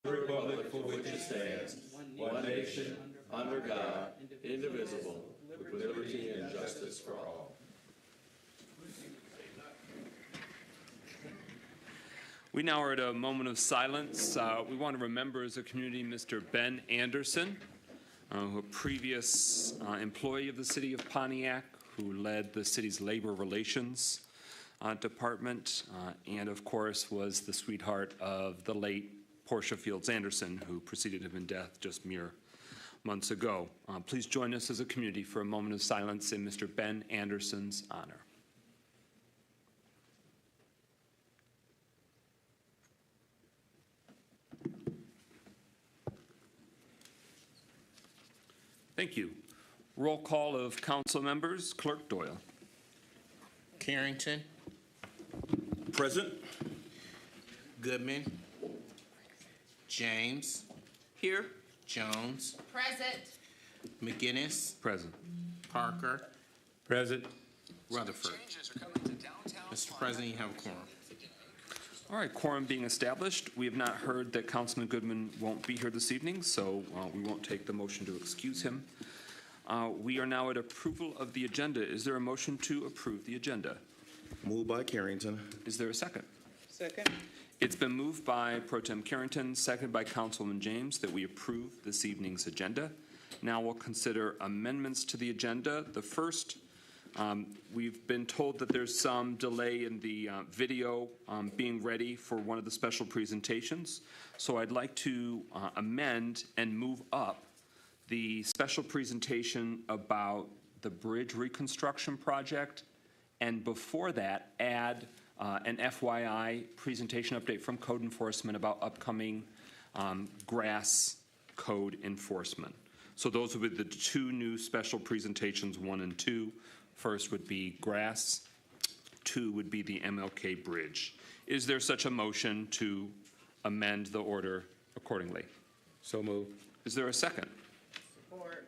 The republic for which it stands, one nation, under God, indivisible, with liberty and justice for all. We now are at a moment of silence. We want to remember as a community Mr. Ben Anderson, a previous employee of the city of Pontiac, who led the city's labor relations department, and of course was the sweetheart of the late Portia Fields Anderson, who preceded him in death just mere months ago. Please join us as a community for a moment of silence in Mr. Ben Anderson's honor. Thank you. Roll call of council members. Clerk Doyle. Carrington. Present. Goodman. James. Here. Jones. Present. McGinnis. Present. Parker. Present. Rutherford. Mr. President, you have a quorum. All right, quorum being established, we have not heard that Councilman Goodman won't be here this evening, so we won't take the motion to excuse him. We are now at approval of the agenda. Is there a motion to approve the agenda? Moved by Carrington. Is there a second? Second. It's been moved by Pro Tem Carrington, seconded by Councilman James, that we approve this evening's agenda. Now we'll consider amendments to the agenda. The first, we've been told that there's some delay in the video being ready for one of the special presentations. So I'd like to amend and move up the special presentation about the bridge reconstruction project, and before that, add an FYI presentation update from code enforcement about upcoming grass code enforcement. So those would be the two new special presentations, 1 and 2. First would be grass, 2 would be the MLK bridge. Is there such a motion to amend the order accordingly? So moved. Is there a second? Support.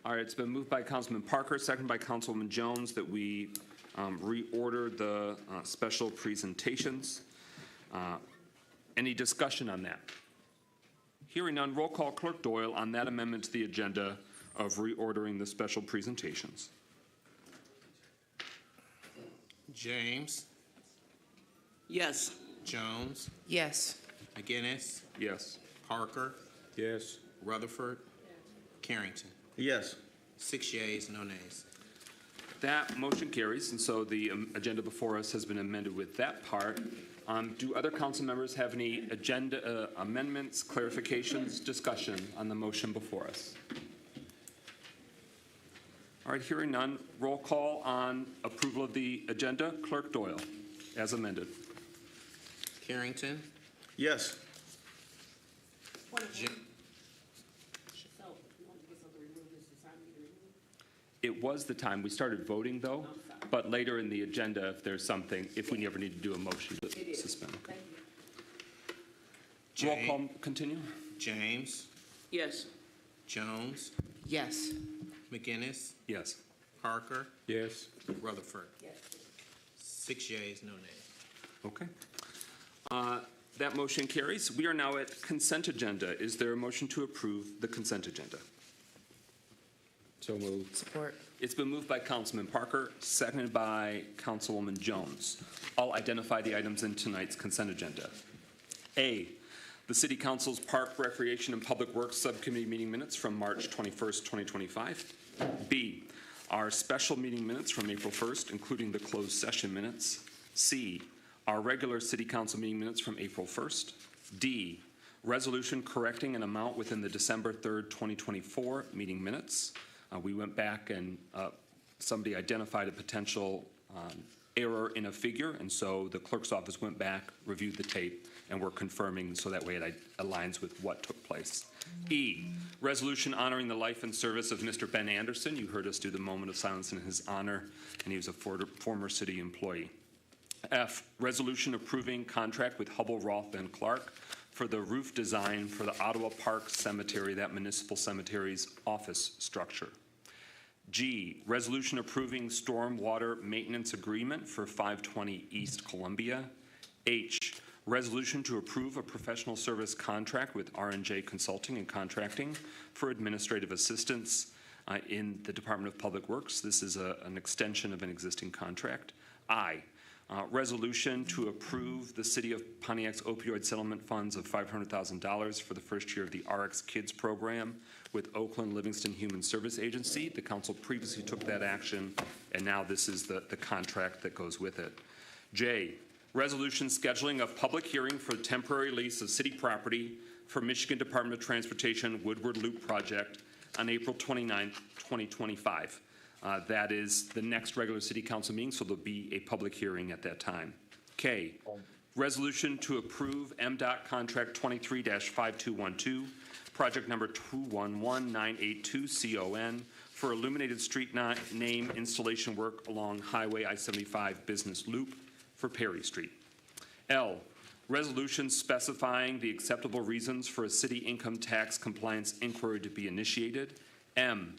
All right, it's been moved by Councilman Parker, seconded by Councilwoman Jones, that we reorder the special presentations. Any discussion on that? Hearing none, roll call Clerk Doyle on that amendment to the agenda of reordering the special presentations. James. Yes. Jones. Yes. McGinnis. Yes. Parker. Yes. Rutherford. Carrington. Yes. 6 yeas, no nays. That motion carries, and so the agenda before us has been amended with that part. Do other council members have any agenda amendments, clarifications, discussion on the motion before us? All right, hearing none, roll call on approval of the agenda. Clerk Doyle, as amended. Carrington. Yes. It was the time we started voting, though, but later in the agenda, if there's something, if we ever need to do a motion to suspend. Roll call, continue. James. Yes. Jones. Yes. McGinnis. Yes. Parker. Yes. Rutherford. 6 yeas, no nays. Okay. That motion carries. We are now at consent agenda. Is there a motion to approve the consent agenda? So moved. Support. It's been moved by Councilman Parker, seconded by Councilwoman Jones. I'll identify the items in tonight's consent agenda. A, the City Council's Park, Recreation, and Public Works Subcommittee meeting minutes from March 21st, 2025. B, our special meeting minutes from April 1st, including the closed session minutes. C, our regular City Council meeting minutes from April 1st. D, resolution correcting an amount within the December 3rd, 2024 meeting minutes. We went back and somebody identified a potential error in a figure, and so the clerk's office went back, reviewed the tape, and we're confirming so that way it aligns with what took place. E, resolution honoring the life and service of Mr. Ben Anderson. You heard us do the moment of silence in his honor, and he was a former city employee. F, resolution approving contract with Hubble, Roth, and Clark for the roof design for the Ottawa Park Cemetery, that municipal cemetery's office structure. G, resolution approving stormwater maintenance agreement for 520 East Columbia. H, Resolution to approve a professional service contract with R&J Consulting and Contracting for administrative assistance in the Department of Public Works. This is an extension of an existing contract. I, resolution to approve the City of Pontiac's opioid settlement funds of $500,000 for the first year of the RX Kids program with Oakland Livingston Human Service Agency. The council previously took that action, and now this is the contract that goes with it. J, resolution scheduling of public hearing for temporary lease of city property for Michigan Department of Transportation Woodward Loop project on April 29, 2025. That is the next regular city council meeting, so there'll be a public hearing at that time. K, resolution to approve MDOT contract 23-5212, project number 211982CON for illuminated street name installation work along Highway I-75 Business Loop for Perry Street. L, resolution specifying the acceptable reasons for a city income tax compliance inquiry to be initiated. M,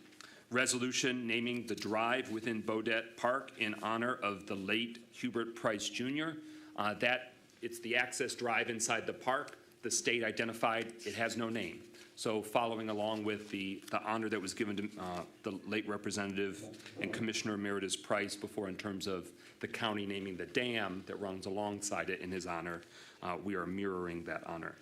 resolution naming the drive within Bodette Park in honor of the late Hubert Price Jr. It's the access drive inside the park. The state identified it has no name. So following along with the honor that was given to the late Representative and Commissioner Emeritus Price before in terms of the county naming the dam that runs alongside it in his honor, we are mirroring that honor.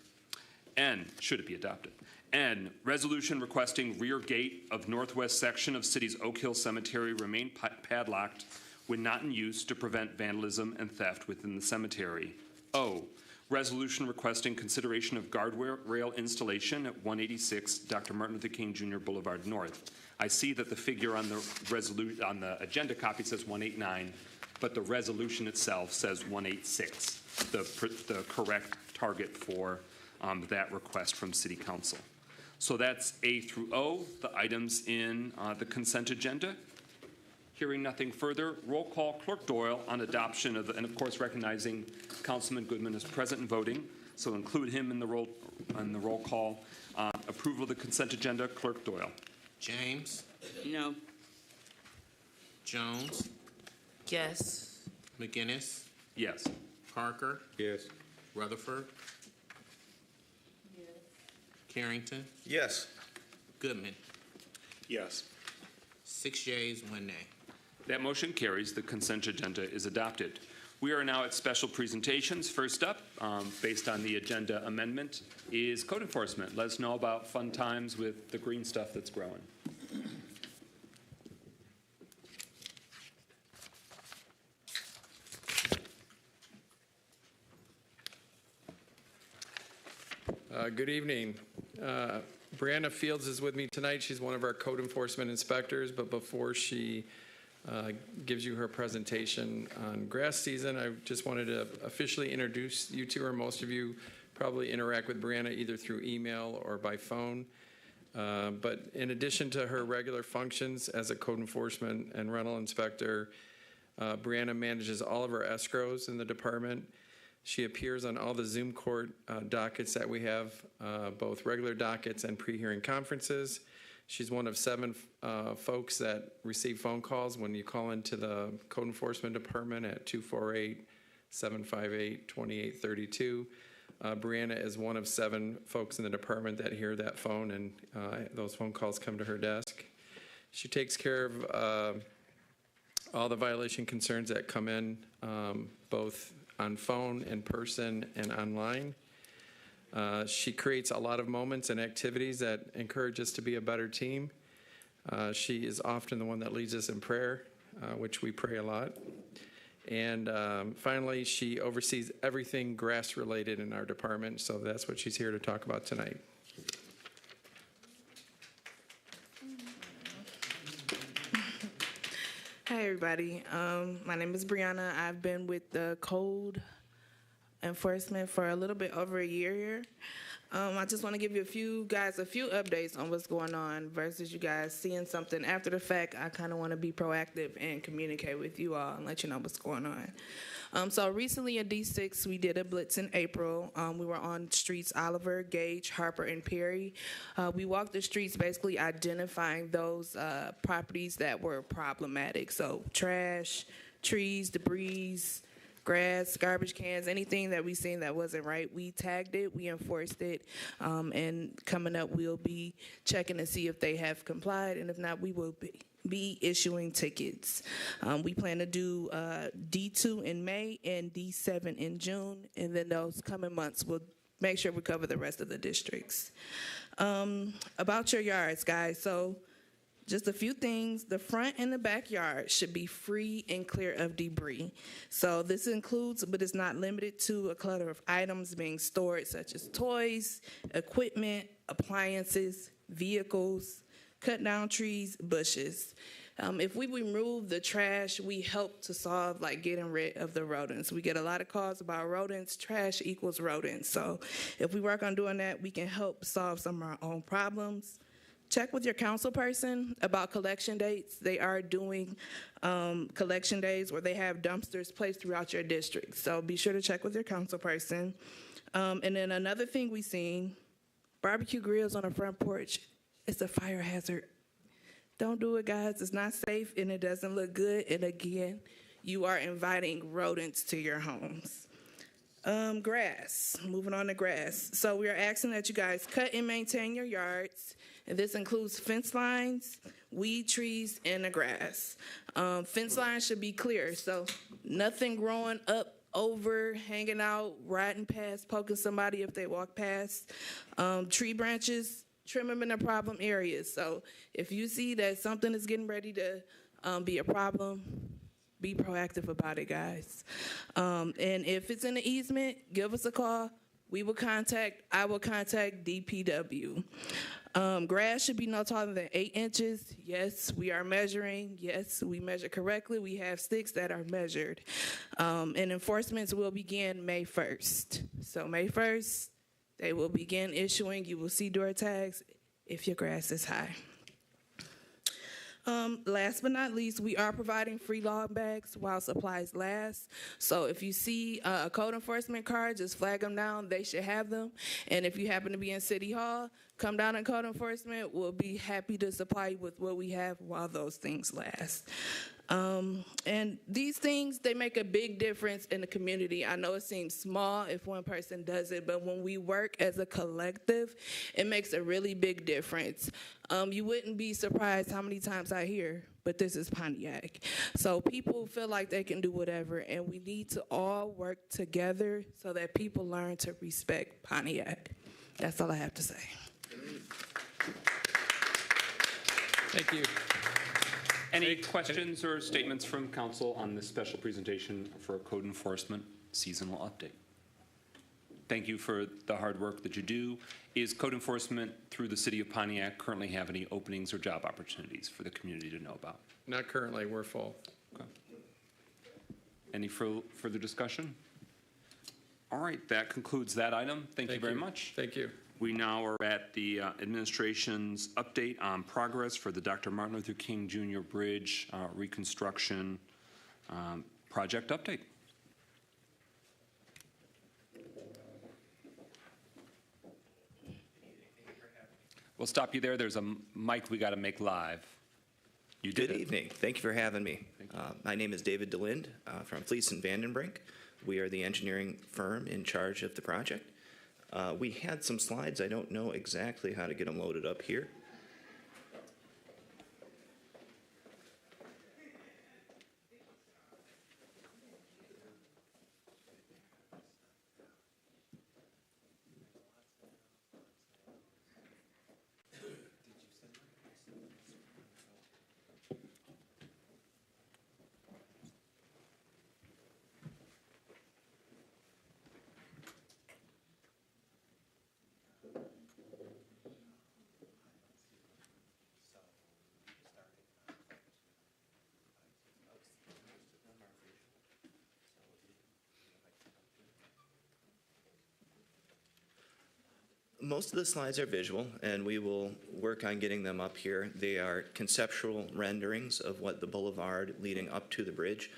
N, should it be adopted. N, resolution requesting rear gate of northwest section of city's Oak Hill Cemetery remain padlocked when not in use to prevent vandalism and theft within the cemetery. O, resolution requesting consideration of guardrail installation at 186 Dr. Martin Luther King Jr. Boulevard North. I see that the figure on the agenda copy says 189, but the resolution itself says 186, the correct target for that request from City Council. So that's A through O, the items in the consent agenda. Hearing nothing further, roll call Clerk Doyle on adoption of, and of course recognizing Councilman Goodman is present and voting, so include him in the roll call. Approval of the consent agenda, Clerk Doyle. James, No. Jones, Yes. McGinnis, Yes. Parker, Yes. Rutherford, Carrington, Yes. Goodman. Yes. 6 yeas, 1 nay. That motion carries. The consent agenda is adopted. We are now at special presentations. First up, based on the agenda amendment, is code enforcement. Let us know about fun times with the green stuff that's growing. Good evening. Brianna Fields is with me tonight. She's one of our code enforcement inspectors, but before she gives you her presentation on grass season, I just wanted to officially introduce you to her. Most of you probably interact with Brianna either through email or by phone. But in addition to her regular functions as a code enforcement and rental inspector, Brianna manages all of our escrows in the department. She appears on all the Zoom court dockets that we have, both regular dockets and pre-hearing conferences. She's one of 7 folks that receive phone calls when you call into the code enforcement department at 248-758-2832. Brianna is one of 7 folks in the department that hear that phone, and those phone calls come to her desk. She takes care of all the violation concerns that come in, both on phone, in person, and online. She creates a lot of moments and activities that encourage us to be a better team. She is often the one that leads us in prayer, which we pray a lot. And finally, she oversees everything grass-related in our department, so that's what she's here to talk about tonight. Hi, everybody. My name is Brianna. I've been with the code enforcement for a little bit over a year here. I just want to give you a few updates on what's going on versus you guys seeing something after the fact. I kind of want to be proactive and communicate with you all and let you know what's going on. So recently in D6, we did a blitz in April. We were on streets Oliver, Gage, Harper, and Perry. We walked the streets basically identifying those properties that were problematic. So trash, trees, debris, grass, garbage cans, anything that we seen that wasn't right, we tagged it, we enforced it, and coming up, we'll be checking to see if they have complied, and if not, we will be issuing tickets. We plan to do D2 in May and D7 in June, and then those coming months, we'll make sure we cover the rest of the districts. About your yards, guys, so just a few things. The front and the backyard should be free and clear of debris. So this includes, but is not limited to, a clutter of items being stored, such as toys, equipment, appliances, vehicles, cut down trees, bushes. If we remove the trash, we help to solve like getting rid of the rodents. We get a lot of calls about rodents. Trash equals rodents. So if we work on doing that, we can help solve some of our own problems. Check with your council person about collection dates. They are doing collection days where they have dumpsters placed throughout your district. So be sure to check with your council person. And then another thing we've seen, barbecue grills on a front porch, it's a fire hazard. Don't do it, guys. It's not safe and it doesn't look good. And again, you are inviting rodents to your homes. Grass, moving on to grass. So we are asking that you guys cut and maintain your yards. And this includes fence lines, weed trees, and the grass. Fence lines should be clear, so nothing growing up, over, hanging out, riding past, poking somebody if they walk past. Tree branches, trim them in the problem areas. So if you see that something is getting ready to be a problem, be proactive about it, guys. And if it's in the easement, give us a call. I will contact DPW. Grass should be no taller than 8 inches. Yes, we are measuring. Yes, we measure correctly. We have sticks that are measured. And enforcements will begin May 1st. So May 1st, they will begin issuing. You will see door tags if your grass is high. Last but not least, we are providing free lawn bags while supplies last. So if you see a code enforcement car, just flag them down. They should have them. And if you happen to be in City Hall, come down to code enforcement. We'll be happy to supply you with what we have while those things last. And these things, they make a big difference in the community. I know it seems small if one person does it, but when we work as a collective, it makes a really big difference. You wouldn't be surprised how many times I hear, but this is Pontiac. So people feel like they can do whatever, and we need to all work together so that people learn to respect Pontiac. That's all I have to say. Thank you. Any questions or statements from council on this special presentation for a code enforcement seasonal update? Thank you for the hard work that you do. Is code enforcement through the city of Pontiac currently have any openings or job opportunities for the community to know about? Not currently, we're full. Okay. Any further discussion? All right, that concludes that item. Thank you very much. Thank you. We now are at the administration's update on progress for the Dr. Martin Luther King Jr. Bridge reconstruction project update. We'll stop you there. There's a mic we got to make live. You did Good it. evening. Thank you for having me. My name is David DeLinde from Fleece and Vandenbrink. We are the engineering firm in charge of the project. We had some slides. I don't know exactly how to get them loaded up here. Most of the slides are visual, and we will work on getting them up here. They are conceptual renderings of what the boulevard leading up to the bridge,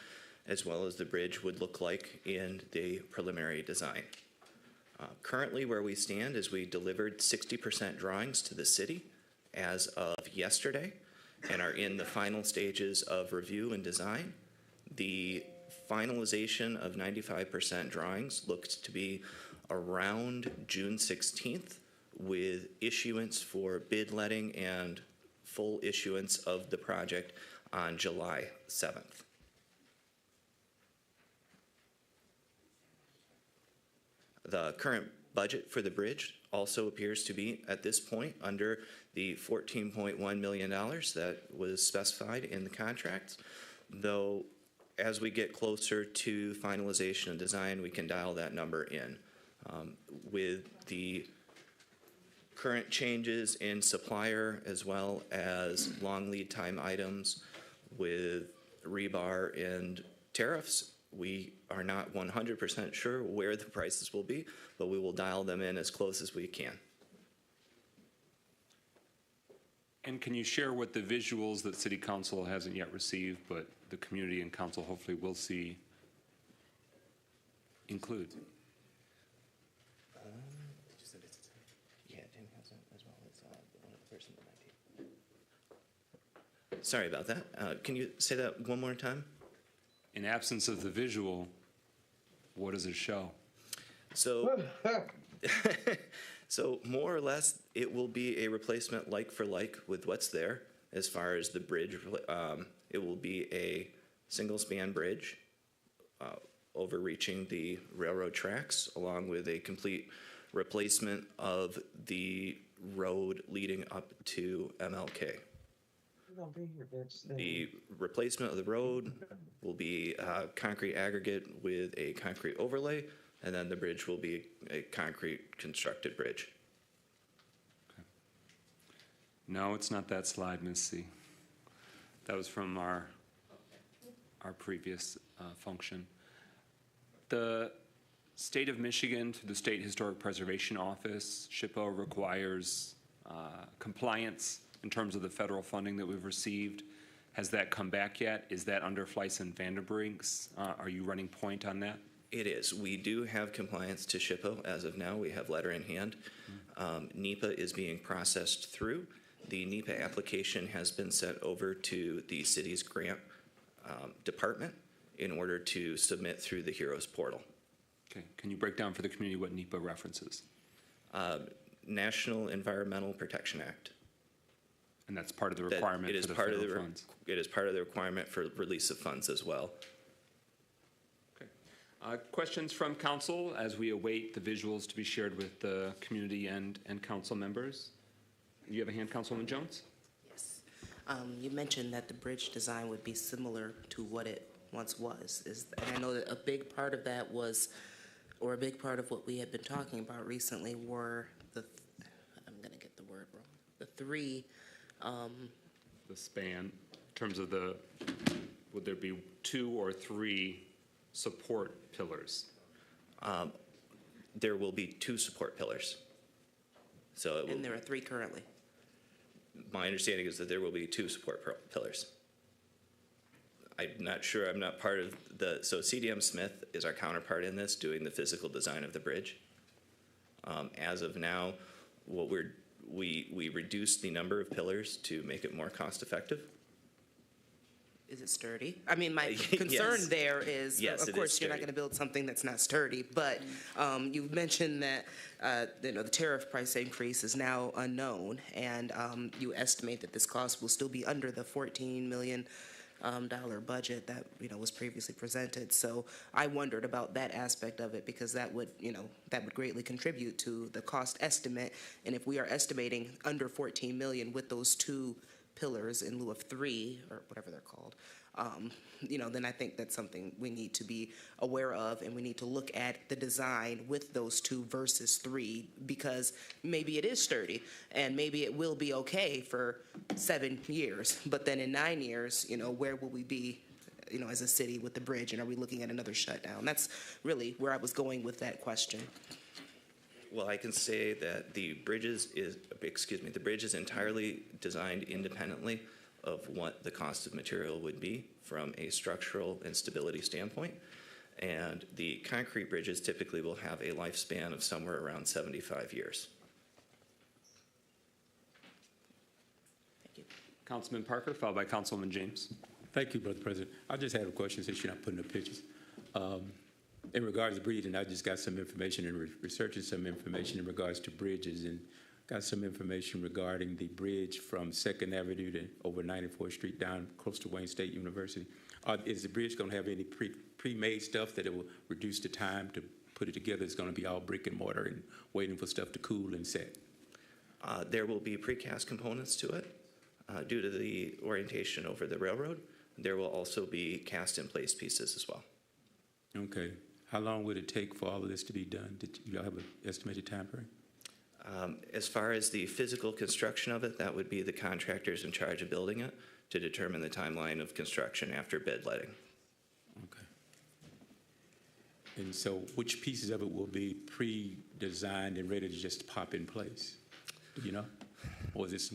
as well as the bridge would look like in the preliminary design. Currently, where we stand is we delivered 60% drawings to the city as of yesterday and are in the final stages of review and design. The finalization of 95% drawings looks to be around June 16th, with issuance for bid letting and full issuance of the project on July 7th. The current budget for the bridge also appears to be, at this point, under the $14.1 million that was specified in the contracts, though as we get closer to finalization of design, we can dial that number in. With the current changes in supplier as well as long lead time items with rebar and tariffs, we are not 100% sure where the prices will be, but we will dial them in as close as we can. And can you share what the visuals that City Council hasn't yet received, but the community and council hopefully will see include? Yeah, Tim has it as well as one of the person in my team. Sorry about that. Can you say that one more time? In absence of the visual, what does it show? So, so more or less, it will be a replacement like for like with what's there as far as the bridge. It will be a single span bridge overreaching the railroad tracks, along with a complete replacement of the road leading up to MLK. The replacement of the road will be concrete aggregate with a concrete overlay, and then the bridge will be a concrete constructed bridge. No, it's not that slide, Ms. C. That was from our previous function. The State of Michigan, through the State Historic Preservation Office, SHPO, requires compliance in terms of the federal funding that we've received. Has that come back yet? Is that under Fleiss and Vanderbrinks? Are you running point on that? It is. We do have compliance to SHPO as of now. We have letter in hand. NEPA is being processed through. The NEPA application has been sent over to the city's grant department in order to submit through the HEROES portal. Okay. Can you break down for the community what NEPA references? National Environmental Protection Act. And that's part of the requirement for the federal funds? It is part of the requirement for release of funds as well. Okay. Questions from council as we await the visuals to be shared with the community and council members? You have a hand, Councilwoman Jones? Yes. You mentioned that the bridge design would be similar to what it once was. And I know that a big part of that was, or a big part of what we had been talking about recently were I'm going to get the word wrong, the three. The span, in terms of would there be 2 or 3 support pillars? There will be 2 support pillars. So And there are 3 currently. my understanding is that there will be 2 support pillars. I'm not sure, I'm not part of so CDM Smith is our counterpart in this, doing the physical design of the bridge. As of now, what we reduced the number of pillars to make it more cost effective. Is it sturdy? I mean, my concern Yes. there is, Yes, of it course, is you're not sturdy. going to build something that's not sturdy, but you mentioned that, the tariff price increase is now unknown, and you estimate that this cost will still be under the $14 million budget that, was previously presented. So I wondered about that aspect of it, because that would greatly contribute to the cost estimate. And if we are estimating under 14 million with those 2 pillars in lieu of 3, or whatever they're called, then I think that's something we need to be aware of, and we need to look at the design with those 2 versus 3, because maybe it is sturdy, and maybe it will be okay for 7 years, but then in 9 years, where will we be, as a city with the bridge, and are we looking at another shutdown? That's really where I was going with that question. Well, I can say that the bridge is entirely designed independently of what the cost of material would be from a structural and stability standpoint. And the concrete bridges typically will have a lifespan of somewhere around 75 years. Thank you. Councilman Parker, followed by Councilwoman James. Thank you, Brother President. I just had a question since you're not putting up pictures. In regards to bridging, I just got some information and researching some information in regards to bridges and got some information regarding the bridge from 2nd Avenue to over 94th Street down close to Wayne State University. Is the bridge going to have any pre-made stuff that it will reduce the time to put it together? It's going to be all brick and mortar and waiting for stuff to cool and set? There will be precast components to it due to the orientation over the railroad. There will also be cast-in-place pieces as well. Okay. How long would it take for all of this to be done? Did you all have an estimated time frame? As far as the physical construction of it, that would be the contractors in charge of building it to determine the timeline of construction after bid letting. Okay. And so which pieces of it will be pre-designed and ready to just pop in place? Do you know? Or is this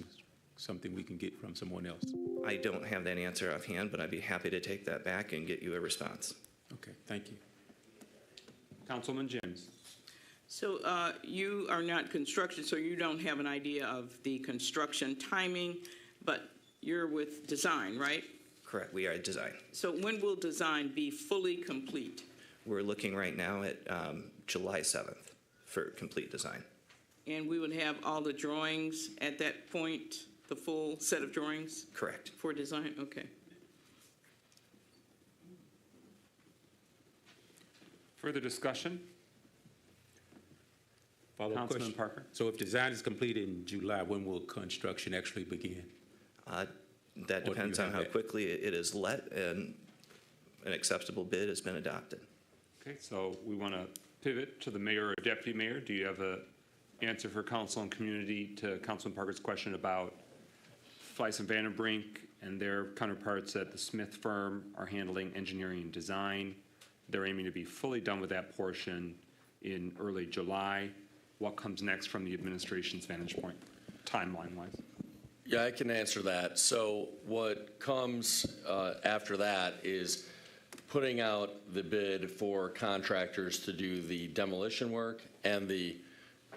something we can get from someone else? I don't have that answer offhand, but I'd be happy to take that back and get you a response. Okay, thank you. Councilman James. So you are not construction, so you don't have an idea of the construction timing, but you're with design, right? Correct, we are at design. So when will design be fully complete? We're looking right now at July 7th for complete design. And we would have all the drawings at that point, the full set of drawings Correct. for design? Okay. Further discussion? Follow-up Councilman question. Parker. So if design is complete in July, when will construction actually begin? That do you depends on have how that? quickly it is let and an acceptable bid has been adopted. Okay, so we want to pivot to the mayor or deputy mayor. Do you have an answer for council and community to Councilman Parker's question about Fleiss and Vandenbrink and their counterparts at the Smith firm are handling engineering and design? They're aiming to be fully done with that portion in early July. What comes next from the administration's vantage point, timeline-wise? Yeah, I can answer that. So what comes after that is putting out the bid for contractors to do the demolition work and the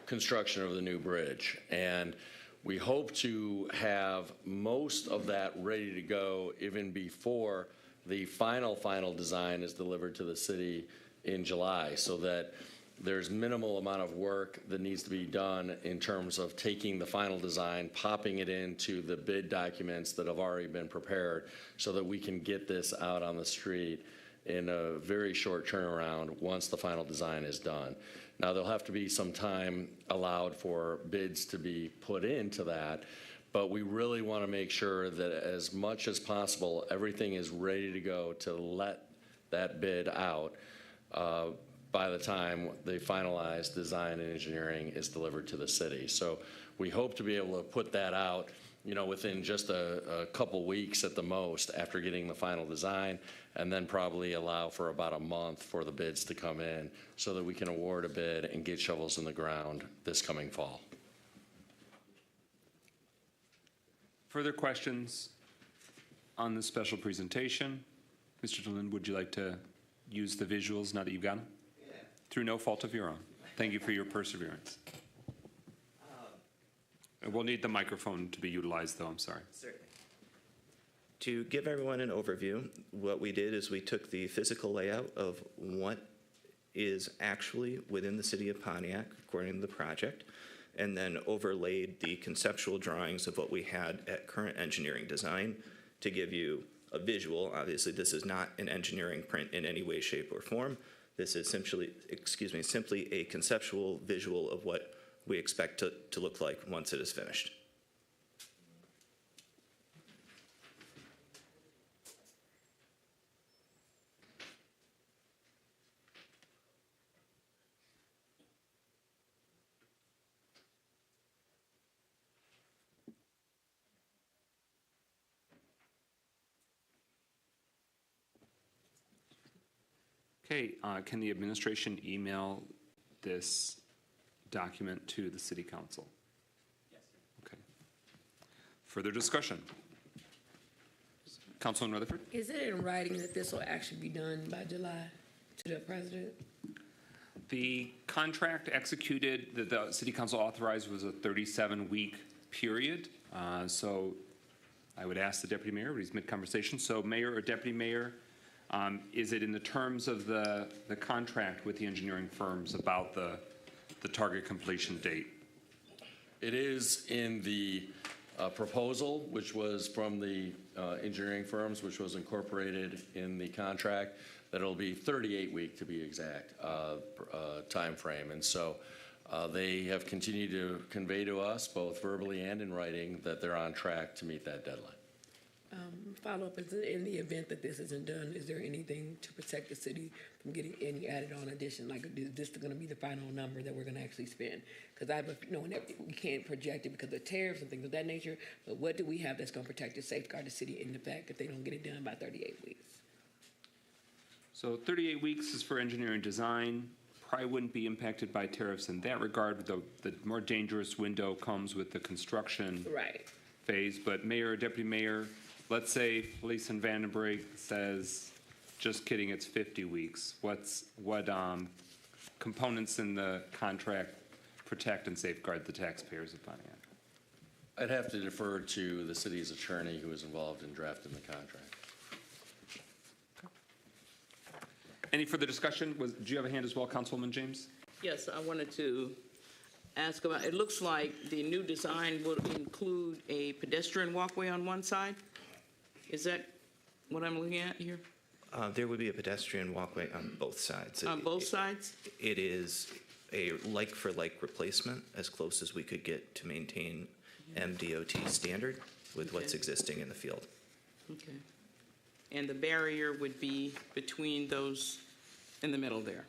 construction of the new bridge. And we hope to have most of that ready to go even before the final design is delivered to the city in July, so that there's minimal amount of work that needs to be done in terms of taking the final design, popping it into the bid documents that have already been prepared, so that we can get this out on the street in a very short turnaround once the final design is done. Now, there'll have to be some time allowed for bids to be put into that, but we really want to make sure that as much as possible, everything is ready to go to let that bid out by the time the finalized design and engineering is delivered to the city. So we hope to be able to put that out, within just a couple weeks at the most after getting the final design, and then probably allow for about a month for the bids to come in so that we can award a bid and get shovels in the ground this coming fall. Further questions on this special presentation? Mr. DeLynn, would you like to use the visuals now that you've got them? Yeah. Through no fault of your own. Thank you for your perseverance. We'll need the microphone to be utilized, though. I'm sorry. Certainly. To give everyone an overview, what we did is we took the physical layout of what is actually within the city of Pontiac, according to the project, and then overlaid the conceptual drawings of what we had at current engineering design to give you a visual. Obviously, this is not an engineering print in any way, shape, or form. This is simply a conceptual visual of what we expect to look like once it is finished. Okay, can the administration email this document to the city council? Yes, sir. Okay. Further discussion? Councilman Rutherford? Is it in writing that this will actually be done by July to the president? The contract executed that the city council authorized was a 37-week period. So I would ask the deputy mayor, but he's mid-conversation. So mayor or deputy mayor, is it in the terms of the contract with the engineering firms about the target completion date? It is in the proposal, which was from the engineering firms, which was incorporated in the contract, that it'll be 38-week to be exact time frame. And so they have continued to convey to us, both verbally and in writing, that they're on track to meet that deadline. Follow-up, is in the event that this isn't done, is there anything to protect the city from getting any added on addition? Like, is this going to be the final number that we're going to actually spend? Because we can't project it because of tariffs and things of that nature, but what do we have that's going to protect and safeguard the city in the fact if they don't get it done by 38 weeks? So 38 weeks is for engineering design. Probably wouldn't be impacted by tariffs in that regard. The more dangerous window comes with the construction phase. But mayor or deputy mayor, let's say Felice and Vandenbrink says, just kidding, it's 50 weeks. What components in the contract protect and safeguard the taxpayers of Pontiac? I'd have to defer to the city's attorney who was involved in drafting the contract. Any further discussion? Do you have a hand as well, Councilwoman James? Yes, I wanted to ask about, it looks like the new design will include a pedestrian walkway on one side. Is that what I'm looking at here? There would be a pedestrian walkway on both sides. On both sides? It is a like-for-like replacement, as close as we could get to maintain MDOT standard with what's existing in the field. Okay. And the barrier would be between those in the middle there?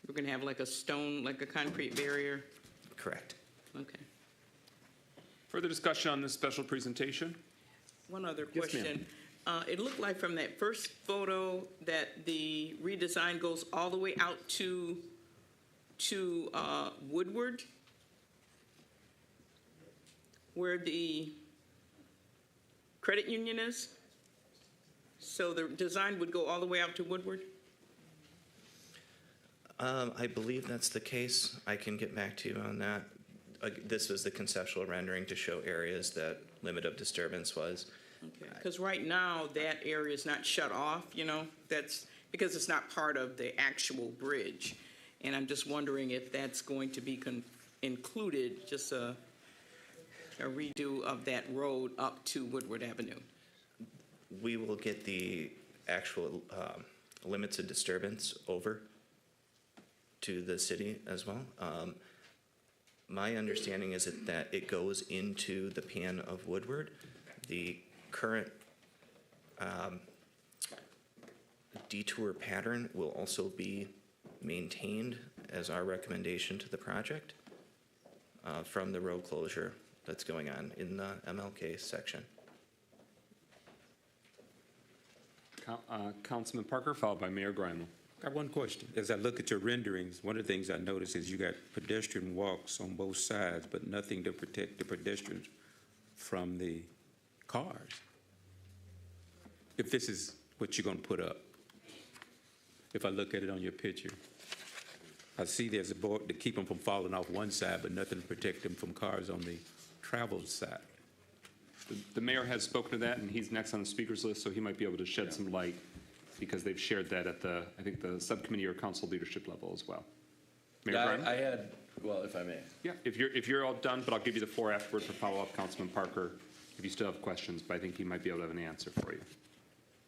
We're going to have like a stone, like a concrete barrier? Correct. Okay. Further discussion on this special presentation? One other Yes, question. It looked like from that first photo that the redesign goes all the way out to Woodward, where the credit union is. So the design would go all the way out to Woodward? I believe that's the case. I can get back to you on that. This was the conceptual rendering to show areas that limit of disturbance was. Okay, because right now that area is not shut off, you know, that's because it's not part of the actual bridge. And I'm just wondering if that's going to be included, just a redo of that road up to Woodward Avenue. We will get the actual limits of disturbance over to the city as well. My understanding is that it goes into the pan of Woodward. The current detour pattern will also be maintained as our recommendation to the project from the road closure that's going on in the MLK section. Councilman Parker, followed by Mayor Grimal. I have one question. As I look at your renderings, one of the things I noticed is you got pedestrian walks on both sides, but nothing to protect the pedestrians from the cars. If this is what you're going to put up, if I look at it on your picture, I see there's a board to keep them from falling off one side, but nothing to protect them from cars on the travel side. The mayor has spoken to that, and he's next on the speakers list, so he might be able to shed some light because they've shared that at the, I think, the subcommittee or council leadership level as well. Mayor Grimal? I had, well, if I may. Yeah, if you're all done, but I'll give you the floor afterward for follow-up, Councilman Parker, if you still have questions, but I think he might be able to have an answer for you.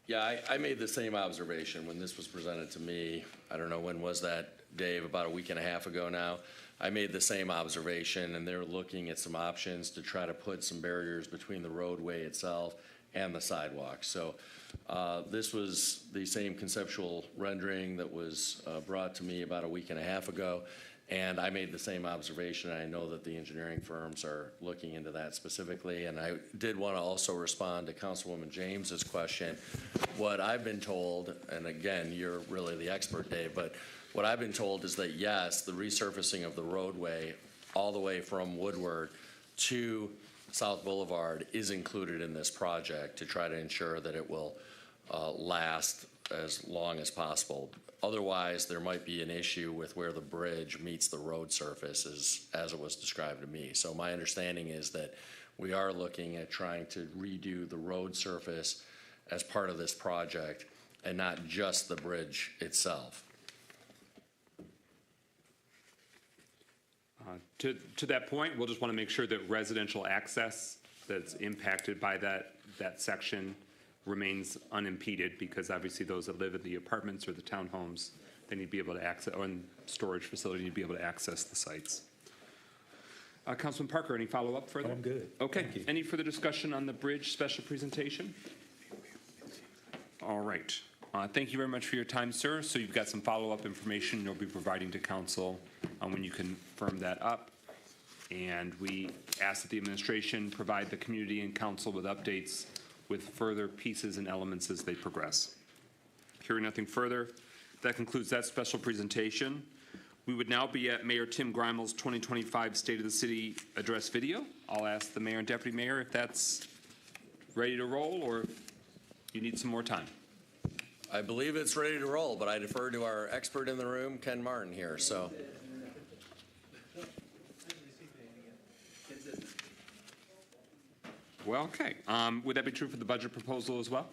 Yeah, I made the same observation when this was presented to me. I don't know, when was that, Dave? About a week and a half ago now. I made the same observation, and they're looking at some options to try to put some barriers between the roadway itself and the sidewalk. So this was the same conceptual rendering that was brought to me about a week and a half ago, and I made the same observation. I know that the engineering firms are looking into that specifically, and I did want to also respond to Councilwoman James's question. What I've been told, and again, you're really the expert, Dave, but what I've been told is that, yes, the resurfacing of the roadway all the way from Woodward to South Boulevard is included in this project to try to ensure that it will last as long as possible. Otherwise, there might be an issue with where the bridge meets the road surface as it was described to me. So my understanding is that we are looking at trying to redo the road surface as part of this project and not just the bridge itself. To that point, we'll just want to make sure that residential access that's impacted by that section remains unimpeded, because obviously those that live in the apartments or the townhomes, they need to be able to access, or in storage facility, need to be able to access the sites. Councilman Parker, any follow-up further? I'm good. Okay. Thank you. Any further discussion on the bridge special presentation? All right. Thank you very much for your time, sir. So you've got some follow-up information you'll be providing to council when you confirm that up. And we ask that the administration provide the community and council with updates with further pieces and elements as they progress. Hearing nothing further, that concludes that special presentation. We would now be at Mayor Tim Grimal's 2025 State of the City Address video. I'll ask the mayor and deputy mayor if that's ready to roll or if you need some more time. I believe it's ready to roll, but I defer to our expert in the room, Ken Martin here. So. Well, okay. Would that be true for the budget proposal as well?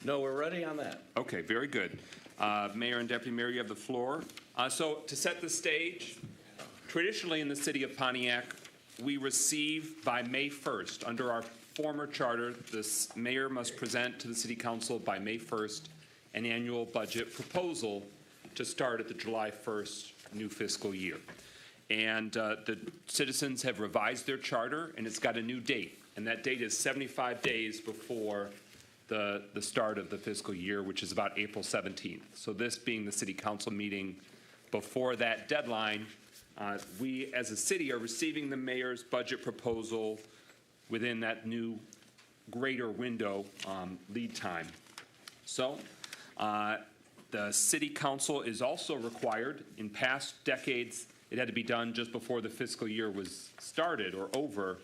No, we're ready on that. Okay, very good. Mayor and Deputy Mayor, you have the floor. So to set the stage, traditionally in the city of Pontiac, we receive by May 1st, under our former charter, the mayor must present to the city council by May 1st an annual budget proposal to start at the July 1st new fiscal year. And the citizens have revised their charter, and it's got a new date. And that date is 75 days before the start of the fiscal year, which is about April 17th. So this being the city council meeting before that deadline, we as a city are receiving the mayor's budget proposal within that new greater window lead time. So the city council is also required, in past decades, it had to be done just before the fiscal year was started or over,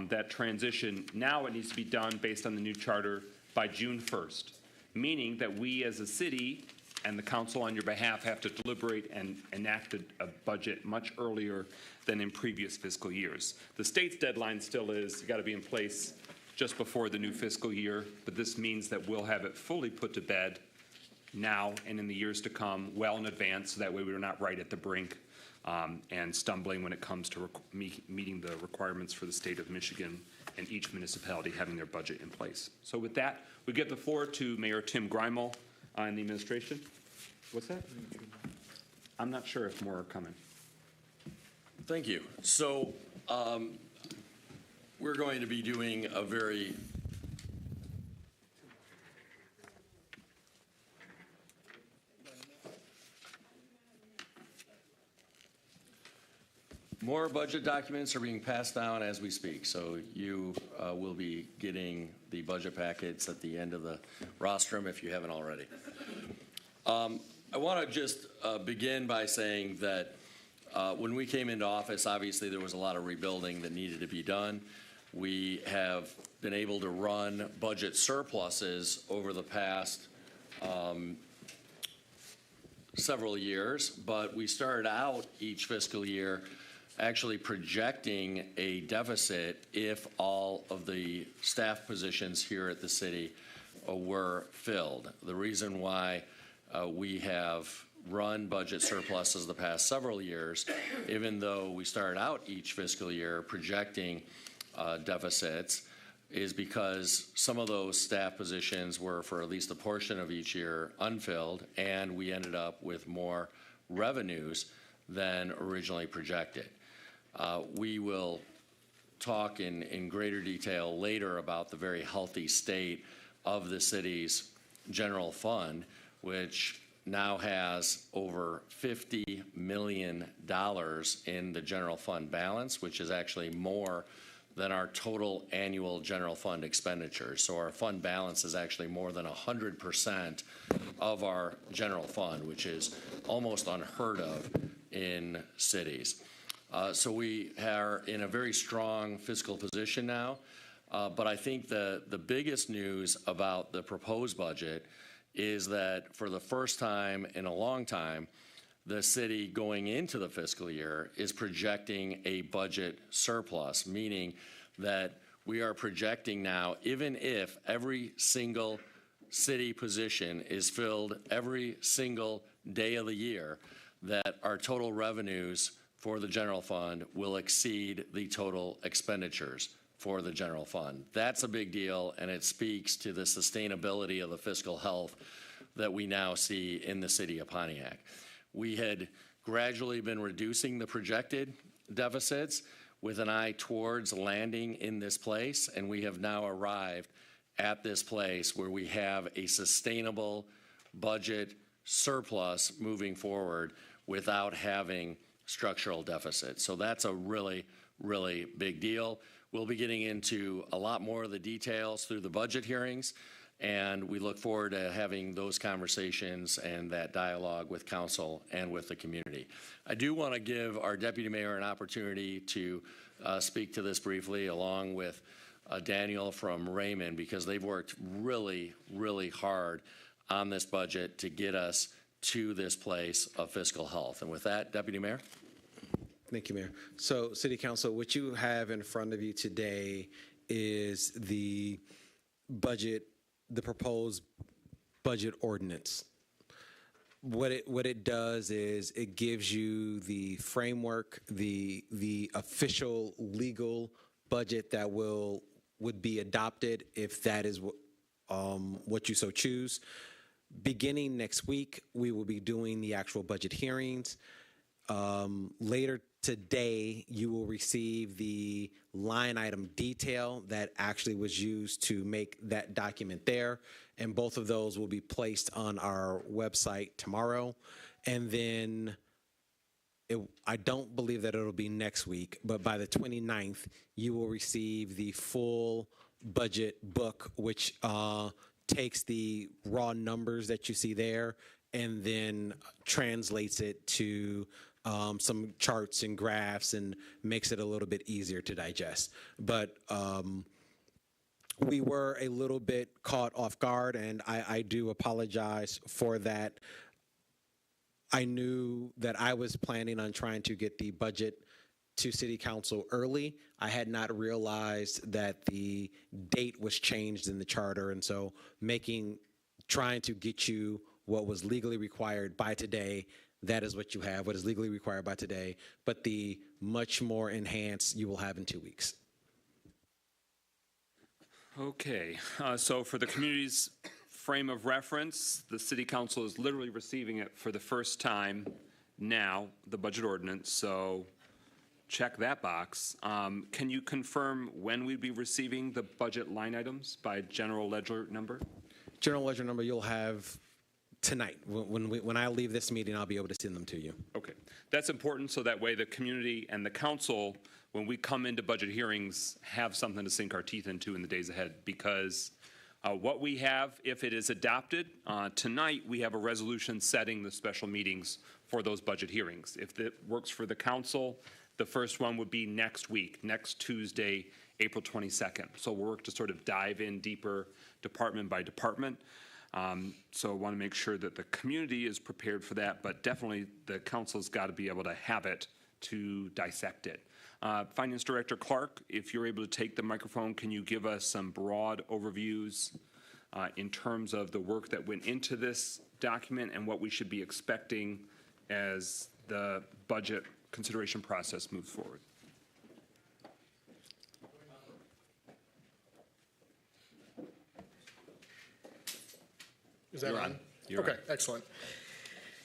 that transition. Now it needs to be done based on the new charter by June 1st, meaning that we as a city and the council on your behalf have to deliberate and enact a budget much earlier than in previous fiscal years. The state's deadline still is you got to be in place just before the new fiscal year, but this means that we'll have it fully put to bed now and in the years to come well in advance, so that way we're not right at the brink and stumbling when it comes to meeting the requirements for the state of Michigan and each municipality having their budget in place. So with that, we give the floor to Mayor Tim Grimal and the administration. What's that? I'm not sure if more are coming. Thank you. So we're going to be doing a very more budget documents are being passed down as we speak. So you will be getting the budget packets at the end of the rostrum if you haven't already. I want to just begin by saying that when we came into office, obviously there was a lot of rebuilding that needed to be done. We have been able to run budget surpluses over the past several years, but we started out each fiscal year actually projecting a deficit if all of the staff positions here at the city were filled. The reason why we have run budget surpluses the past several years, even though we started out each fiscal year projecting deficits, is because some of those staff positions were, for at least a portion of each year, unfilled, and we ended up with more revenues than originally projected. We will talk in greater detail later about the very healthy state of the city's general fund, which now has over $50 million in the general fund balance, which is actually more than our total annual general fund expenditures. So our fund balance is actually more than 100% of our general fund, which is almost unheard of in cities. So we are in a very strong fiscal position now. But I think the biggest news about the proposed budget is that for the first time in a long time, the city going into the fiscal year is projecting a budget surplus, meaning that we are projecting now, even if every single city position is filled every single day of the year, that our total revenues for the general fund will exceed the total expenditures for the general fund. That's a big deal, and it speaks to the sustainability of the fiscal health that we now see in the city of Pontiac. We had gradually been reducing the projected deficits with an eye towards landing in this place, and we have now arrived at this place where we have a sustainable budget surplus moving forward without having structural deficits. So that's a really, really big deal. We'll be getting into a lot more of the details through the budget hearings, and we look forward to having those conversations and that dialogue with council and with the community. I do want to give our deputy mayor an opportunity to speak to this briefly, along with Daniel from Raymond, because they've worked really, really hard on this budget to get us to this place of fiscal health. And with that, Deputy Mayor. Thank you, Mayor. So, City Council, what you have in front of you today is the budget, the proposed budget ordinance. What it does is it gives you the framework, the official legal budget that would be adopted if that is what you so choose. Beginning next week, we will be doing the actual budget hearings. Later today, you will receive the line item detail that actually was used to make that document there, and both of those will be placed on our website tomorrow. And then I don't believe that it'll be next week, but by the 29th, you will receive the full budget book, which takes the raw numbers that you see there and then translates it to some charts and graphs and makes it a little bit easier to digest. But we were a little bit caught off guard, and I do apologize for that. I knew that I was planning on trying to get the budget to City Council early. I had not realized that the date was changed in the charter, and so trying to get you what was legally required by today. That is what you have, what is legally required by today, but the much more enhanced you will have in 2 weeks. Okay, so for the community's frame of reference, the City Council is literally receiving it for the first time now, the budget ordinance, so check that box. Can you confirm when we'd be receiving the budget line items by general ledger number? General ledger number you'll have tonight. When I leave this meeting, I'll be able to send them to you. Okay, that's important, so that way the community and the council, when we come into budget hearings, have something to sink our teeth into in the days ahead, because what we have, if it is adopted, tonight we have a resolution setting the special meetings for those budget hearings. If it works for the council, the first one would be next week, next Tuesday, April 22nd. So we'll work to sort of dive in deeper department by department. So I want to make sure that the community is prepared for that, but definitely the council's got to be able to have it to dissect it. Finance Director Clark, if you're able to take the microphone, can you give us some broad overviews in terms of the work that went into this document and what we should be expecting as the budget consideration process moves forward? Is that on? Okay, excellent.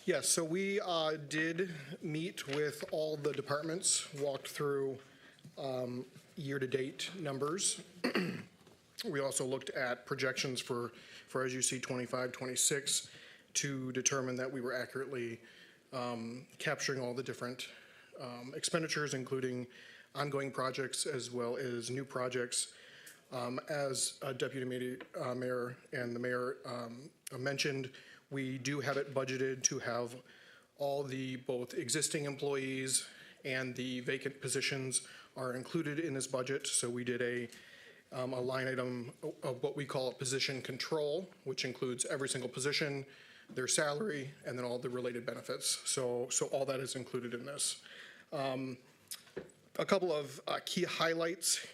Yes, so we did meet with all the departments, walked through year-to-date numbers. We also looked at projections for as you see, 25, 26, to determine that we were accurately capturing all the different expenditures, including ongoing projects as well as new projects. As Deputy Mayor and the Mayor mentioned, we do have it budgeted to have all the both existing employees and the vacant positions are included in this budget. So we did a line item of what we call a position control, which includes every single position, their salary, and then all the related benefits. So all that is included in this. A couple of key highlights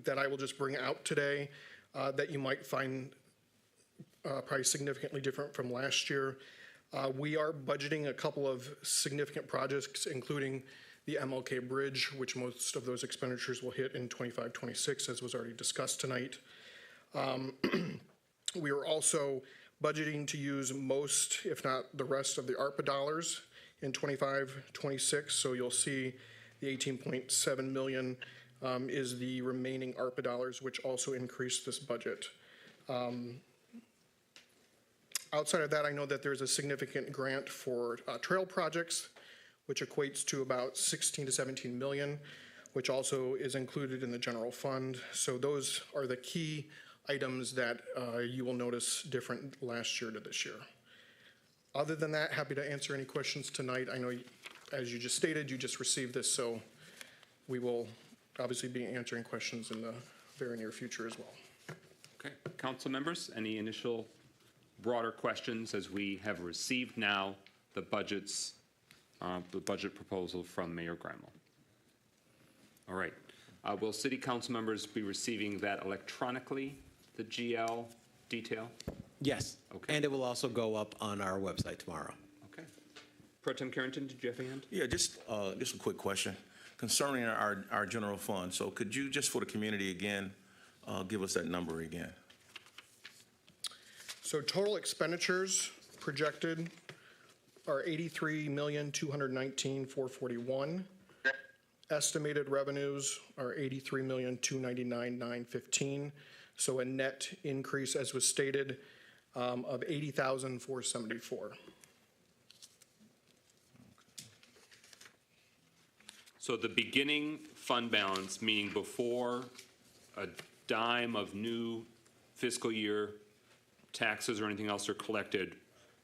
that I will just bring out today that you might find probably significantly different from last year. We are budgeting a couple of significant projects, including the MLK Bridge, which most of those expenditures will hit in 25-26, as was already discussed tonight. We are also budgeting to use most, if not the rest, of the ARPA dollars in 25-26. So you'll see the 18.7 million is the remaining ARPA dollars, which also increased this budget. Outside of that, I know that there's a significant grant for trail projects, which equates to about 16 to 17 million, which also is included in the general fund. So those are the key items that you will notice different last year to this year. Other than that, happy to answer any questions tonight. I know, as you just stated, you just received this, so we will obviously be answering questions in the very near future as well. Okay, council members, any initial broader questions as we have received now the budget proposal from Mayor Grimal? All right. Will city council members be receiving that electronically, the GL detail? Yes. Okay. And it will also go up on our website tomorrow. Okay. Pro Tem Carrington, did you have a hand? Yeah, just a quick question concerning our general fund. So could you, just for the community again, give us that number again? So total expenditures projected are $83,219,441. Estimated revenues are $83,299,915. So a net increase, as was stated, of $80,474. So the beginning fund balance, meaning before a dime of new fiscal year taxes or anything else are collected,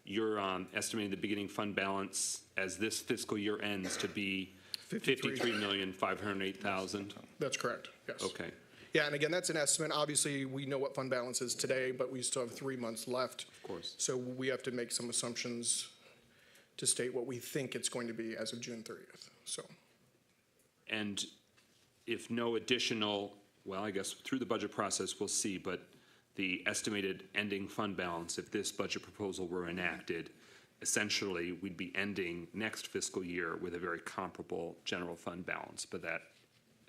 you're estimating the beginning fund balance as this fiscal year ends to be $53,508,000? That's correct, yes. Okay. Yeah, and again, that's an estimate. Obviously, we know what fund balance is today, but we still have 3 months left. Of course. So we have to make some assumptions to state what we think it's going to be as of June 30th, so. And if no additional, well, I guess through the budget process, we'll see, but the estimated ending fund balance, if this budget proposal were enacted, essentially we'd be ending next fiscal year with a very comparable general fund balance, but that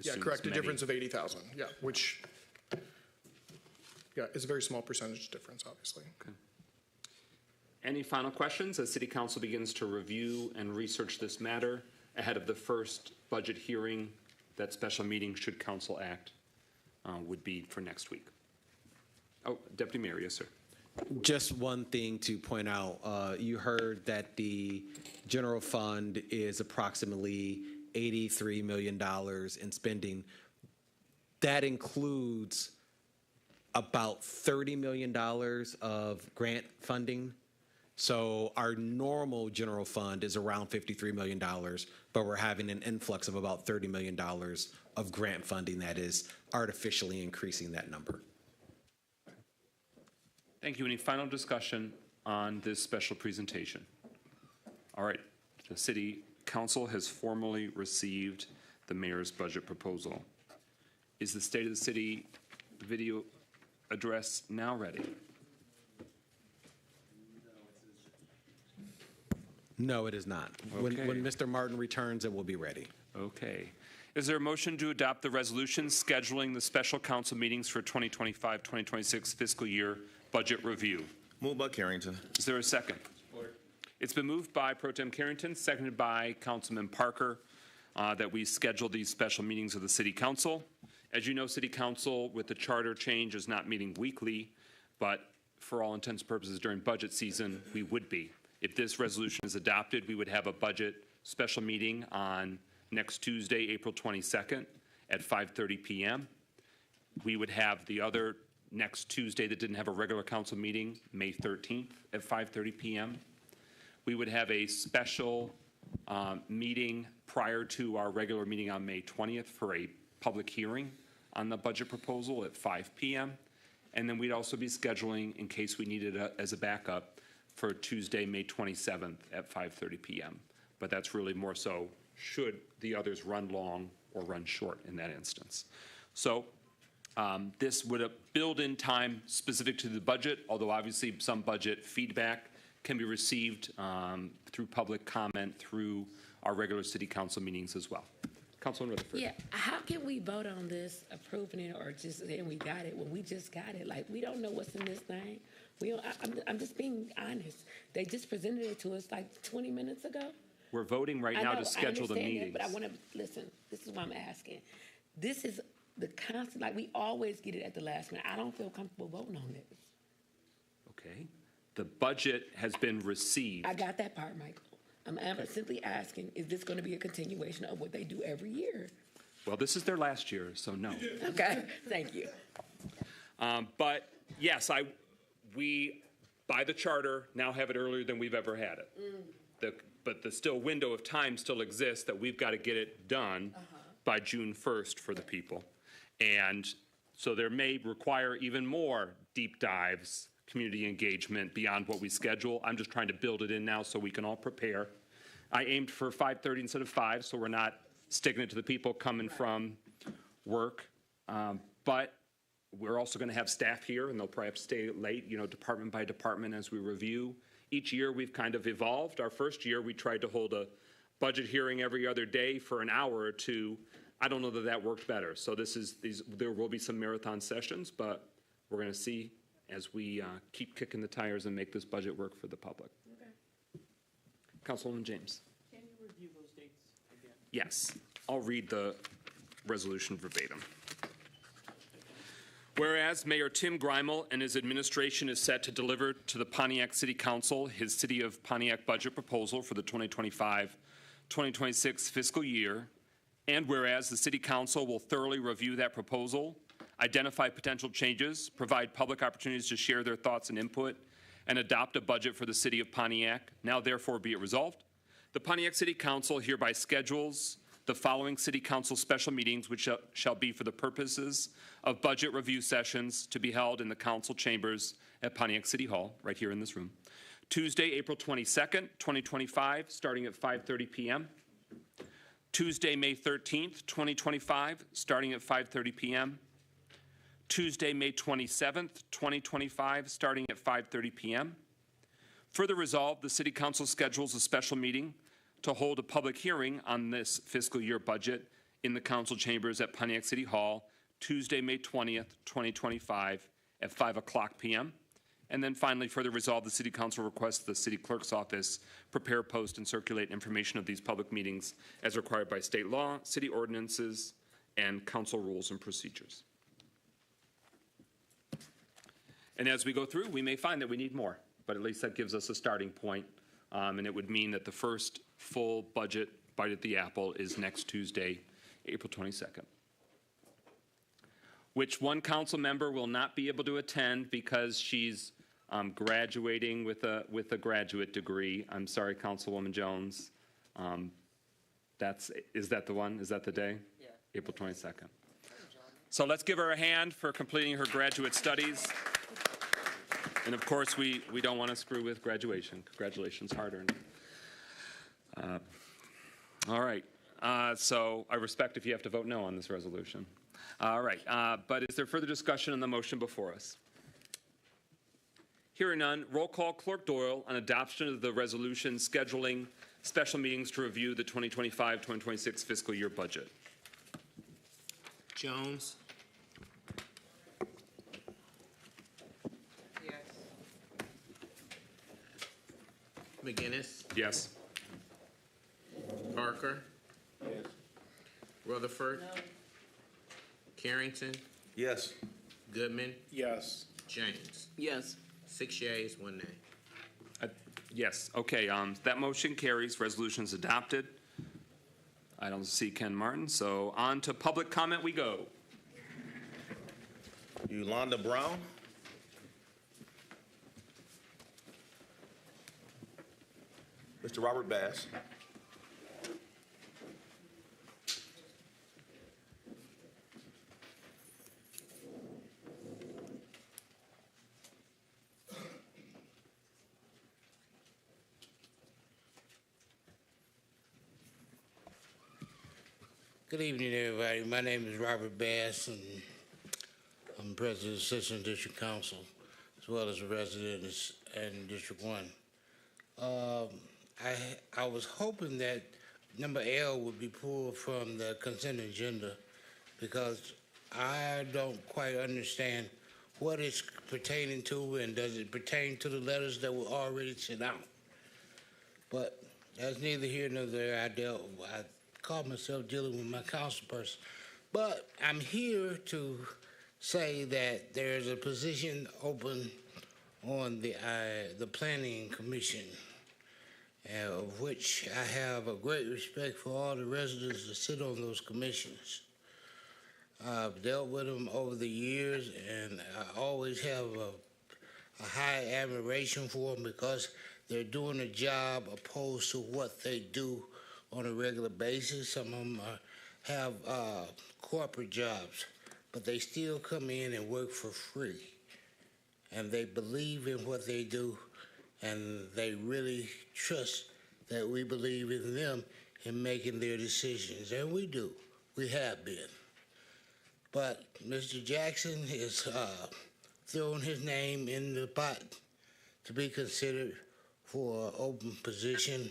Yeah, correct, a difference of 80,000, yeah, which, yeah, is a very small percentage difference, obviously. Okay. Any final questions as City Council begins to review and research this matter ahead of the first budget hearing? That special meeting, should council act, would be for next week. Oh, Deputy Mayor, yes, sir. Just one thing to point out. You heard that the general fund is approximately $83 million in spending. That includes about $30 million of grant funding. So our normal general fund is around $53 million, but we're having an influx of about $30 million of grant funding that is artificially increasing that number. Thank you. Any final discussion on this special presentation? All right. The City Council has formally received the mayor's budget proposal. Is the State of the City video address now ready? No, it is not. Okay. When Mr. Martin returns, it will be ready. Okay. Is there a motion to adopt the resolution scheduling the special council meetings for 2025-2026 fiscal year budget review? Moved by Carrington. Is there a second? Support. It's been moved by Pro Tem Carrington, seconded by Councilman Parker, that we schedule these special meetings of the City Council. As you know, City Council, with the charter change, is not meeting weekly, but for all intents and purposes during budget season, we would be. If this resolution is adopted, we would have a budget special meeting on next Tuesday, April 22nd at 5:30 p.m. We would have the other next Tuesday that didn't have a regular council meeting, May 13th at 5:30 p.m. We would have a special meeting prior to our regular meeting on May 20th for a public hearing on the budget proposal at 5 p.m. And then we'd also be scheduling, in case we needed it as a backup, for Tuesday, May 27th at 5:30 PM. But that's really more so should the others run long or run short in that instance. So this would build in time specific to the budget, although obviously some budget feedback can be received through public comment through our regular city council meetings as well. Councilman Rutherford. Yeah, how can we vote on this, approving it, or just saying we got it when we just got it? Like, we don't know what's in this thing. We don't, I'm just being honest. They just presented it to us like 20 minutes ago. We're voting right now to schedule the meetings. But I want to, listen, this is why I'm asking. This is the constant, like, we always get it at the last minute. I don't feel comfortable voting on this. Okay. The budget has been received. I got that part, Michael. I'm simply asking, is this going to be a continuation of what they do every year? Well, this is their last year, so no. Okay, thank you. But yes, we, by the charter, now have it earlier than we've ever had it. But the still window of time still exists that we've got to get it done by June 1st for the people. And so there may require even more deep dives, community engagement beyond what we schedule. I'm just trying to build it in now so we can all prepare. I aimed for 5:30 instead of 5, so we're not sticking it to the people coming from work. But we're also going to have staff here, and they'll probably have to stay late, department by department as we review. Each year, we've kind of evolved. Our first year, we tried to hold a budget hearing every other day for an hour or two. I don't know that that worked better. So there will be some marathon sessions, but we're going to see as we keep kicking the tires and make this budget work for the public. Okay. Councilwoman James. Can you review those dates again? Yes, I'll read the resolution verbatim. Whereas Mayor Tim Greimel and his administration is set to deliver to the Pontiac City Council his City of Pontiac budget proposal for the 2025-2026 fiscal year, and whereas the City Council will thoroughly review that proposal, identify potential changes, provide public opportunities to share their thoughts and input, and adopt a budget for the City of Pontiac, now therefore be it resolved. The Pontiac City Council hereby schedules the following City Council special meetings, which shall be for the purposes of budget review sessions to be held in the council chambers at Pontiac City Hall, right here in this room. Tuesday, April 22nd, 2025, starting at 5:30 p.m. Tuesday, May 13th, 2025, starting at 5:30 p.m. Tuesday, May 27th, 2025, starting at 5:30 p.m. Further resolved, the City Council schedules a special meeting to hold a public hearing on this fiscal year budget in the council chambers at Pontiac City Hall, Tuesday, May 20th, 2025, at 5 o'clock p.m. And then finally, further resolved, the City Council requests the City Clerk's Office prepare, post, and circulate information of these public meetings as required by state law, city ordinances, and council rules and procedures. And as we go through, we may find that we need more, but at least that gives us a starting point. And it would mean that the first full budget bite at the apple is next Tuesday, April 22nd. Which one council member will not be able to attend because she's graduating with a graduate degree. I'm sorry, Councilwoman Jones. Is that the one? Is that the day? Yeah. April 22nd. So let's give her a hand for completing her graduate studies. And of course, we don't want to screw with graduation. Congratulations, hard-earned. All right. So I respect if you have to vote no on this resolution. All right. But is there further discussion on the motion before us? Hearing none, roll call Clerk Doyle on adoption of the resolution scheduling special meetings to review the 2025-2026 fiscal year budget. Jones. Yes. McGinnis. Yes. Parker. Yes. Rutherford. No. Carrington. Yes. Goodman. Yes. James. Yes. 6 yeas, 1 nay. Yes. Okay. That motion carries. Resolution is adopted. I don't see Ken Martin, so on to public comment we go. Yolanda Brown. Mr. Robert Bass. Good evening, everybody. My name is Robert Bass, and I'm President of Assistant District Council, as well as a resident in District 1. I was hoping that number L would be pulled from the consent agenda because I don't quite understand what it's pertaining to, and does it pertain to the letters that were already sent out? But that's neither here nor there. I called myself dealing with my council person. But I'm here to say that there's a position open on the Planning Commission, of which I have a great respect for all the residents that sit on those commissions. I've dealt with them over the years, and I always have a high admiration for them because they're doing a job opposed to what they do on a regular basis. Some of them have corporate jobs, but they still come in and work for free. And they believe in what they do, and they really trust that we believe in them in making their decisions. And we do. We have been. But Mr. Jackson is throwing his name in the pot to be considered for an open position.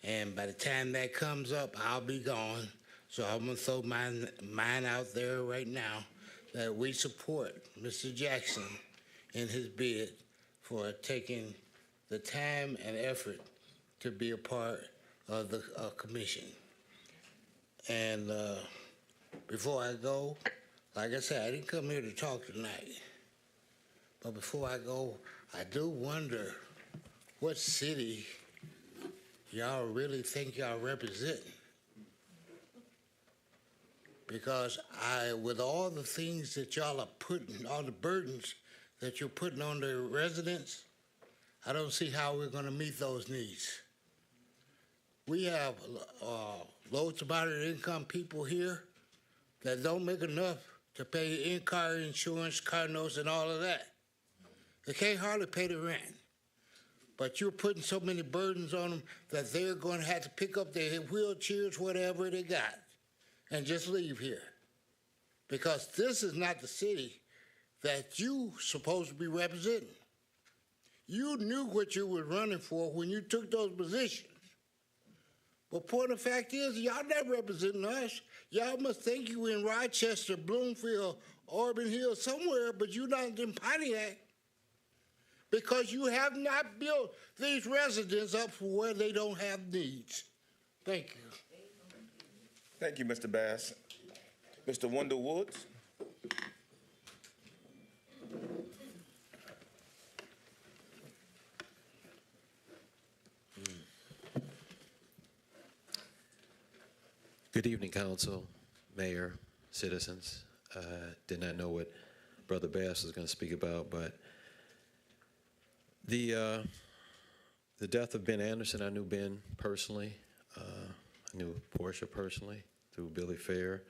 And by the time that comes up, I'll be gone. So I'm going to throw mine out there right now that we support Mr. Jackson in his bid for taking the time and effort to be a part of the commission. And before I go, like I said, I didn't come here to talk tonight. But before I go, I do wonder what city y'all really think y'all represent. Because with all the things that y'all are putting, all the burdens that you're putting on the residents, I don't see how we're going to meet those needs. We have low to moderate income people here that don't make enough to pay in-car insurance, car notes, and all of that. They can't hardly pay the rent. But you're putting so many burdens on them that they're going to have to pick up their wheelchairs, whatever they got, and just leave here. Because this is not the city that you supposed to be representing. You knew what you were running for when you took those positions. But point of fact is, y'all not representing us. Y'all must think you in Rochester, Bloomfield, Auburn Hills, somewhere, but you're not in Pontiac. Because you have not built these residents up for where they don't have needs. Thank you. Thank you, Mr. Bass. Mr. Wendell Woods. Good evening, Council, Mayor, citizens. Did not know what Brother Bass was going to speak about, but the death of Ben Anderson, I knew Ben personally. I knew Portia personally through Billy Fair,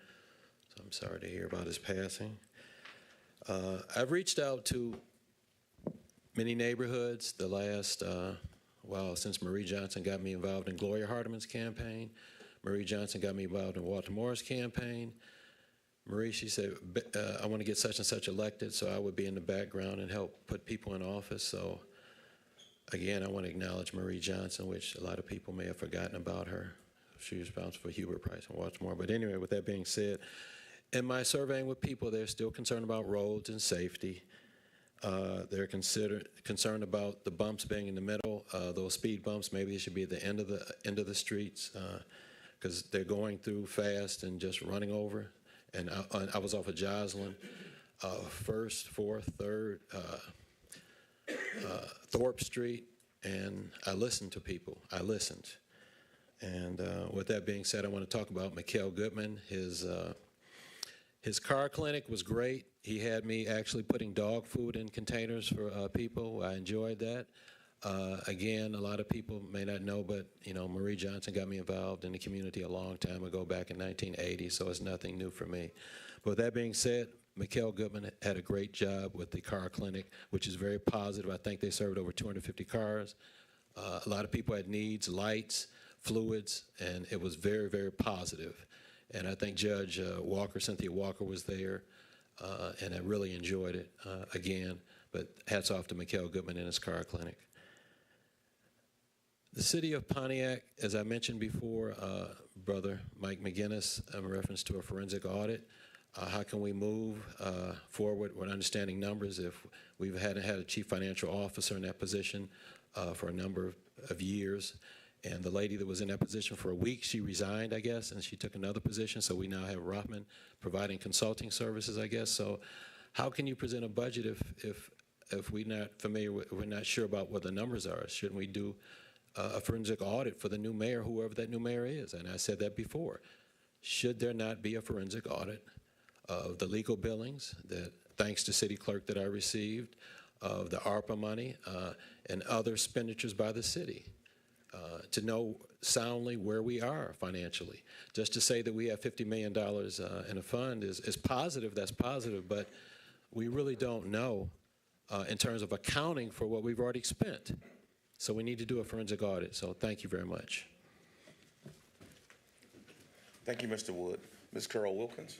so I'm sorry to hear about his passing. I've reached out to many neighborhoods the last, since Marie Johnson got me involved in Gloria Hardeman's campaign. Marie Johnson got me involved in Walter Moore's campaign. Marie, she said, I want to get such and such elected, so I would be in the background and help put people in office. So again, I want to acknowledge Marie Johnson, which a lot of people may have forgotten about her. She was responsible for Hubert Price and Walter Moore. But anyway, with that being said, in my surveying with people, they're still concerned about roads and safety. They're concerned about the bumps being in the middle. Those speed bumps, maybe it should be at the end of the streets, because they're going through fast and just running over. And I was off of Joslyn, 1st, 4th, 3rd, Thorpe Street, and I listened to people. I listened. And with that being said, I want to talk about Mikhail Goodman. His car clinic was great. He had me actually putting dog food in containers for people. I enjoyed that. Again, a lot of people may not know, but Marie Johnson got me involved in the community a long time ago, back in 1980, so it's nothing new for me. But with that being said, Mikhail Goodman had a great job with the car clinic, which is very positive. I think they served over 250 cars. A lot of people had needs, lights, fluids, and it was very, very positive. And I think Judge Cynthia Walker was there, and I really enjoyed it again. But hats off to Mikhail Goodman and his car clinic. The city of Pontiac, as I mentioned before, Brother Mike McGinnis, in reference to a forensic audit, how can we move forward with understanding numbers if we've hadn't had a chief financial officer in that position for a number of years? And the lady that was in that position for a week, she resigned, I guess, and she took another position. So we now have Rothman providing consulting services, I guess. So how can you present a budget if we're not familiar with, we're not sure about what the numbers are? Shouldn't we do a forensic audit for the new mayor, whoever that new mayor is? And I said that before. Should there not be a forensic audit of the legal billings that, thanks to city clerk, that I received, of the ARPA money and other expenditures by the city, to know soundly where we are financially? Just to say that we have $50 million in a fund is positive, that's positive, but we really don't know in terms of accounting for what we've already spent. So we need to do a forensic audit. So thank you very much. Thank you, Mr. Wood. Ms. Carol Wilkins.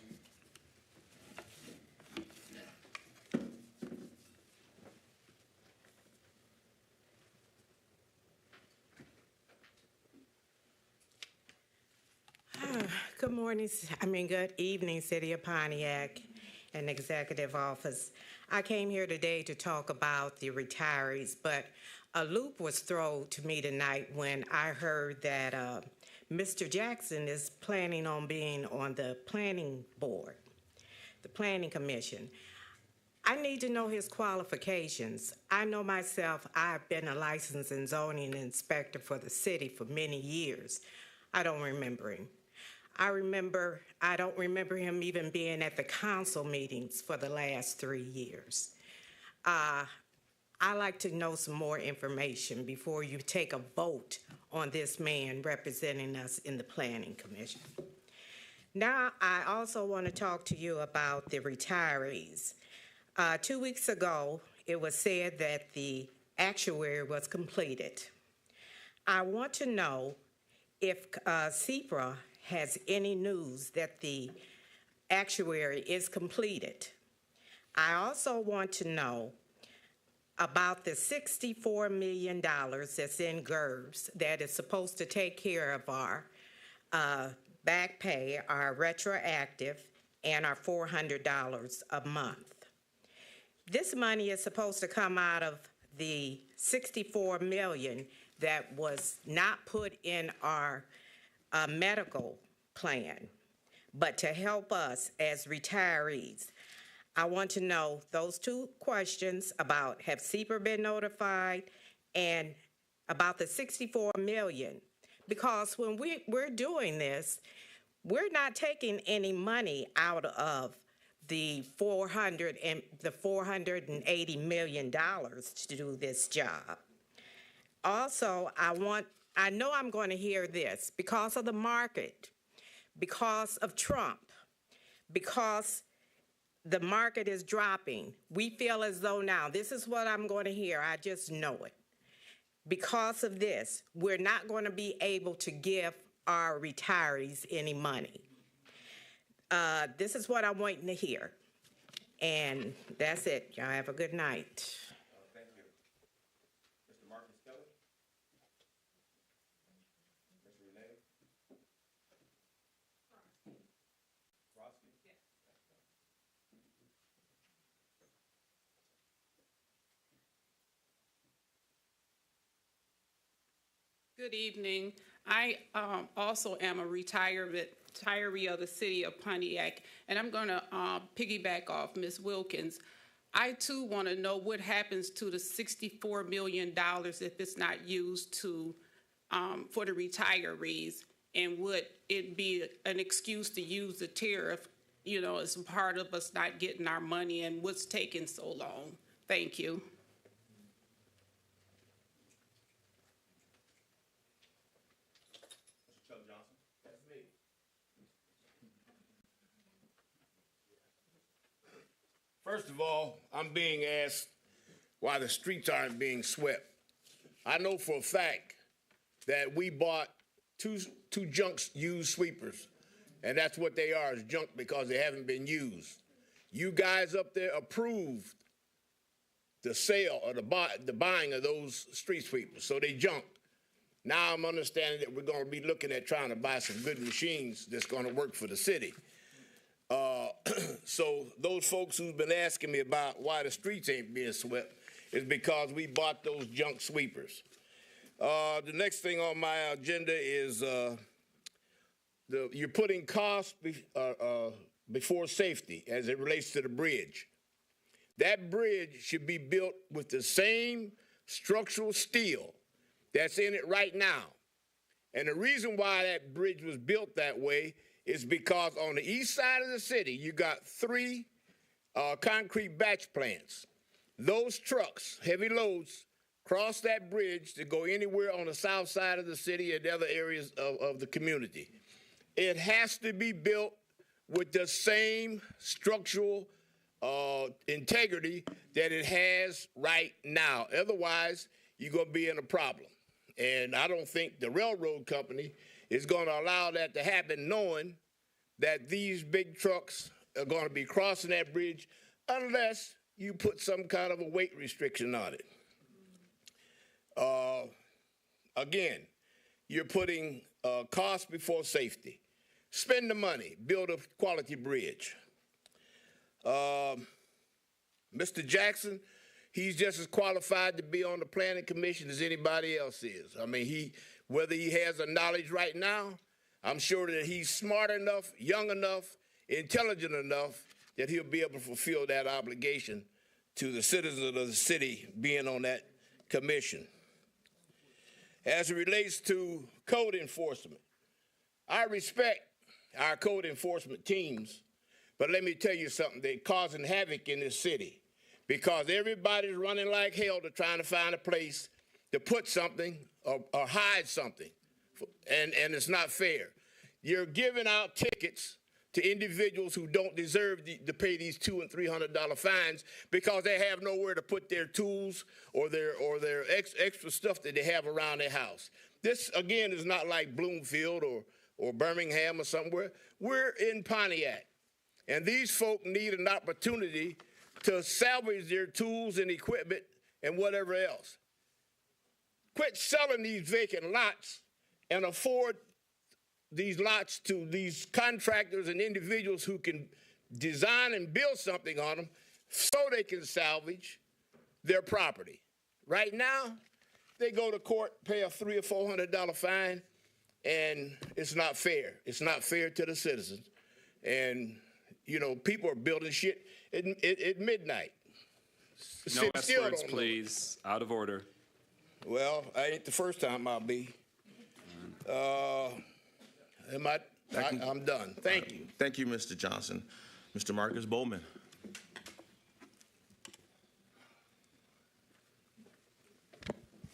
Good evening, City of Pontiac and Executive Office. I came here today to talk about the retirees, but a loop was thrown to me tonight when I heard that Mr. Jackson is planning on being on the planning board, the planning commission. I need to know his qualifications. I know myself, I've been a licensed and zoning inspector for the city for many years. I don't remember him. I don't remember him even being at the council meetings for the last 3 years. I like to know some more information before you take a vote on this man representing us in the Planning Commission. Now, I also want to talk to you about the retirees. 2 weeks ago, it was said that the actuary was completed. I want to know if CPRA has any news that the actuary is completed. I also want to know about the $64 million that's in GERBs that is supposed to take care of our back pay, our retroactive, and our $400 a month. This money is supposed to come out of the $64 million that was not put in our medical plan, but to help us as retirees. I want to know those two questions about have CPRA been notified and about the $64 million. Because when we're doing this, we're not taking any money out of the $480 million to do this job. Also, I know I'm going to hear this because of the market, because of Trump, because the market is dropping. We feel as though now, this is what I'm going to hear, I just know it. Because of this, we're not going to be able to give our retirees any money. This is what I'm waiting to hear. And that's it. Y'all have a good night. Thank you. Mr. Marcus Kelly? Ms. Renee? Roski? Yes. Good evening. I also am a retiree of the city of Pontiac, and I'm going to piggyback off Ms. Wilkins. I too want to know what happens to the $64 million if it's not used to for the retirees, and would it be an excuse to use the tariff, as part of us not getting our money, and what's taking so long? Thank you. First of all, I'm being asked why the streets aren't being swept. I know for a fact that we bought two used sweepers, And that's what they are, is junk because they haven't been used. You guys up there approved the sale or the buying of those street sweepers, so they junk. Now I'm understanding that we're going to be looking at trying to buy some good machines that's going to work for the city. So those folks who've been asking me about why the streets ain't being swept is because we bought those junk sweepers. The next thing on my agenda is you're putting cost before safety as it relates to the bridge. That bridge should be built with the same structural steel that's in it right now. And the reason why that bridge was built that way is because on the east side of the city, you got 3 concrete batch plants. Those trucks, heavy loads, cross that bridge to go anywhere on the south side of the city and other areas of the community. It has to be built with the same structural integrity that it has right now. Otherwise, you're going to be in a problem. And I don't think the railroad company is going to allow that to happen, knowing that these big trucks are going to be crossing that bridge unless you put some kind of a weight restriction on it. Again, you're putting cost before safety. Spend the money, build a quality bridge. Mr. Jackson, he's just as qualified to be on the planning commission as anybody else is. I mean, whether he has the knowledge right now, I'm sure that he's smart enough, young enough, intelligent enough that he'll be able to fulfill that obligation to the citizens of the city being on that commission. As it relates to code enforcement, I respect our code enforcement teams, but let me tell you something, they're causing havoc in this city because everybody's running like hell to trying to find a place to put something or hide something, and it's not fair. You're giving out tickets to individuals who don't deserve to pay these $200 and $300 fines because they have nowhere to put their tools or their extra stuff that they have around their house. This, again, is not like Bloomfield or Birmingham or somewhere. We're in Pontiac, and these folk need an opportunity to salvage their tools and equipment and whatever else. Quit selling these vacant lots and afford these lots to these contractors and individuals who can design and build something on them so they can salvage their property. Right now, they go to court, pay a $300 or $400 fine, and it's not fair. It's not fair to the citizens. And, you know, people are building shit at midnight. No S words, please. Out of order. Well, I ain't the first time I'll be. I'm done. Thank you. Thank you, Mr. Johnson. Mr. Marcus Bowman.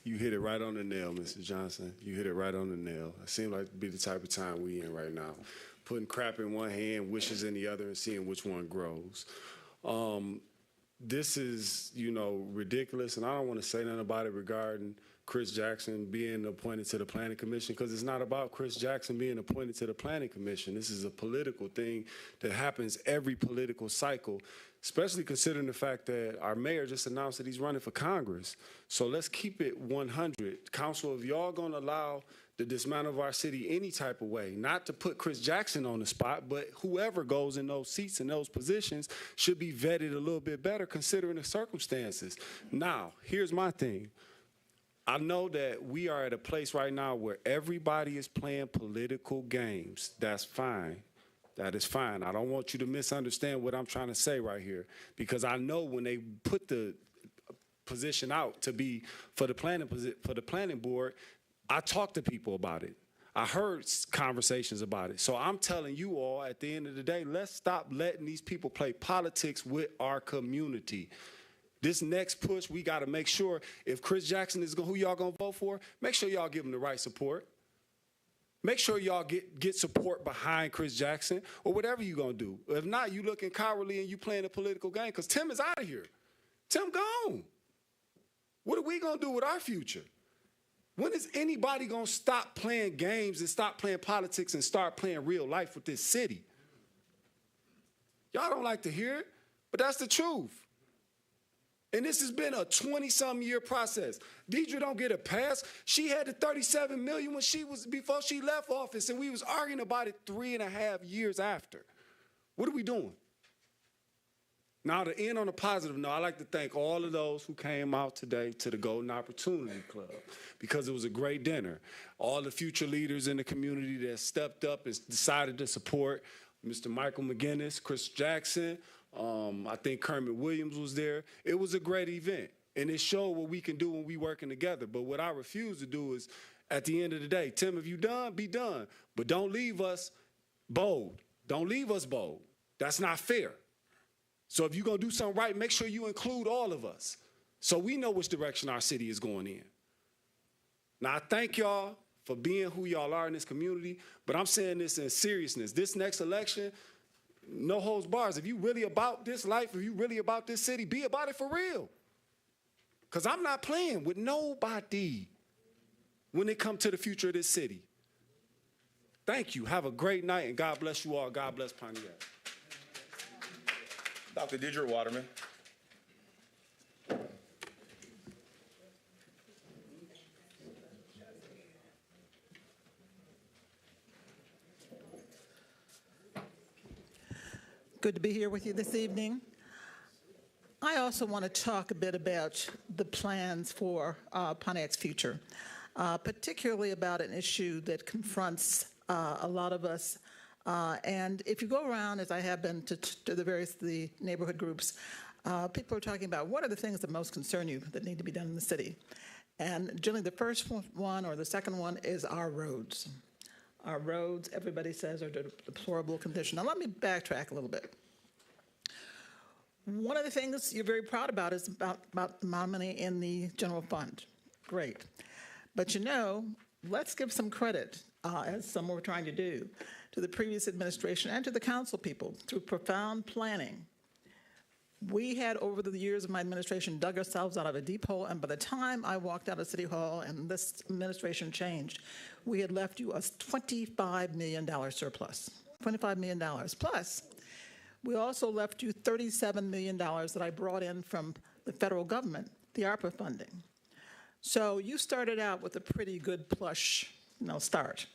You hit it right on the nail, Mr. Johnson. You hit it right on the nail. It seems like to be the type of time we in right now. Putting crap in one hand, wishes in the other, and seeing which one grows. This is, you know, ridiculous, and I don't want to say nothing about it regarding Chris Jackson being appointed to the Planning Commission, because it's not about Chris Jackson being appointed to the Planning Commission. This is a political thing that happens every political cycle, especially considering the fact that our mayor just announced that he's running for Congress. So let's keep it 100. Council, if y'all going to allow the dismantle of our city any type of way, not to put Chris Jackson on the spot, but whoever goes in those seats and those positions should be vetted a little bit better considering the circumstances. Now, here's my thing. I know that we are at a place right now where everybody is playing political games. That's fine. That is fine. I don't want you to misunderstand what I'm trying to say right here, because I know when they put the position out to be for the planning board, I talked to people about it. I heard conversations about it. So I'm telling you all, at the end of the day, let's stop letting these people play politics with our community. This next push, we got to make sure if Chris Jackson is who y'all going to vote for, make sure y'all give him the right support. Make sure y'all get support behind Chris Jackson or whatever you're going to do. If not, you looking cowardly and you playing a political game, because Tim is out of here. Tim gone. What are we going to do with our future? When is anybody going to stop playing games and stop playing politics and start playing real life with this city? Y'all don't like to hear it, but that's the truth. And this has been a 20-something year process. Deidre don't get a pass. She had the $37 million before she left office, and we was arguing about it 3.5 years after. What are we doing? Now, to end on a positive note, I'd like to thank all of those who came out today to the Golden Opportunity Club, because it was a great dinner. All the future leaders in the community that stepped up and decided to support Mr. Michael McGinnis, Chris Jackson, I think Kermit Williams was there. It was a great event, and it showed what we can do when we working together. But what I refuse to do is, at the end of the day, Tim, if you done, be done. But don't leave us bold. Don't leave us bold. That's not fair. So if you're going to do something right, make sure you include all of us so we know which direction our city is going in. Now, I thank y'all for being who y'all are in this community, but I'm saying this in seriousness. This next election, no holds bars. If you really about this life, if you really about this city, be about it for real. Because I'm not playing with nobody when it comes to the future of this city. Thank you. Have a great night, and God bless you all. God bless Pontiac. Dr. Deidre Waterman. Good to be here with you this evening. I also want to talk a bit about the plans for Pontiac's future, particularly about an issue that confronts a lot of us. And if you go around, as I have been, to the neighborhood groups, people are talking about what are the things that most concern you that need to be done in the city. And generally the first one or the second one is our roads. Our roads, everybody says, are in deplorable condition. Now, let me backtrack a little bit. One of the things you're very proud about is about the amount of money in the general fund. Great. But let's give some credit, as some were trying to do, to the previous administration and to the council people through profound planning. We had, over the years of my administration, dug ourselves out of a deep hole, and by the time I walked out of City Hall and this administration changed, we had left you a $25 million surplus. $25 million. Plus, we also left you $37 million that I brought in from the federal government, the ARPA funding. So you started out with a pretty good plush start.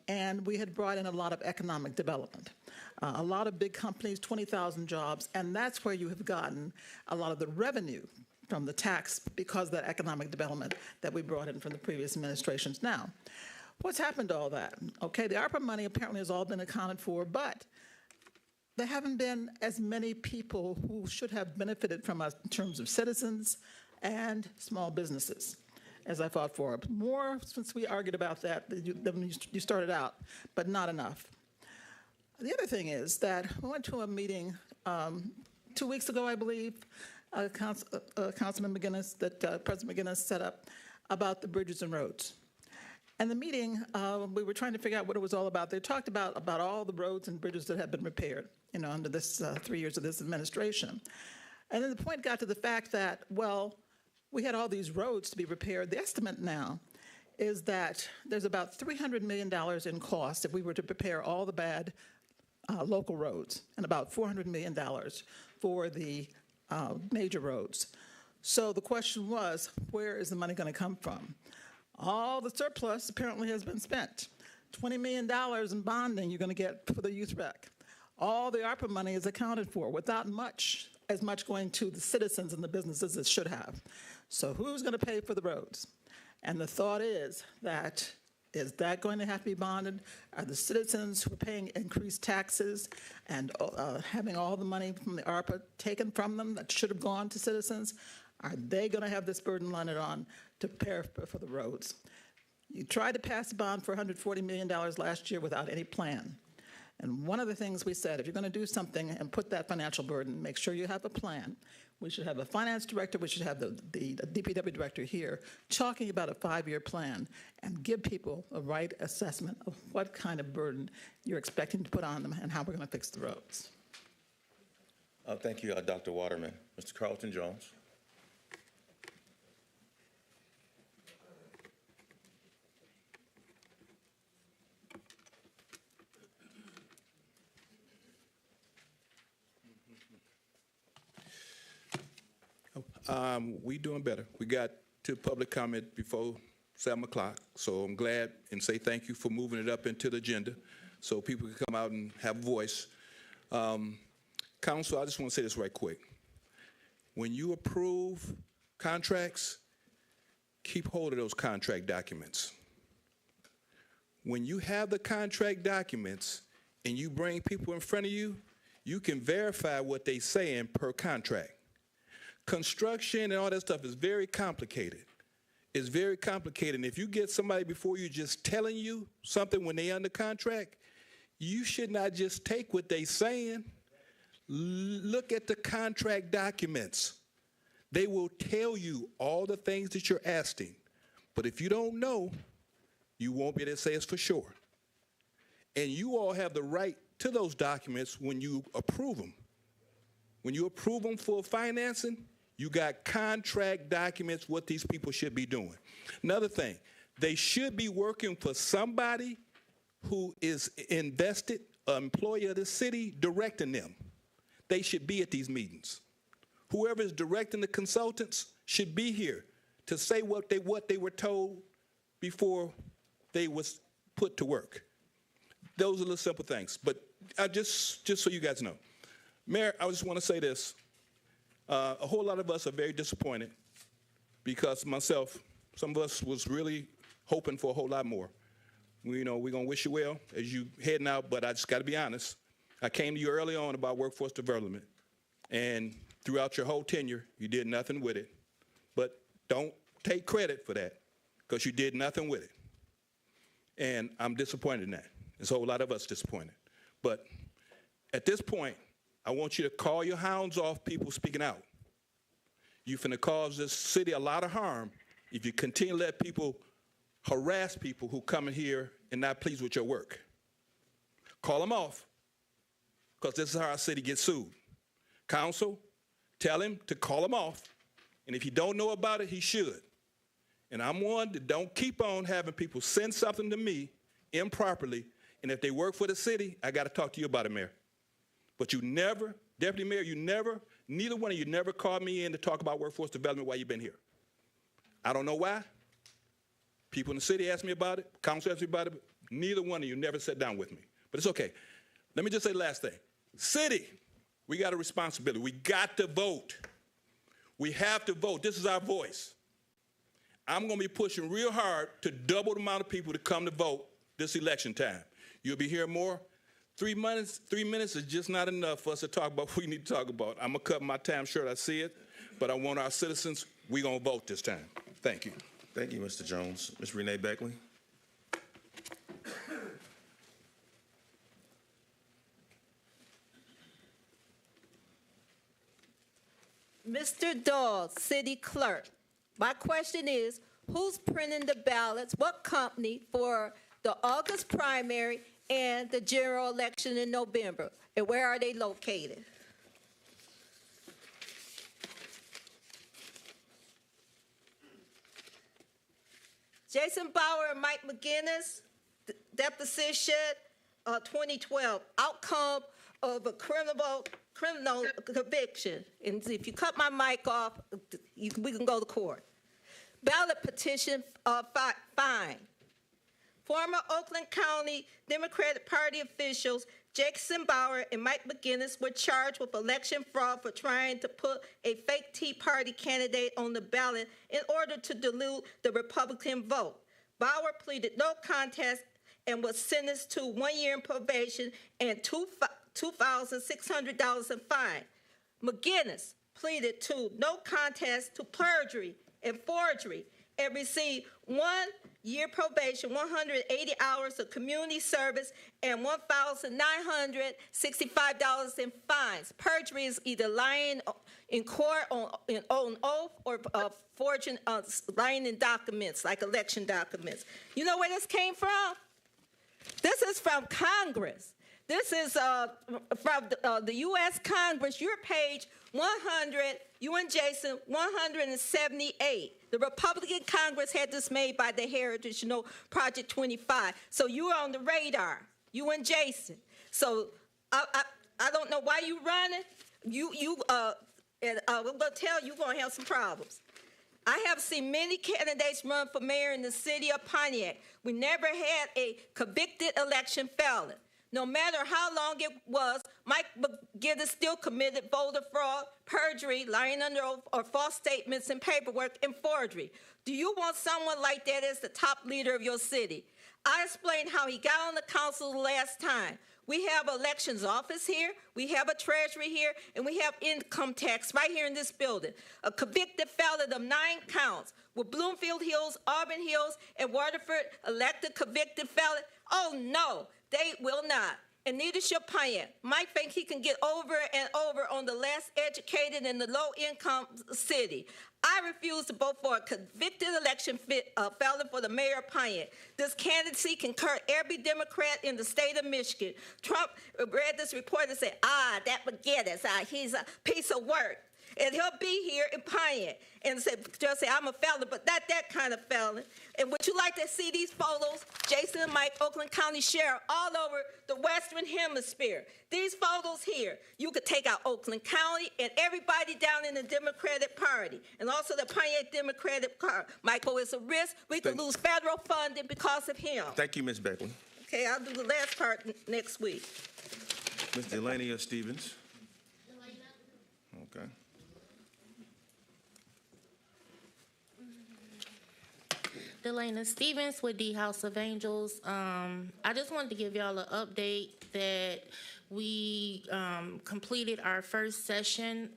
And we had brought in a lot of economic development. A lot of big companies, 20,000 jobs, and that's where you have gotten a lot of the revenue from the tax because of that economic development that we brought in from the previous administrations. Now, what's happened to all that? Okay, the ARPA money apparently has all been accounted for, but there haven't been as many people who should have benefited from us in terms of citizens and small businesses, as I fought for. More since we argued about that than you started out, but not enough. The other thing is that we went to a meeting 2 weeks ago, I believe, Councilman McGinnis, that President McGinnis set up about the bridges and roads. And the meeting, we were trying to figure out what it was all about. They talked about all the roads and bridges that had been repaired, under this 3 years of this administration. And then the point got to the fact that, well, we had all these roads to be repaired. The estimate now is that there's about $300 million in cost if we were to repair all the bad local roads, and about $400 million for the major roads. So the question was, where is the money going to come from? All the surplus apparently has been spent. $20 million in bonding you're going to get for the youth rec. All the ARPA money is accounted for without as much going to the citizens and the businesses as it should have. So who's going to pay for the roads? And the thought is that going to have to be bonded? Are the citizens who are paying increased taxes and having all the money from the ARPA taken from them that should have gone to citizens, are they going to have this burden landed on to pay for the roads? You tried to pass a bond for $140 million last year without any plan. And one of the things we said, if you're going to do something and put that financial burden, make sure you have a plan. We should have a finance director, we should have the DPW director here talking about a 5-year plan and give people a right assessment of what kind of burden you're expecting to put on them and how we're going to fix the roads. Thank you, Dr. Waterman. Mr. Carlton Jones. We doing better. We got to public comment before 7 o'clock, so I'm glad and say thank you for moving it up into the agenda so people can come out and have a voice. Council, I just want to say this right quick. When you approve contracts, keep hold of those contract documents. When you have the contract documents and you bring people in front of you, you can verify what they're saying per contract. Construction and all that stuff is very complicated. It's very complicated. And if you get somebody before you just telling you something when they're under contract, you should not just take what they're saying. Look at the contract documents. They will tell you all the things that you're asking. But if you don't know, you won't be able to say it's for sure. And you all have the right to those documents when you approve them. When you approve them for financing, you got contract documents what these people should be doing. Another thing, they should be working for somebody who is invested, an employee of the city, directing them. They should be at these meetings. Whoever is directing the consultants should be here to say what they were told before they was put to work. Those are the simple things. But I just so you guys know. Mayor, I just want to say this. A whole lot of us are very disappointed because myself, some of us was really hoping for a whole lot more. We're going to wish you well as you heading out, but I just got to be honest. I came to you early on about workforce development, and throughout your whole tenure, you did nothing with it. But don't take credit for that because you did nothing with it. And I'm disappointed in that. There's a whole lot of us disappointed. But at this point, I want you to call your hounds off people speaking out. You're finna cause this city a lot of harm if you continue to let people harass people who come in here and not pleased with your work. Call them off, because this is how our city gets sued. Council, tell him to call him off, and if he don't know about it, he should. And I'm one that don't keep on having people send something to me improperly, and if they work for the city, I got to talk to you about it, Mayor. But you never, Deputy Mayor, neither one of you never called me in to talk about workforce development while you've been here. I don't know why. People in the city asked me about it, council asked me about it, but neither one of you never sat down with me. But it's okay. Let me just say the last thing. City, we got a responsibility. We got to vote. We have to vote. This is our voice. I'm going to be pushing real hard to double the amount of people to come to vote this election time. You'll be hearing more. 3 minutes is just not enough for us to talk about what we need to talk about. I'm going to cut my time short, I see it, but I want our citizens, we're going to vote this time. Thank you. Thank you, Mr. Jones. Ms. Renee Beckley. Mr. Dawes, City Clerk, my question is, who's printing the ballots, what company for the August primary and the general election in November, and where are they located? Jason Bauer and Mike McGinnis, deposition 2012, outcome of a criminal conviction. And if you cut my mic off, we can go to court. Ballot petition fine. Former Oakland County Democratic Party officials Jason Bauer and Mike McGinnis were charged with election fraud for trying to put a fake Tea Party candidate on the ballot in order to dilute the Republican vote. Bauer pleaded no contest and was sentenced to 1 year in probation and $2,600 in fine. McGinnis pleaded to no contest to perjury and forgery and received 1 year probation, 180 hours of community service, and $1,965 in fines. Perjury is either lying in court on oath or forging, lying in documents, like election documents. You know where this came from? This is from Congress. This is from the U.S. Congress. Your page 100, you and Jason, 178. The Republican Congress had this made by the Heritage, Project 25. So you were on the radar, you and Jason. So I don't know why you running. And I'm going to tell you, you're going to have some problems. I have seen many candidates run for mayor in the city of Pontiac. We never had a convicted election felon. No matter how long it was, Mike McGinnis still committed voter fraud, perjury, lying under oath, or false statements and paperwork and forgery. Do you want someone like that as the top leader of your city? I explained how he got on the council the last time. We have elections office here, we have a treasury here, and we have income tax right here in this building. A convicted felon of 9 counts. Will Bloomfield Hills, Auburn Hills, and Waterford elect a convicted felon? Oh no, they will not. And neither should Pontiac. Mike think he can get over and over on the less educated and the low-income city. I refuse to vote for a convicted election felon for the mayor of Pontiac. This candidacy can hurt every Democrat in the state of Michigan. Trump read this report and said, that McGinnis, he's a piece of work. And he'll be here in Pontiac and just say, I'm a felon, but not that kind of felon. And would you like to see these photos? Jason and Mike, Oakland County Sheriff, all over the Western Hemisphere. These photos here, you could take out Oakland County and everybody down in the Democratic Party, and also the Pontiac Democratic Party. Michael, it's a risk. We could lose federal funding because of him. Thank you, Ms. Beckley. Okay, I'll do the last part next week. Ms. Delania Stevens. Okay. Delana Stevens with the House of Angels. I just wanted to give y'all an update that we completed our first session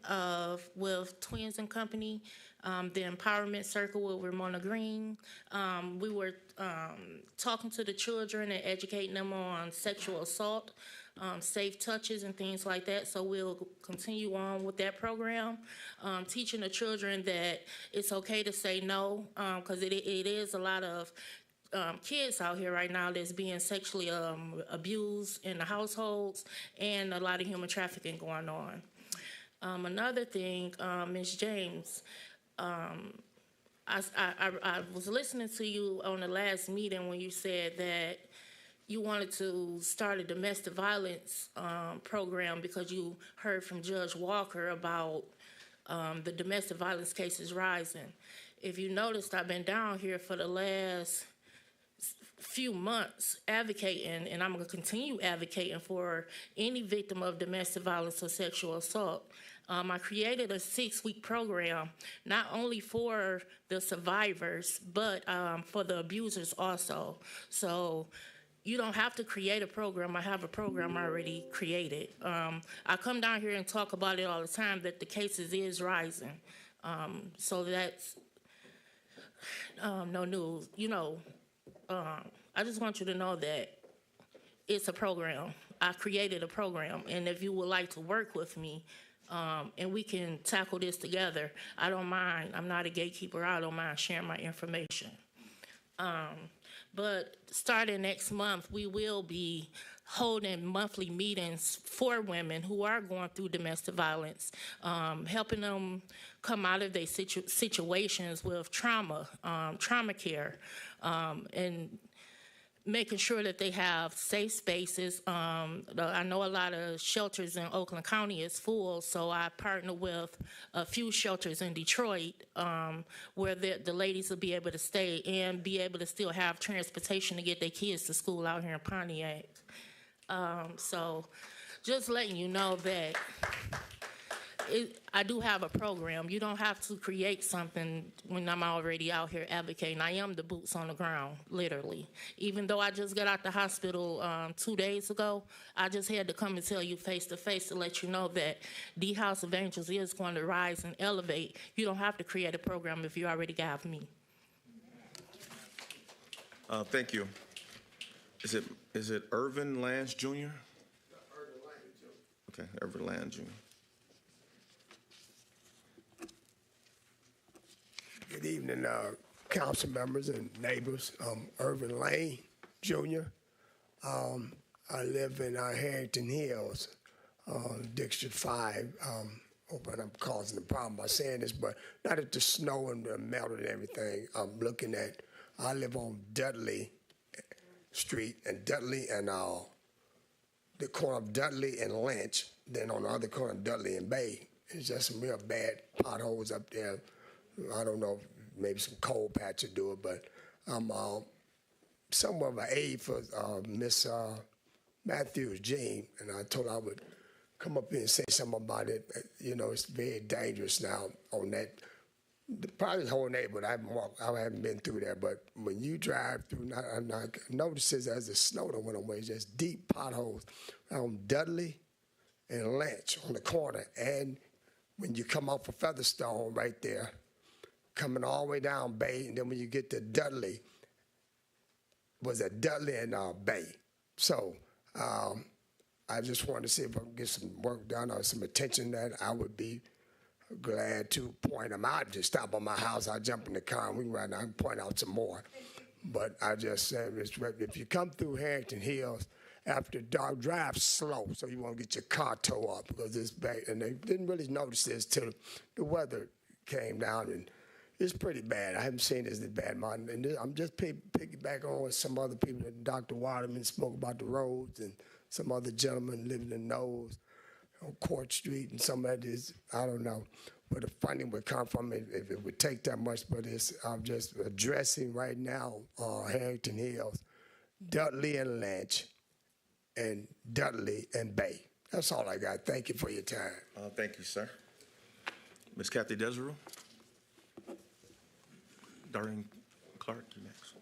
with Twins and Company, the Empowerment Circle with Ramona Green. We were talking to the children and educating them on sexual assault, safe touches and things like that. So we'll continue on with that program, teaching the children that it's okay to say no, because it is a lot of kids out here right now that's being sexually abused in the households, and a lot of human trafficking going on. Another thing, Ms. James, I was listening to you on the last meeting when you said that you wanted to start a domestic violence program because you heard from Judge Walker about the domestic violence cases rising. If you noticed, I've been down here for the last few months advocating, and I'm going to continue advocating for any victim of domestic violence or sexual assault. I created a 6-week program, not only for the survivors, but for the abusers also. So you don't have to create a program. I have a program already created. I come down here and talk about it all the time, that the cases is rising. So that's no news. I just want you to know that it's a program. I created a program, and if you would like to work with me, and we can tackle this together, I don't mind. I'm not a gatekeeper. I don't mind sharing my information. But starting next month, we will be holding monthly meetings for women who are going through domestic violence, helping them come out of their situations with trauma care, and making sure that they have safe spaces. I know a lot of shelters in Oakland County is full, so I partner with a few shelters in Detroit where the ladies will be able to stay and be able to still have transportation to get their kids to school out here in Pontiac. So just letting you know that I do have a program. You don't have to create something when I'm already out here advocating. I am the boots on the ground, literally. Even though I just got out the hospital 2 days ago, I just had to come and tell you face to face to let you know that the House of Angels is going to rise and elevate. You don't have to create a program if you already got me. Thank you. Is it Irvin Lance Jr.? Okay, Irvin Lance Jr. Good evening, council members and neighbors. Irvin Lane Jr. I live in Harrington Hills, District 5. But I'm causing the problem by saying this, but not at the snow and the melt and everything. I'm looking at, I live on Dudley Street and Dudley and the corner of Dudley and Lynch, then on the other corner, Dudley and Bay. It's just some real bad potholes up there. I don't know, maybe some coal patch will do it, but I'm somewhat of an aide for Miss Matthews, Jean, and I told her I would come up here and say something about it. You know, it's very dangerous now on that. Probably the whole neighborhood. I haven't been through there, but when you drive through, I noticed this as the snow that went away, just deep potholes on Dudley and Lynch on the corner. And when you come off of Featherstone right there, coming all the way down Bay, and then when you get to Dudley, was at Dudley and Bay. So I just wanted to see if I can get some work done or some attention that I would be glad to point them out. Just stop by my house, I'll jump in the car and we can ride down and point out some more. But I just said, if you come through Harrington Hills after dark, drive slow so you won't get your car towed up because it's bad. And they didn't really notice this till the weather came down, and it's pretty bad. I haven't seen this bad, Martin. And I'm just piggyback on what some other people, Dr. Waterman spoke about the roads, and some other gentleman living in Knowles on Court Street, and some of that is, I don't know where the funding would come from if it would take that much, but I'm just addressing right now Harrington Hills, Dudley and Lynch, and Dudley and Bay. That's all I got. Thank you for your time. Thank you, sir. Ms. Kathy Desiree. Darlene Clark, you next.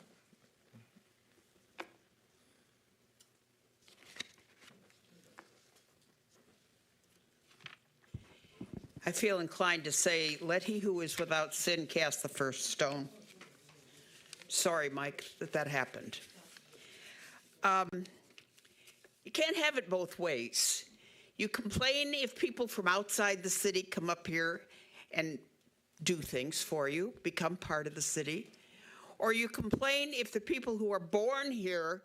I feel inclined to say, let he who is without sin cast the first stone. Sorry, Mike, that happened. You can't have it both ways. You complain if people from outside the city come up here and do things for you, become part of the city, or you complain if the people who are born here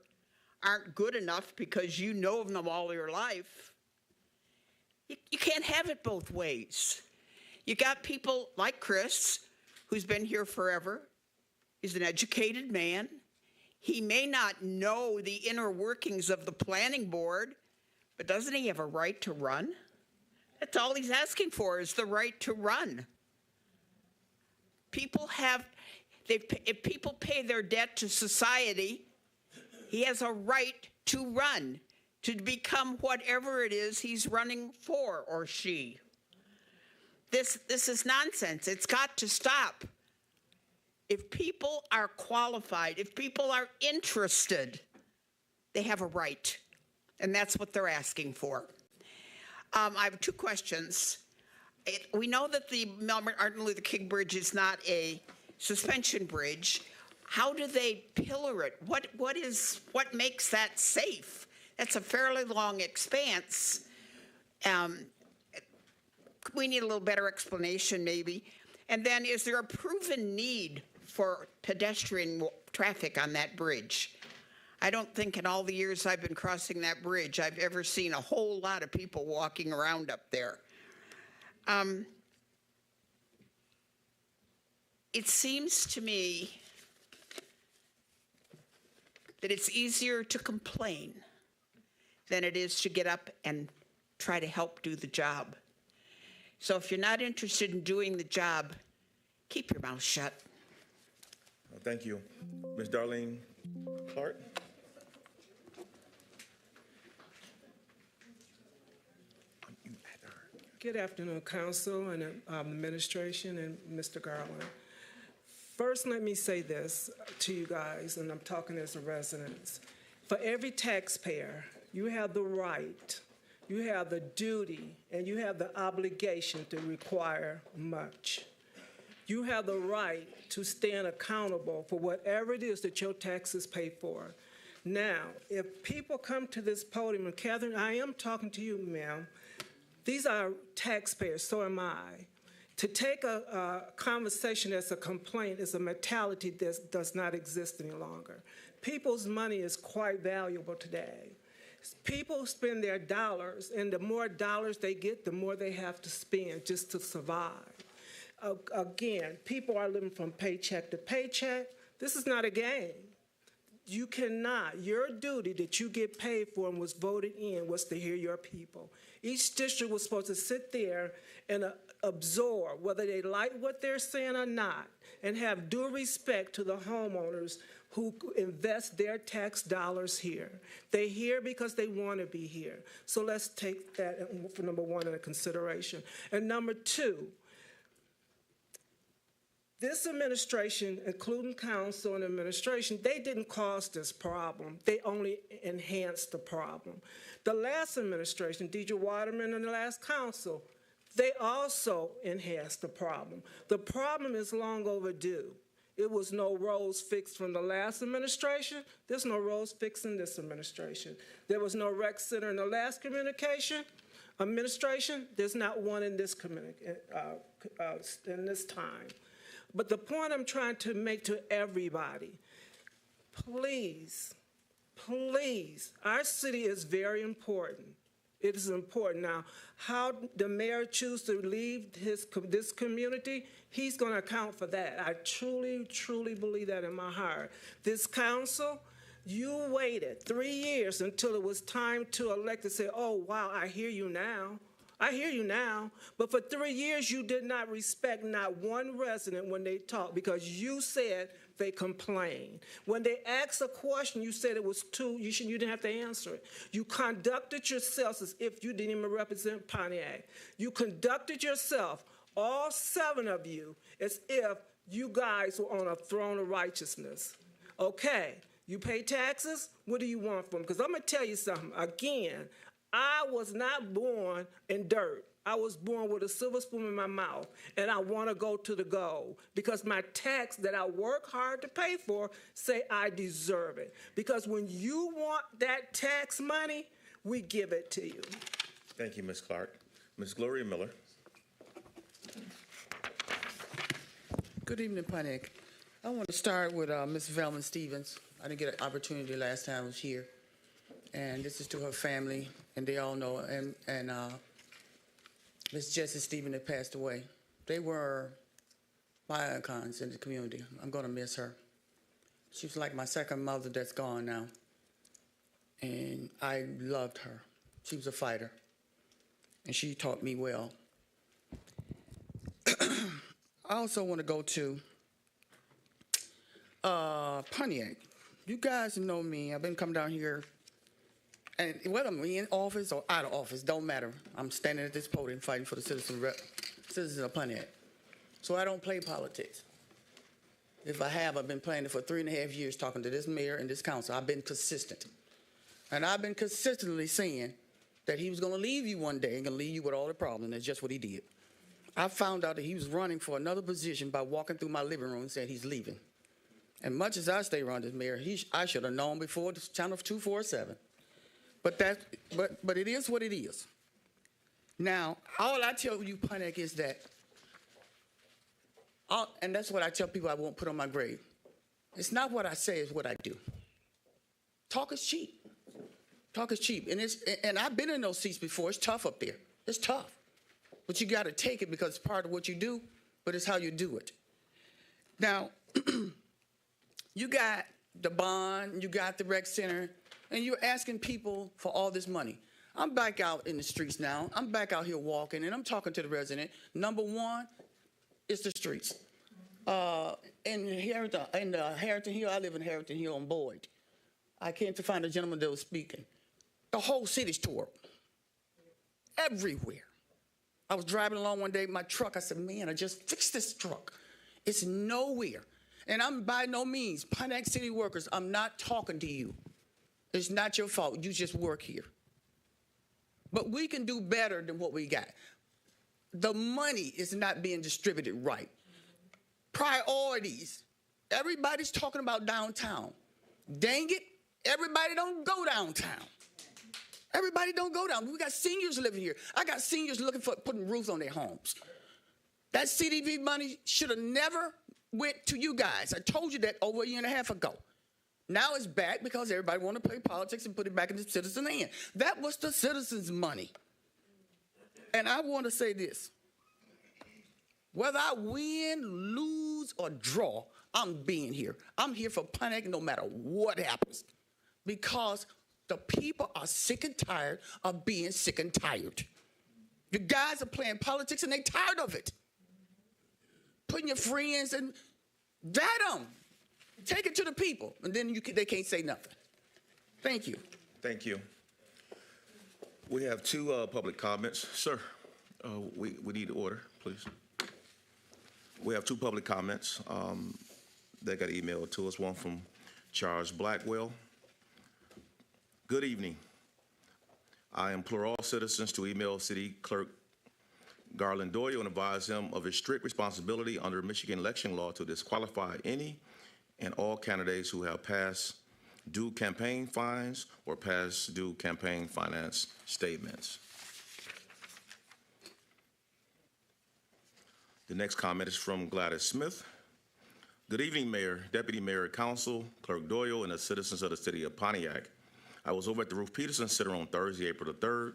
aren't good enough because you know them all your life. You can't have it both ways. You got people like Chris, who's been here forever. He's an educated man. He may not know the inner workings of the planning board, but doesn't he have a right to run? That's all he's asking for, is the right to run. If people pay their debt to society, he has a right to run, to become whatever it is he's running for, or she. This is nonsense. It's got to stop. If people are qualified, if people are interested, they have a right, and that's what they're asking for. I have two questions. We know that the Martin Luther King Bridge is not a suspension bridge. How do they pillar it? What makes that safe? That's a fairly long expanse. We need a little better explanation, maybe. And then, is there a proven need for pedestrian traffic on that bridge? I don't think in all the years I've been crossing that bridge I've ever seen a whole lot of people walking around up there. It seems to me that it's easier to complain than it is to get up and try to help do the job. So if you're not interested in doing the job, keep your mouth shut. Thank you. Ms. Darlene Clark. Good afternoon, Council and Administration and Mr. Garland. First, let me say this to you guys, and I'm talking as a resident. For every taxpayer, you have the right, you have the duty, and you have the obligation to require much. You have the right to stand accountable for whatever it is that your taxes pay for. Now, if people come to this podium, and Catherine, I am talking to you, ma'am, these are taxpayers, so am I. To take a conversation as a complaint is a mentality that does not exist any longer. People's money is quite valuable today. People spend their dollars, and the more dollars they get, the more they have to spend just to survive. Again, people are living from paycheck to paycheck. This is not a game. You cannot. Your duty that you get paid for and was voted in was to hear your people. Each district was supposed to sit there and absorb whether they like what they're saying or not, and have due respect to the homeowners who invest their tax dollars here. They're here because they want to be here. So let's take that for number one into consideration. And number two, this administration, including council and administration, they didn't cause this problem. They only enhanced the problem. The last administration, Deidre Waterman and the last council, they also enhanced the problem. The problem is long overdue. It was no roads fixed from the last administration. There's no roads fixed in this administration. There was no rec center in the last administration. There's not one in this in this time. But the point I'm trying to make to everybody, please, please, our city is very important. It is important. Now, how the mayor chooses to leave this community, he's going to account for that. I truly, truly believe that in my heart. This council, you waited 3 years until it was time to elect to say, oh, wow, I hear you now. I hear you now. But for 3 years, you did not respect not one resident when they talked because you said they complained. When they asked a question, you said it was too, you didn't have to answer it. You conducted yourselves as if you didn't even represent Pontiac. You conducted yourself, all 7 of you, as if you guys were on a throne of righteousness. Okay, you pay taxes? What do you want from them? Because I'm going to tell you something. Again, I was not born in dirt. I was born with a silver spoon in my mouth, and I want to go to the goal because my tax that I work hard to pay for say I deserve it. Because when you want that tax money, we give it to you. Thank you, Ms. Clark. Ms. Gloria Miller. Good evening, Pontiac. I want to start with Ms. Velma Stevens. I didn't get an opportunity last time I was here. And this is to her family, and they all know, and Ms. Jessie Stevens that passed away. They were my icons in the community. I'm going to miss her. She was like my second mother that's gone now. And I loved her. She was a fighter. And she taught me well. I also want to go to Pontiac. You guys know me. I've been coming down here. And whether I'm in office or out of office, don't matter. I'm standing at this podium fighting for the citizens of Pontiac. So I don't play politics. If I have, I've been playing it for 3.5 years talking to this mayor and this council. I've been consistent. And I've been consistently saying that he was going to leave you one day and going to leave you with all the problems, and that's just what he did. I found out that he was running for another position by walking through my living room and saying he's leaving. And much as I stay around this mayor, I should have known before the Channel 247. But it is what it is. Now, all I tell you, Pontiac, is that, and that's what I tell people I won't put on my grave. It's not what I say, it's what I do. Talk is cheap. Talk is cheap. And I've been in those seats before. It's tough up there. It's tough. But you got to take it because it's part of what you do, but it's how you do it. Now, you got the bond, you got the rec center, and you're asking people for all this money. I'm back out in the streets now. I'm back out here walking, and I'm talking to the resident. Number one is the streets. In Harrington Hill, I live in Harrington Hill on Boyd. I came to find a gentleman that was speaking. The whole city's tore up. Everywhere. I was driving along one day with my truck. I said, man, I just fixed this truck. It's nowhere. And I'm by no means, Pontiac City workers, I'm not talking to you. It's not your fault. You just work here. But we can do better than what we got. The money is not being distributed right. Priorities. Everybody's talking about downtown. Dang it, everybody don't go downtown. Everybody don't go down. We got seniors living here. I got seniors looking for putting roofs on their homes. That CDP money should have never went to you guys. I told you that over 1.5 years ago. Now it's back because everybody want to play politics and put it back in the citizens' hand. That was the citizens' money. And I want to say this. Whether I win, lose, or draw, I'm being here. I'm here for Pontiac no matter what happens, because the people are sick and tired of being sick and tired. You guys are playing politics and they tired of it. Putting your friends and vet them. Take it to the people, and then they can't say nothing. Thank you. Thank you. We have two public comments. Sir, we need order, please. We have two public comments that got emailed to us, one from Charles Blackwell. Good evening. I implore all citizens to email City Clerk Garland Doyle and advise him of his strict responsibility under Michigan election law to disqualify any and all candidates who have past due campaign fines or past due campaign finance statements. The next comment is from Gladys Smith. Good evening, Mayor, Deputy Mayor, Council, Clerk Doyle, and the citizens of the city of Pontiac. I was over at the Ruth Peterson Center on Thursday, April the 3rd,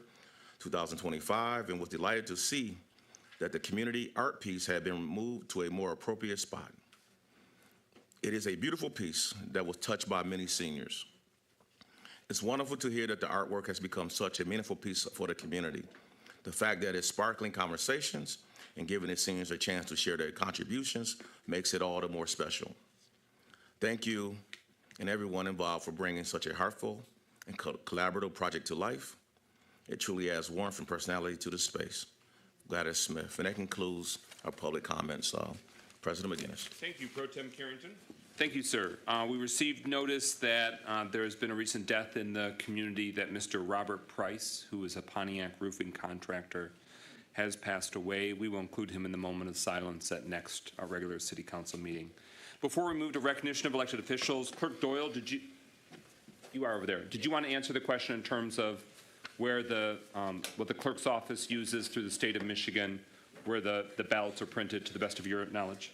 2025, and was delighted to see that the community art piece had been moved to a more appropriate spot. It is a beautiful piece that was touched by many seniors. It's wonderful to hear that the artwork has become such a meaningful piece for the community. The fact that it's sparkling conversations and giving the seniors a chance to share their contributions makes it all the more special. Thank you and everyone involved for bringing such a heartful and collaborative project to life. It truly adds warmth and personality to the space. Gladys Smith. And that concludes our public comments. President McGinnis. Thank you, Pro Tem Carrington. Thank you, sir. We received notice that there has been a recent death in the community, that Mr. Robert Price, who is a Pontiac roofing contractor, has passed away. We will include him in the moment of silence at next regular city council meeting. Before we move to recognition of elected officials, Clerk Doyle, you are over there. Did you want to answer the question in terms of where what the clerk's office uses through the state of Michigan, where the ballots are printed, to the best of your knowledge?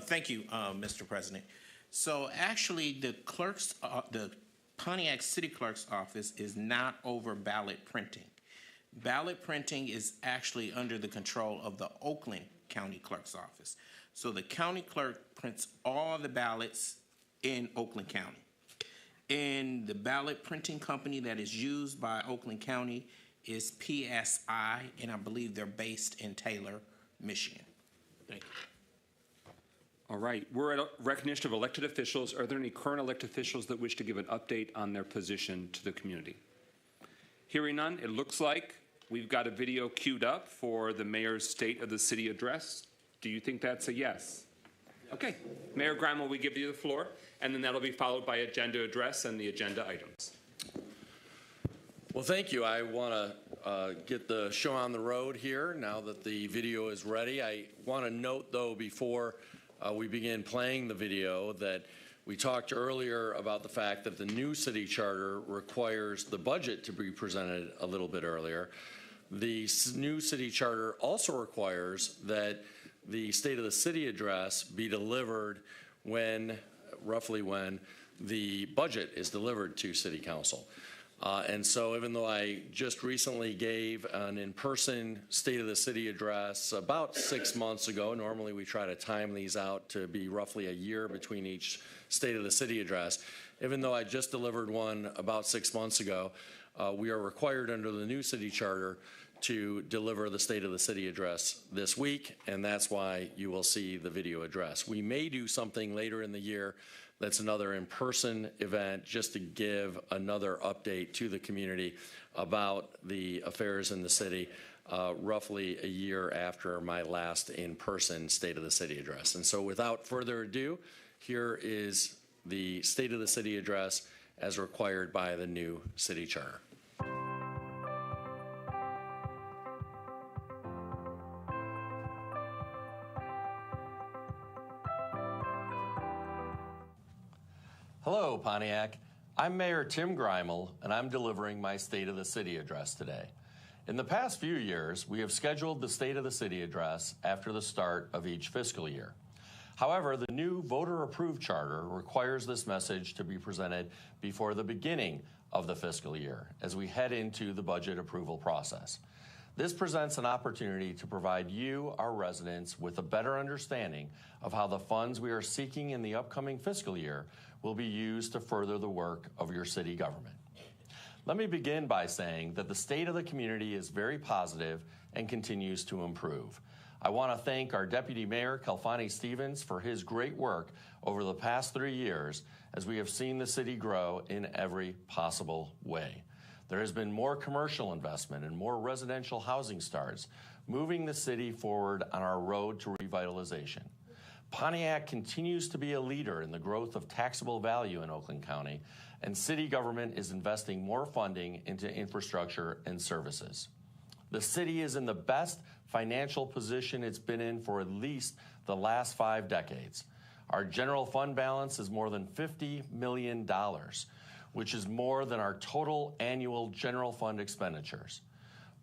Thank you, Mr. President. So actually, the Pontiac City Clerk's office is not over ballot printing. Ballot printing is actually under the control of the Oakland County Clerk's office. So the county clerk prints all the ballots in Oakland County. And the ballot printing company that is used by Oakland County is PSI, and I believe they're based in Taylor, Michigan. Thank you. All right, we're at recognition of elected officials. Are there any current elected officials that wish to give an update on their position to the community? Hearing none, it looks like we've got a video queued up for the mayor's State of the City address. Do you think that's a yes? Okay, Mayor Grimal, we give you the floor, and then that'll be followed by agenda address and the agenda items. Well, thank you. I want to get the show on the road here now that the video is ready. I want to note, though, before we begin playing the video, that we talked earlier about the fact that the new city charter requires the budget to be presented a little bit earlier. The new city charter also requires that the State of the City address be delivered roughly when the budget is delivered to City Council. And so even though I just recently gave an in-person State of the City address about 6 months ago, normally we try to time these out to be roughly a year between each State of the City address. Even though I just delivered one about 6 months ago, we are required under the new city charter to deliver the State of the City address this week, and that's why you will see the video address. We may do something later in the year that's another in-person event, just to give another update to the community about the affairs in the city, roughly a year after my last in-person State of the City address. And so without further ado, here is the State of the City address as required by the new city charter. Hello, Pontiac. I'm Mayor Tim Grimal, and I'm delivering my State of the City address today. In the past few years, we have scheduled the State of the City address after the start of each fiscal year. However, the new voter-approved charter requires this message to be presented before the beginning of the fiscal year as we head into the budget approval process. This presents an opportunity to provide you, our residents, with a better understanding of how the funds we are seeking in the upcoming fiscal year will be used to further the work of your city government. Let me begin by saying that the state of the community is very positive and continues to improve. I want to thank our Deputy Mayor, Kalfani Stevens, for his great work over the past 3 years as we have seen the city grow in every possible way. There has been more commercial investment and more residential housing starts, moving the city forward on our road to revitalization. Pontiac continues to be a leader in the growth of taxable value in Oakland County, and city government is investing more funding into infrastructure and services. The city is in the best financial position it's been in for at least the last 5 decades. Our general fund balance is more than $50 million, which is more than our total annual general fund expenditures.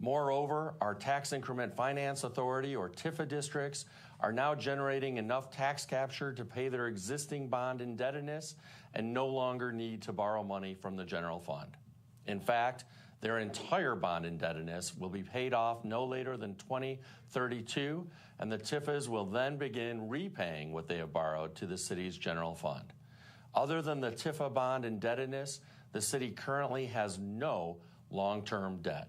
Moreover, our Tax Increment Finance Authority, or TIFA districts, are now generating enough tax capture to pay their existing bond indebtedness and no longer need to borrow money from the general fund. In fact, their entire bond indebtedness will be paid off no later than 2032, and the TIFAs will then begin repaying what they have borrowed to the city's general fund. Other than the TIFA bond indebtedness, the city currently has no long-term debt.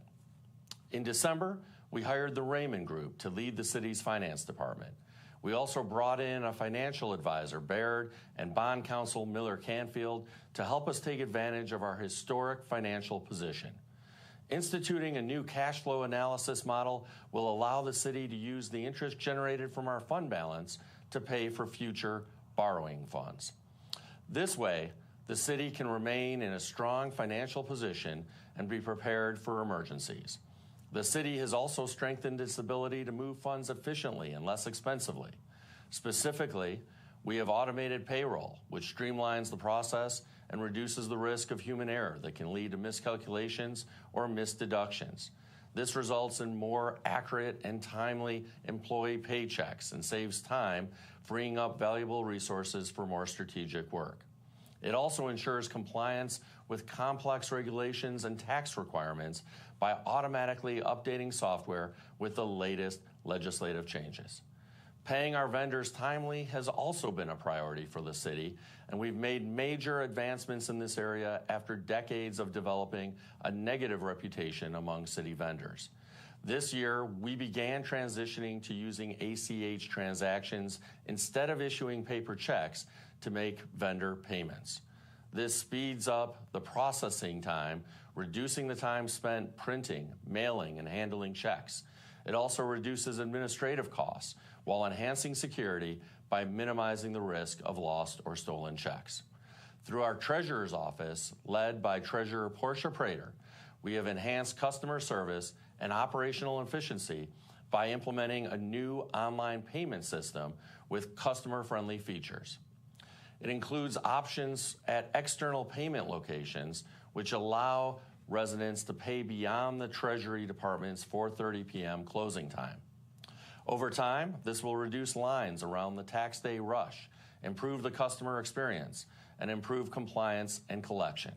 In December, we hired the Raymond Group to lead the city's finance department. We also brought in a financial advisor, Baird, and bond counsel, Miller Canfield, to help us take advantage of our historic financial position. Instituting a new cash flow analysis model will allow the city to use the interest generated from our fund balance to pay for future borrowing funds. This way, the city can remain in a strong financial position and be prepared for emergencies. The city has also strengthened its ability to move funds efficiently and less expensively. Specifically, we have automated payroll, which streamlines the process and reduces the risk of human error that can lead to miscalculations or missed deductions. This results in more accurate and timely employee paychecks and saves time, freeing up valuable resources for more strategic work. It also ensures compliance with complex regulations and tax requirements by automatically updating software with the latest legislative changes. Paying our vendors timely has also been a priority for the city, and we've made major advancements in this area after decades of developing a negative reputation among city vendors. This year, we began transitioning to using ACH transactions instead of issuing paper checks to make vendor payments. This speeds up the processing time, reducing the time spent printing, mailing, and handling checks. It also reduces administrative costs while enhancing security by minimizing the risk of lost or stolen checks. Through our Treasurer's Office, led by Treasurer Portia Prater, we have enhanced customer service and operational efficiency by implementing a new online payment system with customer-friendly features. It includes options at external payment locations, which allow residents to pay beyond the Treasury Department's 4:30 p.m. closing time. Over time, this will reduce lines around the tax day rush, improve the customer experience, and improve compliance and collection.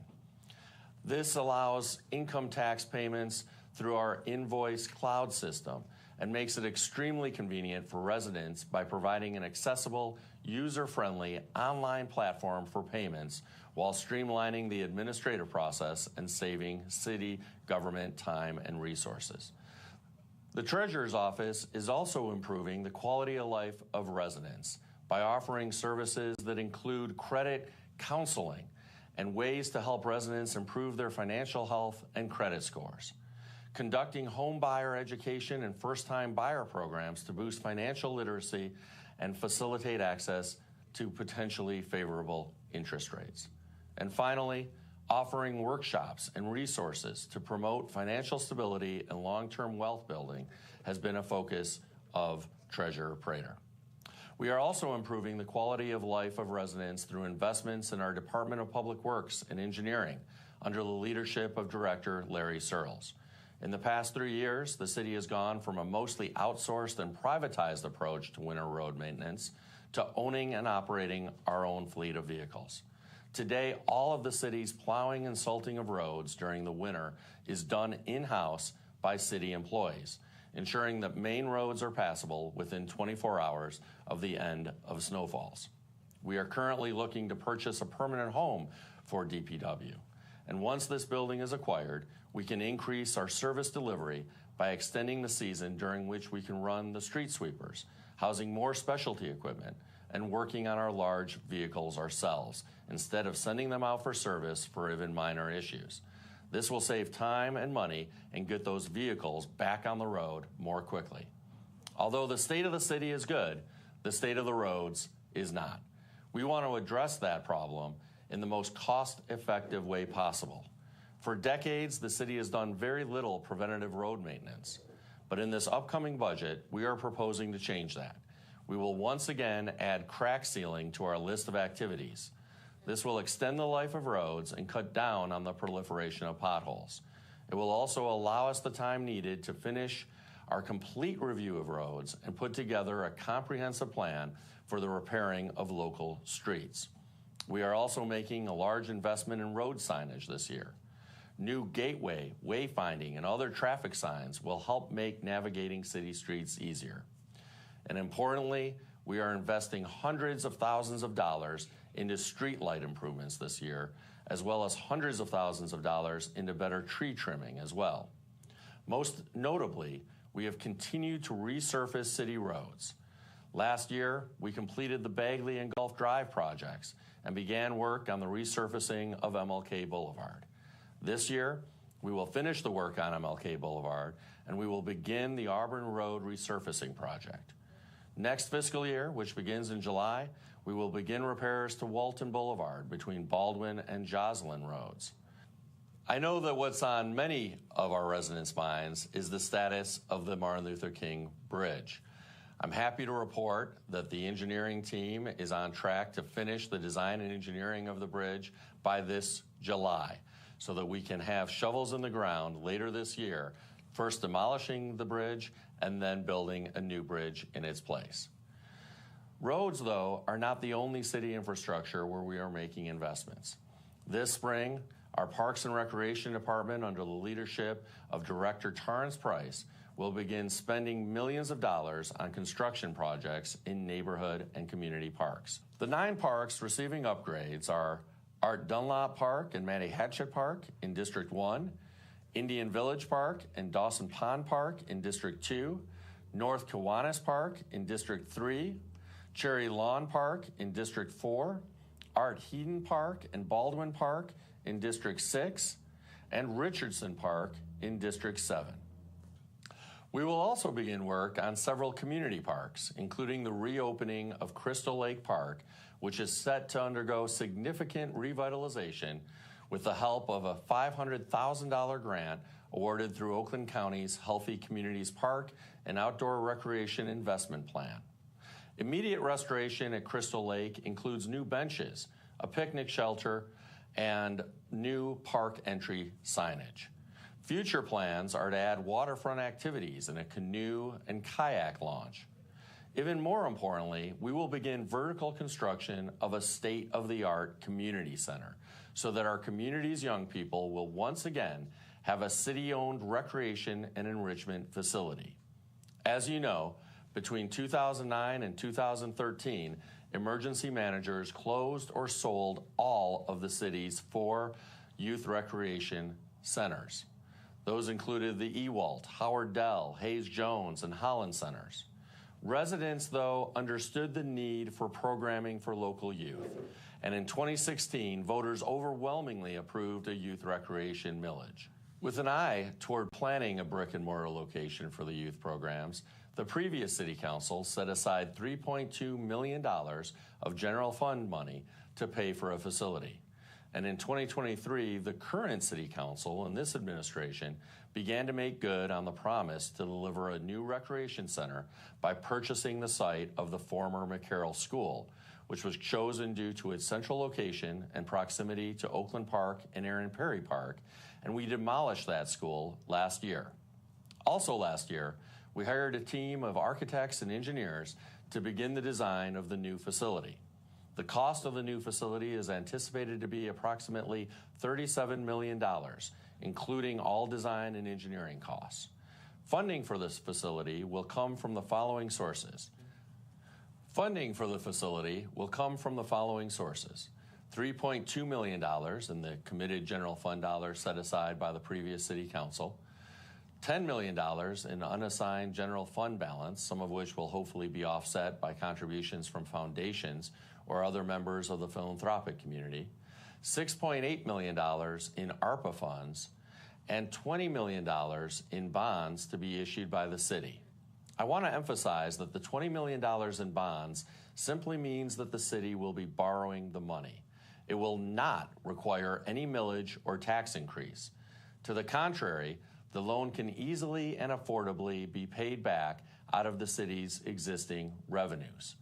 This allows income tax payments through our invoice cloud system and makes it extremely convenient for residents by providing an accessible, user-friendly online platform for payments while streamlining the administrative process and saving city government time and resources. The Treasurer's Office is also improving the quality of life of residents by offering services that include credit counseling and ways to help residents improve their financial health and credit scores. Conducting home buyer education and first-time buyer programs to boost financial literacy and facilitate access to potentially favorable interest rates. And finally, offering workshops and resources to promote financial stability and long-term wealth building has been a focus of Treasurer Prater. We are also improving the quality of life of residents through investments in our Department of Public Works and Engineering under the leadership of Director Larry Searles. In the past 3 years, the city has gone from a mostly outsourced and privatized approach to winter road maintenance to owning and operating our own fleet of vehicles. Today, all of the city's plowing and salting of roads during the winter is done in-house by city employees, ensuring that main roads are passable within 24 hours of the end of snowfalls. We are currently looking to purchase a permanent home for DPW. And once this building is acquired, we can increase our service delivery by extending the season during which we can run the street sweepers, housing more specialty equipment, and working on our large vehicles ourselves, instead of sending them out for service for even minor issues. This will save time and money and get those vehicles back on the road more quickly. Although the state of the city is good, the state of the roads is not. We want to address that problem in the most cost-effective way possible. For decades, the city has done very little preventative road maintenance. But in this upcoming budget, we are proposing to change that. We will once again add crack sealing to our list of activities. This will extend the life of roads and cut down on the proliferation of potholes. It will also allow us the time needed to finish our complete review of roads and put together a comprehensive plan for the repairing of local streets. We are also making a large investment in road signage this year. New gateway, wayfinding, and other traffic signs will help make navigating city streets easier. And importantly, we are investing hundreds of thousands of dollars into streetlight improvements this year, as well as hundreds of thousands of dollars into better tree trimming as well. Most notably, we have continued to resurface city roads. Last year, we completed the Bagley and Gulf Drive projects and began work on the resurfacing of MLK Boulevard. This year, we will finish the work on MLK Boulevard, and we will begin the Auburn Road resurfacing project. Next fiscal year, which begins in July, we will begin repairs to Walton Boulevard between Baldwin and Joslyn Roads. I know that what's on many of our residents' minds is the status of the Martin Luther King Bridge. I'm happy to report that the engineering team is on track to finish the design and engineering of the bridge by this July, so that we can have shovels in the ground later this year, first demolishing the bridge and then building a new bridge in its place. Roads, though, are not the only city infrastructure where we are making investments. This spring, our Parks and Recreation Department, under the leadership of Director Torrance Price, will begin spending millions of dollars on construction projects in neighborhood and community parks. The 9 parks receiving upgrades are Art Dunlop Park and Manny Hatchet Park in District 1, Indian Village Park and Dawson Pond Park in District 2, North Kiwanis Park in District 3, Cherry Lawn Park in District 4, Art Heaton Park and Baldwin Park in District 6, and Richardson Park in District 7. We will also begin work on several community parks, including the reopening of Crystal Lake Park, which is set to undergo significant revitalization with the help of a $500,000 grant awarded through Oakland County's Healthy Communities Park and Outdoor Recreation Investment Plan. Immediate restoration at Crystal Lake includes new benches, a picnic shelter, and new park entry signage. Future plans are to add waterfront activities and a canoe and kayak launch. Even more importantly, we will begin vertical construction of a state-of-the-art community center so that our community's young people will once again have a city-owned recreation and enrichment facility. As you know, between 2009 and 2013, emergency managers closed or sold all of the city's 4 youth recreation centers. Those included the Ewalt, Howard Dell, Hayes Jones, and Holland centers. Residents, though, understood the need for programming for local youth, and in 2016, voters overwhelmingly approved a youth recreation millage. With an eye toward planning a brick-and-mortar location for the youth programs, the previous City Council set aside $3.2 million of general fund money to pay for a facility. And in 2023, the current City Council and this administration began to make good on the promise to deliver a new recreation center by purchasing the site of the former McCarroll School, which was chosen due to its central location and proximity to Oakland Park and Aaron Perry Park, and we demolished that school last year. Also last year, we hired a team of architects and engineers to begin the design of the new facility. The cost of the new facility is anticipated to be approximately $37 million, including all design and engineering costs. Funding for this facility will come from the following sources. $3.2 million in the committed general fund dollars set aside by the previous city council, $10 million in unassigned general fund balance, some of which will hopefully be offset by contributions from foundations or other members of the philanthropic community, $6.8 million in ARPA funds, and $20 million in bonds to be issued by the city. I want to emphasize that the $20 million in bonds simply means that the city will be borrowing the money. It will not require any millage or tax increase. To the contrary, the loan can easily and affordably be paid back out of the city's existing revenues.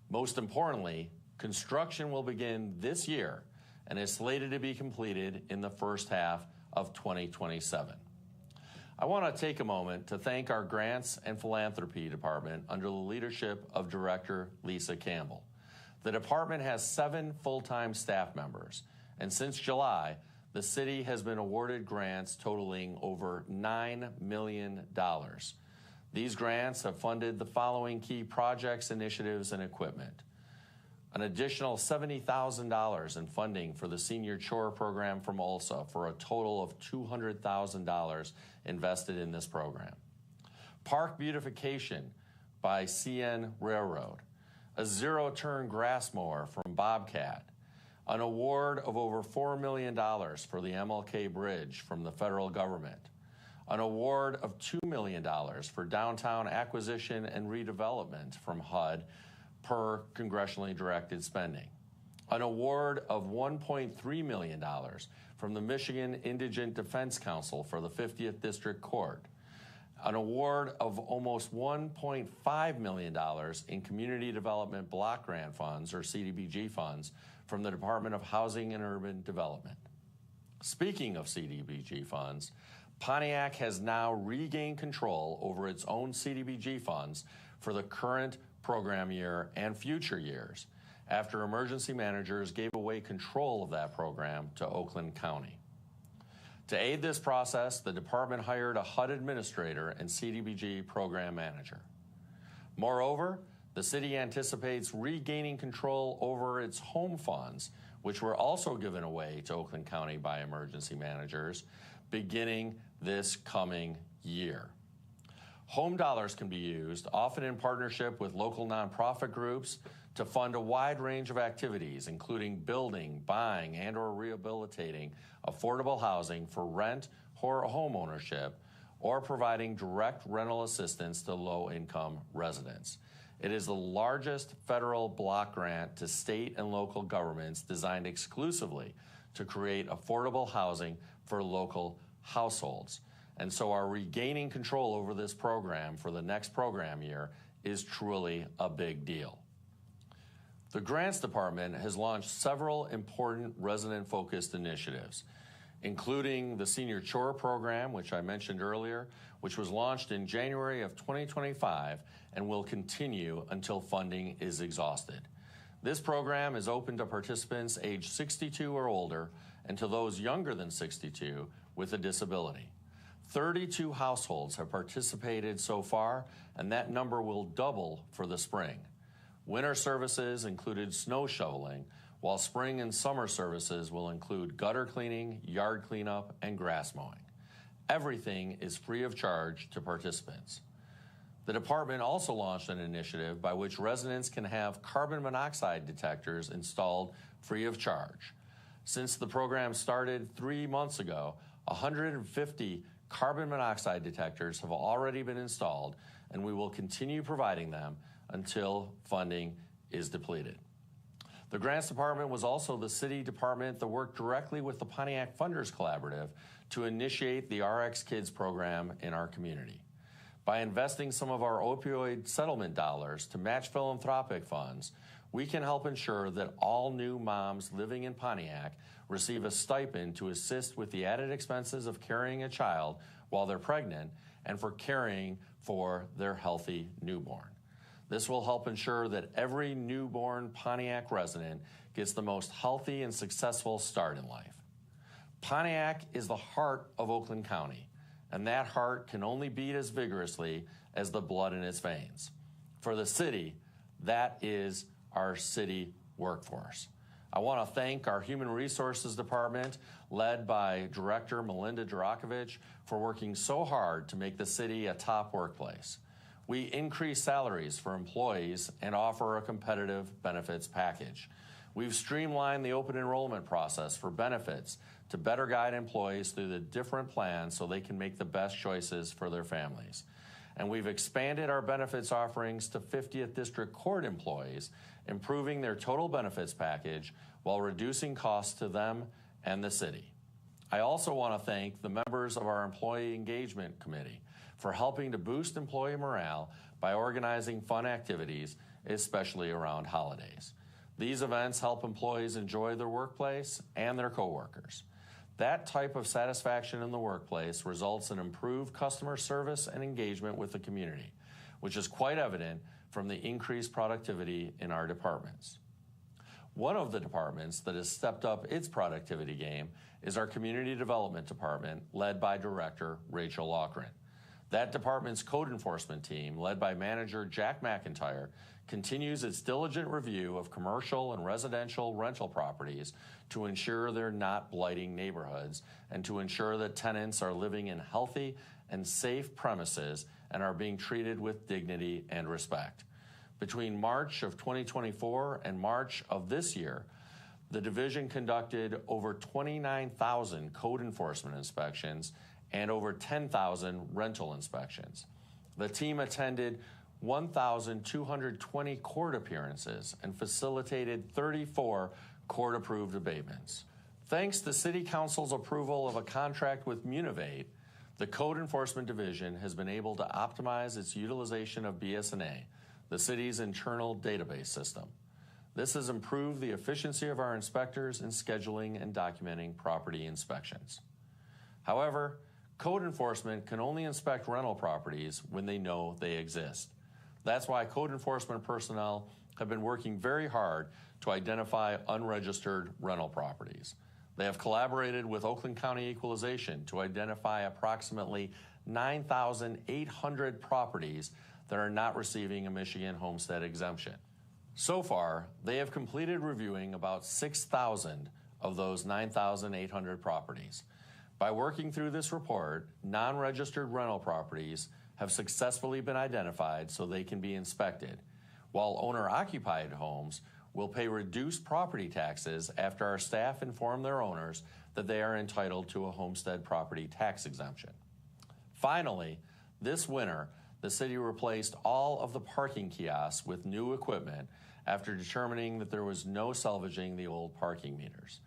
Most importantly, construction will begin this year and is slated to be completed in the first half of 2027. I want to take a moment to thank our Grants and Philanthropy Department under the leadership of Director Lisa Campbell. The department has 7 full-time staff members, and since July, the city has been awarded grants totaling over $9 million. These grants have funded the following key projects, initiatives, and equipment. An additional $70,000 in funding for the Senior Chore Program from ULSA for a total of $200,000 invested in this program. Park beautification by CN Railroad. A zero-turn grass mower from Bobcat. An award of over $4 million for the MLK Bridge from the federal government. An award of $2 million for downtown acquisition and redevelopment from HUD per congressionally directed spending. An award of $1.3 million from the Michigan Indigent Defense Council for the 50th District Court. An award of almost $1.5 million in Community Development Block Grant Funds, or CDBG funds, from the Department of Housing and Urban Development. Speaking of CDBG funds, Pontiac has now regained control over its own CDBG funds for the current program year and future years, after emergency managers gave away control of that program to Oakland County. To aid this process, the department hired a HUD administrator and CDBG program manager. Moreover, the city anticipates regaining control over its home funds, which were also given away to Oakland County by emergency managers, beginning this coming year. Home dollars can be used, often in partnership with local nonprofit groups, to fund a wide range of activities, including building, buying, and/or rehabilitating affordable housing for rent or home ownership, or providing direct rental assistance to low-income residents. It is the largest federal block grant to state and local governments designed exclusively to create affordable housing for local households. And so our regaining control over this program for the next program year is truly a big deal. The Grants Department has launched several important resident-focused initiatives, including the Senior Chore Program, which I mentioned earlier, which was launched in January of 2025 and will continue until funding is exhausted. This program is open to participants age 62 or older and to those younger than 62 with a disability. 32 households have participated so far, and that number will double for the spring. Winter services included snow shoveling, while spring and summer services will include gutter cleaning, yard cleanup, and grass mowing. Everything is free of charge to participants. The department also launched an initiative by which residents can have carbon monoxide detectors installed free of charge. Since the program started 3 months ago, 150 carbon monoxide detectors have already been installed, and we will continue providing them until funding is depleted. The Grants Department was also the city department that worked directly with the Pontiac Funders Collaborative to initiate the RX Kids program in our community. By investing some of our opioid settlement dollars to match philanthropic funds, we can help ensure that all new moms living in Pontiac receive a stipend to assist with the added expenses of carrying a child while they're pregnant and for caring for their healthy newborn. This will help ensure that every newborn Pontiac resident gets the most healthy and successful start in life. Pontiac is the heart of Oakland County, and that heart can only beat as vigorously as the blood in its veins. For the city, that is our city workforce. I want to thank our Human Resources Department, led by Director Melinda Durakovic, for working so hard to make the city a top workplace. We increase salaries for employees and offer a competitive benefits package. We've streamlined the open enrollment process for benefits to better guide employees through the different plans so they can make the best choices for their families. And we've expanded our benefits offerings to 50th District Court employees, improving their total benefits package while reducing costs to them and the city. I also want to thank the members of our Employee Engagement Committee for helping to boost employee morale by organizing fun activities, especially around holidays. These events help employees enjoy their workplace and their coworkers. That type of satisfaction in the workplace results in improved customer service and engagement with the community, which is quite evident from the increased productivity in our departments. One of the departments that has stepped up its productivity game is our Community Development Department, led by Director Rachel Loughran. That department's code enforcement team, led by Manager Jack McIntyre, continues its diligent review of commercial and residential rental properties to ensure they're not blighting neighborhoods and to ensure that tenants are living in healthy and safe premises and are being treated with dignity and respect. Between March of 2024 and March of this year, the division conducted over 29,000 code enforcement inspections and over 10,000 rental inspections. The team attended 1,220 court appearances and facilitated 34 court-approved abatements. Thanks to City Council's approval of a contract with Munivate, the Code Enforcement Division has been able to optimize its utilization of BS&A, the city's internal database system. This has improved the efficiency of our inspectors in scheduling and documenting property inspections. However, code enforcement can only inspect rental properties when they know they exist. That's why code enforcement personnel have been working very hard to identify unregistered rental properties. They have collaborated with Oakland County Equalization to identify approximately 9,800 properties that are not receiving a Michigan homestead exemption. So far, they have completed reviewing about 6,000 of those 9,800 properties. By working through this report, non-registered rental properties have successfully been identified so they can be inspected, while owner-occupied homes will pay reduced property taxes after our staff inform their owners that they are entitled to a homestead property tax exemption. Finally, this winter, the city replaced all of the parking kiosks with new equipment after determining that there was no salvaging the old parking meters.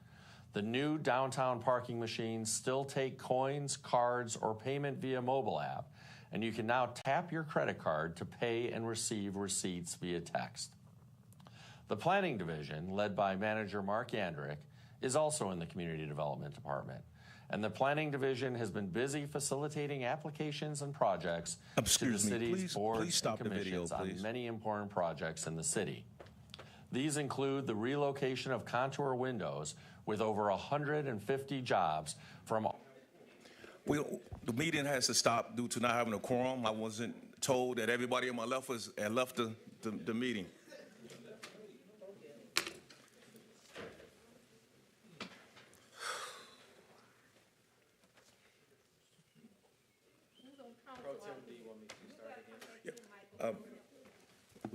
The new downtown parking machines still take coins, cards, or payment via mobile app, and you can now tap your credit card to pay and receive receipts via text. The Planning Division, led by Manager Mark Yandrick, is also in the Community Development Department, and the Planning Division has been busy facilitating applications and projects to the city's boards and commissions on many important projects in the city. These include the relocation of contour windows with over 150 jobs from... The meeting has to stop due to not having a quorum. I wasn't told that everybody on my left had left the meeting.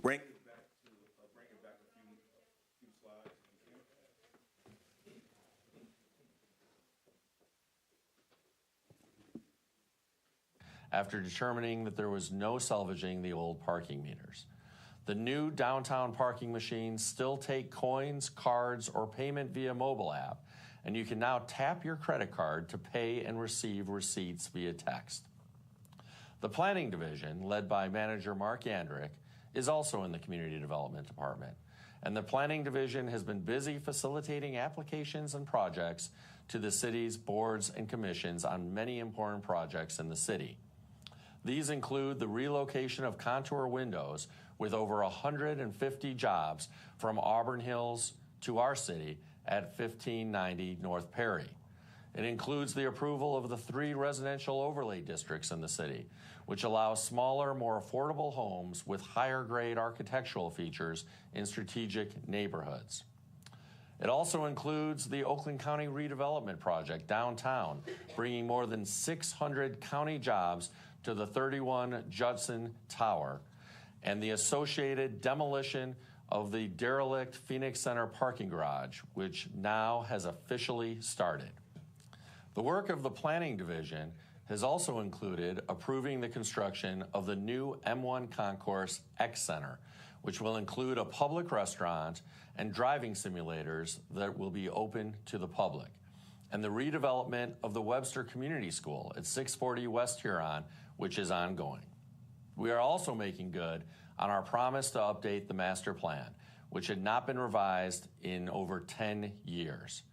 Bring it back a few slides. After determining that there was no salvaging the old parking meters. The new downtown parking machines still take coins, cards, or payment via mobile app, and you can now tap your credit card to pay and receive receipts via text. The Planning Division, led by Manager Mark Yandrick, is also in the Community Development Department, and the Planning Division has been busy facilitating applications and projects to the city's boards and commissions on many important projects in the city. These include the relocation of contour windows with over 150 jobs from Auburn Hills to our city at 1590 North Perry. It includes the approval of the 3 residential overlay districts in the city, which allows smaller, more affordable homes with higher grade architectural features in strategic neighborhoods. It also includes the Oakland County redevelopment project downtown, bringing more than 600 county jobs to the 31 Judson Tower, and the associated demolition of the derelict Phoenix Center parking garage, which now has officially started. The work of the Planning Division has also included approving the construction of the new M1 Concourse X Center, which will include a public restaurant and driving simulators that will be open to the public, and the redevelopment of the Webster Community School at 640 West Huron, which is ongoing. We are also making good on our promise to update the master plan, which had not been revised in over 10 years.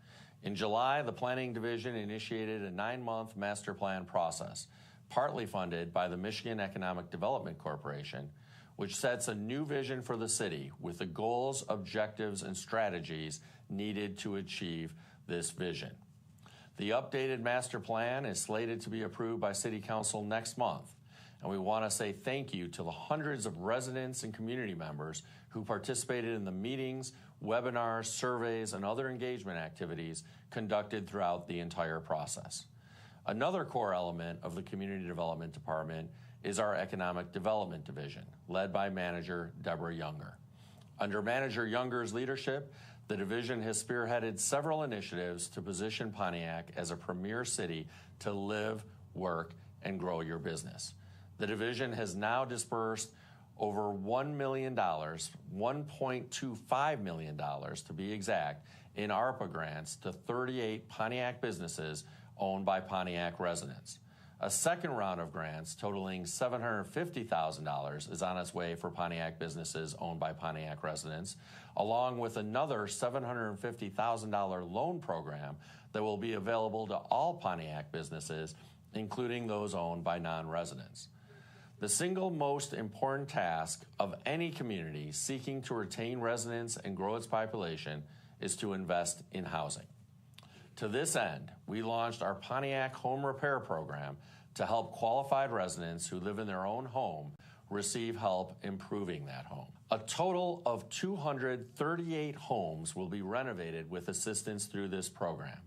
In July, the Planning Division initiated a 9-month master plan process, partly funded by the Michigan Economic Development Corporation, which sets a new vision for the city with the goals, objectives, and strategies needed to achieve this vision. The updated master plan is slated to be approved by City Council next month, and we want to say thank you to the hundreds of residents and community members who participated in the meetings, webinars, surveys, and other engagement activities conducted throughout the entire process. Another core element of the Community Development Department is our Economic Development Division, led by Manager Deborah Younger. Under Manager Younger's leadership, the division has spearheaded several initiatives to position Pontiac as a premier city to live, work, and grow your business. The division has now dispersed over $1 million, $1.25 million to be exact, in ARPA grants to 38 Pontiac businesses owned by Pontiac residents. A second round of grants totaling $750,000 is on its way for Pontiac businesses owned by Pontiac residents, along with another $750,000 loan program that will be available to all Pontiac businesses, including those owned by non-residents. The single most important task of any community seeking to retain residents and grow its population is to invest in housing. To this end, we launched our Pontiac Home Repair Program to help qualified residents who live in their own home receive help improving that home. A total of 238 homes will be renovated with assistance through this program.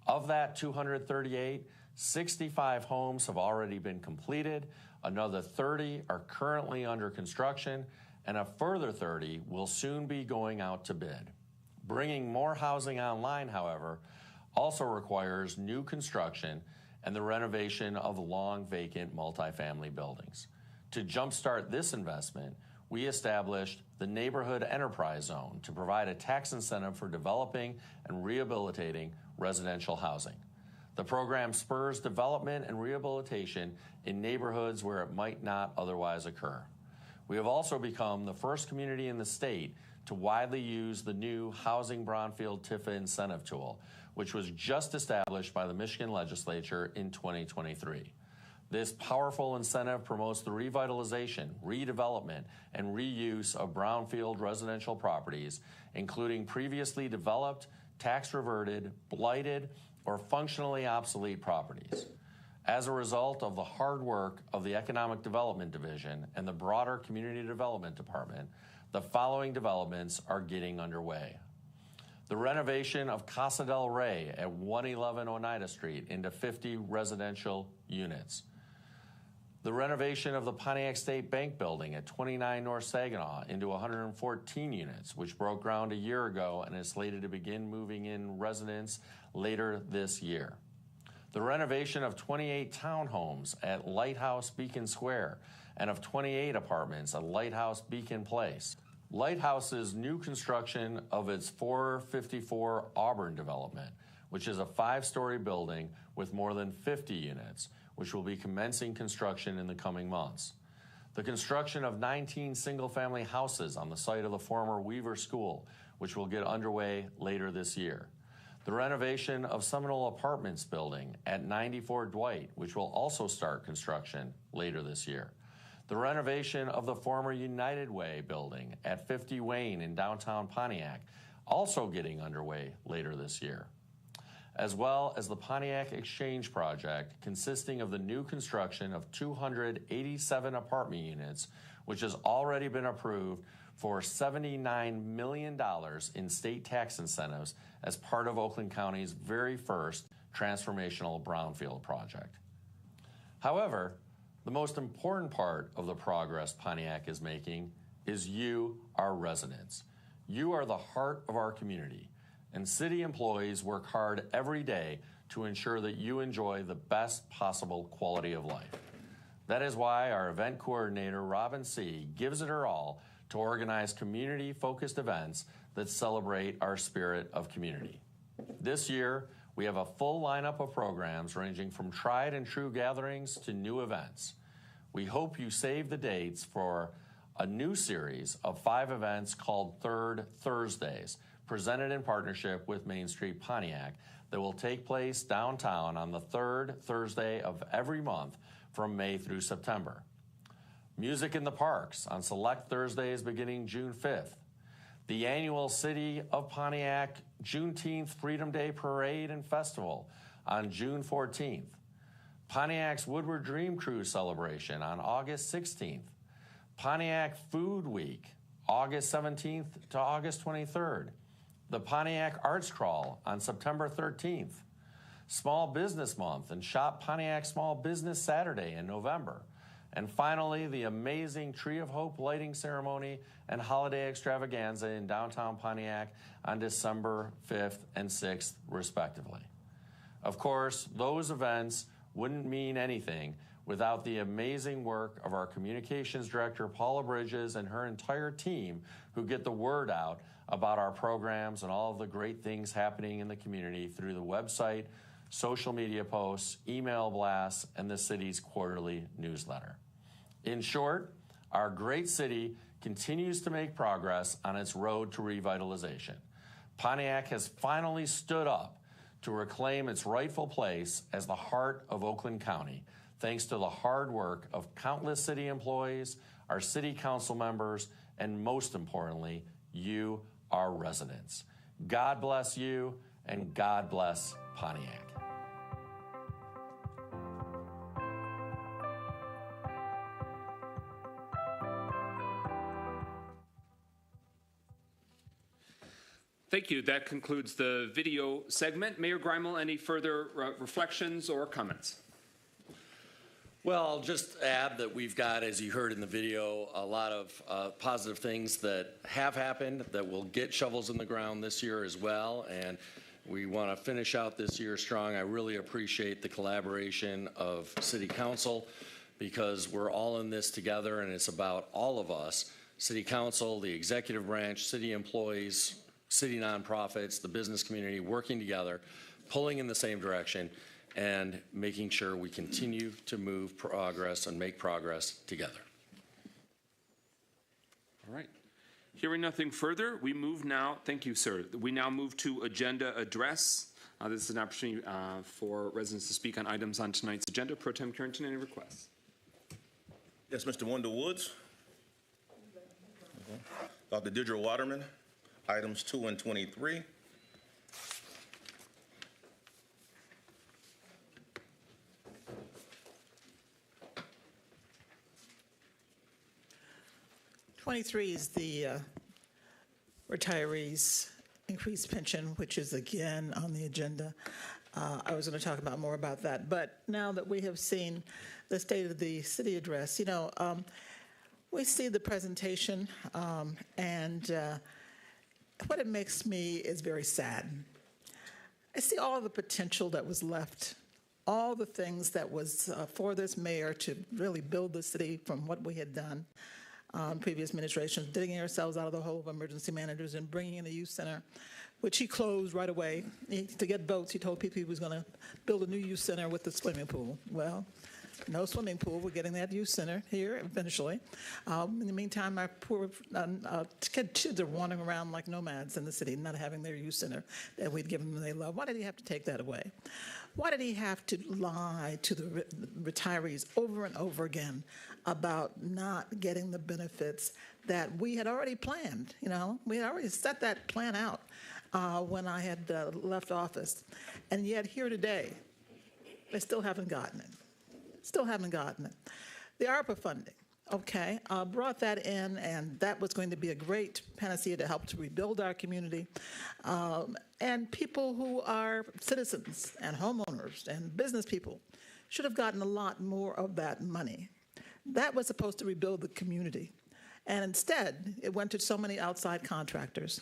Of that 238, 65 homes have already been completed, another 30 are currently under construction, and a further 30 will soon be going out to bid. Bringing more housing online, however, also requires new construction and the renovation of long vacant multifamily buildings. To jumpstart this investment, we established the Neighborhood Enterprise Zone to provide a tax incentive for developing and rehabilitating residential housing. The program spurs development and rehabilitation in neighborhoods where it might not otherwise occur. We have also become the first community in the state to widely use the new Housing Brownfield TIFA incentive tool, which was just established by the Michigan legislature in 2023. This powerful incentive promotes the revitalization, redevelopment, and reuse of brownfield residential properties, including previously developed, tax-reverted, blighted, or functionally obsolete properties. As a result of the hard work of the Economic Development Division and the broader Community Development Department, the following developments are getting underway. The renovation of Casa del Rey at 111 Oneida Street into 50 residential units. The renovation of the Pontiac State Bank building at 29 North Saginaw into 114 units, which broke ground a year ago and is slated to begin moving in residents later this year. The renovation of 28 townhomes at Lighthouse Beacon Square and of 28 apartments at Lighthouse Beacon Place. Lighthouse's new construction of its 454 Auburn development, which is a 5-story building with more than 50 units, which will be commencing construction in the coming months. The construction of 19 single-family houses on the site of the former Weaver School, which will get underway later this year. The renovation of Seminole Apartments building at 94 Dwight, which will also start construction later this year. The renovation of the former United Way building at 50 Wayne in downtown Pontiac, also getting underway later this year. as well as the Pontiac Exchange Project, consisting of the new construction of 287 apartment units, which has already been approved for $79 million in state tax incentives as part of Oakland County's very first transformational brownfield project. However, the most important part of the progress Pontiac is making is you, our residents. You are the heart of our community, and city employees work hard every day to ensure that you enjoy the best possible quality of life. That is why our event coordinator, Robin C., gives it her all to organize community-focused events that celebrate our spirit of community. This year, we have a full lineup of programs ranging from tried and true gatherings to new events. We hope you save the dates for a new series of 5 events called Third Thursdays, presented in partnership with Main Street Pontiac, that will take place downtown on the 3rd Thursday of every month from May through September. Music in the Parks on select Thursdays beginning June 5th. The annual City of Pontiac Juneteenth Freedom Day Parade and Festival on June 14th. Pontiac's Woodward Dream Cruise celebration on August 16th. Pontiac Food Week, August 17th to August 23rd. The Pontiac Arts Crawl on September 13th. Small Business Month and Shop Pontiac Small Business Saturday in November. And finally, the amazing Tree of Hope lighting ceremony and holiday extravaganza in downtown Pontiac on December 5th and 6th, respectively. Of course, those events wouldn't mean anything without the amazing work of our communications director, Paula Bridges, and her entire team, who get the word out about our programs and all of the great things happening in the community through the website, social media posts, email blasts, and the city's quarterly newsletter. In short, our great city continues to make progress on its road to revitalization. Pontiac has finally stood up to reclaim its rightful place as the heart of Oakland County, thanks to the hard work of countless city employees, our city council members, and most importantly, you, our residents. God bless you, and God bless Pontiac. Thank you. That concludes the video segment. Mayor Greimel, any further reflections or comments? Well, I'll just add that we've got, as you heard in the video, a lot of positive things that have happened that will get shovels in the ground this year as well. And we want to finish out this year strong. I really appreciate the collaboration of City Council because we're all in this together and it's about all of us, City Council, the executive branch, city employees, city nonprofits, the business community working together, pulling in the same direction, and making sure we continue to move progress and make progress together. All right. Hearing nothing further, we move now, thank you, sir. We now move to agenda address. This is an opportunity for residents to speak on items on tonight's agenda. Pro Tem Carrington, any requests? Yes, Mr. Wendell Woods. Dr. Deirdre Waterman, items 2 and 23. Is the retirees' increased pension, which is again on the agenda. I was going to talk more about that, but now that we have seen the State of the City address, we see the presentation, and what it makes me is very sad. I see all the potential that was left, all the things that was for this mayor to really build the city from what we had done. Previous administrations, digging ourselves out of the hole of emergency managers and bringing in the youth center, which he closed right away. To get votes, he told people he was going to build a new youth center with the swimming pool. Well, no swimming pool. We're getting that youth center here eventually. In the meantime, our poor kids are wandering around like nomads in the city, not having their youth center that we'd given them they love. Why did he have to take that away? Why did he have to lie to the retirees over and over again about not getting the benefits that we had already planned? We had already set that plan out. when I had left office. And yet here today, they still haven't gotten it. Still haven't gotten it. The ARPA funding, okay, brought that in, and that was going to be a great panacea to help to rebuild our community. And people who are citizens and homeowners and business people should have gotten a lot more of that money. That was supposed to rebuild the community. And instead, it went to so many outside contractors.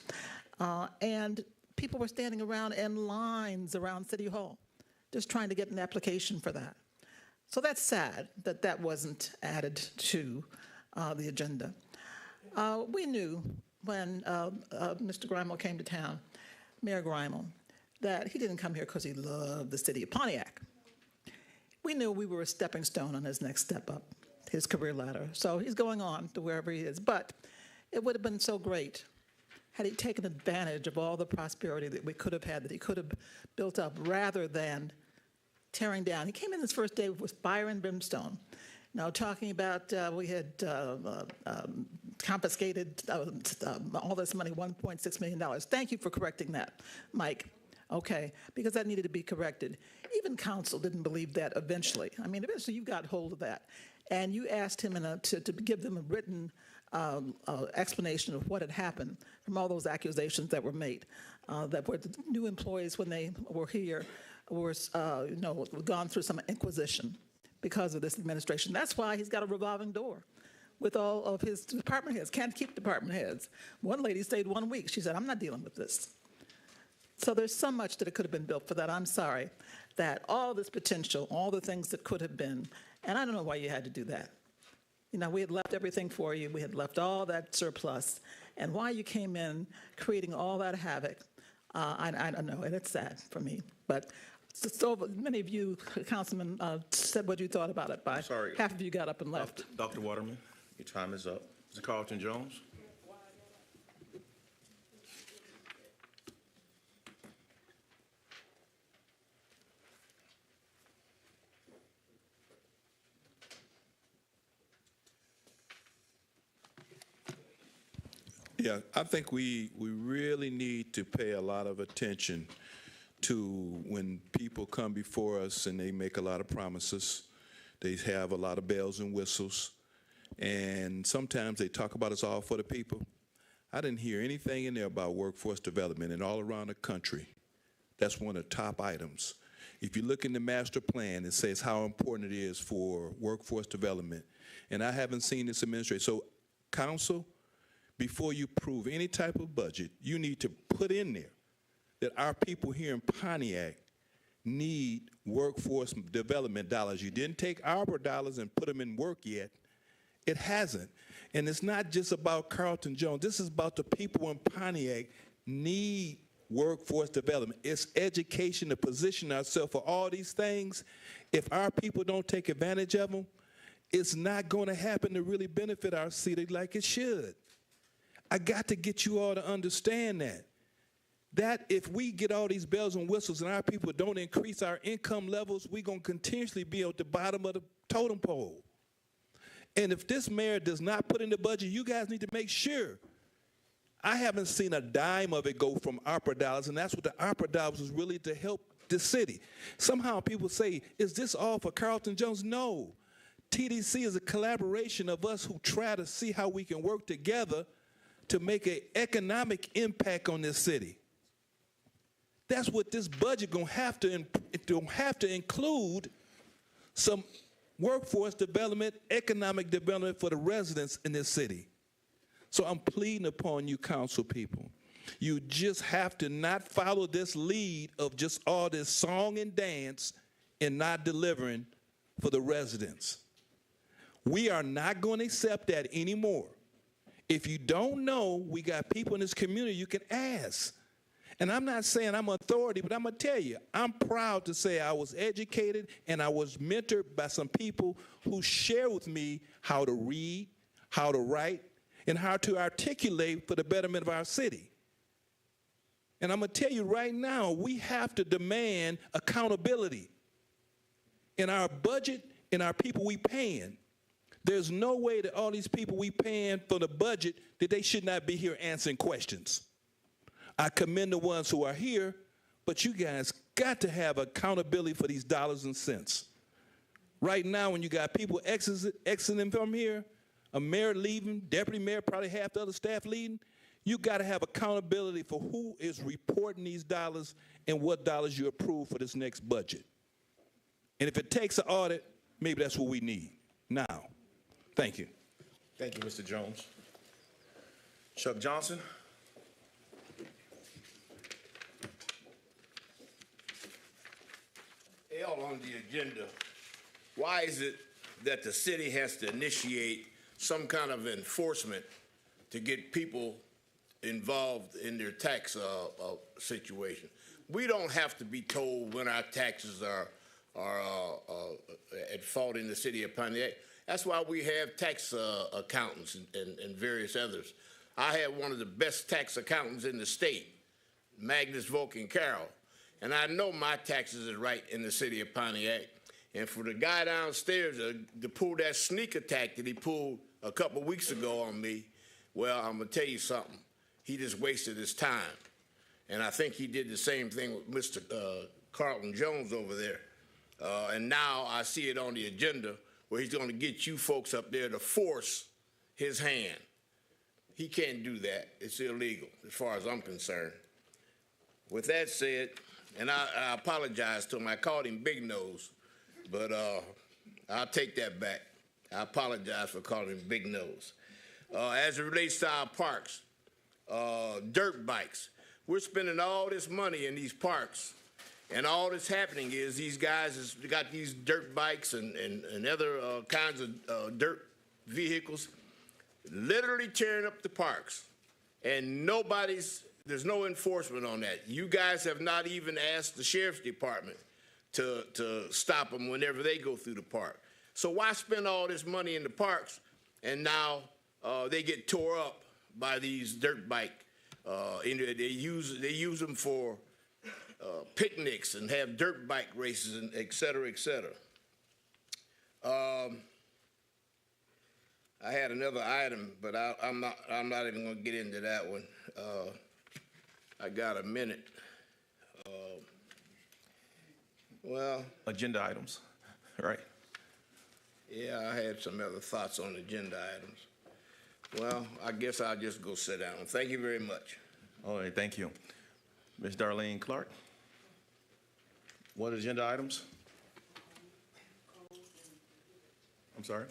And people were standing around in lines around City Hall, just trying to get an application for that. So that's sad that that wasn't added to the agenda. We knew when Mr. Grimel came to town, Mayor Grimel, that he didn't come here because he loved the city of Pontiac. We knew we were a stepping stone on his next step up, his career ladder. So he's going on to wherever he is. But it would have been so great had he taken advantage of all the prosperity that we could have had, that he could have built up, rather than tearing down. He came in his first day with fire and brimstone. Now, talking about we had confiscated all this money, $1.6 million. Thank you for correcting that, Mike. Okay, because that needed to be corrected. Even council didn't believe that eventually. I mean, eventually you got hold of that. And you asked him to give them a written explanation of what had happened from all those accusations that were made, that were the new employees when they were here were gone through some inquisition because of this administration. That's why he's got a revolving door with all of his department heads. Can't keep department heads. One lady stayed 1 week. She said, I'm not dealing with this. So there's so much that it could have been built for that. I'm sorry that all this potential, all the things that could have been, and I don't know why you had to do that. You know, we had left everything for you. We had left all that surplus. And why you came in creating all that havoc, I don't know, and it's sad for me. But so many of you, Councilman, said what you thought about it. By sorry. half of you got up and left. Dr. Waterman, your time is up. Mr. Carlton Jones. Yeah, I think we really need to pay a lot of attention to when people come before us and they make a lot of promises. They have a lot of bells and whistles, and sometimes they talk about it's all for the people. I didn't hear anything in there about workforce development, and all around the country, that's one of the top items. If you look in the master plan, it says how important it is for workforce development, and I haven't seen this administration. So, council, before you approve any type of budget, you need to put in there that our people here in Pontiac need workforce development dollars. You didn't take ARPA dollars and put them in work yet. It hasn't. And it's not just about Carlton Jones. This is about the people in Pontiac need workforce development. It's education to position ourselves for all these things. If our people don't take advantage of them, it's not going to happen to really benefit our city like it should. I got to get you all to understand that if we get all these bells and whistles and our people don't increase our income levels, we're going to continuously be at the bottom of the totem pole. And if this mayor does not put in the budget, you guys need to make sure. I haven't seen a dime of it go from ARPA dollars, and that's what the ARPA dollars was really to help the city. Somehow people say, is this all for Carlton Jones? No. TDC is a collaboration of us who try to see how we can work together to make an economic impact on this city. That's what this budget gonna have to include, some workforce development, economic development for the residents in this city. So I'm pleading upon you, council people. You just have to not follow this lead of just all this song and dance and not delivering for the residents. We are not going to accept that anymore. If you don't know, we got people in this community you can ask. And I'm not saying I'm authority, but I'm going to tell you, I'm proud to say I was educated and I was mentored by some people who share with me how to read, how to write, and how to articulate for the betterment of our city. And I'm going to tell you right now, we have to demand accountability in our budget and our people we paying. There's no way that all these people we paying for the budget that they should not be here answering questions. I commend the ones who are here, but you guys got to have accountability for these dollars and cents. Right now, when you got people exiting from here, a mayor leaving, deputy mayor, probably half the other staff leaving, you got to have accountability for who is reporting these dollars and what dollars you approve for this next budget. And if it takes an audit, maybe that's what we need now. Thank you. Thank you, Mr. Jones. Chuck Johnson. L on the agenda, why is it that the city has to initiate some kind of enforcement to get people involved in their tax situation? We don't have to be told when our taxes are at fault in the city of Pontiac. That's why we have tax accountants and various others. I have one of the best tax accountants in the state, Magnus Volkin Carroll, and I know my taxes is right in the city of Pontiac. And for the guy downstairs to pull that sneak attack that he pulled a couple weeks ago on me, well, I'm gonna tell you something. He just wasted his time. And I think he did the same thing with Mr. Carlton Jones over there. And now I see it on the agenda where he's gonna get you folks up there to force his hand. He can't do that. It's illegal as far as I'm concerned. With that said, and I apologize to him. I called him Big Nose, but I'll take that back. I apologize for calling him Big Nose. As it relates to our parks, dirt bikes, we're spending all this money in these parks, and all that's happening is these guys has got these dirt bikes and other kinds of dirt vehicles literally tearing up the parks, and there's no enforcement on that. You guys have not even asked the sheriff's department to stop them whenever they go through the park. So why spend all this money in the parks and now they get tore up by these dirt bike? They use them for picnics and have dirt bike races and et cetera, et cetera. I had another item, but I'm not even going to get into that one. I got a minute. Well, agenda items, right? Yeah, I had some other thoughts on agenda items. Well, I guess I'll just go sit down. Thank you very much. All right, thank you. Ms. Darlene Clark. What agenda items? I'm sorry?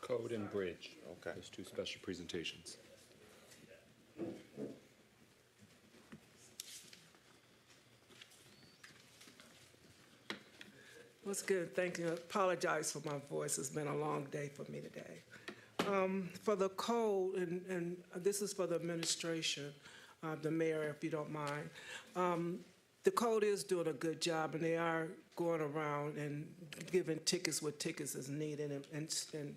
Code and bridge. Okay. Those two special presentations. What's good? Thank you. I apologize for my voice. It's been a long day for me today. For the code, and this is for the administration, the mayor, if you don't mind. The code is doing a good job, and they are going around and giving tickets where tickets is needed and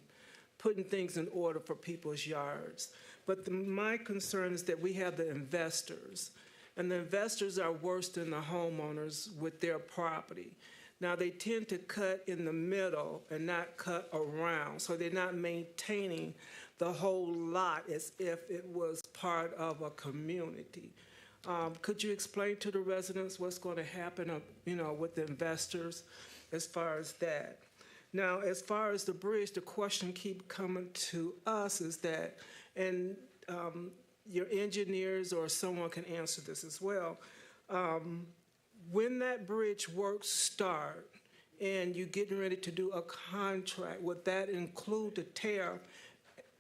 putting things in order for people's yards. But my concern is that we have the investors, and the investors are worse than the homeowners with their property. Now, they tend to cut in the middle and not cut around, so they're not maintaining the whole lot as if it was part of a community. Could you explain to the residents what's going to happen, with the investors as far as that? Now, as far as the bridge, the question keep coming to us is that, and your engineers or someone can answer this as well, when that bridge work start and you're getting ready to do a contract, would that include the tear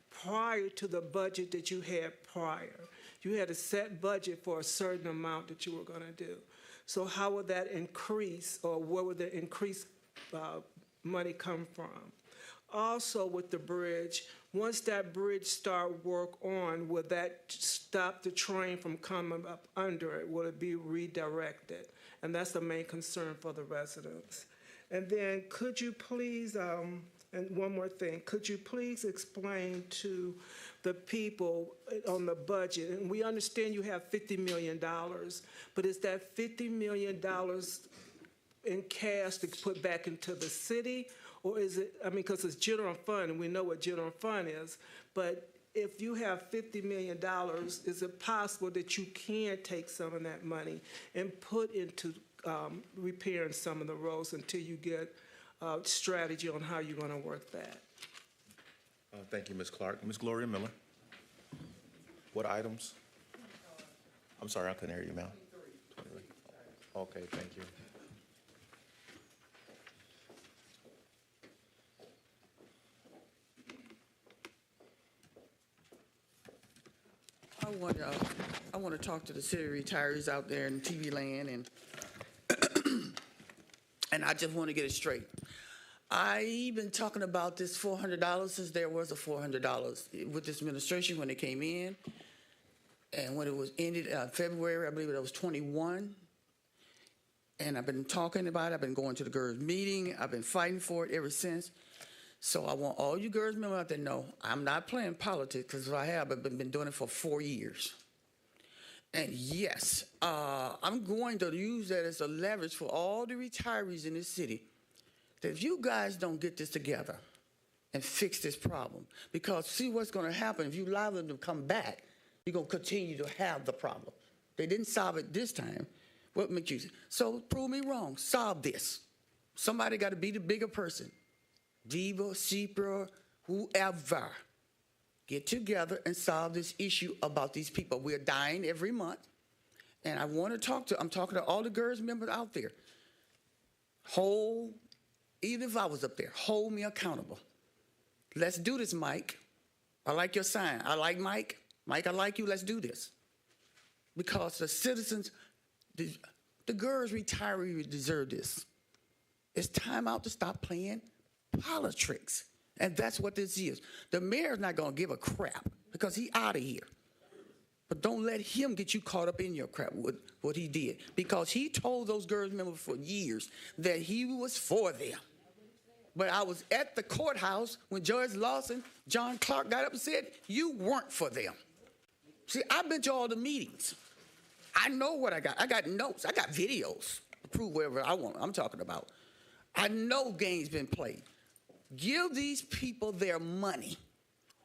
prior to the budget that you had prior? You had a set budget for a certain amount that you were going to do. So how would that increase, or where would the increased money come from? Also with the bridge, once that bridge start work on, will that stop the train from coming up under it? Will it be redirected? And that's the main concern for the residents. And then could you please, and one more thing, could you please explain to the people on the budget, and we understand you have $50 million, but is that $50 million in cash to put back into the city? Or is it, because it's general fund, and we know what general fund is, but if you have $50 million, is it possible that you can take some of that money and put into repairing some of the roads until you get a strategy on how you're going to work that? Thank you, Ms. Clark. Ms. Gloria Miller. What items? I'm sorry, I couldn't hear you, ma'am. Okay, thank you. I want to talk to the city retirees out there in TV land, and I just want to get it straight. I've been talking about this $400 since there was a $400 with this administration when it came in, and when it was ended February, I believe it was 21. And I've been talking about it. I've been going to the girls' meeting. I've been fighting for it ever since. So I want all you girls members out there to know I'm not playing politics, because if I have, I've been doing it for 4 years. And yes, I'm going to use that as a leverage for all the retirees in this city, that if you guys don't get this together and fix this problem, because see what's going to happen, if you allow them to come back, you're going to continue to have the problem. They didn't solve it this time. What makes you? So prove me wrong. Solve this. Somebody got to be the bigger person. Viva, CPRA, whoever. Get together and solve this issue about these people. We're dying every month. And I want to I'm talking to all the girls members out there. Even if I was up there, hold me accountable. Let's do this, Mike. I like your sign. I like Mike. Mike, I like you. Let's do this. Because the citizens, the girls retirees deserve this. It's time out to stop playing politics. And that's what this is. The mayor's not going to give a crap because he's out of here. But don't let him get you caught up in your crap with what he did. Because he told those girls members for years that he was for them. But I was at the courthouse when Judge Lawson, John Clark got up and said, you weren't for them. See, I've been to all the meetings. I know what I got. I got notes. I got videos to prove whatever I want. I'm talking about. I know games been played. Give these people their money,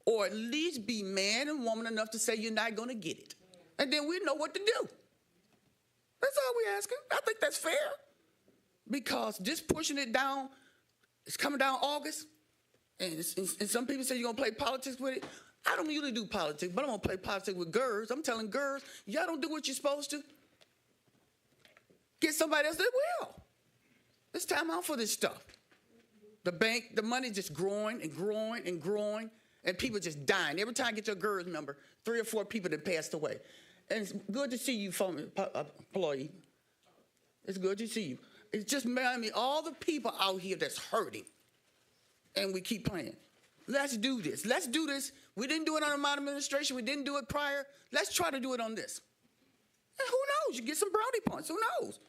or at least be man and woman enough to say you're not going to get it. And then we know what to do. That's all we're asking. I think that's fair. Because just pushing it down, it's coming down August, and some people say you're going to play politics with it. I don't usually do politics, but I'm going to play politics with girls. I'm telling girls, y'all don't do what you're supposed to. Get somebody else that will. It's time out for this stuff. The bank, the money just growing and growing and growing, and people just dying. Every time I get your girls number, 3 or 4 people that passed away. And it's good to see you, employee. It's good to see you. It's just reminding me all the people out here that's hurting, and we keep playing. Let's do this. Let's do this. We didn't do it under my administration. We didn't do it prior. Let's try to do it on this. And who knows? You get some brownie points. Who knows?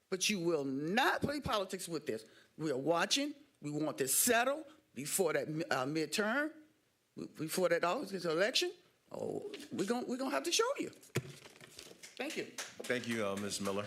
But you will not play politics with this. We are watching. We want this settled before that midterm, before that August election. Oh, we're gonna have to show you. Thank you. Thank you, Ms. Miller.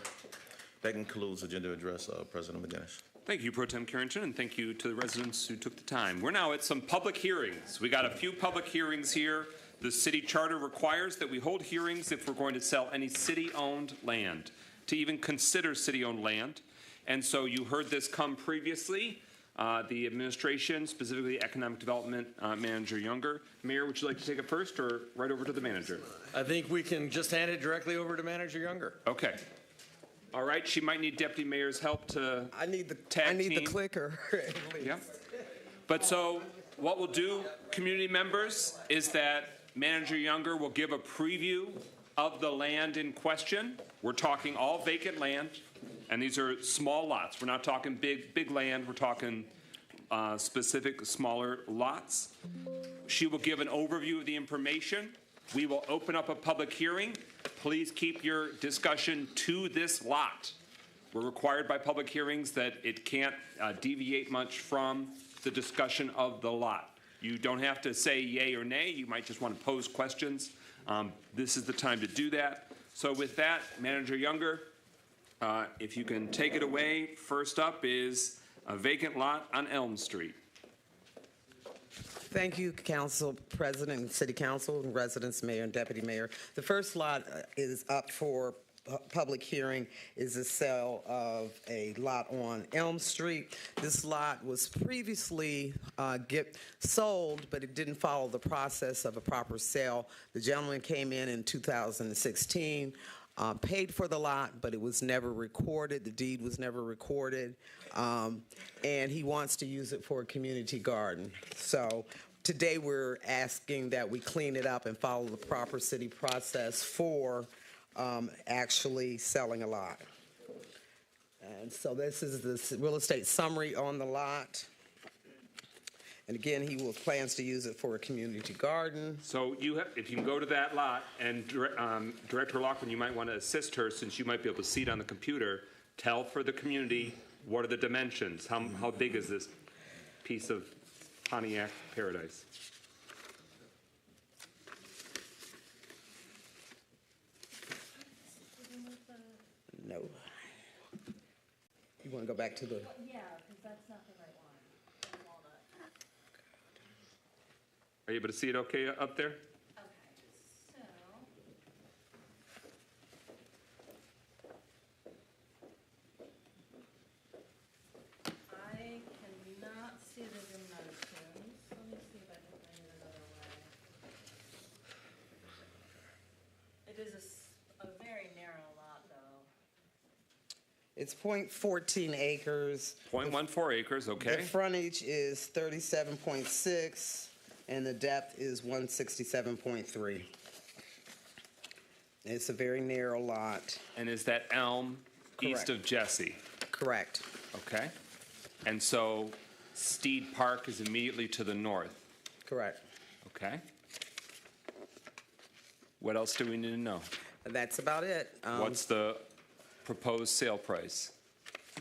That concludes agenda address, President McGinnis. Thank you, Pro Tem Carrington, and thank you to the residents who took the time. We're now at some public hearings. We got a few public hearings here. The city charter requires that we hold hearings if we're going to sell any city-owned land, to even consider city-owned land. And so you heard this come previously. The administration, specifically Economic Development Manager Younger. Mayor, would you like to take it first or right over to the manager? I think we can just hand it directly over to Manager Younger. Okay. All right, she might need Deputy Mayor's help to tag team. the clicker. Yeah. But so what we'll do, community members, is that Manager Younger will give a preview of the land in question. We're talking all vacant land, and these are small lots. We're not talking big land. We're talking specific smaller lots. She will give an overview of the information. We will open up a public hearing. Please keep your discussion to this lot. We're required by public hearings that it can't deviate much from the discussion of the lot. You don't have to say yay or nay. You might just want to pose questions. This is the time to do that. So with that, Manager Younger, if you can take it away. First up is a vacant lot on Elm Street. Thank you, Council President and City Council, and residents, Mayor and Deputy Mayor. The first lot is up for public hearing is the sale of a lot on Elm Street. This lot was previously sold, but it didn't follow the process of a proper sale. The gentleman came in 2016, paid for the lot, but it was never recorded. The deed was never recorded, and he wants to use it for a community garden. So today we're asking that we clean it up and follow the proper city process for actually selling a lot. And so this is the real estate summary on the lot. And again, he plans to use it for a community garden. So if you can go to that lot, and Director Loughlin, you might want to assist her since you might be able to see it on the computer. Tell for the community, what are the dimensions? How big is this piece of Pontiac paradise? No. You want to go back to the... Yeah, because that's not the right one. Are you able to see it okay up there? I cannot see the dimensions. Let me see if I can find it another way. It is a very narrow lot, though. It's 0.14 acres. 0.14 acres, okay. The frontage is 37.6, and the depth is 167.3. It's a very narrow lot. And is that Elm east Correct. of Jesse? Correct. Okay. And so Steed Park is immediately to the north? Correct. Okay. What else do we need to know? That's about it. What's the proposed sale price?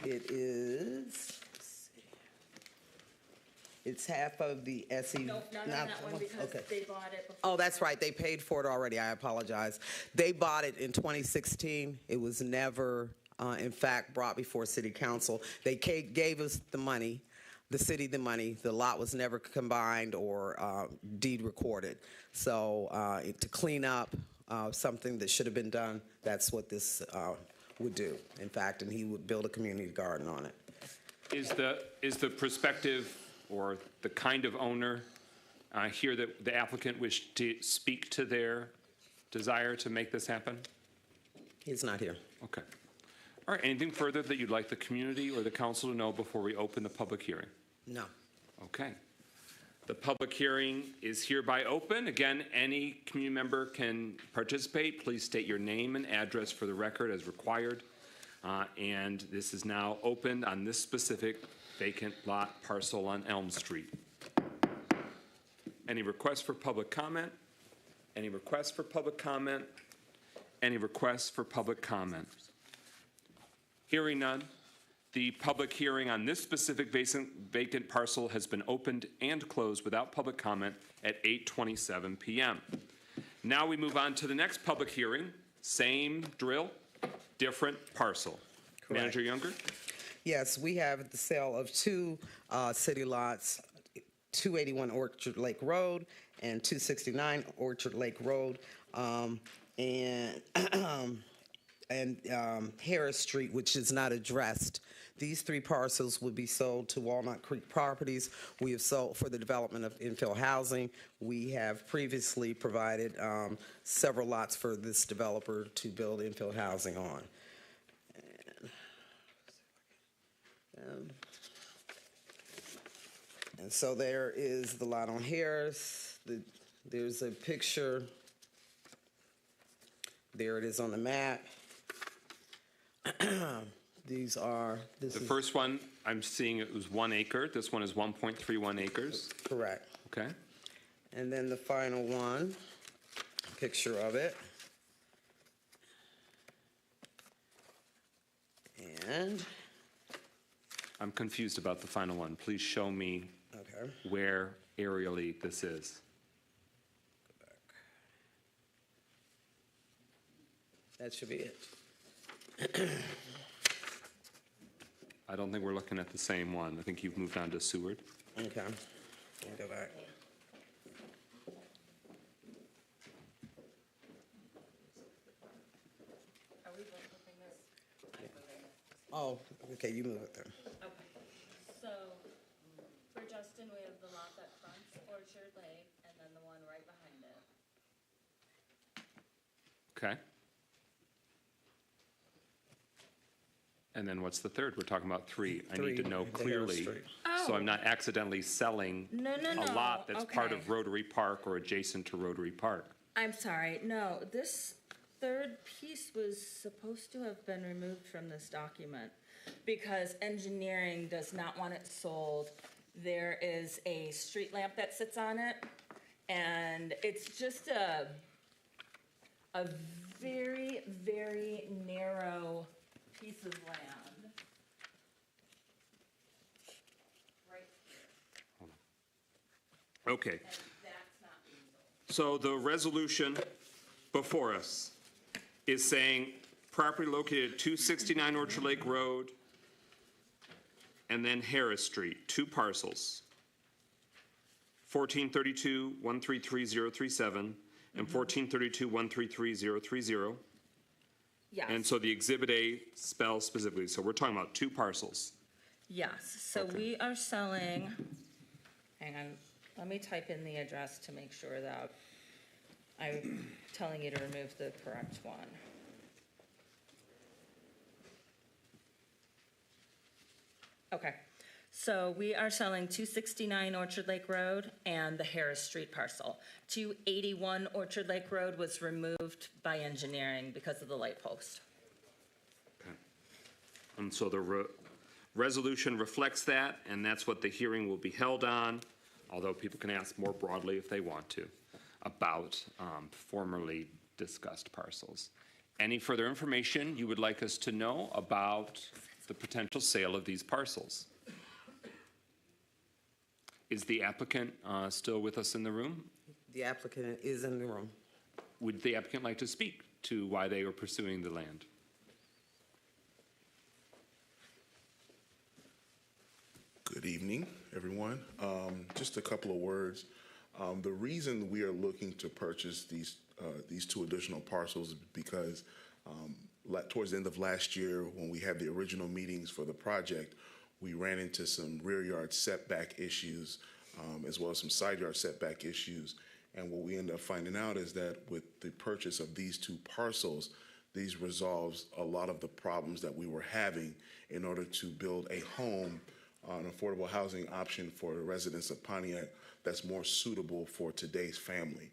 It is, let's see. It's half of the SE. No, not on that one because okay. they bought it before. Oh, that's right. They paid for it already. I apologize. They bought it in 2016. It was never, in fact, brought before City Council. They gave us the money, the city the money. The lot was never combined or deed recorded. So to clean up something that should have been done, that's what this would do, in fact, and he would build a community garden on it. Is the prospective or the kind of owner here that the applicant wished to speak to their desire to make this happen? He's not here. Okay. All right, anything further that you'd like the community or the council to know before we open the public hearing? No. Okay. The public hearing is hereby open. Again, any community member can participate. Please state your name and address for the record as required. And this is now opened on this specific vacant lot parcel on Elm Street. Any requests for public comment? Any requests for public comment? Any requests for public comment? Hearing none. The public hearing on this specific vacant parcel has been opened and closed without public comment at 8:27 p.m. Now we move on to the next public hearing. Same drill, different parcel. Correct. Manager Younger? Yes, we have the sale of two city lots, 281 Orchard Lake Road and 269 Orchard Lake Road, and Harris Street, which is not addressed. These three parcels would be sold to Walnut Creek Properties. We have sold for the development of infill housing. We have previously provided several lots for this developer to build infill housing on. And so there is the lot on Harris. There's a picture. There it is on the map. The first one, I'm seeing it was 1 acre. This one is 1.31 acres. Correct. Okay. And then the final one, picture of it. And I'm confused about the final one. Please show me where aerially this is. That should be it. I don't think we're looking at the same one. I think you've moved on to Seward. Okay. I'll go back. Oh, okay, you move it there. Okay, so for Justin, we have the lot that fronts Orchard Lake and then the one right behind it. Okay. And then what's the third? We're talking about three. I need to know clearly, so I'm not accidentally selling No, no, a no. lot that's part Okay. of Rotary Park or adjacent to Rotary Park. I'm sorry, no, this third piece was supposed to have been removed from this document because engineering does not want it sold. There is a street lamp that sits on it, and it's just a very, very narrow piece of land. Right here. Okay. And that's not being sold. So the resolution before us is saying property located at 269 Orchard Lake Road and then Harris Street, two parcels. 1432-133037 and 1432-133030. Yes. And so the Exhibit A spells specifically, so we're talking about two parcels. Yes, so we are selling, hang on, let me type in the address to make sure that I'm telling you to remove the correct one. Okay, so we are selling 269 Orchard Lake Road and the Harris Street parcel. 281 Orchard Lake Road was removed by engineering because of the light post. And so the resolution reflects that, and that's what the hearing will be held on, although people can ask more broadly if they want to about formerly discussed parcels. Any further information you would like us to know about the potential sale of these parcels? Is the applicant still with us in the room? The applicant is in the room. Would the applicant like to speak to why they are pursuing the land? Good evening, everyone. Just a couple of words. The reason we are looking to purchase these two additional parcels is because towards the end of last year, when we had the original meetings for the project, we ran into some rear yard setback issues, as well as some side yard setback issues. And what we ended up finding out is that with the purchase of these two parcels, these resolves a lot of the problems that we were having in order to build a home, an affordable housing option for the residents of Pontiac that's more suitable for today's family.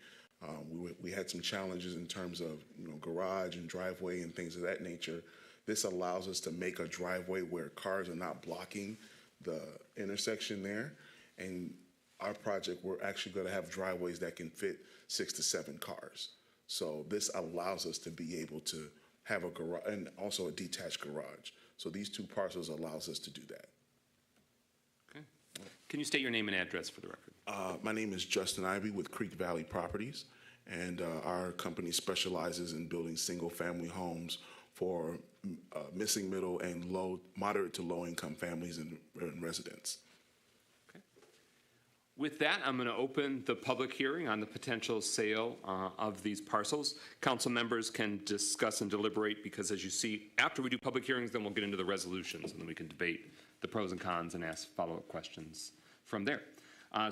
We had some challenges in terms of garage and driveway and things of that nature. This allows us to make a driveway where cars are not blocking the intersection there. And our project, we're actually going to have driveways that can fit 6 to 7 cars. So this allows us to be able to have a garage and also a detached garage. So these two parcels allows us to do that. Okay. Can you state your name and address for the record? My name is Justin Ivey with Creek Valley Properties, and our company specializes in building single-family homes for missing middle and moderate to low-income families and residents. Okay. With that, I'm going to open the public hearing on the potential sale of these parcels. Council members can discuss and deliberate because, as you see, after we do public hearings, then we'll get into the resolutions, and then we can debate the pros and cons and ask follow-up questions from there.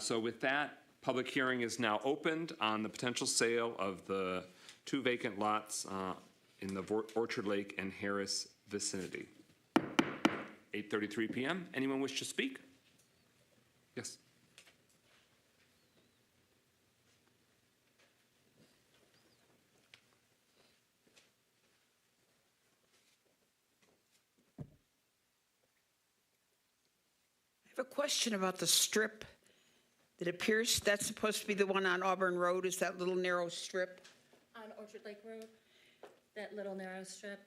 So with that, public hearing is now opened on the potential sale of the two vacant lots in the Orchard Lake and Harris vicinity. 8:33 p.m. Anyone wish to speak? Yes. I have a question about the strip that appears, that's supposed to be the one on Auburn Road, is that little narrow strip? On Orchard Lake Road, that little narrow strip.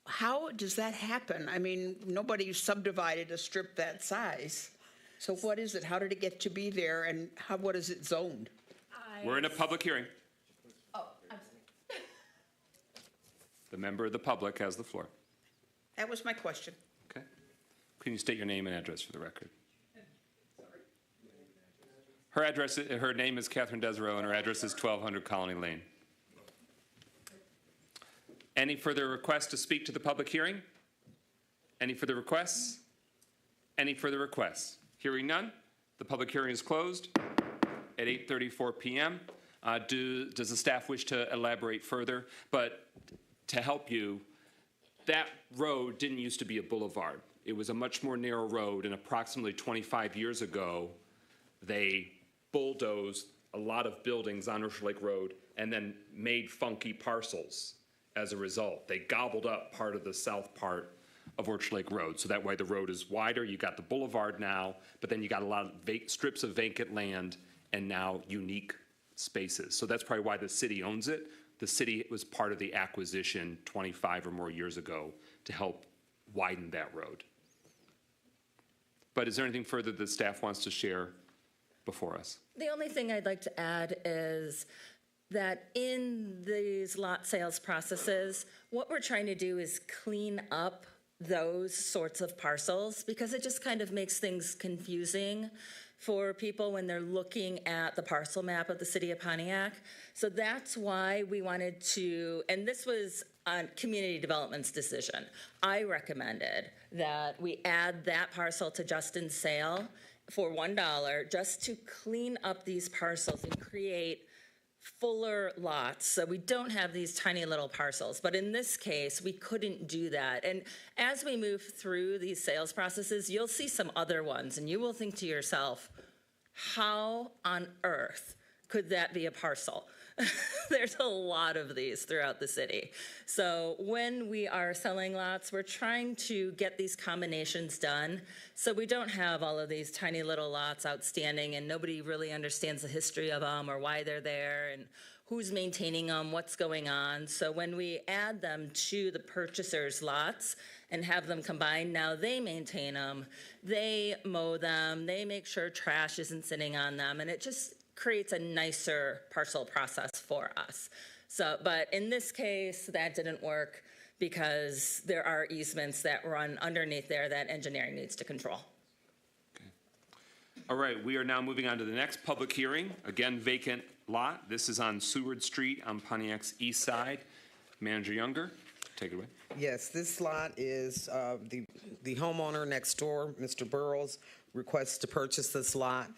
How does that happen? I mean, nobody subdivided a strip that size. So what is it? How did it get to be there, and what is it zoned? We're in a public hearing. Oh, I'm sorry. The member of the public has the floor. That was my question. Okay. Can you state your name and address for the record? Her name is Catherine Desereau, and her address is 1200 Colony Lane. Any further requests to speak to the public hearing? Any further requests? Any further requests? Hearing none, the public hearing is closed at 8:34 p.m. Does the staff wish to elaborate further? But to help you, that road didn't used to be a boulevard. It was a much more narrow road, and approximately 25 years ago, they bulldozed a lot of buildings on Orchard Lake Road and then made funky parcels as a result. They gobbled up part of the south part of Orchard Lake Road, so that way the road is wider. You got the boulevard now, but then you got a lot of strips of vacant land and now unique spaces. So that's probably why the city owns it. The city was part of the acquisition 25 or more years ago to help widen that road. But is there anything further that staff wants to share before us? The only thing I'd like to add is that in these lot sales processes, what we're trying to do is clean up those sorts of parcels because it just kind of makes things confusing for people when they're looking at the parcel map of the city of Pontiac. So that's why we wanted to, and this was on community development's decision. I recommended that we add that parcel to Justin's sale for $1 just to clean up these parcels and create fuller lots so we don't have these tiny little parcels. But in this case, we couldn't do that. And as we move through these sales processes, you'll see some other ones and you will think to yourself, how on earth could that be a parcel? There's a lot of these throughout the city. So when we are selling lots, we're trying to get these combinations done so we don't have all of these tiny little lots outstanding and nobody really understands the history of them or why they're there and who's maintaining them, what's going on. So when we add them to the purchaser's lots and have them combined, now they maintain them, they mow them, they make sure trash isn't sitting on them, and it just creates a nicer parcel process for us. So, but in this case, that didn't work because there are easements that run underneath there that engineering needs to control. Okay. All right, we are now moving on to the next public hearing. Again, vacant lot. This is on Seward Street on Pontiac's east side. Manager Younger, take it away. Yes, this lot is the homeowner next door, Mr. Burrows, requests to purchase this lot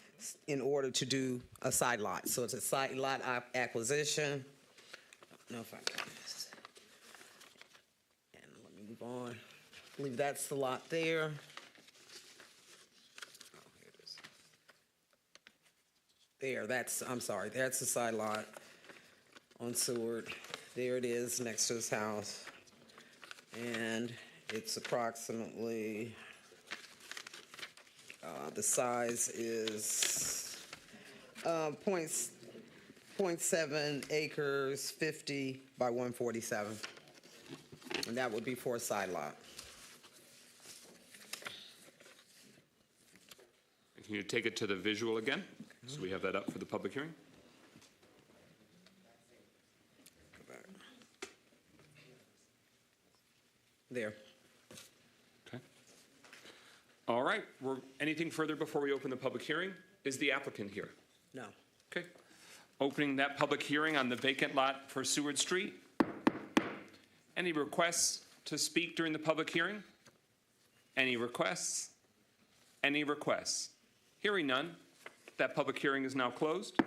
in order to do a side lot. So it's a side lot acquisition. I don't know if I can. And let me move on. I believe that's the lot there. Oh, here it is. There, I'm sorry, that's the side lot on Seward. There it is next to his house. And it's approximately, the size is 0.7 acres, 50 by 147. And that would be for a side lot. Can you take it to the visual again? So we have that up for the public hearing. There. Okay. All right. Anything further before we open the public hearing? Is the applicant here? No. Okay. Opening that public hearing on the vacant lot for Seward Street. Any requests to speak during the public hearing? Any requests? Any requests? Hearing none, that public hearing is now closed.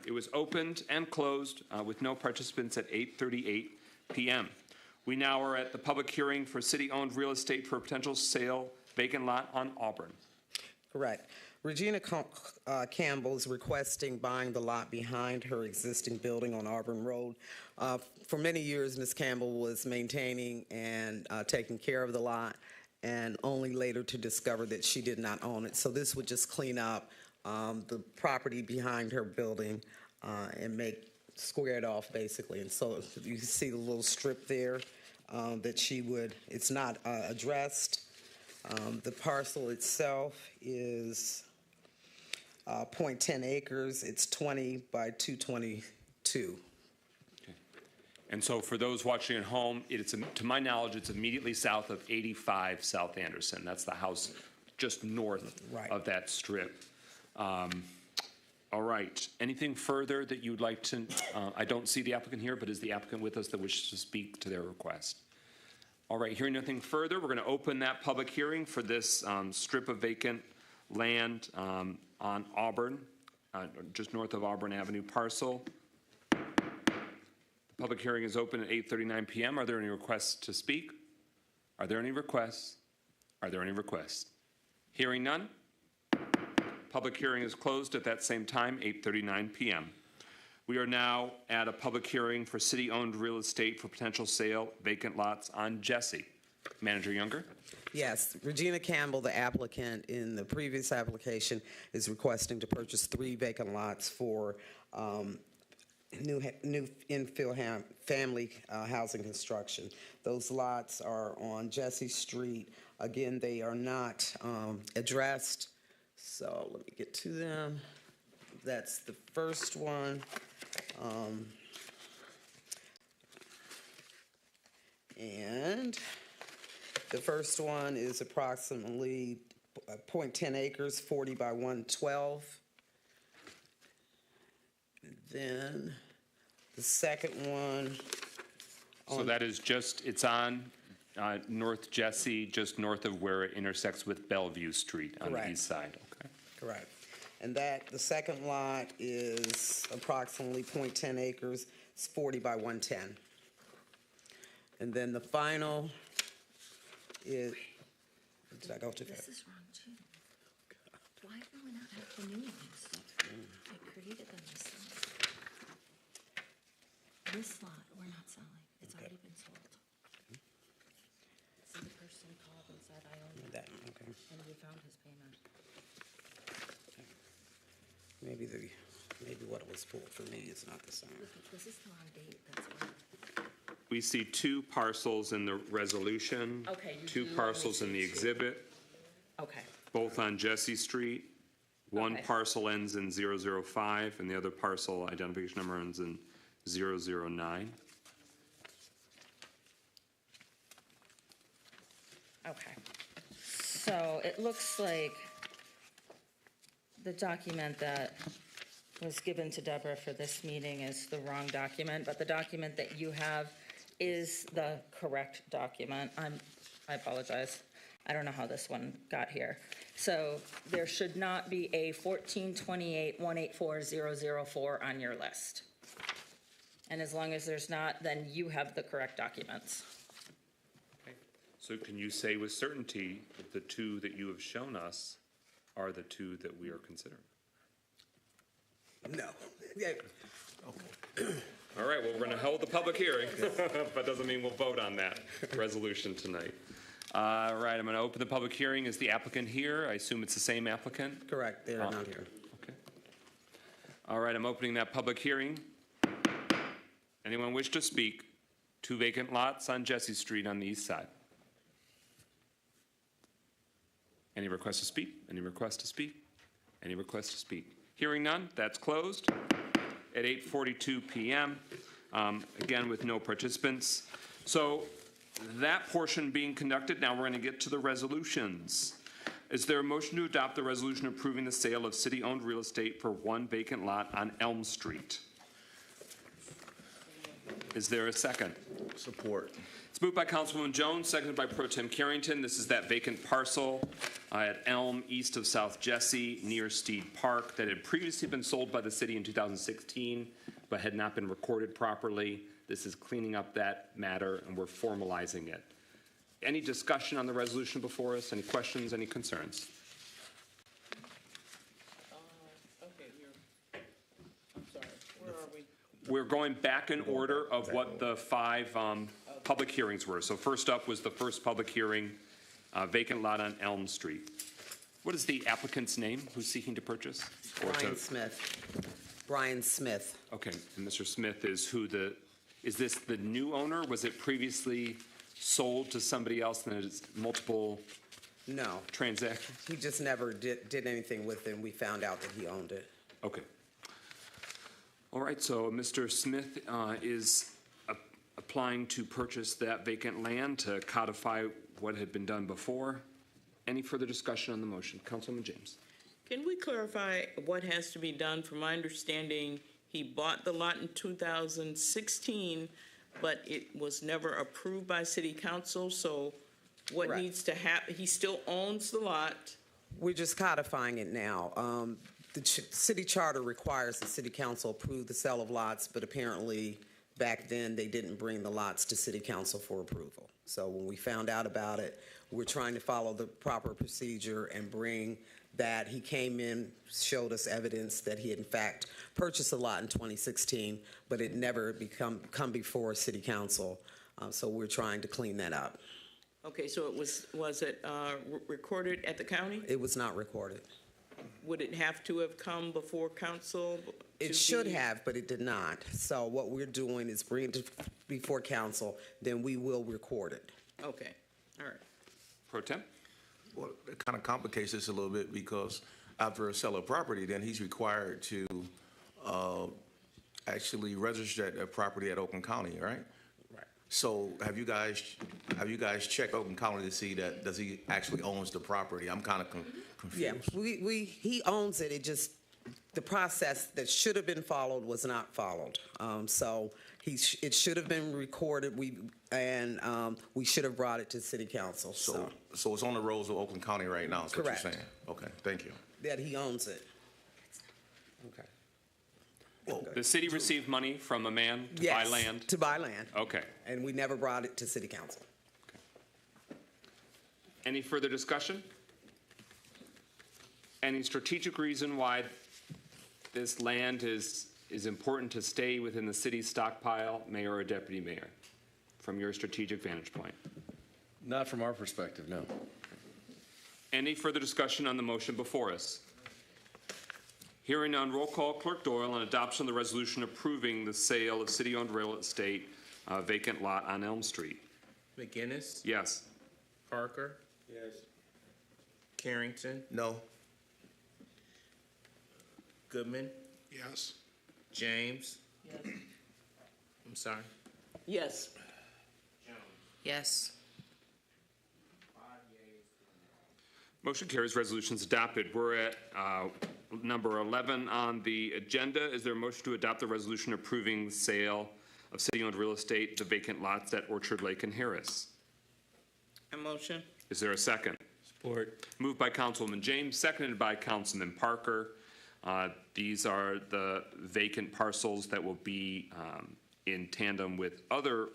It was opened and closed with no participants at 8:38 p.m. We now are at the public hearing for city-owned real estate for potential sale vacant lot on Auburn. Correct. Regina Campbell is requesting buying the lot behind her existing building on Auburn Road. For many years, Ms. Campbell was maintaining and taking care of the lot, and only later to discover that she did not own it. So this would just clean up the property behind her building and square it off, basically. And so you can see the little strip there that it's not addressed. The parcel itself is 0.10 acres. It's 20 by 222. Okay. And so for those watching at home, to my knowledge, it's immediately south of 85 South Anderson. That's the house just north of that strip. All right. Anything further that you'd like to, I don't see the applicant here, but is the applicant with us that wishes to speak to their request? All right, hearing nothing further, we're going to open that public hearing for this strip of vacant land on Auburn, just north of Auburn Avenue parcel. The public hearing is open at 8:39 p.m. Are there any requests to speak? Are there any requests? Are there any requests? Hearing none. Public hearing is closed at that same time, 8:39 p.m. We are now at a public hearing for city-owned real estate for potential sale, vacant lots on Jesse. Manager Younger? Yes, Regina Campbell, the applicant in the previous application, is requesting to purchase 3 vacant lots for new infill family housing construction. Those lots are on Jesse Street. Again, they are not addressed, so let me get to them. That's the first one. And the first one is approximately 0.10 acres, 40 by 112. And then the second one. So that is just, it's on North Jesse, just north of where it intersects with Bellevue Street on the east side. Okay. Correct. And that, the second lot is approximately 0.10 acres, it's 40 by 110. And then the final is, did I go too fast? This is wrong too. Why do we not have the new ones? I created them this time. This lot, we're not selling. It's already been sold. So the person called and said, I own that. Okay. And we found his payment. Maybe what was pulled for me is not the same. This is the wrong date, that's why. We see 2 parcels in the resolution. Okay, you 2 do parcels in only the see 2. exhibit, Okay. both on Jesse Street. One Okay. parcel ends in 005, and the other parcel identification number ends in 009. Okay. So it looks like the document that was given to Deborah for this meeting is the wrong document, but the document that you have is the correct document. I apologize. I don't know how this one got here. So there should not be a 1428-184-004 on your list. And as long as there's not, then you have the correct documents. So can you say with certainty that the 2 that you have shown us are the 2 that we are considering? No. Yeah. Okay. All right, well, we're going to hold the public hearing, but doesn't mean we'll vote on that resolution tonight. All right, I'm going to open the public hearing. Is the applicant here? I assume it's the same applicant? Correct, they're not here. Okay. All right, I'm opening that public hearing. Anyone wish to speak? 2 vacant lots on Jesse Street on the east side. Any request to speak? Any request to speak? Any request to speak? Hearing none, that's closed at 8:42 p.m., again with no participants. So that portion being conducted, now we're going to get to the resolutions. Is there a motion to adopt the resolution approving the sale of city-owned real estate for 1 vacant lot on Elm Street? Is there a second? Support. It's moved by Councilwoman Jones, seconded by Pro Tem Carrington. This is that vacant parcel at Elm, east of South Jesse, near Steed Park, that had previously been sold by the city in 2016, but had not been recorded properly. This is cleaning up that matter, and we're formalizing it. Any discussion on the resolution before us? Any questions, any concerns? I'm sorry, where are we? We're going back in order of what the 5 public hearings were. So first up was the first public hearing, vacant lot on Elm Street. What is the applicant's name who's seeking to purchase? Brian Smith. Brian Smith. Okay, and Mr. Smith is is this the new owner? Was it previously sold to somebody else and it's multiple No. transactions? He just never did anything with it, and we found out that he owned it. Okay. All right, so Mr. Smith is applying to purchase that vacant land to codify what had been done before. Any further discussion on the motion? Councilman James. Can we clarify what has to be done? From my understanding, he bought the lot in 2016, but it was never approved by city council, so what Correct. needs to happen, he still owns the lot. We're just codifying it now. The city charter requires the city council approve the sale of lots, but apparently back then they didn't bring the lots to city council for approval. So when we found out about it, we're trying to follow the proper procedure and bring that. He came in, showed us evidence that he had in fact purchased a lot in 2016, but it never come before city council. So we're trying to clean that up. Okay, so it was it recorded at the county? It was not recorded. Would it have to have come before council? It should have, but it did not. So what we're doing is bringing it before council, then we will record it. Okay, all right. Pro Tem? Well, it kind of complicates this a little bit because after a sale of property, then he's required to actually register that property at Oakland County, right? Right. So have you guys checked Oakland County to see that does he actually owns the property? I'm kind of confused. Yeah, he owns it. It just, the process that should have been followed was not followed. So it should have been recorded. We should have brought it to city council. So it's on the rolls of Oakland County right now, is what you're Correct. saying? Okay, thank you. That he owns it. Okay. The city received money from a man to Yes, buy land? to buy land. Okay. And we never brought it to city council. Any further discussion? Any strategic reason why this land is important to stay within the city's stockpile, mayor or deputy mayor, from your strategic vantage point? Not from our perspective, no. Any further discussion on the motion before us? Hearing none, roll call. Clerk Doyle on adoption of the resolution approving the sale of city-owned real estate vacant lot on Elm Street. McGinnis, Yes. Parker. Yes. Carrington, No. Goodman, Yes. James. Yes. I'm sorry. Yes. Yes. Motion carries. Resolutions adopted. We're at number 11 on the agenda. Is there a motion to adopt the resolution approving the sale of city-owned real estate, the vacant lots at Orchard Lake and Harris? A motion? Is there a second? Support. Moved by Councilwoman James, seconded by Councilman Parker. These are the vacant parcels that will be in tandem with other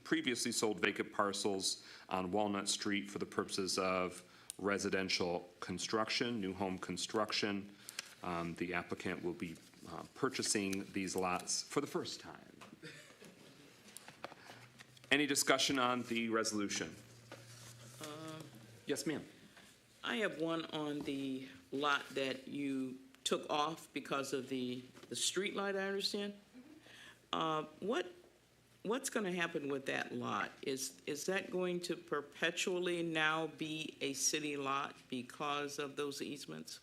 previously sold vacant parcels on Walnut Street for the purposes of residential construction, new home construction. The applicant will be purchasing these lots for the first time. Any discussion on the resolution? Yes, ma'am. I have one on the lot that you took off because of the street light, I understand. What's going to happen with that lot? Is that going to perpetually now be a city lot because of those easements?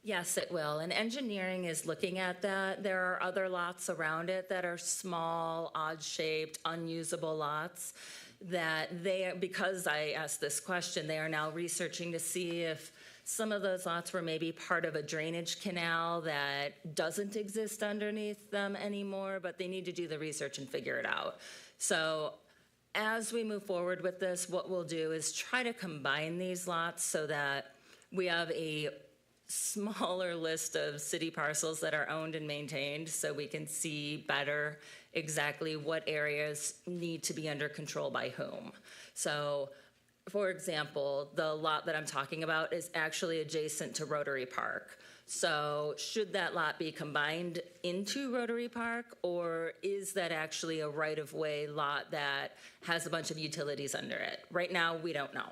Yes, it will. And engineering is looking at that. There are other lots around it that are small, odd-shaped, unusable lots that because I asked this question, they are now researching to see if some of those lots were maybe part of a drainage canal that doesn't exist underneath them anymore, but they need to do the research and figure it out. So as we move forward with this, what we'll do is try to combine these lots so that we have a smaller list of city parcels that are owned and maintained so we can see better exactly what areas need to be under control by whom. So, for example, the lot that I'm talking about is actually adjacent to Rotary Park. So should that lot be combined into Rotary Park, or is that actually a right-of-way lot that has a bunch of utilities under it? Right now, we don't know.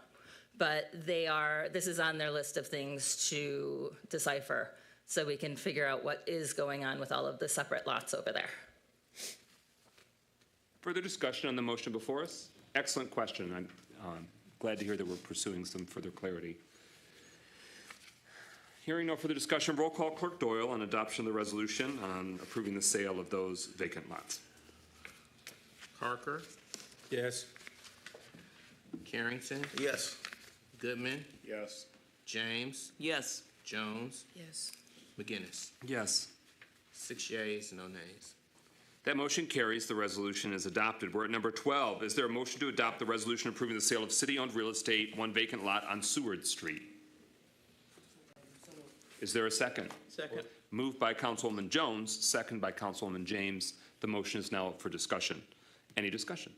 But this is on their list of things to decipher so we can figure out what is going on with all of the separate lots over there. Further discussion on the motion before us? Excellent question. I'm glad to hear that we're pursuing some further clarity. Hearing no further discussion, roll call. Clerk Doyle on adoption of the resolution on approving the sale of those vacant lots. Parker, Yes. Carrington, Yes. Goodman, Yes. James, Yes. Jones, Yes. McGinnis. Yes. 6 yeas, no nays. That motion carries. The resolution is adopted. We're at number 12. Is there a motion to adopt the resolution approving the sale of city-owned real estate, one vacant lot on Seward Street? Is there a second? Second. Moved by Councilwoman Jones, second by Councilwoman James. The motion is now up for discussion. Any discussion?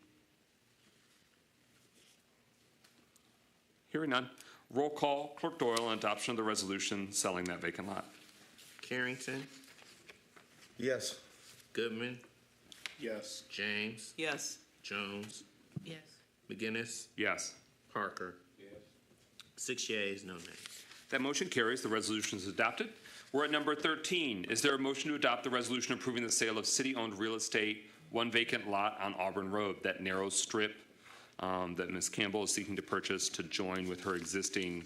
Hearing none. Roll call. Clerk Doyle on adoption of the resolution selling that vacant lot. Carrington, Yes. Goodman, Yes. James, Yes. Jones, Yes. McGinnis, Yes. Parker. 6 yeas, no nays. That motion carries. The resolution is adopted. We're at number 13. Is there a motion to adopt the resolution approving the sale of city-owned real estate, one vacant lot on Auburn Road, that narrow strip that Ms. Campbell is seeking to purchase to join with her existing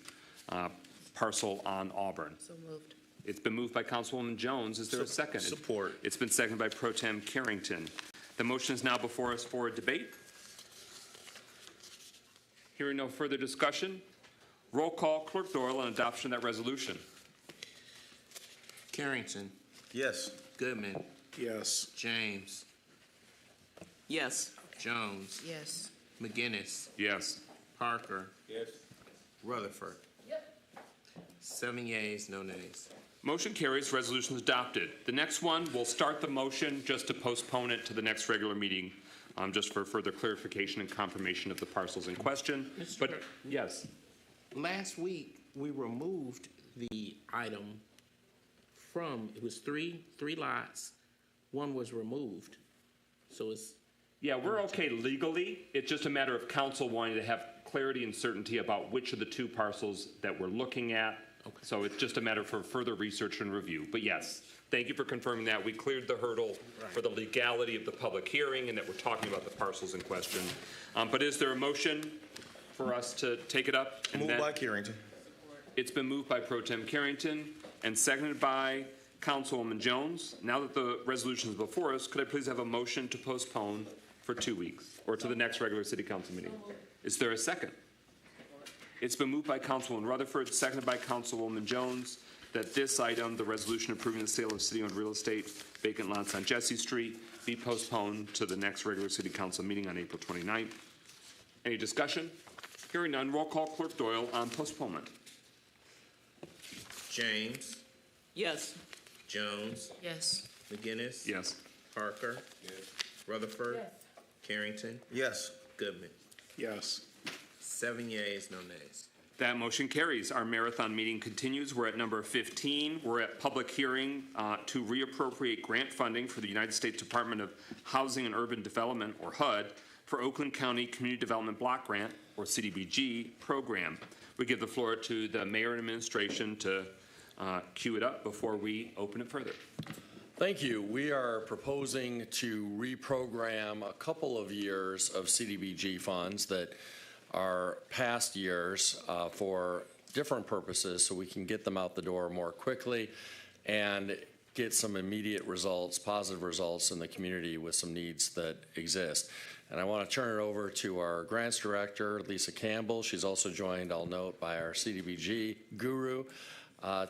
parcel on Auburn? So moved. It's been moved by Councilwoman Jones. Is there a second? Support. It's been seconded by Pro Tem Carrington. The motion is now before us for a debate. Hearing no further discussion, roll call. Clerk Doyle on adoption of that resolution. Carrington, Yes. Goodman, Yes. James, Yes. Jones, Yes. McGinnis, Yes. Parker, Yes. Rutherford. 7 yeas, no nays. Motion carries. Resolution is adopted. The next one, we'll start the motion just to postpone it to the next regular meeting, just for further clarification and confirmation of the parcels in question. Mr. But, Clerk. yes. Last week, we removed the item from, it was three lots. One was removed. So it's, Yeah, we're okay legally. It's just a matter of council wanting to have clarity and certainty about which of the two parcels that we're looking at. Okay. So it's just a matter for further research and review. But yes, thank you for confirming that. We cleared the hurdle for the legality of the public hearing and that we're talking about the parcels in question. But is there a motion for us to take it up? And Moved then- by Carrington. It's been moved by Pro Tem Carrington and seconded by Councilwoman Jones. Now that the resolution is before us, could I please have a motion to postpone for 2 weeks or to the next regular city council meeting? Is there a second? It's been moved by Councilwoman Rutherford, seconded by Councilwoman Jones, that this item, the resolution approving the sale of city-owned real estate, vacant lots on Jesse Street, be postponed to the next regular city council meeting on April 29th. Any discussion? Hearing none, roll call. Clerk Doyle on postponement. James, Yes. Jones, Yes. McGinnis, Yes. Parker, Rutherford, Carrington, Yes. Goodman. Yes. 7 yeas, no nays. That motion carries. Our marathon meeting continues. We're at number 15. We're at public hearing to reappropriate grant funding for the United States Department of Housing and Urban Development, or HUD, for Oakland County Community Development Block Grant, or CDBG, program. We give the floor to the mayor and administration to cue it up before we open it further. Thank you. We are proposing to reprogram a couple of years of CDBG funds that are past years for different purposes so we can get them out the door more quickly and get some immediate results, positive results in the community with some needs that exist. And I want to turn it over to our grants director, Lisa Campbell. She's also joined, I'll note, by our CDBG guru,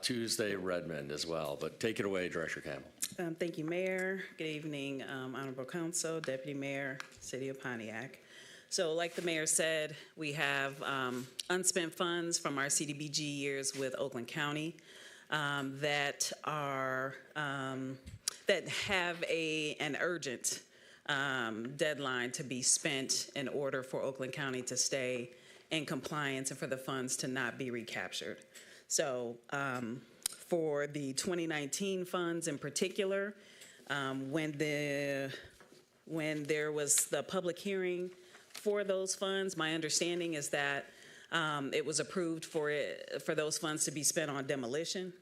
Tuesday Redmond as well. But take it away, Director Campbell. Thank you, Mayor. Good evening, Honorable Council, Deputy Mayor, City of Pontiac. So like the mayor said, we have unspent funds from our CDBG years with Oakland County that have an urgent deadline to be spent in order for Oakland County to stay in compliance and for the funds to not be recaptured. So for the 2019 funds in particular, when there was the public hearing for those funds, my understanding is that it was approved for those funds to be spent on demolition.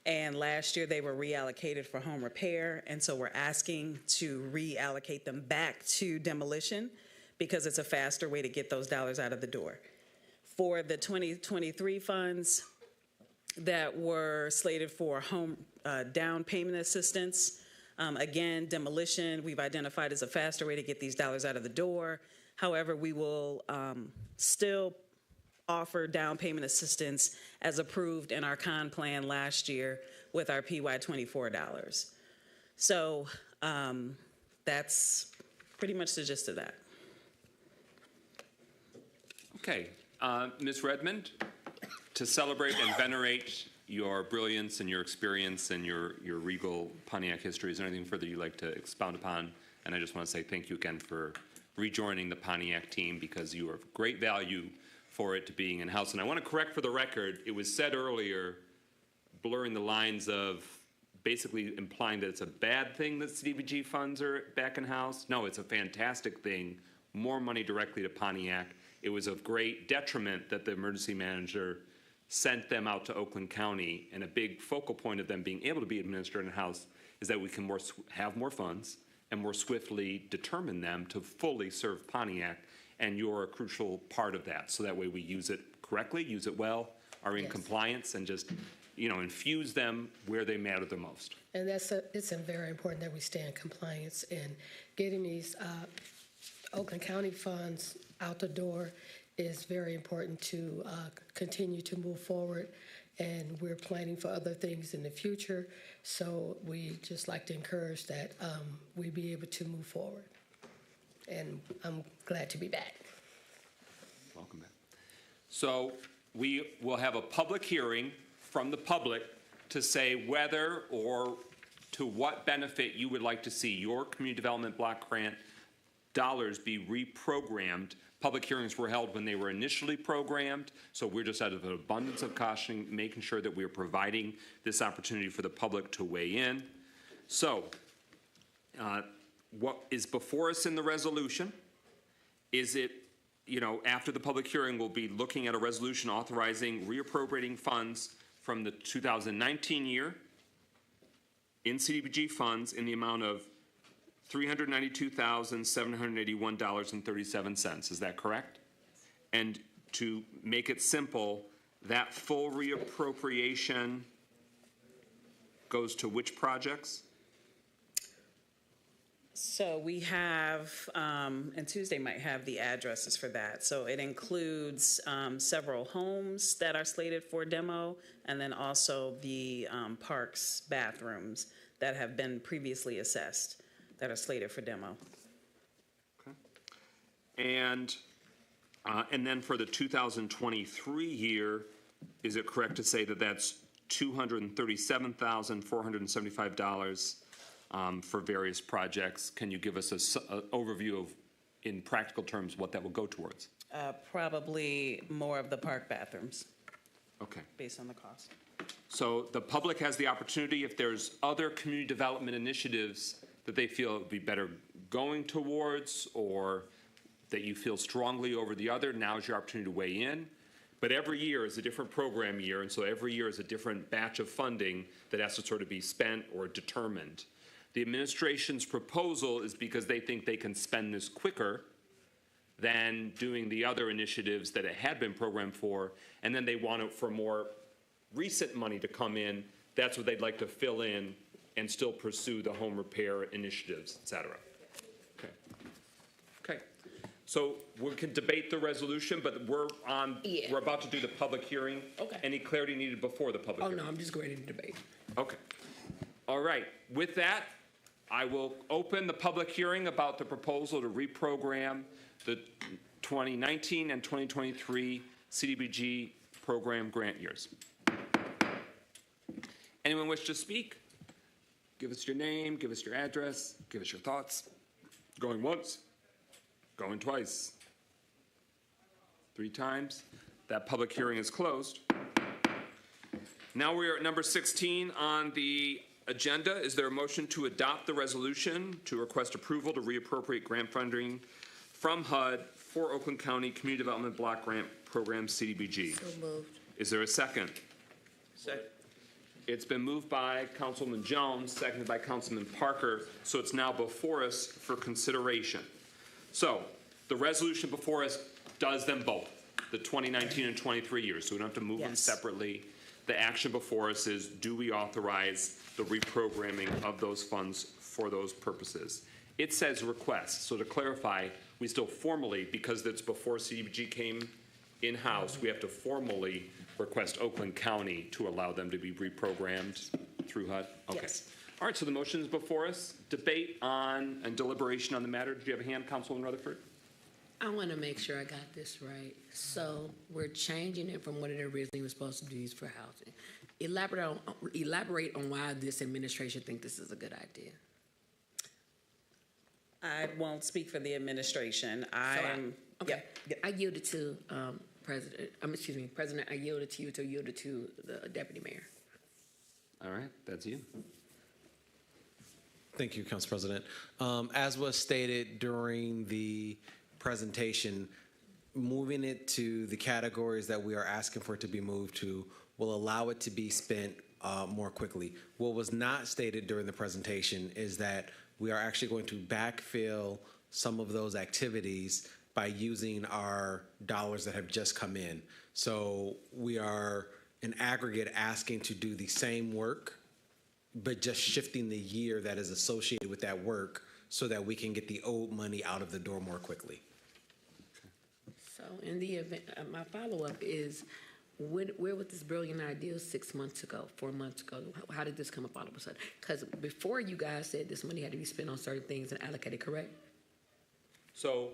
And last year they were reallocated for home repair. And so we're asking to reallocate them back to demolition because it's a faster way to get those dollars out of the door. For the 2023 funds that were slated for home down payment assistance, again, demolition we've identified as a faster way to get these dollars out of the door. However, we will still offer down payment assistance as approved in our con plan last year with our PY24 dollars. So that's pretty much the gist of that. Okay, Ms. Redmond, to celebrate and venerate your brilliance and your experience and your regal Pontiac history, is there anything further you'd like to expound upon? And I just want to say thank you again for rejoining the Pontiac team, because you are of great value for it to being in-house. And I want to correct for the record, it was said earlier, blurring the lines of basically implying that it's a bad thing that CDBG funds are back in-house. No, it's a fantastic thing, more money directly to Pontiac. It was of great detriment that the emergency manager sent them out to Oakland County, and a big focal point of them being able to be administered in-house is that we can have more funds and more swiftly determine them to fully serve Pontiac, and you're a crucial part of that. So that way we use it correctly, use it well, are in compliance, and just, you know, infuse them where they matter the most. And it's very important that we stay in compliance, and getting these Oakland County funds out the door is very important to continue to move forward. And we're planning for other things in the future. So we just like to encourage that we be able to move forward. And I'm glad to be back. Welcome back. So we will have a public hearing from the public to say whether or to what benefit you would like to see your community development block grant dollars be reprogrammed. Public hearings were held when they were initially programmed, so we're just out of an abundance of caution making sure that we are providing this opportunity for the public to weigh in. So, what is before us in the resolution? Is it, you know, after the public hearing, we'll be looking at a resolution authorizing reappropriating funds from the 2019 year in CDBG funds in the amount of $392,781.37. Is that correct? And to make it simple, that full reappropriation goes to which projects? So we have, and Tuesday might have the addresses for that. So it includes several homes that are slated for demo, and then also the parks bathrooms that have been previously assessed that are slated for demo. Okay. And then for the 2023 year, is it correct to say that that's $237,475 for various projects? Can you give us an overview of, in practical terms, what that will go towards? Probably more of the park bathrooms. Okay. Based on the cost. So the public has the opportunity, if there's other community development initiatives that they feel would be better going towards, or that you feel strongly over the other, now's your opportunity to weigh in. But every year is a different program year, and so every year is a different batch of funding that has to sort of be spent or determined. The administration's proposal is because they think they can spend this quicker than doing the other initiatives that it had been programmed for, and then they want it for more recent money to come in. That's what they'd like to fill in and still pursue the home repair initiatives, et cetera. Okay. Okay. So we can debate the resolution, but we're about to do the public hearing. Okay. Any clarity needed before the public hearing? Oh, no, I'm just ready to debate. Okay. All right. With that, I will open the public hearing about the proposal to reprogram the 2019 and 2023 CDBG program grant years. Anyone wish to speak? Give us your name, give us your address, give us your thoughts. Going once, going twice, 3 times. That public hearing is closed. Now we are at number 16 on the agenda. Is there a motion to adopt the resolution to request approval to reappropriate grant funding from HUD for Oakland County Community Development Block Grant Program CDBG? So moved. Is there a second? Second. It's been moved by Councilman Jones, seconded by Councilman Parker, so it's now before us for consideration. So the resolution before us does them both, the 2019 and 23 years, so we don't have to move them separately. The action before us is, do we authorize the reprogramming of those funds for those purposes? It says request, so to clarify, we still formally, because it's before CDBG came in-house, we have to formally request Oakland County to allow them to be reprogrammed through HUD? Okay. Yes. All right, so the motion is before us. Debate on and deliberation on the matter. Do you have a hand, Councilwoman Rutherford? I want to make sure I got this right. So we're changing it from what it originally was supposed to be used for housing. Elaborate on why this administration think this is a good idea. I won't speak for the administration. Okay. I yield it to President, I yield it to you to yield it to the Deputy Mayor. All right, that's you. Thank you, Council President. As was stated during the presentation, moving it to the categories that we are asking for it to be moved to will allow it to be spent more quickly. What was not stated during the presentation is that we are actually going to backfill some of those activities by using our dollars that have just come in. So we are in aggregate asking to do the same work, but just shifting the year that is associated with that work so that we can get the owed money out of the door more quickly. So in the event, my follow-up is, where was this brilliant idea 6 months ago, 4 months ago? How did this come up all of a sudden? Because before you guys said this money had to be spent on certain things and allocated, correct? So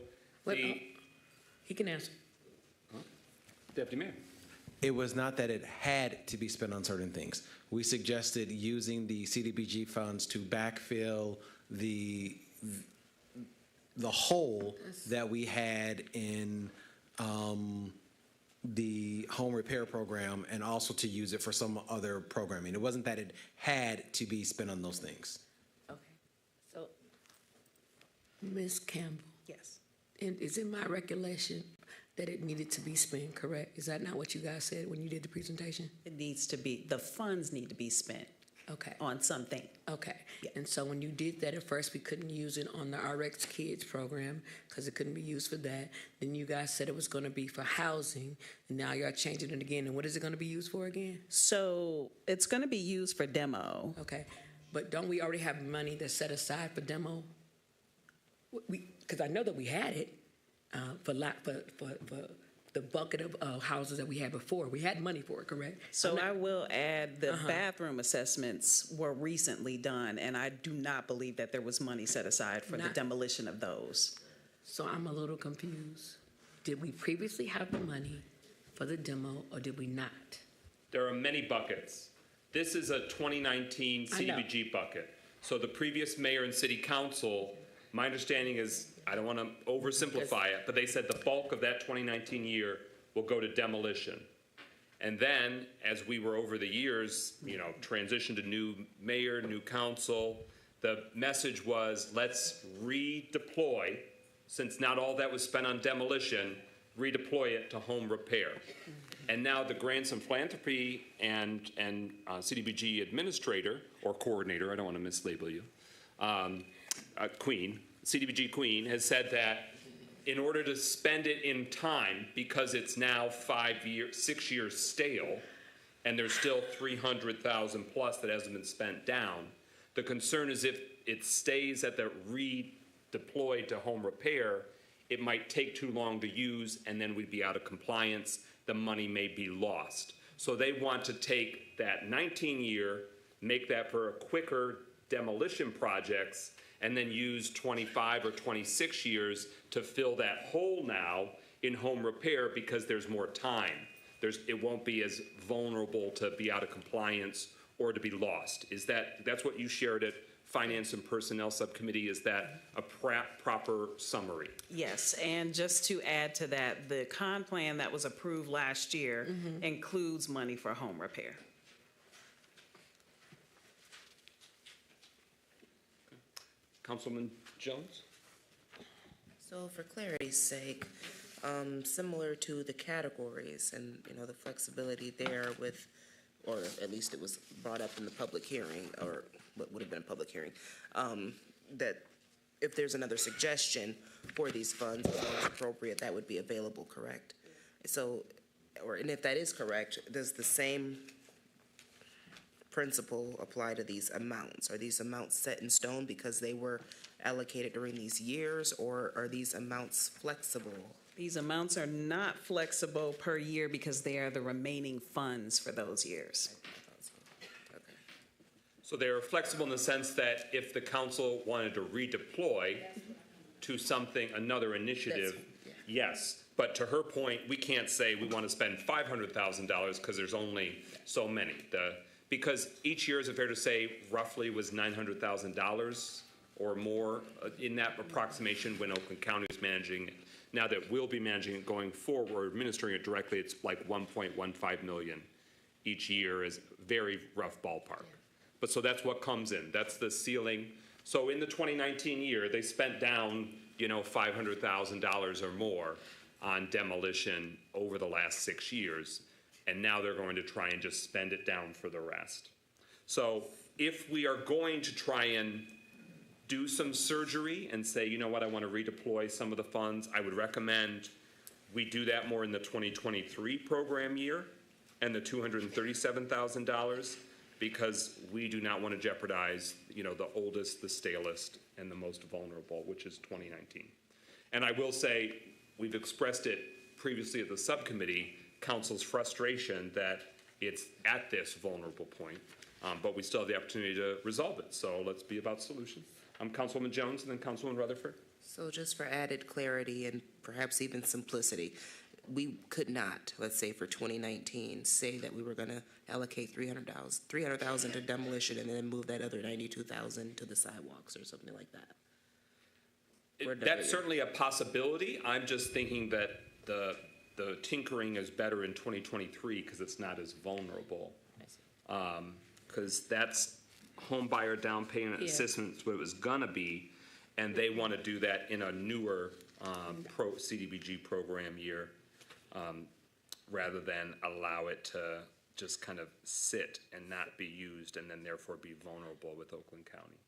he can answer. Deputy Mayor. It was not that it had to be spent on certain things. We suggested using the CDBG funds to backfill the hole that we had in the home repair program, and also to use it for some other programming. It wasn't that it had to be spent on those things. Okay. So, Ms. Campbell. Yes. And is it my recollection that it needed to be spent, correct? Is that not what you guys said when you did the presentation? It needs to be, the funds need to be spent. Okay. On something. Okay. Yeah. And so when you did that at first, we couldn't use it on the RX Kids program because it couldn't be used for that. Then you guys said it was going to be for housing, and now you're changing it again. And what is it going to be used for again? So it's going to be used for demo. Okay. But don't we already have money that's set aside for demo? Because I know that we had it for the bucket of houses that we had before. We had money for it, correct? So I will add the bathroom assessments were recently done, and I do not believe that there was money set aside for the demolition of those. So I'm a little confused. Did we previously have the money for the demo, or did we not? There are many buckets. This is a 2019 CDBG bucket. So the previous mayor and city council, my understanding is, I don't want to oversimplify it, but they said the bulk of that 2019 year will go to demolition. And then, as we were over the years, transitioned to new mayor, new council, the message was, let's redeploy, since not all that was spent on demolition, redeploy it to home repair. And now the Grants and Philanthropy and CDBG administrator, or coordinator, I don't want to mislabel you, Queen, CDBG Queen, has said that in order to spend it in time, because it's now 6 years stale, and there's still 300,000 plus that hasn't been spent down, the concern is if it stays at the redeployed to home repair, it might take too long to use, and then we'd be out of compliance. The money may be lost. So they want to take that 19-year, make that for a quicker demolition projects, and then use 25 or 26 years to fill that hole now in home repair because there's more time. It won't be as vulnerable to be out of compliance or to be lost. That's what you shared at Finance and Personnel Subcommittee? Is that a proper summary? Yes, and just to add to that, the con plan that was approved last year includes money for home repair. Councilman Jones? So for clarity's sake, similar to the categories and, the flexibility there with, or at least it was brought up in the public hearing, or what would have been a public hearing, that if there's another suggestion for these funds, if it's appropriate, that would be available, correct? So, and if that is correct, does the same principle apply to these amounts? Are these amounts set in stone because they were allocated during these years, or are these amounts flexible? These amounts are not flexible per year because they are the remaining funds for those years. So they are flexible in the sense that if the council wanted to redeploy to something, another initiative, yes. But to her point, we can't say we want to spend $500,000 because there's only so many. Because each year, is it fair to say, roughly was $900,000 or more in that approximation when Oakland County was managing it. Now that we'll be managing it going forward, administering it directly, it's like 1.15 million each year is very rough ballpark. But so that's what comes in. That's the ceiling. So in the 2019 year, they spent down, $500,000 or more on demolition over the last 6 years. And now they're going to try and just spend it down for the rest. So if we are going to try and do some surgery and say, you know what, I want to redeploy some of the funds, I would recommend we do that more in the 2023 program year and the $237,000, because we do not want to jeopardize, the oldest, the stalest, and the most vulnerable, which is 2019. And I will say, we've expressed it previously at the subcommittee, council's frustration that it's at this vulnerable point, but we still have the opportunity to resolve it. So let's be about solutions. Councilwoman Jones and then Councilwoman Rutherford. So just for added clarity and perhaps even simplicity, we could not, let's say for 2019, say that we were going to allocate $300,000 to demolition and then move that other $92,000 to the sidewalks or something like that. That's certainly a possibility. I'm just thinking that the tinkering is better in 2023 because it's not as vulnerable. Because that's home buyer down payment assistance, what it was gonna be, and they want to do that in a newer CDBG program year, rather than allow it to just kind of sit and not be used and then therefore be vulnerable with Oakland County.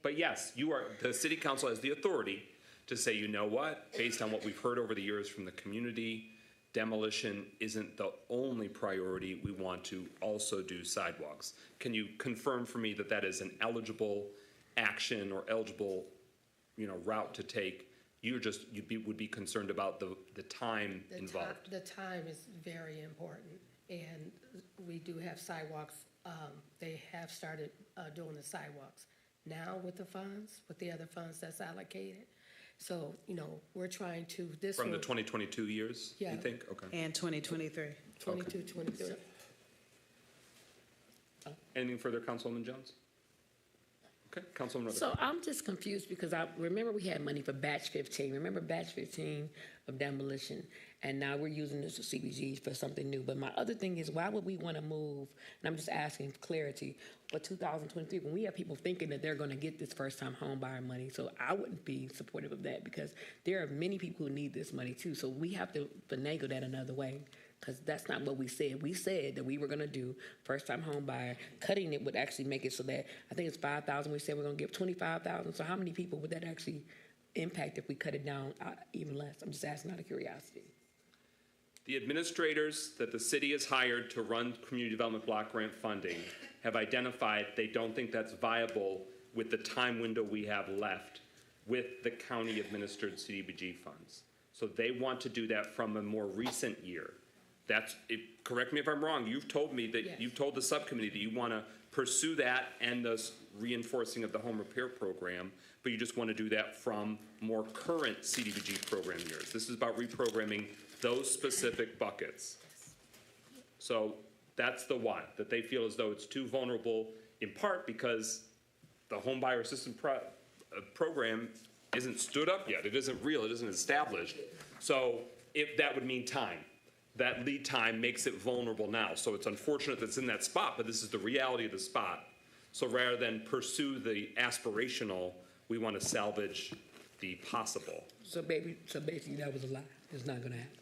But yes, the city council has the authority to say, you know what, based on what we've heard over the years from the community, demolition isn't the only priority. We want to also do sidewalks. Can you confirm for me that that is an eligible action or eligible, route to take? Would be concerned about the time involved. The time is very important, and we do have sidewalks. They have started doing the sidewalks now with the other funds that's allocated. So, we're trying to, From the 2022 years, Yeah. you think? Okay. And 2023. 22, 23. Anything further, Councilwoman Jones? Okay, Councilwoman Rutherford. So I'm just confused because I remember we had money for batch 15. Remember batch 15 of demolition? And now we're using this CBG for something new. But my other thing is, why would we want to move, and I'm just asking for clarity, for 2023 when we have people thinking that they're going to get this first-time home buyer money? So I wouldn't be supportive of that because there are many people who need this money too. So we have to finagle that another way, because that's not what we said. We said that we were going to do first-time home buyer. Cutting it would actually make it so that, I think it's 5,000. We said we're going to give 25,000. So how many people would that actually impact if we cut it down even less? I'm just asking out of curiosity. The administrators that the city has hired to run community development block grant funding have identified they don't think that's viable with the time window we have left with the county administered CDBG funds. So they want to do that from a more recent year. Correct me if I'm wrong, you've told me that you've told the subcommittee that you want to pursue that and the reinforcing of the home repair program, but you just want to do that from more current CDBG program years. This is about reprogramming those specific buckets. So that's the why, that they feel as though it's too vulnerable, in part because the home buyer assistance program isn't stood up yet. It isn't real, it isn't established. So that would mean time. That lead time makes it vulnerable now. So it's unfortunate that it's in that spot, but this is the reality of the spot. So rather than pursue the aspirational, we want to salvage the possible. So basically that was a lie. It's not going to happen.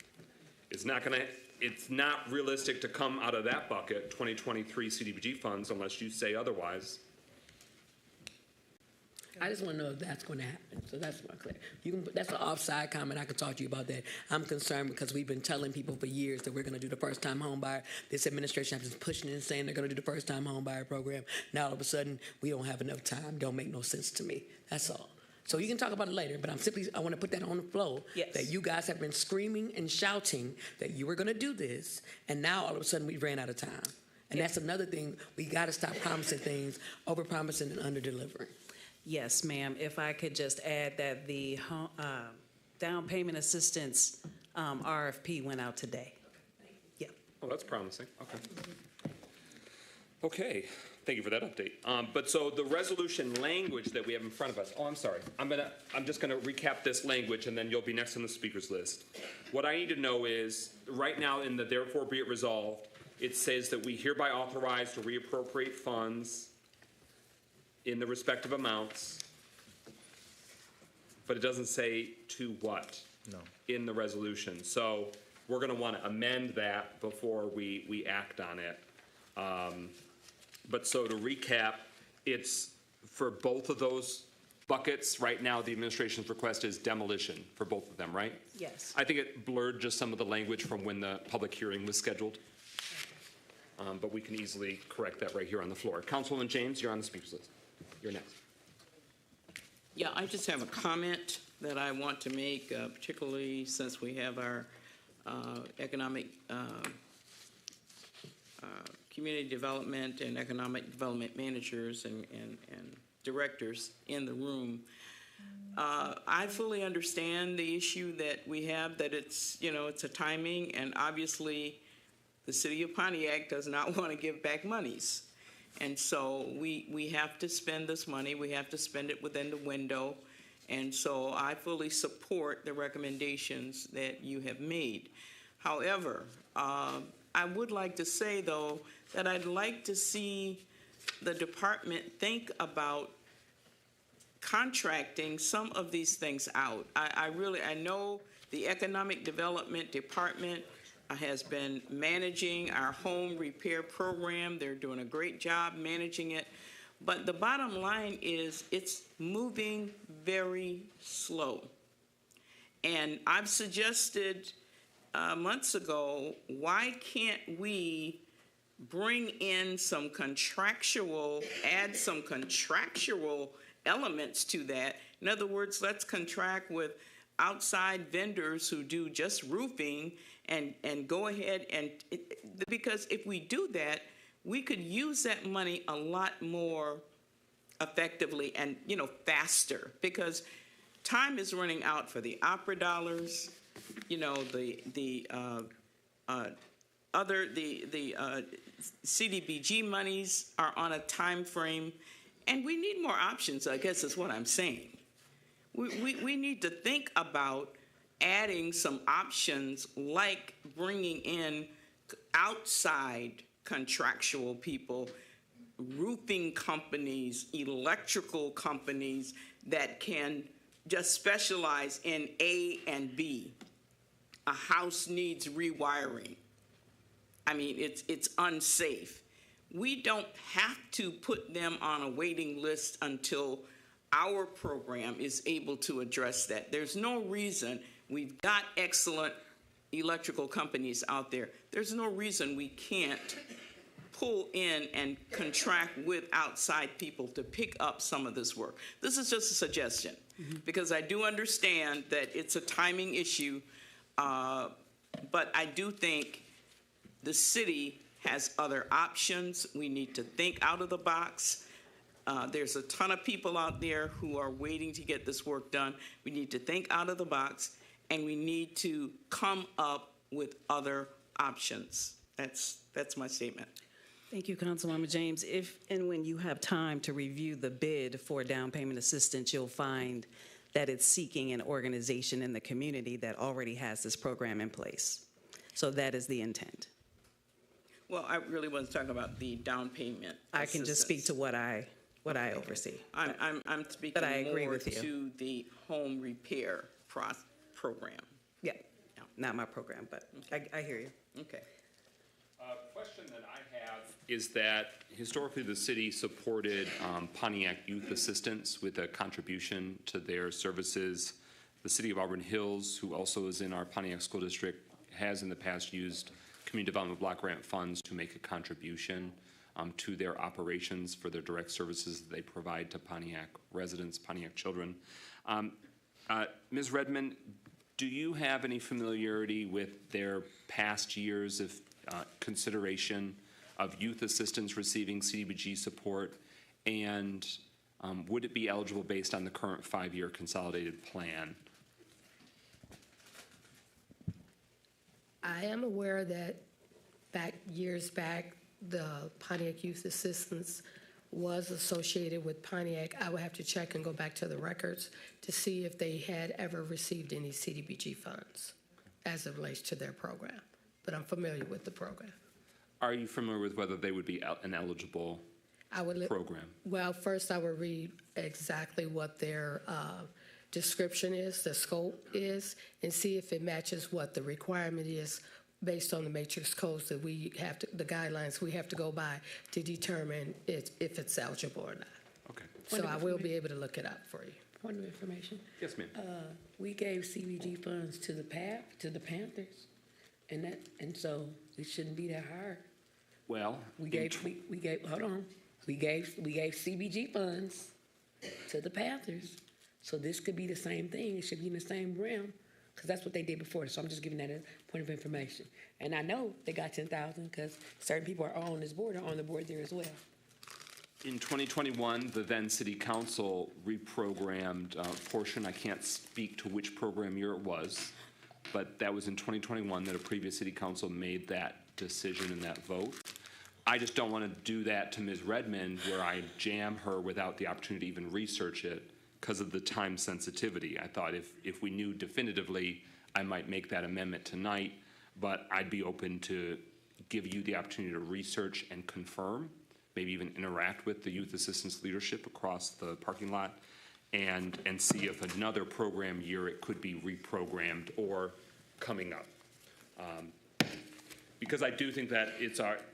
It's not realistic to come out of that bucket, 2023 CDBG funds, unless you say otherwise. I just want to know if that's going to happen. So that's my clear. That's an offside comment. I can talk to you about that. I'm concerned because we've been telling people for years that we're going to do the first-time home buyer. This administration has been pushing it and saying they're going to do the first-time home buyer program. Now all of a sudden we don't have enough time. Don't make no sense to me. That's all. So you can talk about it later, but I want to put that on the floor. Yes. That you guys have been screaming and shouting that you were going to do this, and now all of a sudden we ran out of time. And that's another thing, we gotta stop promising things, over-promising and under-delivering. Yes, ma'am. If I could just add that the down payment assistance RFP went out today. Yeah. Oh, that's promising, okay. Okay, thank you for that update. But so the resolution language that we have in front of us, oh, I'm sorry. I'm just gonna recap this language and then you'll be next on the speakers list. What I need to know is, right now in the therefore be it resolved, it says that we hereby authorize to reappropriate funds in the respective amounts, but it doesn't say to what? No. In the resolution. So we're gonna wanna amend that before we act on it. But so to recap, it's for both of those buckets, right now the administration's request is demolition for both of them, right? Yes. I think it blurred just some of the language from when the public hearing was scheduled. But we can easily correct that right here on the floor. Councilwoman James, you're on the speakers list. You're next. Yeah, I just have a comment that I want to make, particularly since we have our economic community development and economic development managers and directors in the room. I fully understand the issue that we have, that it's, it's a timing, and obviously the city of Pontiac does not want to give back monies. And so we have to spend this money, we have to spend it within the window. And so I fully support the recommendations that you have made. However, I would like to say, though, that I'd like to see the department think about contracting some of these things out. I know the Economic Development Department has been managing our home repair program. They're doing a great job managing it. But the bottom line is it's moving very slow. And I've suggested months ago, why can't we bring in some add some contractual elements to that? In other words, let's contract with outside vendors who do just roofing and go ahead because if we do that, we could use that money a lot more effectively and, faster, because time is running out for the opera dollars, the CDBG monies are on a time frame, and we need more options, I guess is what I'm saying. We need to think about adding some options, like bringing in outside contractual people, roofing companies, electrical companies that can just specialize in A and B. A house needs rewiring. I mean, it's unsafe. We don't have to put them on a waiting list until our program is able to address that. There's no reason. We've got excellent electrical companies out there. There's no reason we can't pull in and contract with outside people to pick up some of this work. This is just a suggestion, because I do understand that it's a timing issue, but I do think the city has other options. We need to think out of the box. There's a ton of people out there who are waiting to get this work done. We need to think out of the box, and we need to come up with other options. That's my statement. Thank you, Councilwoman James. If and when you have time to review the bid for down payment assistance, you'll find that it's seeking an organization in the community that already has this program in place. So that is the intent. Well, I really wasn't talking about the down payment. I can just speak to what I oversee. I'm speaking but I agree more with you. to the home repair program. Yeah, not my program, but I hear you. Okay. Question that I have is that historically the city supported Pontiac Youth Assistance with a contribution to their services. The city of Auburn Hills, who also is in our Pontiac School District, has in the past used Community Development Block Grant funds to make a contribution to their operations for their direct services that they provide to Pontiac residents, Pontiac children. Ms. Redmond, do you have any familiarity with their past years of consideration of youth assistants receiving CDBG support? And would it be eligible based on the current 5-year consolidated plan? I am aware that years back, the Pontiac Youth Assistance was associated with Pontiac. I would have to check and go back to the records to see if they had ever received any CDBG funds as it relates to their program. But I'm familiar with the program. Are you familiar with whether they would be an eligible program? Well, first I would read exactly what their description is, the scope is, and see if it matches what the requirement is based on the matrix codes that we have to, the guidelines we have to go by to determine if it's eligible or not. Okay. So I will be able to look it up for you. Point of information. Yes, ma'am. We gave CBG funds to the Panthers, and so it shouldn't be that hard. Well, We gave CBG funds to the Panthers, so this could be the same thing. It should be in the same realm, because that's what they did before. So I'm just giving that a point of information. And I know they got 10,000 because certain people are on this board, are on the board there as well. In 2021, the then City Council reprogrammed a portion. I can't speak to which program year it was, but that was in 2021 that a previous City Council made that decision and that vote. I just don't want to do that to Ms. Redmond where I jam her without the opportunity to even research it because of the time sensitivity. I thought if we knew definitively, I might make that amendment tonight, but I'd be open to give you the opportunity to research and confirm, maybe even interact with the youth assistance leadership across the parking lot and see if another program year it could be reprogrammed or coming up. Because I do think that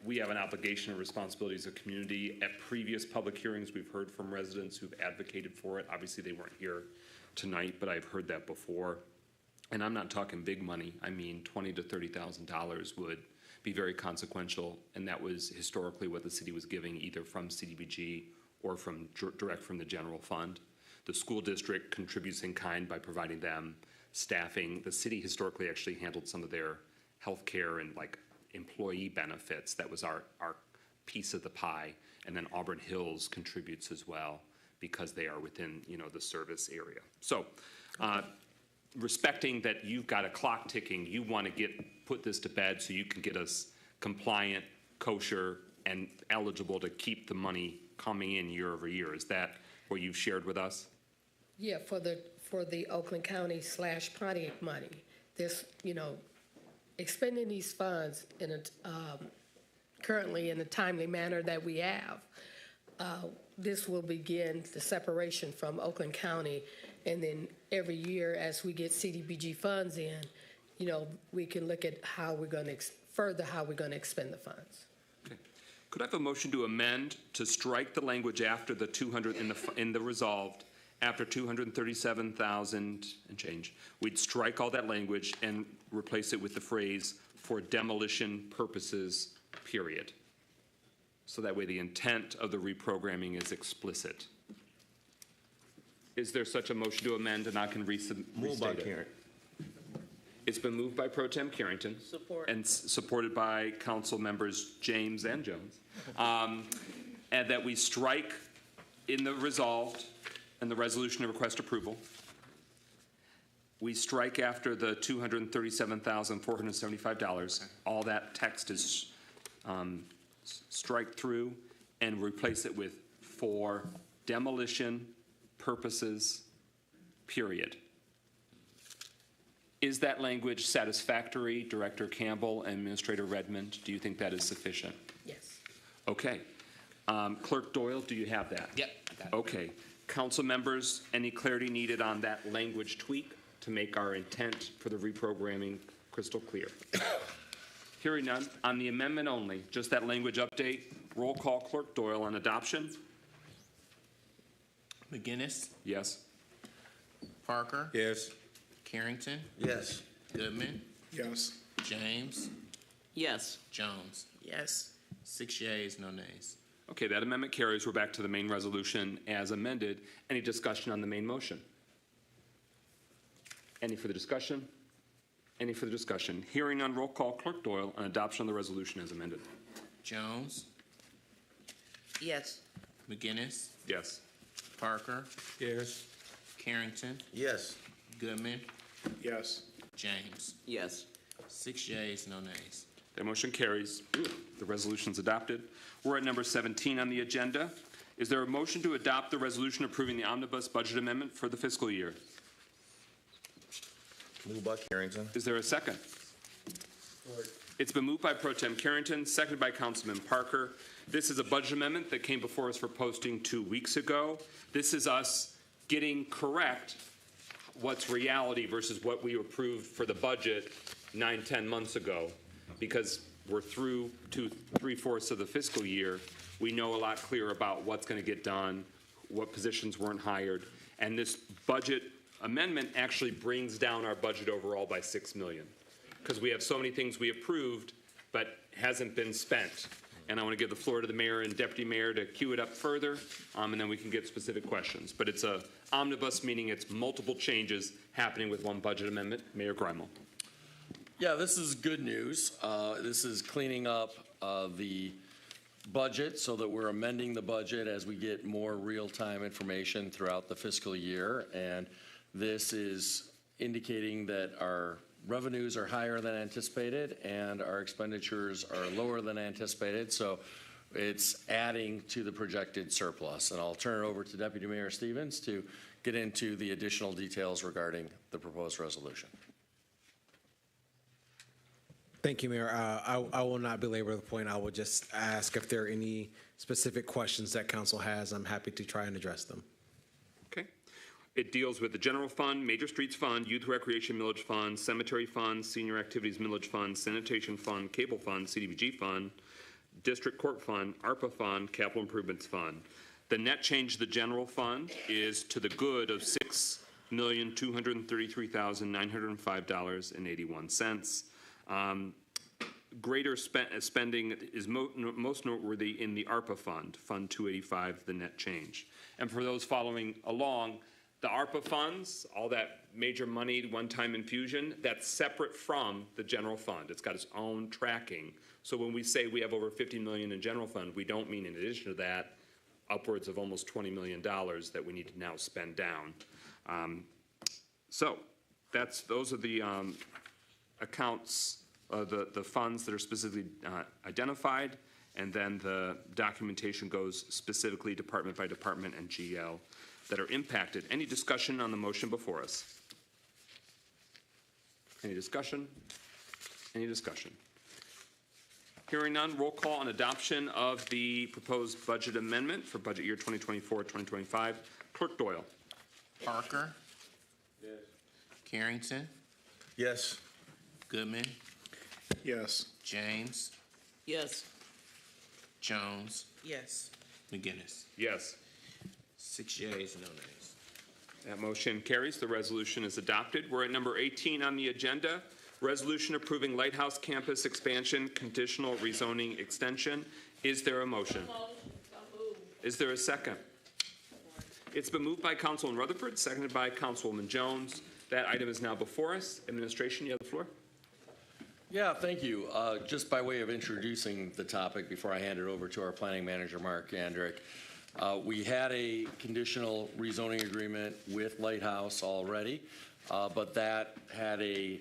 we have an obligation and responsibility as a community. At previous public hearings, we've heard from residents who've advocated for it. Obviously, they weren't here tonight, but I've heard that before. And I'm not talking big money. I mean, $20,000 to $30,000 would be very consequential, and that was historically what the city was giving, either from CDBG or from direct from the general fund. The school district contributes in kind by providing them staffing. The city historically actually handled some of their health care and like employee benefits. That was our piece of the pie. And then Auburn Hills contributes as well because they are within, the service area. So respecting that you've got a clock ticking, you want to put this to bed so you can get us compliant, kosher, and eligible to keep the money coming in year over year. Is that what you've shared with us? Yeah, for the Oakland County / Pontiac money, this, expending these funds currently in a timely manner that we have, this will begin the separation from Oakland County, and then every year as we get CDBG funds in, we can look at how we're going to expend the funds. Okay. Could I have a motion to amend to strike the language after the 200 in the resolved, after 237,000 and change? We'd strike all that language and replace it with the phrase "for demolition purposes," period. So that way the intent of the reprogramming is explicit. Is there such a motion to amend, and I can restate it? It's been moved by Pro Tem Carrington. Support. And supported by Council Members James and Jones. And that we strike in the resolved and the resolution to request approval. We strike after the $237,475. All that text is strike through and replace it with "for demolition purposes," period. Is that language satisfactory, Director Campbell and Administrator Redmond? Do you think that is sufficient? Yes. Okay. Clerk Doyle, do you have that? Yep. Okay. Council members, any clarity needed on that language tweak to make our intent for the reprogramming crystal clear? Hearing none, on the amendment only, just that language update, roll call Clerk Doyle on adoption. McGinnis, Yes. Parker, Yes. Carrington, Yes. Goodman, Yes. James, Yes. Jones. Yes. 6 yeas, no nays. Okay, that amendment carries. We're back to the main resolution as amended. Any discussion on the main motion? Any further discussion? Any further discussion? Hearing none, roll call Clerk Doyle on adoption of the resolution as amended. Jones, Yes. McGinnis, Yes. Parker, Yes. Carrington, Yes. Goodman, Yes. James. Yes. 6 yeas, no nays. That motion carries. The resolution's adopted. We're at number 17 on the agenda. Is there a motion to adopt the resolution approving the omnibus budget amendment for the fiscal year? Moved by Carrington. Is there a second? It's been moved by Pro Tem Carrington, seconded by Councilman Parker. This is a budget amendment that came before us for posting 2 weeks ago. This is us getting correct what's reality versus what we approved for the budget 9-10 months ago. Because we're through 3/4 of the fiscal year, we know a lot clearer about what's going to get done, what positions weren't hired, and this budget amendment actually brings down our budget overall by $6 million, because we have so many things we approved but hasn't been spent. And I want to give the floor to the mayor and deputy mayor to queue it up further, and then we can get specific questions. But it's a omnibus, meaning it's multiple changes happening with one budget amendment. Mayor Greimel. Yeah, this is good news. This is cleaning up the budget so that we're amending the budget as we get more real-time information throughout the fiscal year. And this is indicating that our revenues are higher than anticipated and our expenditures are lower than anticipated. So it's adding to the projected surplus. And I'll turn it over to Deputy Mayor Stevens to get into the additional details regarding the proposed resolution. Thank you, Mayor. I will not belabor the point. I will just ask if there are any specific questions that council has. I'm happy to try and address them. Okay. It deals with the general fund, major streets fund, youth recreation millage fund, cemetery fund, senior activities millage fund, sanitation fund, cable fund, CDBG fund, district court fund, ARPA fund, capital improvements fund. The net change to the general fund is to the good of $6,233,905.81. Greater spending is most noteworthy in the ARPA fund, Fund 285, the net change. And for those following along, the ARPA funds, all that major money, one-time infusion, that's separate from the general fund. It's got its own tracking. So when we say we have over $50 million in general fund, we don't mean in addition to that, upwards of almost $20 million that we need to now spend down. So those are the accounts, the funds that are specifically identified, and then the documentation goes specifically department by department and GL that are impacted. Any discussion on the motion before us? Any discussion? Any discussion? Hearing none, roll call on adoption of the proposed budget amendment for budget year 2024-2025. Clerk Doyle. Parker. Yes. Carrington, Yes. Goodman, Yes. James, Yes. Jones, Yes. McGinnis. Yes. 6 yeas, no nays. That motion carries. The resolution is adopted. We're at number 18 on the agenda. Resolution approving Lighthouse Campus expansion, conditional rezoning extension. Is there a motion? Is there a second? It's been moved by Councilman Rutherford, seconded by Councilwoman Jones. That item is now before us. Administration, you have the floor. Yeah, thank you. Just by way of introducing the topic before I hand it over to our planning manager, Mark Andrick, we had a conditional rezoning agreement with Lighthouse already, but that had a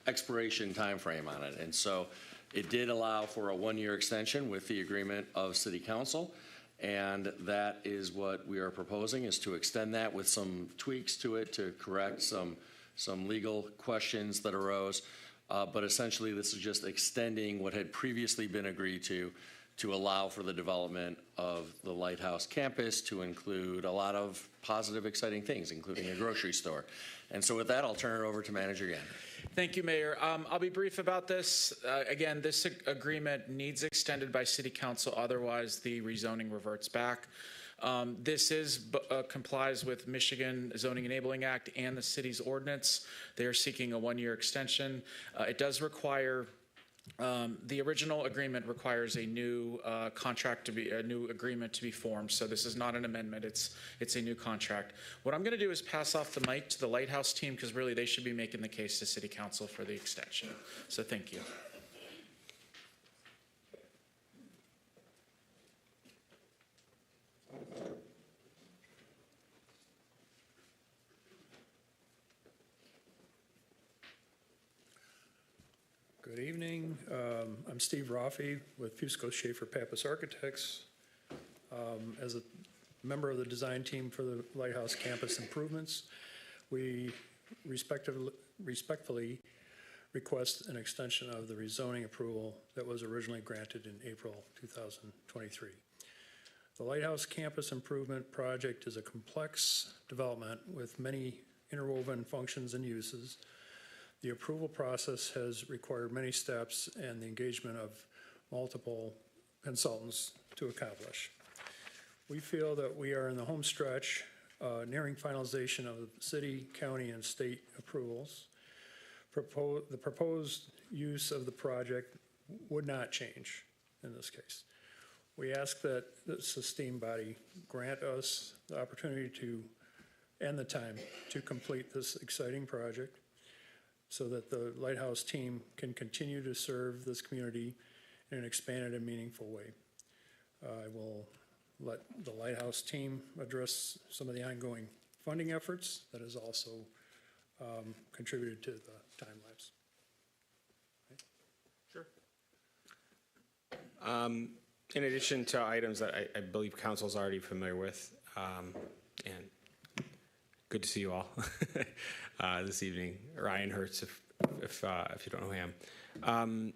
expiration time frame on it. And so it did allow for a 1-year extension with the agreement of City Council. And that is what we are proposing, is to extend that with some tweaks to it to correct some legal questions that arose. But essentially, this is just extending what had previously been agreed to allow for the development of the Lighthouse campus to include a lot of positive, exciting things, including a grocery store. And so with that, I'll turn it over to Manager Gander. Thank you, Mayor. I'll be brief about this. Again, this agreement needs extended by City Council, otherwise the rezoning reverts back. This complies with Michigan Zoning Enabling Act and the city's ordinance. They are seeking a 1-year extension. It does require, the original agreement requires a new a new agreement to be formed. So this is not an amendment, it's a new contract. What I'm gonna do is pass off the mic to the Lighthouse team, because really they should be making the case to City Council for the extension. So thank you. evening. I'm Steve Rafi with Fusco Schaefer Pappas Architects. As a member of the design team for the Lighthouse Campus improvements, we respectfully request an extension of the rezoning approval that was originally granted in April 2023. The Lighthouse Campus Improvement Project is a complex development with many interwoven functions and uses. The approval process has required many steps and the engagement of multiple consultants to accomplish. We feel that we are in the home stretch, nearing finalization of city, county, and state approvals. The proposed use of the project would not change in this case. We ask that this esteemed body grant us the opportunity to and the time to complete this exciting project so that the Lighthouse team can continue to serve this community in an expanded and meaningful way. I will let the Lighthouse team address some of the ongoing funding efforts that has also contributed to the time lapse. Sure. In addition to items that I believe council's already familiar with, and good to see you all this evening. Ryan Hertz, if you don't know who I am.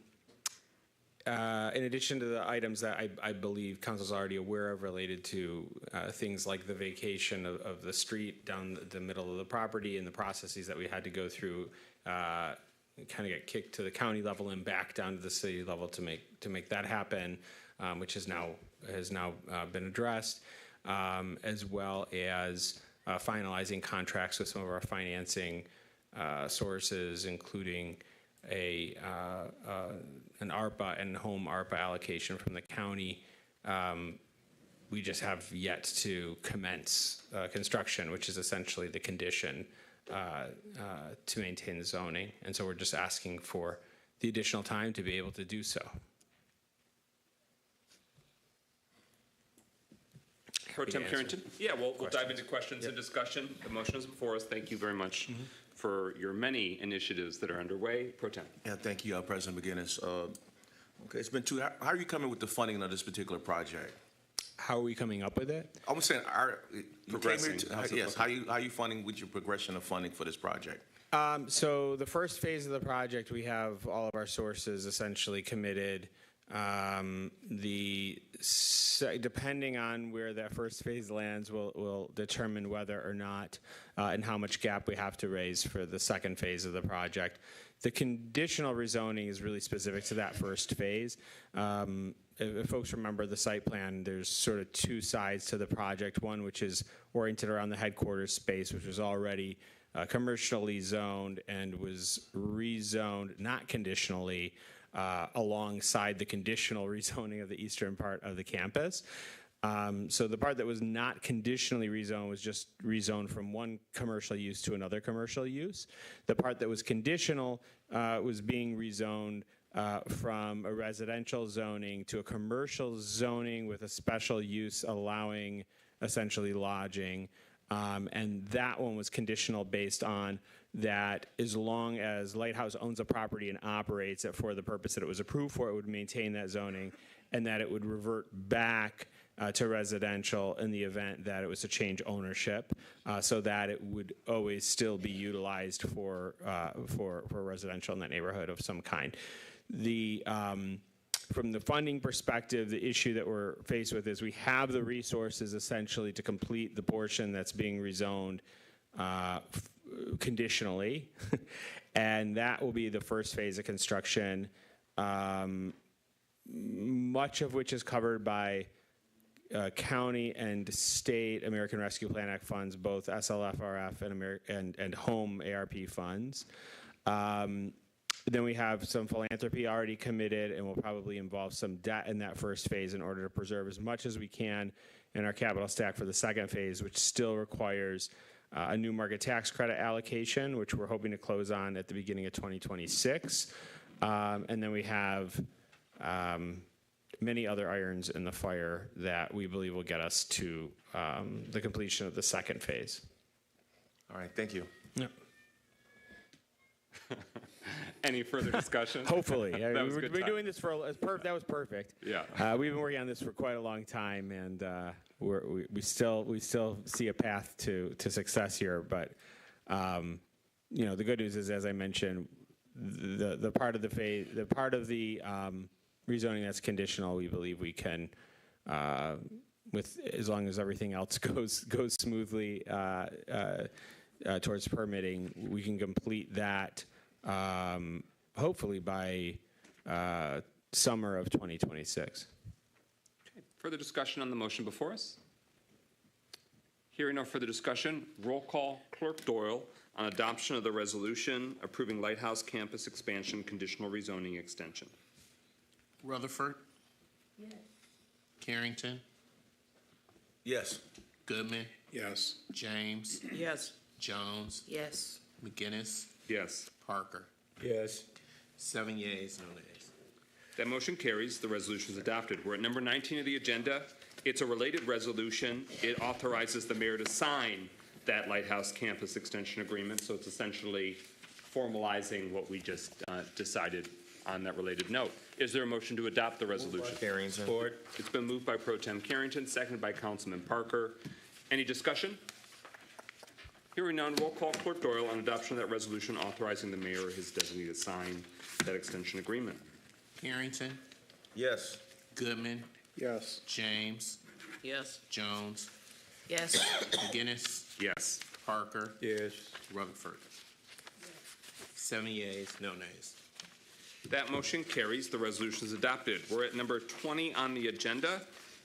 In addition to the items that I believe council's already aware of related to things like the vacation of the street down the middle of the property and the processes that we had to go through, kind of get kicked to the county level and back down to the city level to make that happen, which has now been addressed, as well as finalizing contracts with some of our financing sources, including an ARPA and home ARPA allocation from the county. We just have yet to commence construction, which is essentially the condition to maintain the zoning. And so we're just asking for the additional time to be able to do so. Pro Tem Carrington? Yeah, we'll dive into questions and discussion. The motion is before us. Thank you very much for your many initiatives that are underway. Pro Tem. Yeah, thank you, President McGinnis. Okay, it's been how are you coming with the funding of this particular project? How are we coming up with it? I was saying, you came here Progressing. yes, how you funding with your progression of funding for this project? So the first phase of the project, we have all of our sources essentially committed. Depending on where that first phase lands will determine whether or not and how much gap we have to raise for the second phase of the project. The conditional rezoning is really specific to that first phase. If folks remember the site plan, there's sort of two sides to the project. One which is oriented around the headquarters space, which was already commercially zoned and was rezoned, not conditionally, alongside the conditional rezoning of the eastern part of the campus. So the part that was not conditionally rezoned was just rezoned from one commercial use to another commercial use. The part that was conditional was being rezoned from a residential zoning to a commercial zoning with a special use allowing essentially lodging. And that one was conditional based on that as long as Lighthouse owns a property and operates it for the purpose that it was approved for, it would maintain that zoning, and that it would revert back to residential in the event that it was to change ownership, so that it would always still be utilized for residential in that neighborhood of some kind. From the funding perspective, the issue that we're faced with is we have the resources essentially to complete the portion that's being rezoned conditionally, and that will be the first phase of construction, much of which is covered by county and state American Rescue Plan Act funds, both SLFRF and home ARP funds. Then we have some philanthropy already committed, and we'll probably involve some debt in that first phase in order to preserve as much as we can in our capital stack for the second phase, which still requires a new market tax credit allocation, which we're hoping to close on at the beginning of 2026. And then we have many other irons in the fire that we believe will get us to the completion of the second phase. All right, thank you. Yep. Any further discussion? Hopefully. Yeah, That was we're good we're time. doing this for, that was perfect. Yeah. We've been working on this for quite a long time, and we still see a path to success here. But, the good news is, as I mentioned, the part of the rezoning that's conditional, we believe we can, as long as everything else goes smoothly towards permitting, we can complete that hopefully by summer of 2026. Further discussion on the motion before us? Hearing no further discussion, roll call Clerk Doyle on adoption of the resolution approving Lighthouse Campus expansion conditional rezoning extension. Rutherford. Yes. Carrington. Yes. Goodman. Yes. James. Yes. Jones. Yes. McGinnis. Yes. Parker. Yes. 7 yeas, no nays. That motion carries. The resolution is adopted. We're at number 19 of the agenda. It's a related resolution. It authorizes the mayor to sign that Lighthouse Campus extension agreement, so it's essentially formalizing what we just decided on that related note. Is there a motion to adopt the resolution? Carrington. Support. It's been moved by Pro Tem Carrington, seconded by Councilman Parker. Any discussion? Hearing none, roll call Clerk Doyle on adoption of that resolution authorizing the mayor or his designee to sign that extension agreement. Carrington. Yes. Goodman. Yes. James. Yes. Jones. Yes. McGinnis. Yes. Parker. Yes. Rutherford. 7 yeas, no nays. That motion carries. The resolution is adopted. We're at number 20 on the agenda.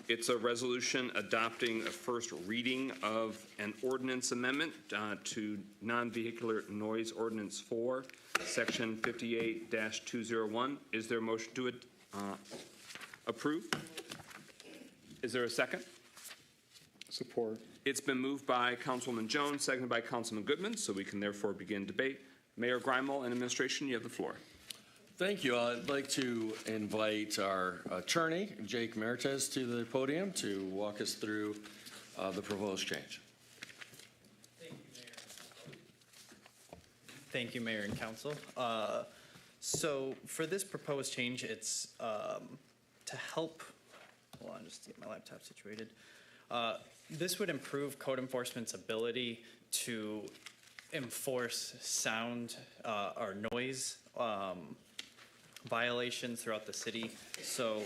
It's a resolution adopting a first reading of an ordinance amendment to non-vehicular noise ordinance 4, section 58-201. Is there a motion to approve? Is there a second? Support. It's been moved by Councilwoman Jones, seconded by Councilman Goodman, so we can therefore begin debate. Mayor Grimel and administration, you have the floor. Thank you. I'd like to invite our attorney, Jake Mertes, to the podium to walk us through the proposed change. Thank you, Mayor and Council. So for this proposed change, it's to help, hold on, just to get my laptop situated. This would improve code enforcement's ability to enforce sound or noise violations throughout the city. So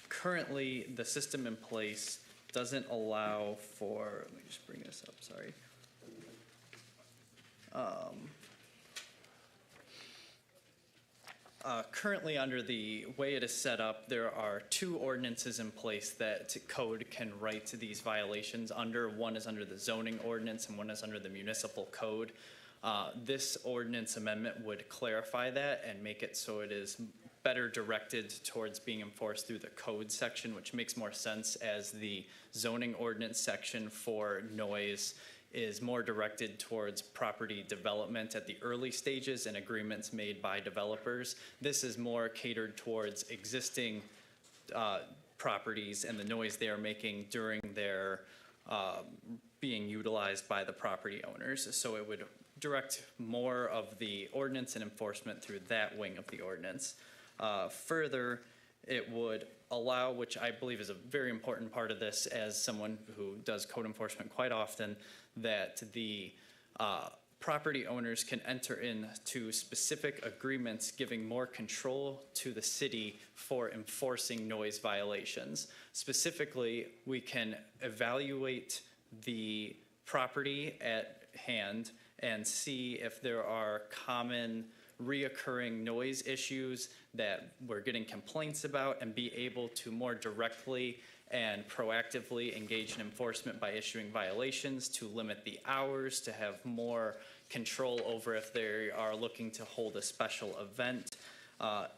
currently, the system in place doesn't allow for, let me just bring this up, sorry. Currently, under the way it is set up, there are 2 ordinances in place that code can write these violations under. One is under the zoning ordinance and one is under the municipal code. This ordinance amendment would clarify that and make it so it is better directed towards being enforced through the code section, which makes more sense as the zoning ordinance section for noise is more directed towards property development at the early stages and agreements made by developers. This is more catered towards existing properties and the noise they are making during their being utilized by the property owners. So it would direct more of the ordinance and enforcement through that wing of the ordinance. Further, it would allow, which I believe is a very important part of this as someone who does code enforcement quite often, that the property owners can enter into specific agreements giving more control to the city for enforcing noise violations. Specifically, we can evaluate the property at hand and see if there are common reoccurring noise issues that we're getting complaints about and be able to more directly and proactively engage in enforcement by issuing violations to limit the hours, to have more control over if they are looking to hold a special event.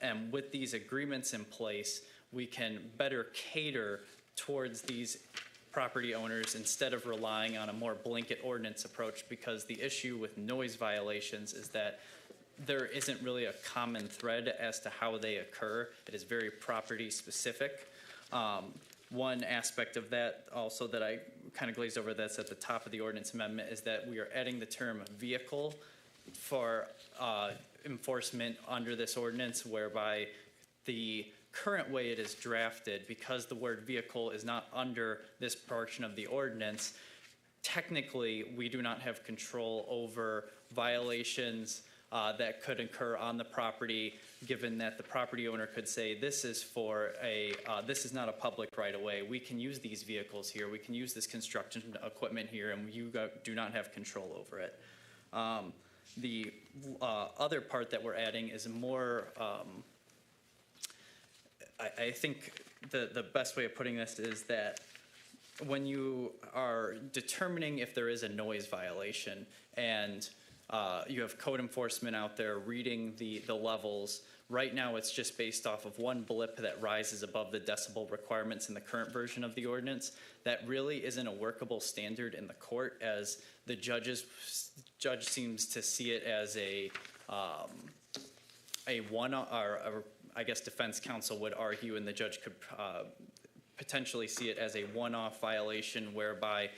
And with these agreements in place, we can better cater towards these property owners instead of relying on a more blanket ordinance approach, because the issue with noise violations is that there isn't really a common thread as to how they occur. It is very property specific. One aspect of that also that I kind of glazed over that's at the top of the ordinance amendment is that we are adding the term vehicle for enforcement under this ordinance, whereby the current way it is drafted, because the word vehicle is not under this portion of the ordinance, technically, we do not have control over violations that could occur on the property, given that the property owner could say, this is not a public right-of-way. We can use these vehicles here. We can use this construction equipment here, and you do not have control over it. The other part that we're adding is more, I think the best way of putting this is that when you are determining if there is a noise violation and you have code enforcement out there reading the levels, right now it's just based off of one blip that rises above the decibel requirements in the current version of the ordinance. That really isn't a workable standard in the court, as the judge seems to see it as a one, or I guess defense counsel would argue, and the judge could potentially see it as a one-off violation whereby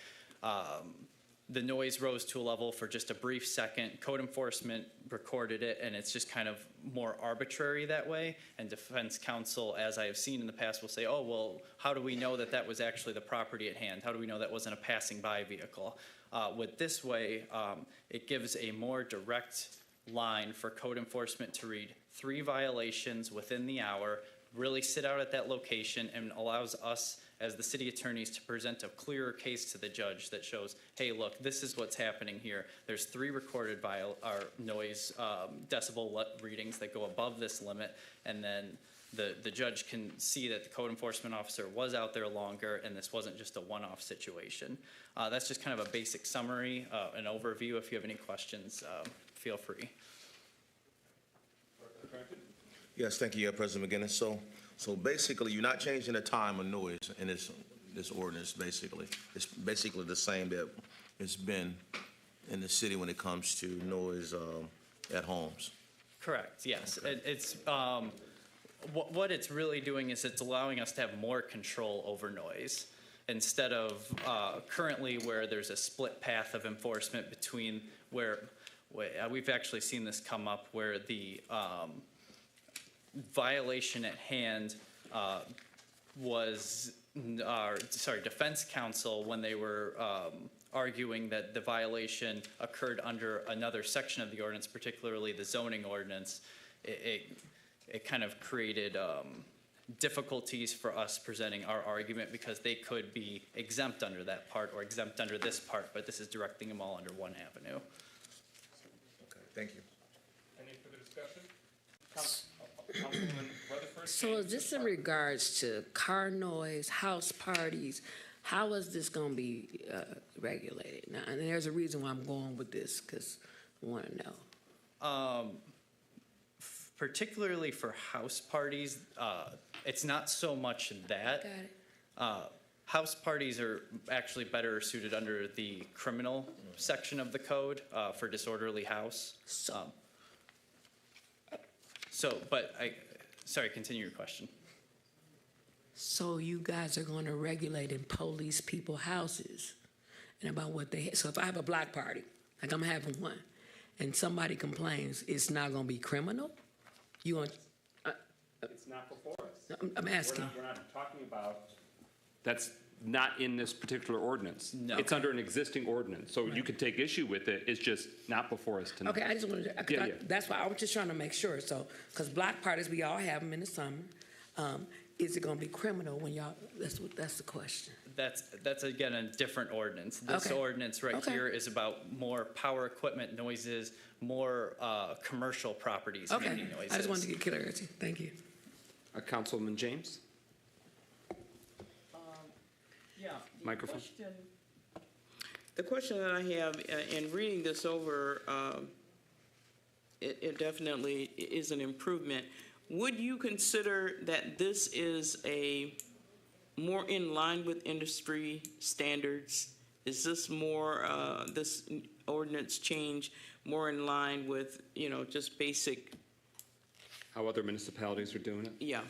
the noise rose to a level for just a brief second, code enforcement recorded it, and it's just kind of more arbitrary that way. And defense counsel, as I have seen in the past, will say, oh, well, how do we know that that was actually the property at hand? How do we know that wasn't a passing by vehicle? With this way, it gives a more direct line for code enforcement to read 3 violations within the hour, really sit out at that location, and allows us as the city attorneys to present a clearer case to the judge that shows, hey, look, this is what's happening here. There's 3 recorded noise decibel readings that go above this limit, and then the judge can see that the code enforcement officer was out there longer and this wasn't just a one-off situation. That's just kind of a basic summary, an overview. If you have any questions, feel free. Yes, thank you, President McGinnis. So basically, you're not changing the time of noise in this ordinance, basically. It's basically the same that it's been in the city when it comes to noise at homes. Correct, yes. It's what it's really doing is it's allowing us to have more control over noise, instead of currently where there's a split path of enforcement between where we've actually seen this come up, where the violation at hand was, defense counsel, when they were arguing that the violation occurred under another section of the ordinance, particularly the zoning ordinance, it kind of created difficulties for us presenting our argument, because they could be exempt under that part or exempt under this part, but this is directing them all under one avenue. Okay, thank you. Any further discussion? Councilwoman Rutherford? So is this in regards to car noise, house parties? How is this going to be regulated? Now, and there's a reason why I'm going with this, because I want to know. Particularly for house parties, it's not so much that. Got it. House parties are actually better suited under the criminal section of the code for disorderly house. Sorry, continue your question. So you guys are going to regulate and police people's houses and about what they, so if I have a block party, like I'm having one, and somebody complains, it's not going to be criminal? You want? It's not before us. I'm asking. We're not talking about, that's not in this particular ordinance. No. It's under an existing ordinance, so you could take issue with it. It's just not before us tonight. Okay, I just wanted to, Yeah. that's why I was just trying to make sure. So, because block parties, we all have them in the summer. Is it going to be criminal when y'all, that's the question. That's again a different ordinance. This Okay. ordinance right Okay. here is about more power equipment noises, more commercial properties Okay, making noises. I just wanted to get clarity. Thank you. Councilman James? Yeah. Microphone. The question that I have in reading this over, it definitely is an improvement. Would you consider that this is a more in line with industry standards? Is this more, this ordinance change more in line with, just basic? How other municipalities are doing it? Yeah.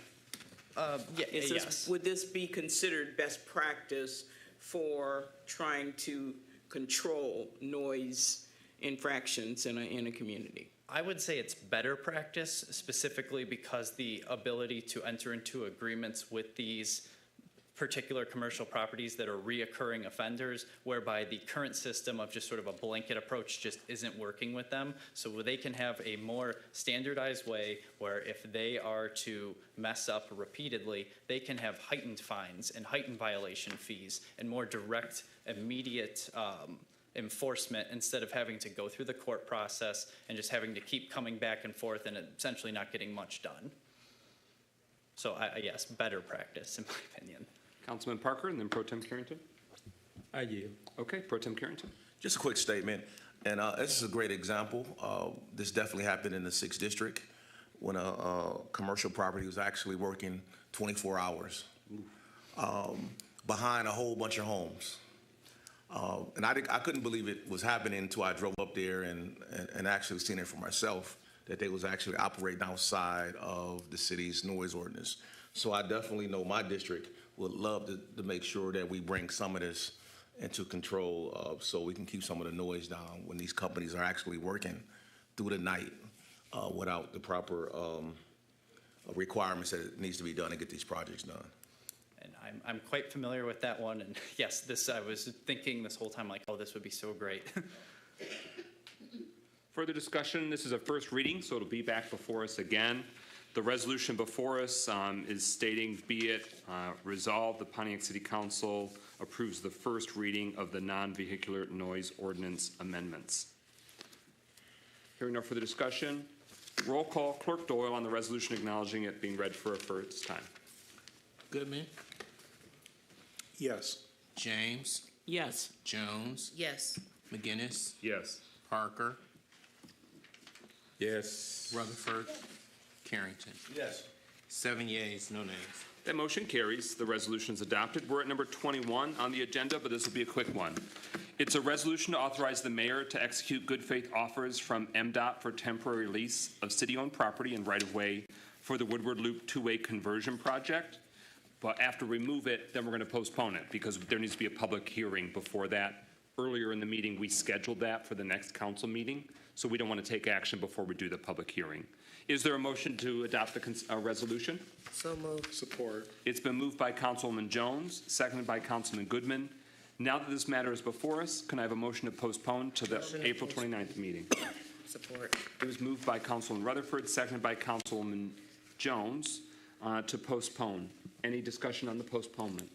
Yes. Would this be considered best practice for trying to control noise infractions in a community? I would say it's better practice, specifically because the ability to enter into agreements with these particular commercial properties that are reoccurring offenders, whereby the current system of just sort of a blanket approach just isn't working with them. So they can have a more standardized way where if they are to mess up repeatedly, they can have heightened fines and heightened violation fees and more direct, immediate enforcement instead of having to go through the court process and just having to keep coming back and forth and essentially not getting much done. So yes, better practice in my opinion. Councilman Parker and then Pro Tem Carrington. I yield. Okay, Pro Tem Carrington. Just a quick statement, and this is a great example. This definitely happened in the 6th District when a commercial property was actually working 24 hours behind a whole bunch of homes. And I couldn't believe it was happening until I drove up there and actually seen it for myself, that they was actually operating outside of the city's noise ordinance. So I definitely know my district would love to make sure that we bring some of this into control so we can keep some of the noise down when these companies are actually working through the night without the proper requirements that it needs to be done to get these projects done. And I'm quite familiar with that one. And yes, I was thinking this whole time like, oh, this would be so great. Further discussion, this is a first reading, so it'll be back before us again. The resolution before us is stating, be it resolved, the Pontiac City Council approves the first reading of the non-vehicular noise ordinance amendments. Hearing no further discussion, roll call. Clerk Doyle on the resolution acknowledging it being read for a first time. Goodman? Yes. James? Yes. Jones? Yes. McGinnis? Yes. Parker? Yes. Rutherford? Carrington? Yes. 7 yeas, no nays. That motion carries. The resolution is adopted. We're at number 21 on the agenda, but this will be a quick one. It's a resolution to authorize the mayor to execute good faith offers from MDOT for temporary lease of city-owned property and right-of-way for the Woodward Loop two-way conversion project. But after we move it, then we're going to postpone it because there needs to be a public hearing before that. Earlier in the meeting, we scheduled that for the next council meeting, so we don't want to take action before we do the public hearing. Is there a motion to adopt the resolution? So moved. Support. It's been moved by Councilwoman Jones, seconded by Councilman Goodman. Now that this matter is before us, can I have a motion to postpone to the April 29th meeting? Support. It was moved by Councilwoman Rutherford, seconded by Councilwoman Jones to postpone. Any discussion on the postponement?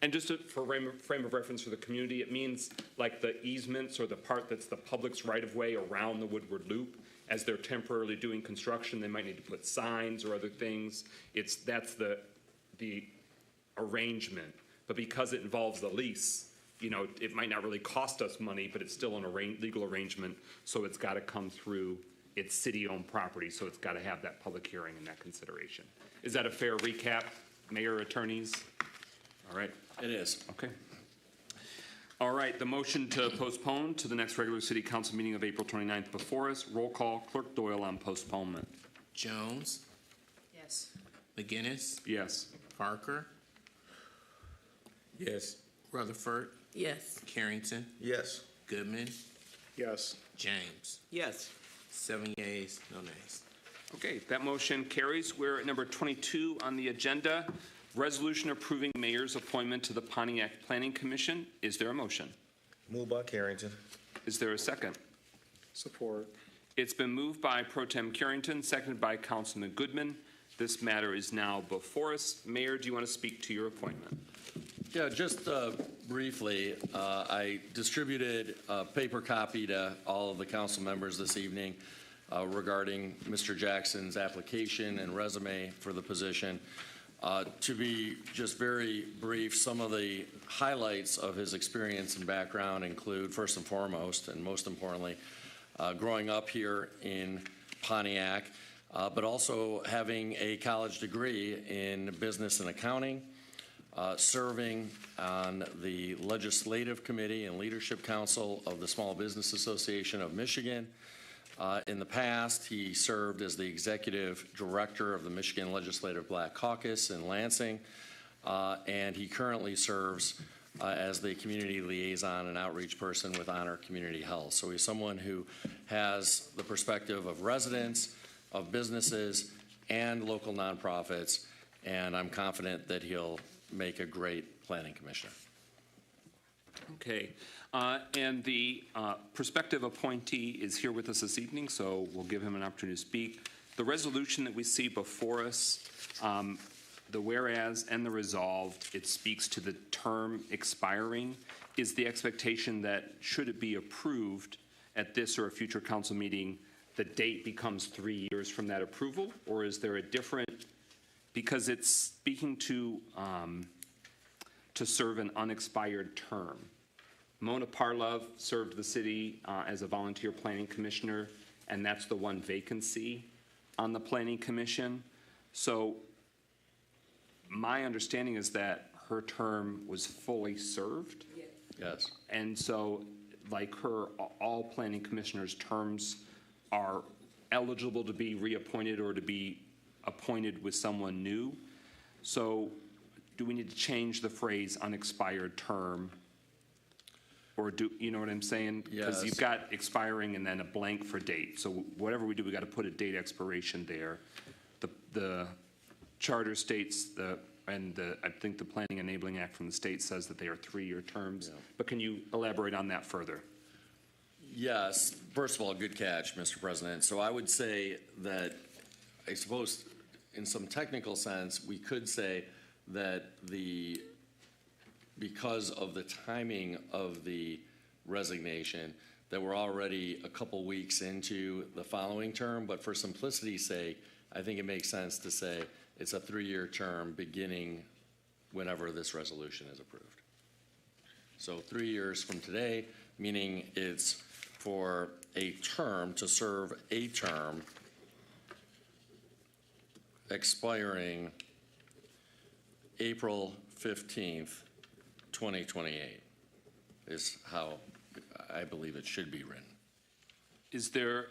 And just for frame of reference for the community, it means like the easements or the part that's the public's right-of-way around the Woodward Loop. As they're temporarily doing construction, they might need to put signs or other things. That's the arrangement. But because it involves the lease, you know, it might not really cost us money, but it's still an legal arrangement. So it's got to come through its city-owned property. So it's got to have that public hearing and that consideration. Is that a fair recap, Mayor, attorneys? All right. It is. Okay. All right, the motion to postpone to the next regular city council meeting of April 29th before us. Roll call. Clerk Doyle on postponement. Jones? Yes. McGinnis? Yes. Parker? Yes. Rutherford? Yes. Carrington? Yes. Goodman? Yes. James? Yes. 7 yeas, no nays. Okay, that motion carries. We're at number 22 on the agenda. Resolution approving mayor's appointment to the Pontiac Planning Commission. Is there a motion? Moved by Carrington. Is there a second? Support. It's been moved by Pro Tem Carrington, seconded by Councilman Goodman. This matter is now before us. Mayor, do you want to speak to your appointment? Yeah, just briefly, I distributed a paper copy to all of the council members this evening regarding Mr. Jackson's application and resume for the position. To be just very brief, some of the highlights of his experience and background include, first and foremost, and most importantly, growing up here in Pontiac, but also having a college degree in business and accounting, serving on the Legislative Committee and Leadership Council of the Small Business Association of Michigan. In the past, he served as the executive director of the Michigan Legislative Black Caucus in Lansing, and he currently serves as the community liaison and outreach person with Honor Community Health. So he's someone who has the perspective of residents, of businesses, and local nonprofits, and I'm confident that he'll make a great planning commissioner. Okay, and the prospective appointee is here with us this evening, so we'll give him an opportunity to speak. The resolution that we see before us, the whereas and the resolved, it speaks to the term expiring. Is the expectation that should it be approved at this or a future council meeting, the date becomes 3 years from that approval? Or is there a different, because it's speaking to serve an unexpired term. Mona Parlov served the city as a volunteer planning commissioner, and that's the one vacancy on the planning commission. So my understanding is that her term was fully served. Yes. And so, like her, all planning commissioners' terms are eligible to be reappointed or to be appointed with someone new. So do we need to change the phrase unexpired term? Or do, you know what I'm saying? Because Yes. you've got expiring and then a blank for date. So whatever we do, we got to put a date expiration there. The charter states I think the Planning Enabling Act from the state says that they are 3-year terms. Yeah. But can you elaborate on that further? Yes. First of all, good catch, Mr. President. So I would say that, I suppose, in some technical sense, we could say that because of the timing of the resignation, that we're already a couple weeks into the following term, but for simplicity's sake, I think it makes sense to say it's a 3-year term beginning whenever this resolution is approved. So 3 years from today, meaning it's for a term, to serve a term expiring April 15th, 2028 is how I believe it should be written. Is there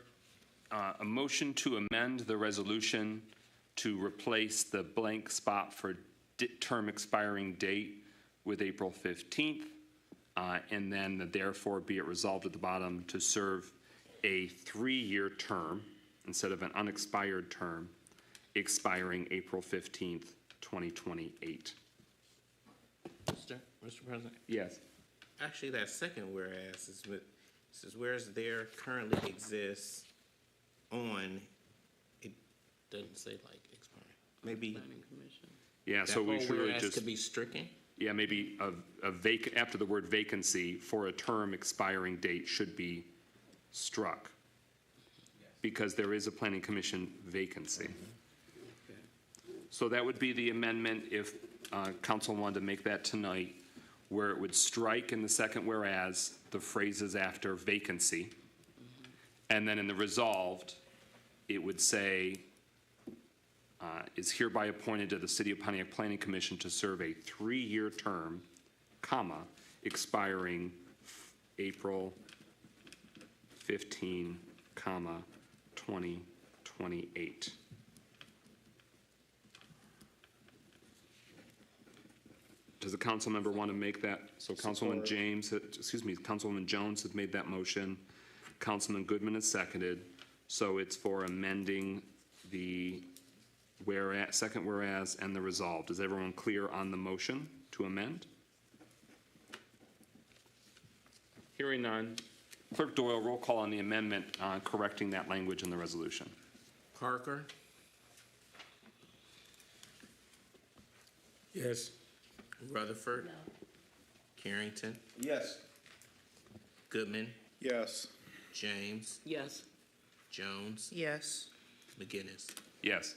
a motion to amend the resolution to replace the blank spot for term expiring date with April 15th, and then the therefore be it resolved at the bottom to serve a 3-year term instead of an unexpired term expiring April 15th, 2028? Mr. President? Yes. Actually, that second whereas says whereas there currently exists on, it doesn't say like expiring. Maybe. Yeah, so we should really just. To be stricken? Yeah, maybe after the word vacancy for a term expiring date should be struck. Because there is a planning commission vacancy. So that would be the amendment if council wanted to make that tonight, where it would strike in the second whereas the phrases after vacancy. And then in the resolved, it would say, is hereby appointed to the City of Pontiac Planning Commission to serve a 3-year term, comma, expiring April 15, comma, 2028. Does the council member want to make that? So Councilwoman Councilwoman Jones has made that motion. Councilman Goodman has seconded. So it's for amending the second whereas and the resolved. Is everyone clear on the motion to amend? Hearing none. Clerk Doyle, roll call on the amendment correcting that language in the resolution. Parker? Yes. Rutherford? No. Carrington? Yes. Goodman? Yes. James? Yes. Jones? Yes. McGinnis? Yes.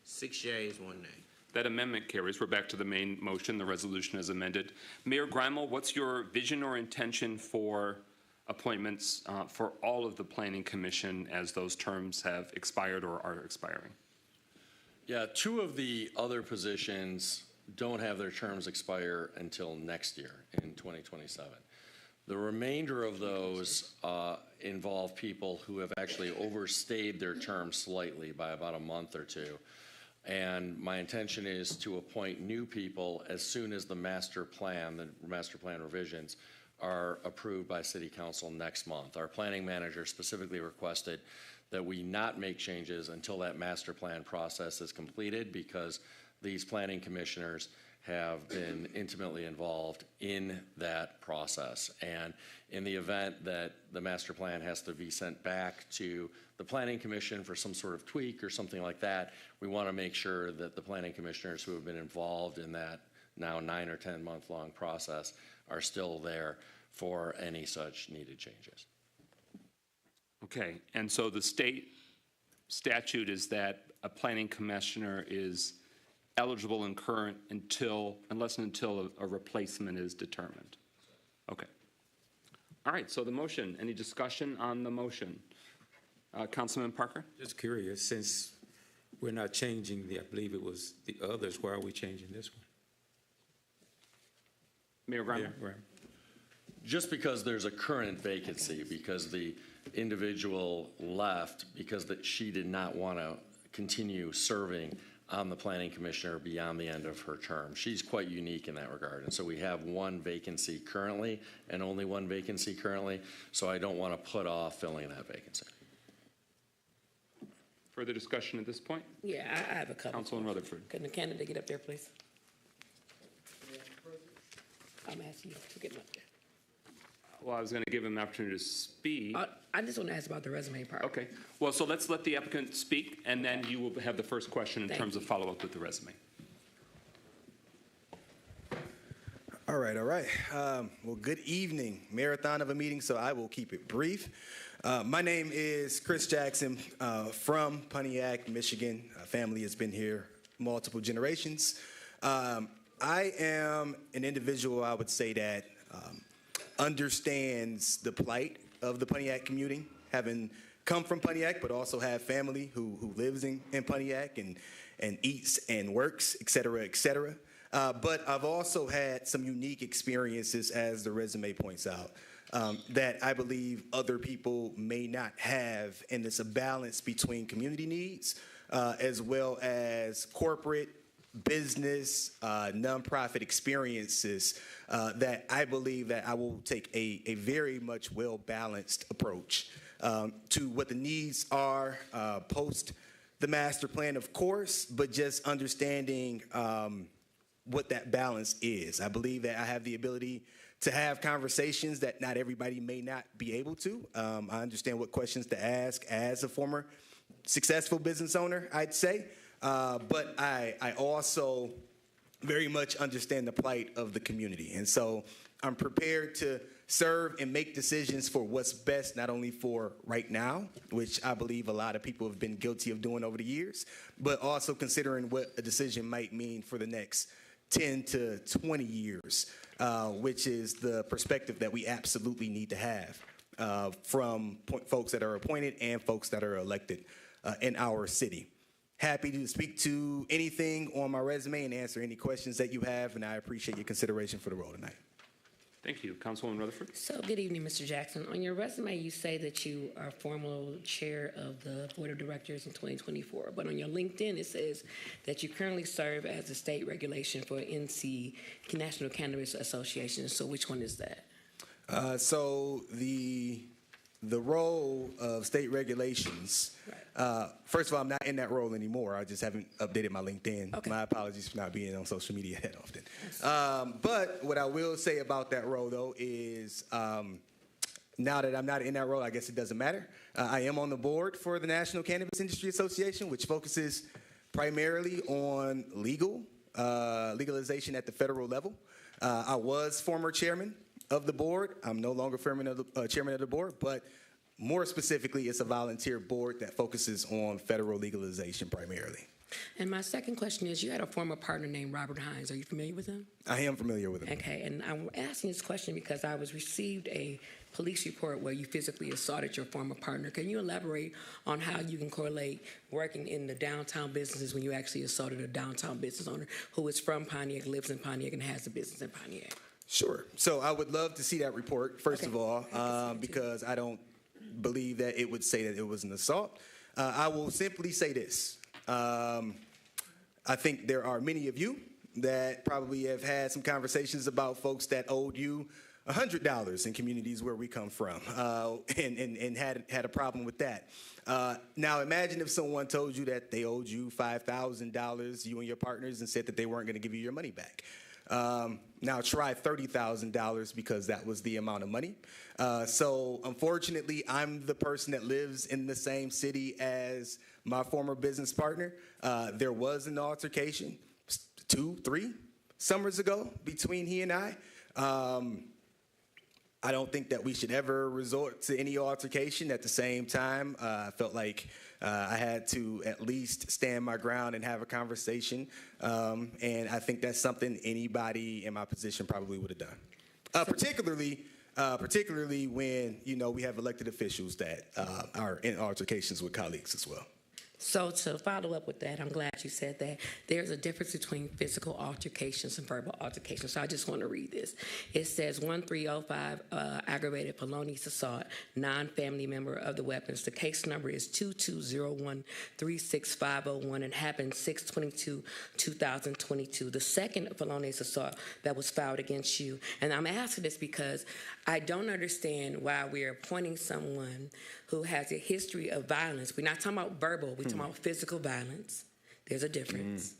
6 yeas, 1 nay. That amendment carries. We're back to the main motion. The resolution is amended. Mayor Greimel, what's your vision or intention for appointments for all of the Planning Commission as those terms have expired or are expiring? Yeah, 2 of the other positions don't have their terms expire until next year in 2027. The remainder of those involve people who have actually overstayed their term slightly by about a month or 2. And my intention is to appoint new people as soon as the master plan revisions are approved by City Council next month. Our planning manager specifically requested that we not make changes until that master plan process is completed, because these planning commissioners have been intimately involved in that process. And in the event that the master plan has to be sent back to the Planning Commission for some sort of tweak or something like that, we want to make sure that the planning commissioners who have been involved in that now 9 or 10 month long process are still there for any such needed changes. Okay, and so the state statute is that a planning commissioner is eligible and current unless and until a replacement is determined. Okay. All right, so the motion, any discussion on the motion? Councilman Parker? Just curious, since we're not changing I believe it was the others, why are we changing this one? Mayor Brown? Just because there's a current vacancy, because the individual left because she did not want to continue serving on the planning commissioner beyond the end of her term. She's quite unique in that regard. And so we have one vacancy currently and only one vacancy currently. So I don't want to put off filling that vacancy. Further discussion at this point? Yeah, I have a couple. Councilman Rutherford. Can the candidate get up there, please? I'm asking you to get him up there. Well, I was going to give him an opportunity to speak. I just want to ask about the resume part. Okay. Well, so let's let the applicant speak, and then you will have the first question in terms of follow-up with the resume. All right. Well, good evening. Marathon of a meeting, so I will keep it brief. My name is Chris Jackson from Pontiac, Michigan. Family has been here multiple generations. I am an individual, I would say, that understands the plight of the Pontiac community, having come from Pontiac, but also have family who lives in Pontiac and eats and works, et cetera, et cetera. But I've also had some unique experiences, as the resume points out, that I believe other people may not have, and it's a balance between community needs as well as corporate business, nonprofit experiences that I believe that I will take a very much well-balanced approach to what the needs are post the master plan, of course, but just understanding what that balance is. I believe that I have the ability to have conversations that not everybody may not be able to. I understand what questions to ask as a former successful business owner, I'd say. But I also very much understand the plight of the community. And so I'm prepared to serve and make decisions for what's best, not only for right now, which I believe a lot of people have been guilty of doing over the years, but also considering what a decision might mean for the next 10 to 20 years, which is the perspective that we absolutely need to have from folks that are appointed and folks that are elected in our city. Happy to speak to anything on my resume and answer any questions that you have, and I appreciate your consideration for the role tonight. Thank you. Councilwoman Rutherford. So good evening, Mr. Jackson. On your resume, you say that you are former chair of the Board of Directors in 2024, but on your LinkedIn, it says that you currently serve as a state regulation for NC, National Cannabis Association. So which one is that? So the role of state regulations, first of all, I'm not in that role anymore. I just haven't updated my LinkedIn. Okay. My apologies for not being on social media that often. But what I will say about that role, though, is now that I'm not in that role, I guess it doesn't matter. I am on the board for the National Cannabis Industry Association, which focuses primarily on legalization at the federal level. I was former chairman of the board. I'm no longer chairman of the board, but more specifically, it's a volunteer board that focuses on federal legalization primarily. And my second question is, you had a former partner named Robert Hines. Are you familiar with him? I am familiar with him. Okay, and I'm asking this question because I received a police report where you physically assaulted your former partner. Can you elaborate on how you can correlate working in the downtown businesses when you actually assaulted a downtown business owner who is from Pontiac, lives in Pontiac, and has a business in Pontiac? Sure. So I would love to see that report, first of all, because I don't believe that it would say that it was an assault. I will simply say this. I think there are many of you that probably have had some conversations about folks that owed you $100 in communities where we come from, and had a problem with that. Now imagine if someone told you that they owed you $5,000, you and your partners, and said that they weren't going to give you your money back. Now try $30,000 because that was the amount of money. So unfortunately, I'm the person that lives in the same city as my former business partner. There was an altercation 2-3 summers ago between he and I. I don't think that we should ever resort to any altercation. At the same time, I felt like I had to at least stand my ground and have a conversation. And I think that's something anybody in my position probably would have done. Particularly when, we have elected officials that are in altercations with colleagues as well. So to follow up with that, I'm glad you said that. There's a difference between physical altercations and verbal altercations. So I just want to read this. It says 1305 aggravated felonious assault, non-family member of the weapons. The case number is 2201-36501 and happened 6/22/2022. The second felonious assault that was filed against you. And I'm asking this because I don't understand why we're appointing someone who has a history of violence. We're not talking about verbal, we're talking about physical violence. There's a difference.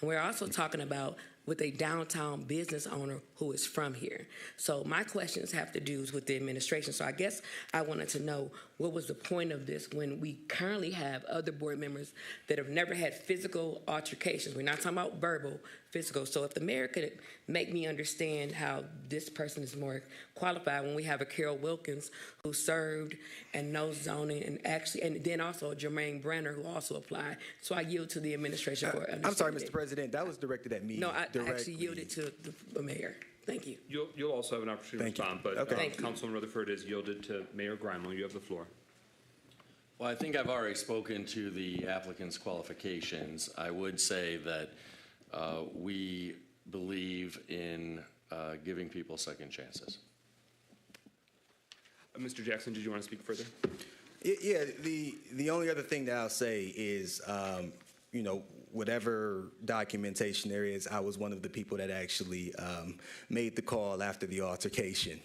And we're also talking about with a downtown business owner who is from here. So my questions have to do with the administration. So I guess I wanted to know what was the point of this when we currently have other board members that have never had physical altercations. We're not talking about verbal, physical. So if the mayor could make me understand how this person is more qualified when we have a Carol Wilkins who served and knows zoning and then also Jermaine Brenner who also applied. So I yield to the administration for understanding. I'm sorry, Mr. President, that was directed at me. No, I directly. actually yielded to the mayor. Thank you. You'll also have an opportunity to respond, but Councilman Rutherford is yielded to Mayor Grimo. You have the floor. Well, I think I've already spoken to the applicant's qualifications. I would say that we believe in giving people second chances. Mr. Jackson, did you want to speak further? Yeah, the only other thing that I'll say is, whatever documentation there is, I was one of the people that actually made the call after the altercation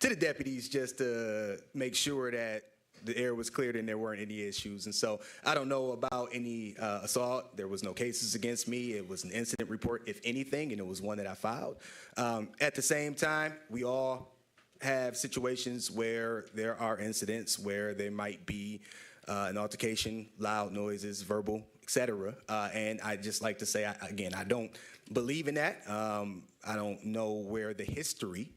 to the deputies just to make sure that the air was cleared and there weren't any issues. And so I don't know about any assault. There was no cases against me. It was an incident report, if anything, and it was one that I filed. At the same time, we all have situations where there are incidents where there might be an altercation, loud noises, verbal, etc. And I just like to say, again, I don't believe in that. I don't know where the history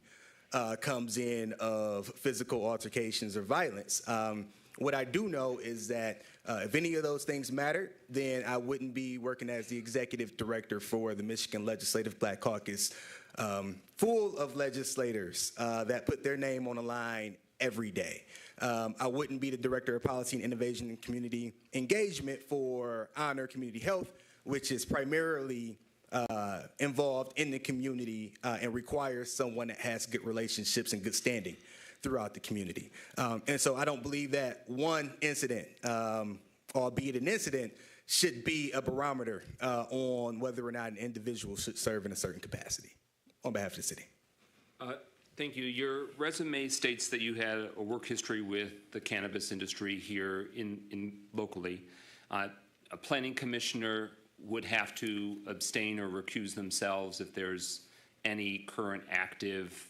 comes in of physical altercations or violence. What I do know is that if any of those things mattered, then I wouldn't be working as the executive director for the Michigan Legislative Black Caucus, full of legislators that put their name on the line every day. I wouldn't be the director of policy and innovation and community engagement for Honor Community Health, which is primarily involved in the community and requires someone that has good relationships and good standing throughout the community. And so I don't believe that one incident, albeit an incident, should be a barometer on whether or not an individual should serve in a certain capacity on behalf of the city. Thank you. Your resume states that you had a work history with the cannabis industry here in locally. A planning commissioner would have to abstain or recuse themselves if there's any current active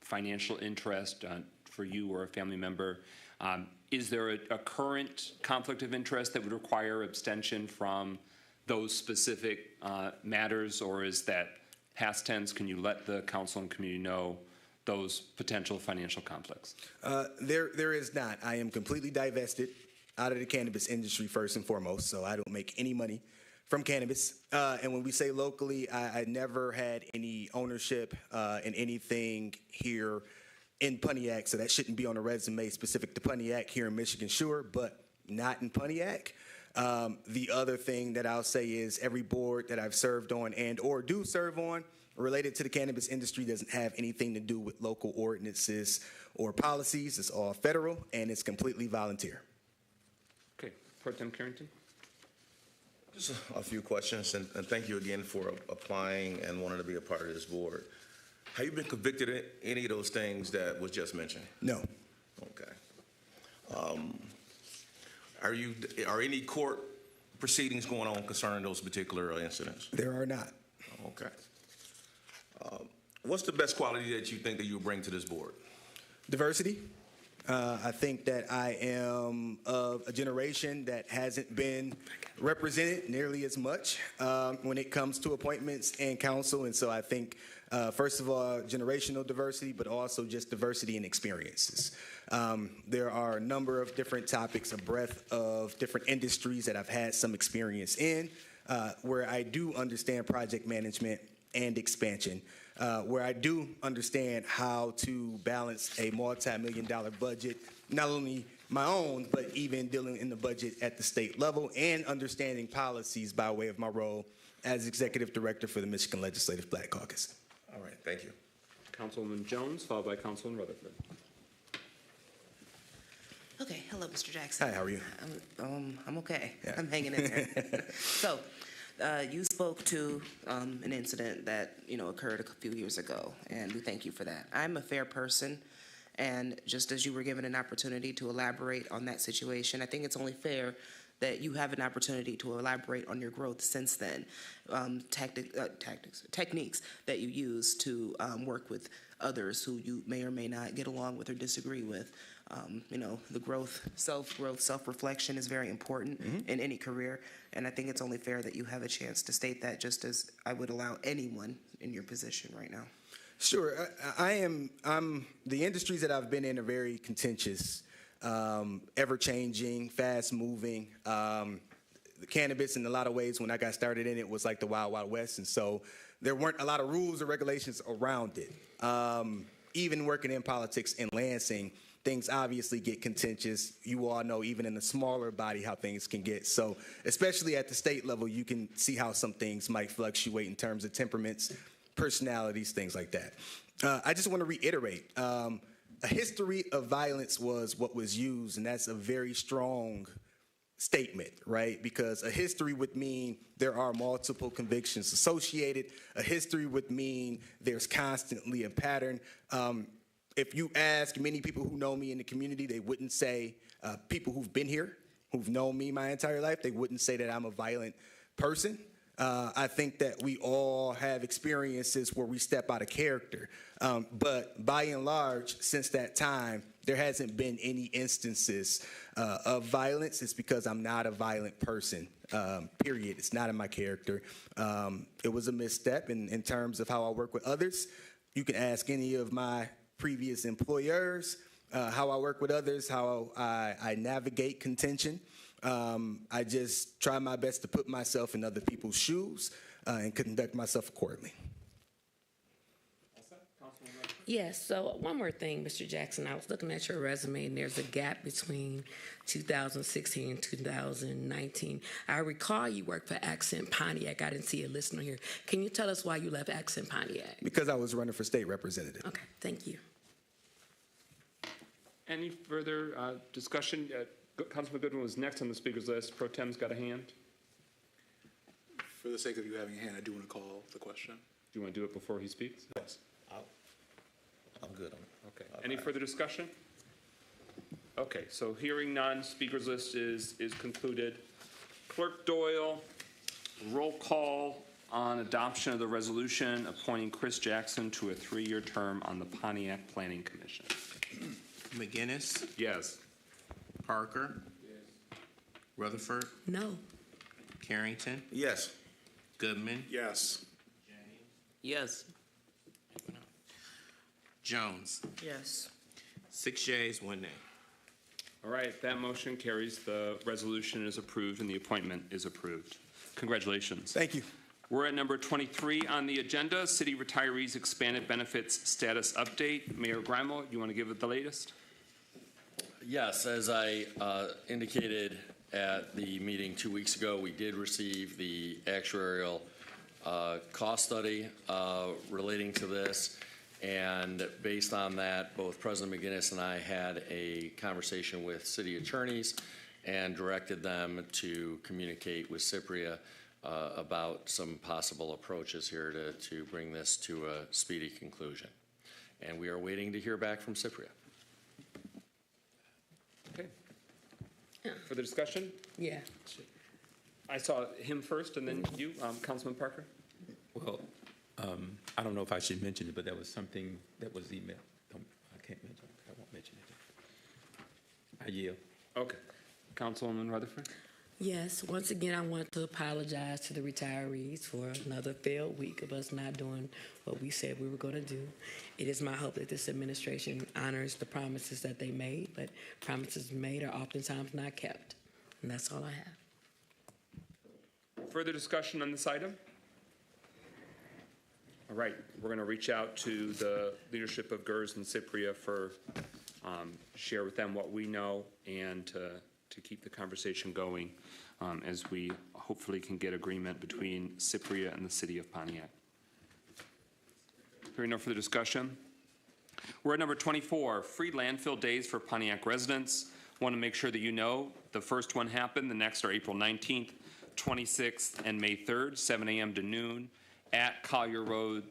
financial interest for you or a family member. Is there a current conflict of interest that would require abstention from those specific matters, or is that past tense? Can you let the council and community know those potential financial conflicts? There is not. I am completely divested out of the cannabis industry first and foremost, so I don't make any money from cannabis. And when we say locally, I never had any ownership in anything here in Pontiac, so that shouldn't be on a resume specific to Pontiac here in Michigan, sure, but not in Pontiac. The other thing that I'll say is every board that I've served on and or do serve on related to the cannabis industry doesn't have anything to do with local ordinances or policies. It's all federal, and it's completely volunteer. Okay, Pro Tem Carrington. Just a few questions, and thank you again for applying and wanting to be a part of this board. Have you been convicted of any of those things that was just mentioned? No. Okay. Are any court proceedings going on concerning those particular incidents? There are not. Okay. What's the best quality that you think that you bring to this board? Diversity. I think that I am of a generation that hasn't been represented nearly as much when it comes to appointments and council. And so I think, first of all, generational diversity, but also just diversity in experiences. There are a number of different topics, a breadth of different industries that I've had some experience in, where I do understand project management and expansion. Where I do understand how to balance a multi-million-dollar budget, not only my own, but even dealing in the budget at the state level and understanding policies by way of my role as Executive Director for the Michigan Legislative Black Caucus. All right, thank you. Councilwoman Jones, followed by Councilman Rutherford. Okay, hello, Mr. Jackson. Hi, how are you? I'm okay. Yeah. I'm hanging in there. So, you spoke to an incident that, occurred a few years ago, and we thank you for that. I'm a fair person, and just as you were given an opportunity to elaborate on that situation, I think it's only fair that you have an opportunity to elaborate on your growth since then, techniques that you use to work with others who you may or may not get along with or disagree with. The growth, self-reflection is very important in any career, and I think it's only fair that you have a chance to state that, just as I would allow anyone in your position right now. Sure. The industries that I've been in are very contentious, ever-changing, fast-moving. The cannabis, in a lot of ways, when I got started in it, was like the Wild Wild West, and so there weren't a lot of rules or regulations around it. Even working in politics in Lansing, things obviously get contentious. You all know, even in a smaller body, how things can get. So especially at the state level, you can see how some things might fluctuate in terms of temperaments, personalities, things like that. I just want to reiterate, a history of violence was what was used, and that's a very strong statement, right? Because a history would mean there are multiple convictions associated. A history would mean there's constantly a pattern. If you ask many people who know me in the community, they wouldn't say, people who've been here, who've known me my entire life, they wouldn't say that I'm a violent person. I think that we all have experiences where we step out of character. But by and large, since that time, there hasn't been any instances of violence. It's because I'm not a violent person, period. It's not in my character. It was a misstep in terms of how I work with others. You can ask any of my previous employers, how I work with others, how I navigate contention. I just try my best to put myself in other people's shoes and conduct myself accordingly. Yes, so one more thing, Mr. Jackson. I was looking at your resume, and there's a gap between 2016 and 2019. I recall you worked for Accent Pontiac. I didn't see a list on here. Can you tell us why you left Accent Pontiac? Because I was running for state representative. Okay, thank you. Any further discussion? Councilman Goodwin was next on the speaker's list. Pro Tem's got a hand. For the sake of you having a hand, I do want to call the question. Do you want to do it before he speaks? Yes. I'm good on it. Okay. Any further discussion? Okay, so hearing none, speaker's list is concluded. Clerk Doyle, roll call on adoption of the resolution appointing Chris Jackson to a 3-year term on the Pontiac Planning Commission. McGinnis, Yes. Parker, Rutherford, No. Carrington, Yes. Goodman, Yes. Yes. Jones. Yes. 6 yeas, 1 nay. All right, that motion carries. The resolution is approved and the appointment is approved. Congratulations. Thank you. We're at number 23 on the agenda, City Retirees Expanded Benefits Status Update. Mayor Grimo, you want to give it the latest? Yes, as I indicated at the meeting 2 weeks ago, we did receive the actuarial cost study relating to this. And based on that, both President McGinnis and I had a conversation with city attorneys, and directed them to communicate with Cypria about some possible approaches here to bring this to a speedy conclusion. And we are waiting to hear back from Cypria. Okay. Further discussion? Yeah. I saw him first and then you, Councilman Parker. Well, I don't know if I should mention it, but that was something that was emailed. I can't mention it. I won't mention it. I yield. Okay. Councilwoman Rutherford? Yes, once again, I want to apologize to the retirees for another failed week of us not doing what we said we were going to do. It is my hope that this administration honors the promises that they made, but promises made are oftentimes not kept. And that's all I have. Further discussion on this item? All right, we're going to reach out to the leadership of GERS and Cypria for share with them what we know and to keep the conversation going as we hopefully can get agreement between Cypria and the city of Pontiac. Hearing no further discussion. We're at number 24, free landfill days for Pontiac residents. Want to make sure that you know the first one happened. The next are April 19th, 26th, and May 3rd, 7 a.m. to noon at Collier Road,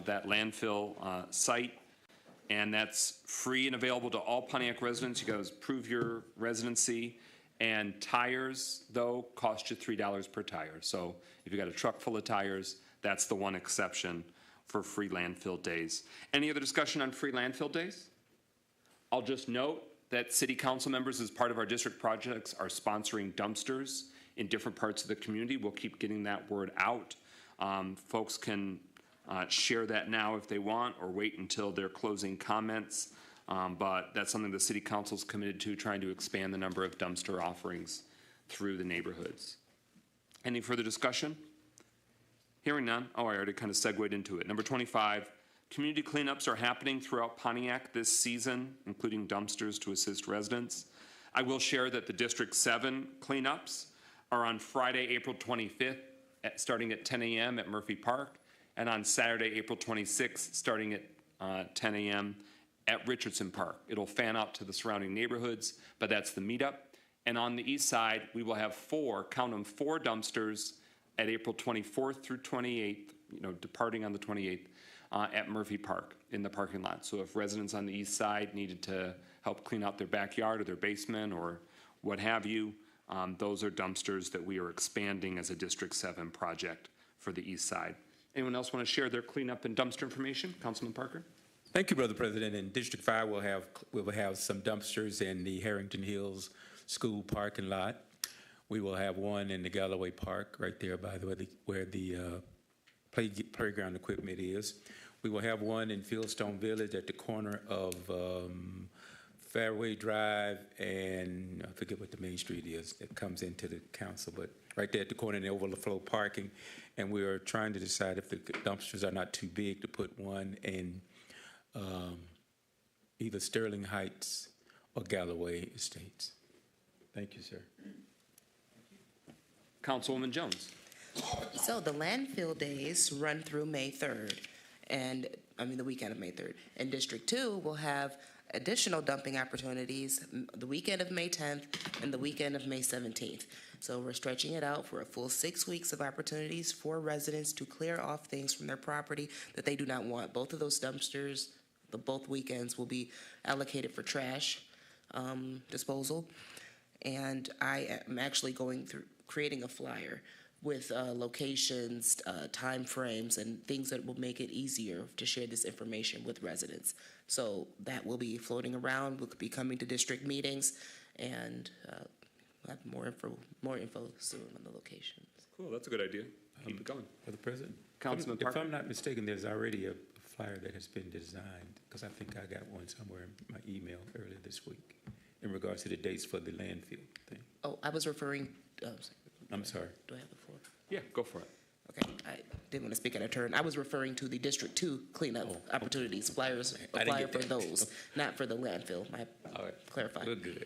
that landfill site. And that's free and available to all Pontiac residents. You guys prove your residency. And tires, though, cost you $3 per tire. So if you got a truck full of tires, that's the one exception for free landfill days. Any other discussion on free landfill days? I'll just note that city council members, as part of our district projects, are sponsoring dumpsters in different parts of the community. We'll keep getting that word out. Folks can share that now if they want, or wait until their closing comments. But that's something the city council is committed to, trying to expand the number of dumpster offerings through the neighborhoods. Any further discussion? Hearing none. Oh, I already kind of segued into it. Number 25, community cleanups are happening throughout Pontiac this season, including dumpsters to assist residents. I will share that the District 7 cleanups are on Friday, April 25th, starting at 10 a.m. at Murphy Park, and on Saturday, April 26th, starting at 10 a.m. at Richardson Park. It'll fan out to the surrounding neighborhoods, but that's the meetup. And on the east side, we will have four dumpsters at April 24th through 28th, departing on the 28th, at Murphy Park in the parking lot. So if residents on the east side needed to help clean out their backyard or their basement or what have you, those are dumpsters that we are expanding as a District 7 project for the east side. Anyone else want to share their cleanup and dumpster information? Councilman Parker? Thank you, Brother President. In District 5, we will have some dumpsters in the Harrington Hills School parking lot. We will have one in the Galloway Park, right there by where the playground equipment is. We will have one in Fieldstone Village at the corner of Fairway Drive and I forget what the main street is that comes into the council, but right there at the corner in the overflow parking. And we are trying to decide if the dumpsters are not too big to put one in either Sterling Heights or Galloway Estates. Thank you, sir. Councilwoman Jones. So the landfill days run through May 3rd, and the weekend of May 3rd. And District 2 will have additional dumping opportunities the weekend of May 10th and the weekend of May 17th. So we're stretching it out for a full 6 weeks of opportunities for residents to clear off things from their property that they do not want. Both of those dumpsters, both weekends, will be allocated for trash disposal. And I am actually going through creating a flyer with locations, time frames, and things that will make it easier to share this information with residents. So that will be floating around. We'll be coming to district meetings, and we'll have more info soon on the locations. Cool, that's a good idea. Keep it going. Brother President, Councilman if Parker? I'm not mistaken, there's already a flyer that has been designed, because I think I got one somewhere in my email earlier this week in regards to the dates for the landfill thing. Oh, I was referring. I'm sorry. Do I have the floor? Yeah, go for it. Okay, I didn't want to speak out of turn. I was referring to the District 2 cleanup opportunities, flyers, a flyer for those, not for the landfill. All right. Clarify. Good.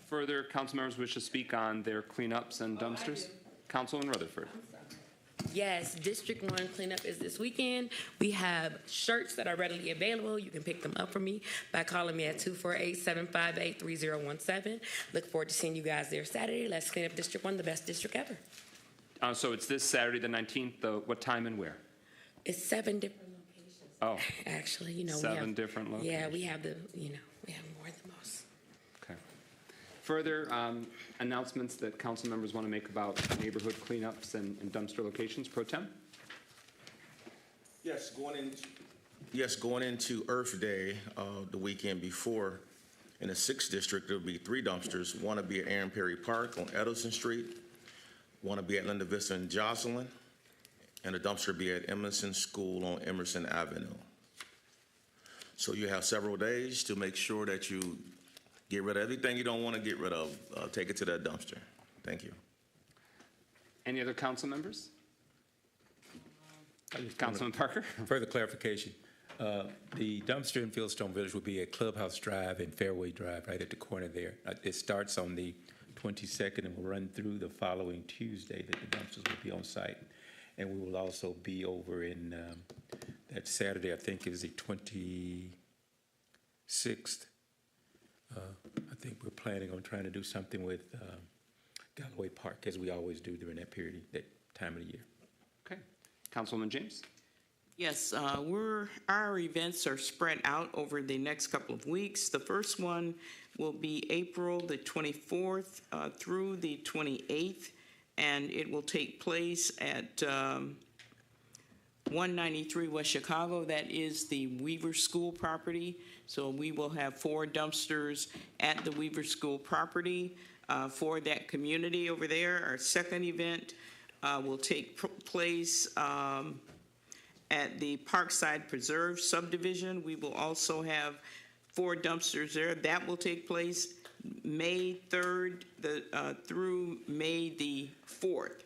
Further council members wish to speak on their cleanups and dumpsters? Councilman Rutherford. Yes, District 1 cleanup is this weekend. We have shirts that are readily available. You can pick them up for me by calling me at 248-758-3017. Look forward to seeing you guys there Saturday. Let's clean up District 1, the best district ever. So it's this Saturday, the 19th. What time and where? It's 7 different locations. Oh. Actually, you know, we 7 have, different locations. Yeah, we have we have more than most. Okay. Further announcements that council members want to make about neighborhood cleanups and dumpster locations, Pro Tem? Yes, going into Earth Day, the weekend before, in the 6th district, there'll be 3 dumpsters. One will be at Aaron Perry Park on Edison Street, one will be at Linda Vista and Jocelyn, and a dumpster will be at Emerson School on Emerson Avenue. So you have several days to make sure that you get rid of everything you don't want to get rid of. Take it to that dumpster. Thank you. Any other council members? Councilman Parker? Further clarification. The dumpster in Fieldstone Village will be at Clubhouse Drive and Fairway Drive, right at the corner there. It starts on the 22nd and will run through the following Tuesday that the dumpsters will be on site. And we will also be over in that Saturday, I think is the 26th. I think we're planning on trying to do something with Galloway Park, as we always do during that period, that time of the year. Okay. Councilwoman James? Yes, our events are spread out over the next couple of weeks. The first one will be April the 24th through the 28th, and it will take place at 193 West Chicago. That is the Weaver School property. So we will have 4 dumpsters at the Weaver School property for that community over there. Our second event will take place at the Parkside Preserve subdivision. We will also have 4 dumpsters there. That will take place May 3rd through May the 4th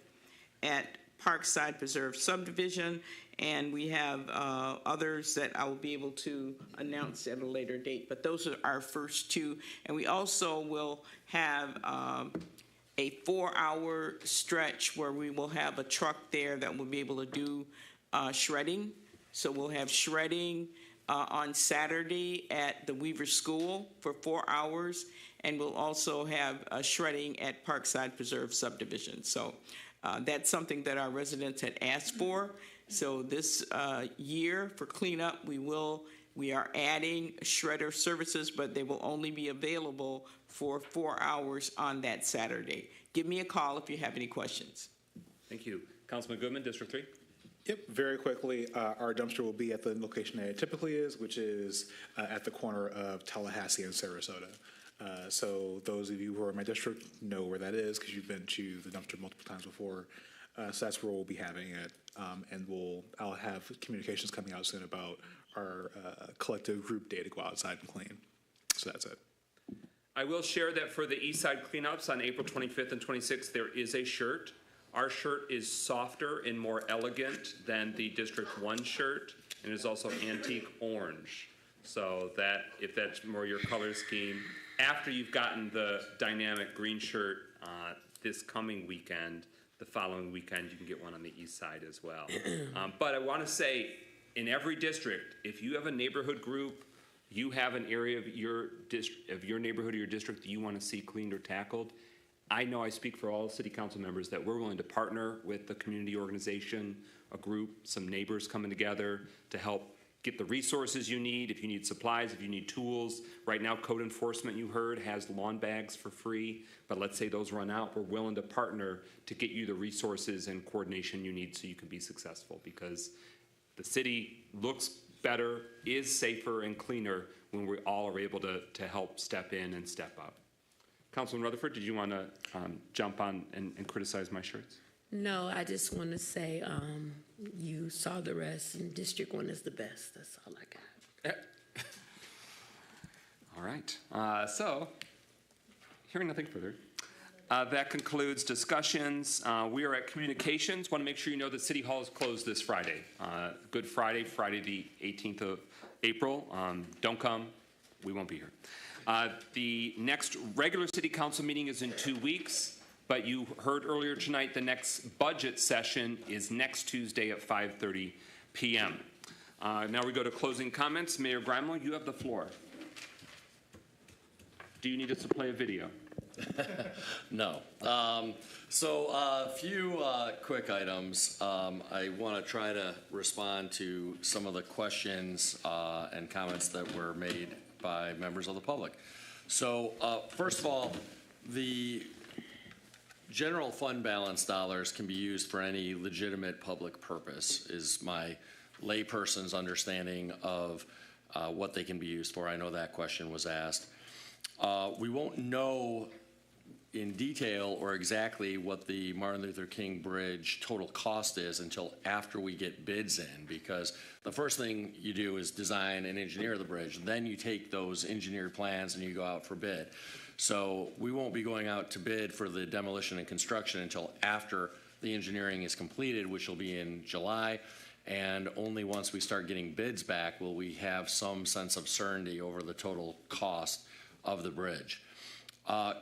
at Parkside Preserve subdivision. And we have others that I will be able to announce at a later date. But those are our first 2. And we also will have a 4-hour stretch where we will have a truck there that will be able to do shredding. So we'll have shredding on Saturday at the Weaver School for 4 hours, and we'll also have shredding at Parkside Preserve subdivision. So that's something that our residents had asked for. So this year for cleanup, we are adding shredder services, but they will only be available for 4 hours on that Saturday. Give me a call if you have any questions. Thank you. Councilman Goodman, District 3. Yep, very quickly, our dumpster will be at the location that it typically is, which is at the corner of Tallahassee and Sarasota. So those of you who are in my district know where that is because you've been to the dumpster multiple times before. So that's where we'll be having it. And I'll have communications coming out soon about our collective group day to go outside and clean. So that's it. I will share that for the East Side cleanups on April 25th and 26th, there is a shirt. Our shirt is softer and more elegant than the District 1 shirt, and is also antique orange. So that, if that's more your color scheme, after you've gotten the dynamic green shirt this coming weekend, the following weekend you can get one on the east side as well. But I want to say, in every district, if you have a neighborhood group, you have an area of your neighborhood or your district that you want to see cleaned or tackled, I know I speak for all city council members that we're willing to partner with the community organization, a group, some neighbors coming together to help get the resources you need. If you need supplies, if you need tools. Right now, code enforcement, you heard, has lawn bags for free. But let's say those run out, we're willing to partner to get you the resources and coordination you need so you can be successful, because the city looks better, is safer and cleaner when we all are able to help step in and step up. Councilman Rutherford, did you want to jump on and criticize my shirts? No, I just want to say you saw the rest, and District 1 is the best. That's all I got. All right. So, hearing nothing further, that concludes discussions. We are at communications. Want to make sure you know that City Hall is closed this Friday. Good Friday, Friday the 18th of April. Don't come. We won't be here. The next regular City Council meeting is in 2 weeks. But you heard earlier tonight, the next budget session is next Tuesday at 5:30 p.m. Now we go to closing comments. Mayor Grimel, you have the floor. Do you need us to play a video? No. So a few quick items. I want to try to respond to some of the questions and comments that were made by members of the public. So first of all, the general fund balance dollars can be used for any legitimate public purpose, is my layperson's understanding of what they can be used for. I know that question was asked. We won't know in detail or exactly what the Martin Luther King Bridge total cost is until after we get bids in, because the first thing you do is design and engineer the bridge. Then you take those engineered plans and you go out for bid. So we won't be going out to bid for the demolition and construction until after the engineering is completed, which will be in July. And only once we start getting bids back will we have some sense of certainty over the total cost of the bridge.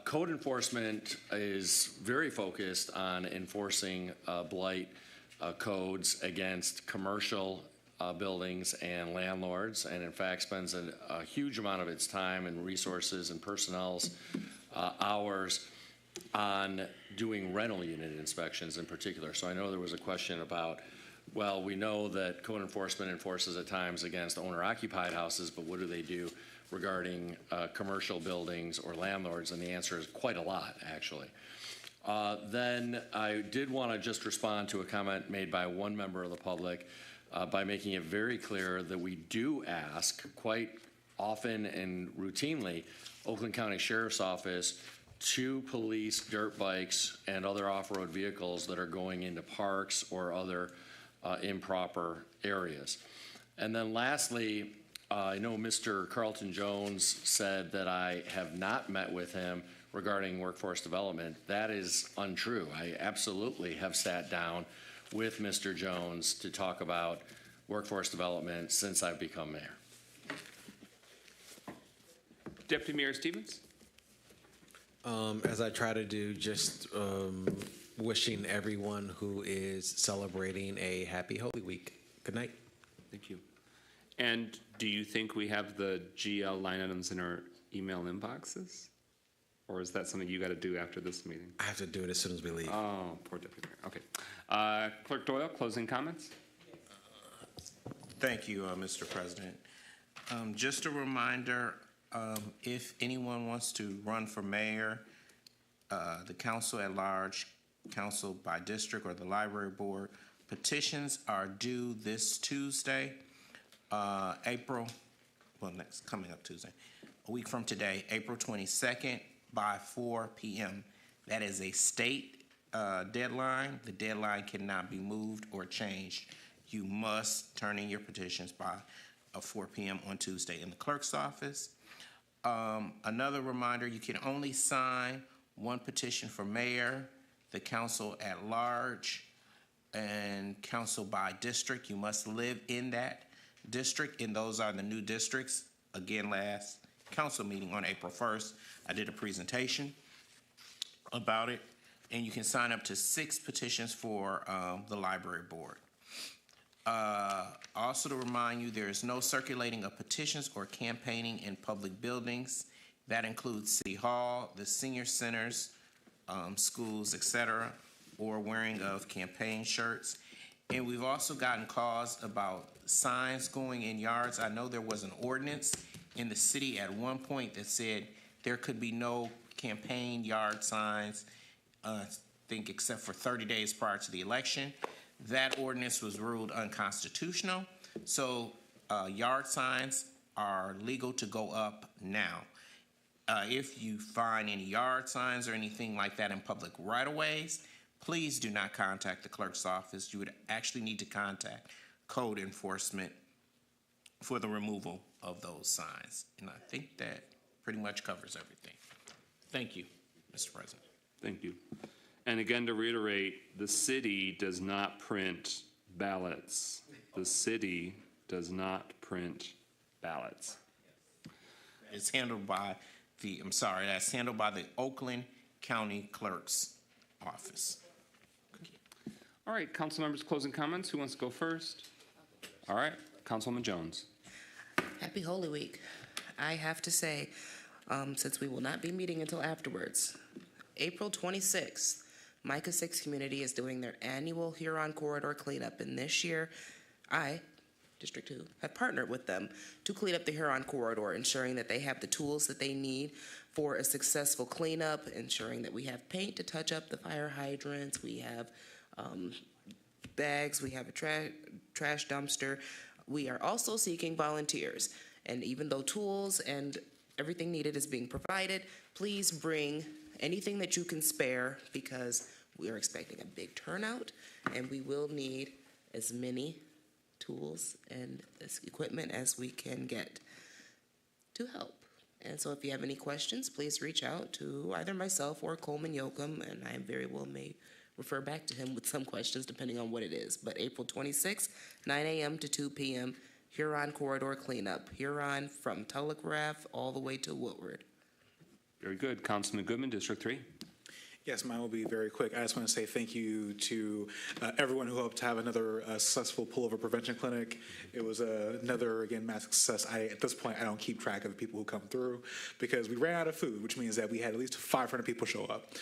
Code enforcement is very focused on enforcing blight codes against commercial buildings and landlords, and in fact spends a huge amount of its time and resources and personnel's hours on doing rental unit inspections in particular. So I know there was a question about, well, we know that code enforcement enforces at times against owner-occupied houses, but what do they do regarding commercial buildings or landlords? And the answer is quite a lot, actually. Then I did want to just respond to a comment made by one member of the public by making it very clear that we do ask quite often and routinely Oakland County Sheriff's Office to police dirt bikes and other off-road vehicles that are going into parks or other improper areas. And then lastly, I know Mr. Carlton Jones said that I have not met with him regarding workforce development. That is untrue. I absolutely have sat down with Mr. Jones to talk about workforce development since I've become mayor. Deputy Mayor Stevens? As I try to do, just wishing everyone who is celebrating a happy Holy Week. Good night. Thank you. And do you think we have the GL line items in our email inboxes? Or is that something you got to do after this meeting? I have to do it as soon as we leave. Oh, poor Deputy Mayor. Okay. Clerk Doyle, closing comments? Thank you, Mr. President. Just a reminder, if anyone wants to run for mayor, the council at large, council by district, or the library board, petitions are due this Tuesday, coming up Tuesday, a week from today, April 22nd by 4 p.m. That is a state deadline. The deadline cannot be moved or changed. You must turn in your petitions by 4 p.m. on Tuesday in the clerk's office. Another reminder, you can only sign one petition for mayor, the council at large, and council by district. You must live in that district, and those are the new districts. Again, last council meeting on April 1st, I did a presentation about it, and you can sign up to 6 petitions for the library board. Also to remind you, there is no circulating of petitions or campaigning in public buildings. That includes City Hall, the senior centers, schools, etc., or wearing of campaign shirts. And we've also gotten calls about signs going in yards. I know there was an ordinance in the city at one point that said there could be no campaign yard signs, I think except for 30 days prior to the election. That ordinance was ruled unconstitutional, so yard signs are legal to go up now. If you find any yard signs or anything like that in public right-of-ways, please do not contact the clerk's office. You would actually need to contact code enforcement for the removal of those signs. And I think that pretty much covers everything. Thank you, Mr. President. Thank you. And again, to reiterate, the city does not print ballots. The city does not print ballots. It's handled by that's handled by the Oakland County Clerk's office. All right, council members, closing comments. Who wants to go first? All right, Councilwoman Jones. Happy Holy Week. I have to say, since we will not be meeting until afterwards, April 26th, Micah 6 community is doing their annual Huron Corridor cleanup, and this year, I, District 2, have partnered with them to clean up the Huron Corridor, ensuring that they have the tools that they need for a successful cleanup, ensuring that we have paint to touch up the fire hydrants, we have bags, we have a trash dumpster. We are also seeking volunteers, and even though tools and everything needed is being provided, please bring anything that you can spare, because we are expecting a big turnout, and we will need as many tools and equipment as we can get to help. And so if you have any questions, please reach out to either myself or Coleman Yoakum, and I very well may refer back to him with some questions depending on what it is. But April 26th, 9 a.m. to 2 p.m., Huron Corridor cleanup. Huron from Telegraph all the way to Woodward. Very good. Councilman Goodman, District 3. Yes, mine will be very quick. I just want to say thank you to everyone who helped to have another successful pullover prevention clinic. It was another, again, massive success. At this point, I don't keep track of the people who come through because we ran out of food, which means that we had at least 500 people show up.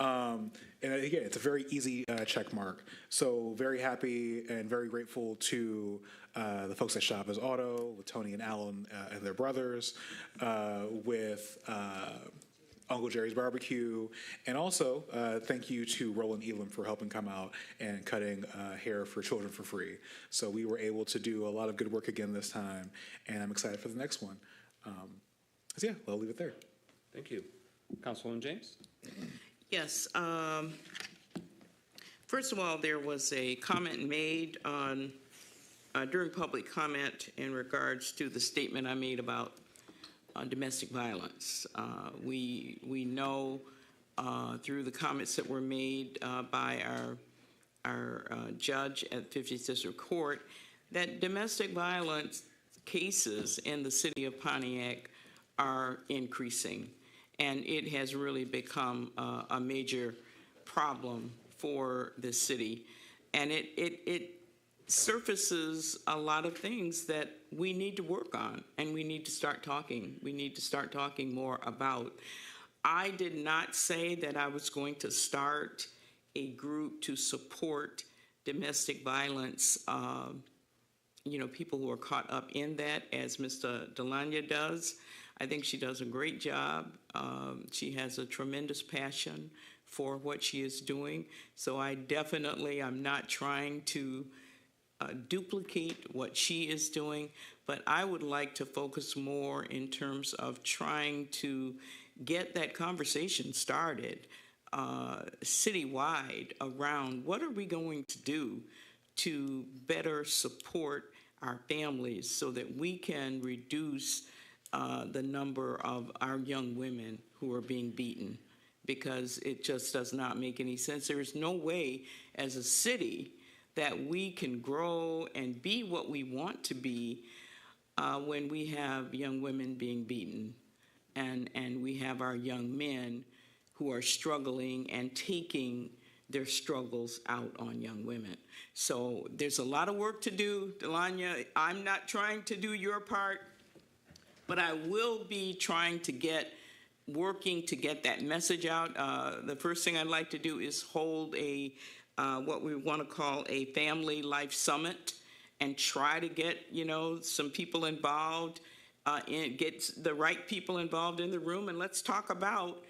And again, it's a very easy check mark. So very happy and very grateful to the folks at Chavez Auto, with Tony and Alan and their brothers, with Uncle Jerry's Barbecue, and also thank you to Roland Elam for helping come out and cutting hair for children for free. So we were able to do a lot of good work again this time, and I'm excited for the next one. So yeah, I'll leave it there. Thank you. Councilwoman James? Yes. First of all, there was a comment made on during public comment in regards to the statement I made about domestic violence. We know through the comments that were made by our judge at 50th District Court that domestic violence cases in the city of Pontiac are increasing, and it has really become a major problem for the city. And it surfaces a lot of things that we need to work on, and we need to start talking. We need to start talking more about. I did not say that I was going to start a group to support domestic violence, people who are caught up in that, as Mr. Delanya does. I think she does a great job. She has a tremendous passion for what she is doing. So I'm not trying to duplicate what she is doing, but I would like to focus more in terms of trying to get that conversation started citywide around what are we going to do to better support our families so that we can reduce the number of our young women who are being beaten, because it just does not make any sense. There is no way as a city that we can grow and be what we want to be when we have young women being beaten and we have our young men who are struggling and taking their struggles out on young women. So there's a lot of work to do, Delanya. I'm not trying to do your part, but I will be trying to working to get that message out. The first thing I'd like to do is hold what we want to call a family life summit and try to get, some people involved, and get the right people involved in the room, and let's talk about,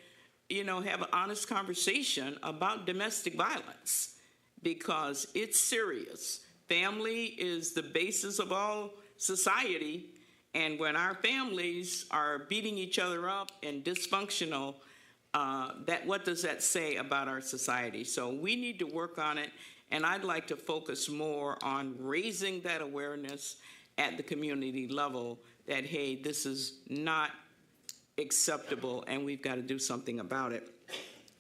have an honest conversation about domestic violence, because it's serious. Family is the basis of all society, and when our families are beating each other up and dysfunctional, what does that say about our society? So we need to work on it, and I'd like to focus more on raising that awareness at the community level that, hey, this is not acceptable and we've got to do something about it.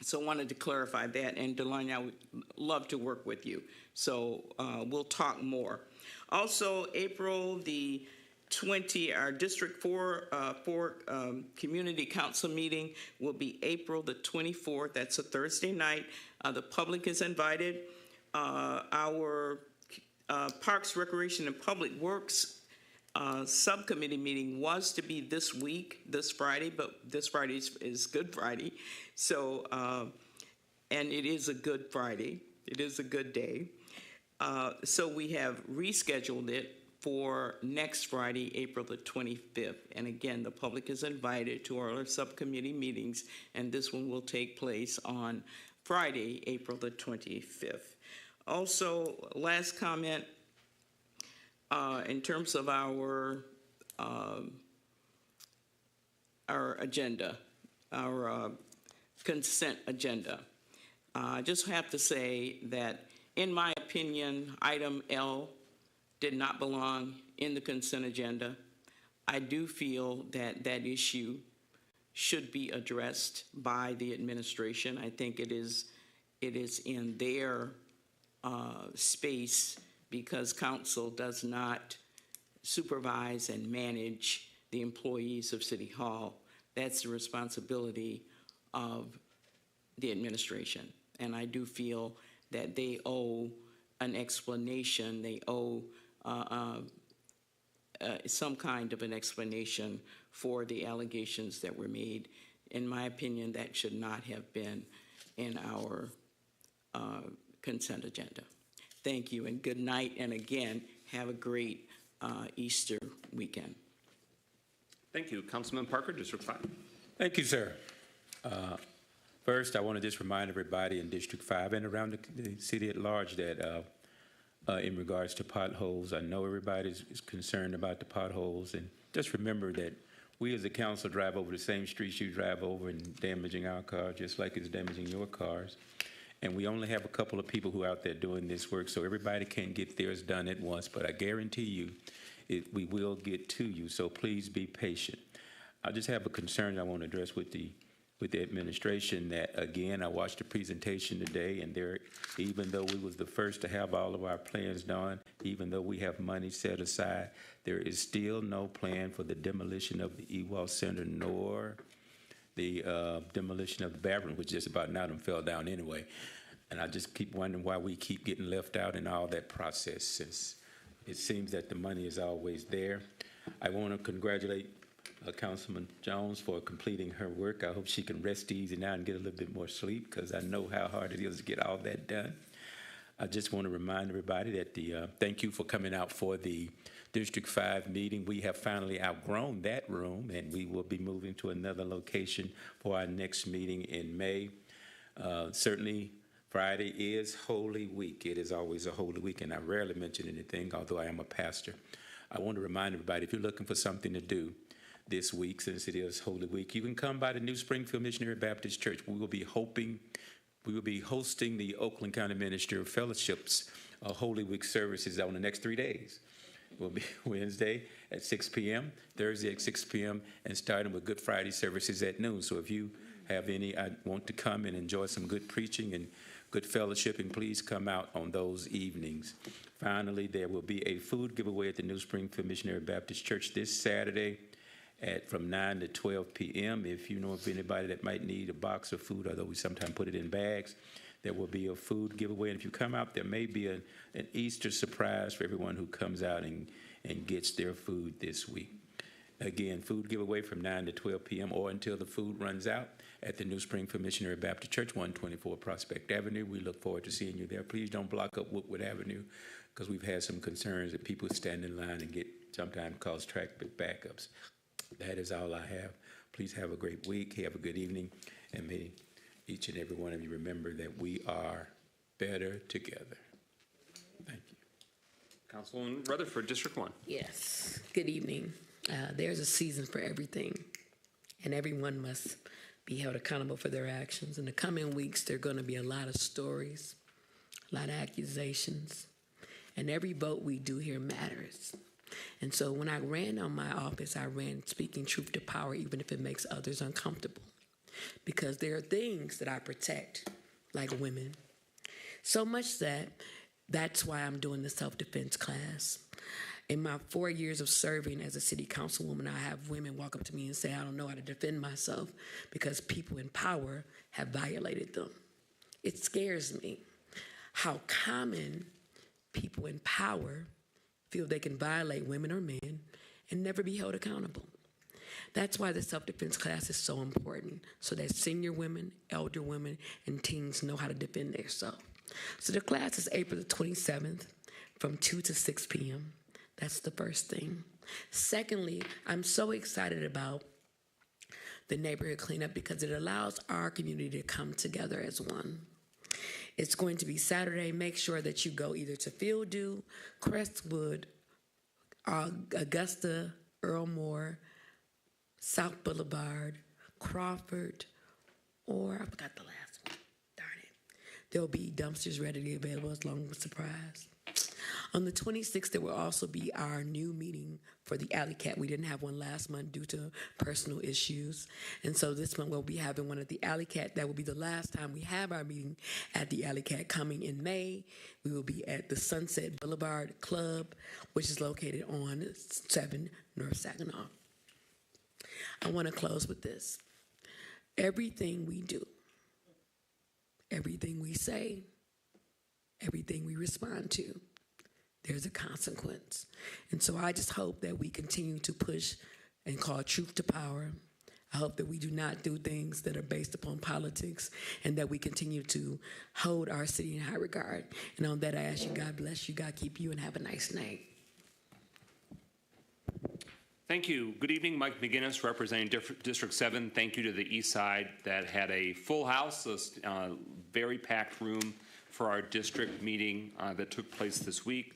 So I wanted to clarify that, and Delanya, I would love to work with you. So we'll talk more. Also, April the our District 4 Community Council meeting will be April the 24th. That's a Thursday night. The public is invited. Our Parks, Recreation, and Public Works subcommittee meeting was to be this week, this Friday, but this Friday is Good Friday. So, and it is a Good Friday. It is a good day. So we have rescheduled it for next Friday, April the 25th. And again, the public is invited to our subcommittee meetings, and this one will take place on Friday, April the 25th. Also, last comment, in terms of our agenda, our consent agenda. I just have to say that, in my opinion, item L did not belong in the consent agenda. I do feel that that issue should be addressed by the administration. I think it is in their space, because council does not supervise and manage the employees of City Hall. That's the responsibility of the administration. And I do feel that they owe an explanation. They owe some kind of an explanation for the allegations that were made. In my opinion, that should not have been in our consent agenda. Thank you and good night. And again, have a great Easter weekend. Thank you. Councilman Parker, District 5. Thank you, sir. First, I want to just remind everybody in District 5 and around the city at large that in regards to potholes, I know everybody is concerned about the potholes, and just remember that we as a council drive over the same streets you drive over and damaging our car just like it's damaging your cars. And we only have a couple of people who are out there doing this work, so everybody can't get theirs done at once, but I guarantee you we will get to you, so please be patient. I just have a concern I want to address with the administration that, again, I watched the presentation today, and even though we was the first to have all of our plans done, even though we have money set aside, there is still no plan for the demolition of the Ewald Center nor the demolition of the Baron, which just about now them fell down anyway. And I just keep wondering why we keep getting left out in all that process, since it seems that the money is always there. I want to congratulate Councilman Jones for completing her work. I hope she can rest easy now and get a little bit more sleep, because I know how hard it is to get all that done. I just want to remind everybody that thank you for coming out for the District 5 meeting. We have finally outgrown that room, and we will be moving to another location for our next meeting in May. Certainly, Friday is Holy Week. It is always a Holy Week, and I rarely mention anything, although I am a pastor. I want to remind everybody, if you're looking for something to do this week, since it is Holy Week, you can come by the New Springfield Missionary Baptist Church. We will be hosting the Oakland County Minister Fellowship's Holy Week services on the next 3 days. It will be Wednesday at 6 p.m., Thursday at 6 p.m., and starting with Good Friday services at noon. So if you have I want to come and enjoy some good preaching and good fellowshipping, please come out on those evenings. Finally, there will be a food giveaway at the New Springfield Missionary Baptist Church this Saturday from 9 to 12 p.m. If you know of anybody that might need a box of food, although we sometimes put it in bags, there will be a food giveaway. And if you come out, there may be an Easter surprise for everyone who comes out and gets their food this week. Again, food giveaway from 9 to 12 p.m. or until the food runs out at the New Springfield Missionary Baptist Church, 124 Prospect Avenue. We look forward to seeing you there. Please don't block up Woodward Avenue, because we've had some concerns that people stand in line and sometimes cause traffic backups. That is all I have. Please have a great week. Have a good evening. And may each and every one of you remember that we are better together. Thank you. Councilwoman Rutherford, District 1. Yes, good evening. There's a season for everything, and everyone must be held accountable for their actions. In the coming weeks, there are going to be a lot of stories, a lot of accusations, and every vote we do here matters. And so when I ran on my office, I ran speaking truth to power, even if it makes others uncomfortable, because there are things that I protect, like women, so much that that's why I'm doing the self-defense class. In my 4 years of serving as a city councilwoman, I have women walk up to me and say, I don't know how to defend myself because people in power have violated them. It scares me how common people in power feel they can violate women or men and never be held accountable. That's why the self-defense class is so important, so that senior women, elder women, and teens know how to defend themselves. So the class is April the 27th from 2 to 6 p.m. That's the first thing. Secondly, I'm so excited about the neighborhood cleanup because it allows our community to come together as one. It's going to be Saturday. Make sure that you go either to Fielddew, Crestwood, Augusta, Earl Moore, South Boulevard, Crawford, or I forgot the last one. Darn it. There'll be dumpsters readily available as long as surprise. On the 26th, there will also be our new meeting for the Alley Cat. We didn't have one last month due to personal issues. And so this month we'll be having one at the Alley Cat. That will be the last time we have our meeting at the Alley Cat. Coming in May, we will be at the Sunset Boulevard Club, which is located on 7 North Saginaw. I want to close with this. Everything we do, everything we say, everything we respond to, there's a consequence. And so I just hope that we continue to push and call truth to power. I hope that we do not do things that are based upon politics and that we continue to hold our city in high regard. And on that, I ask you, God bless you, God keep you, and have a nice night. Thank you. Good evening, Mike McGinnis, representing District 7. Thank you to the East Side that had a full house, a very packed room for our district meeting that took place this week,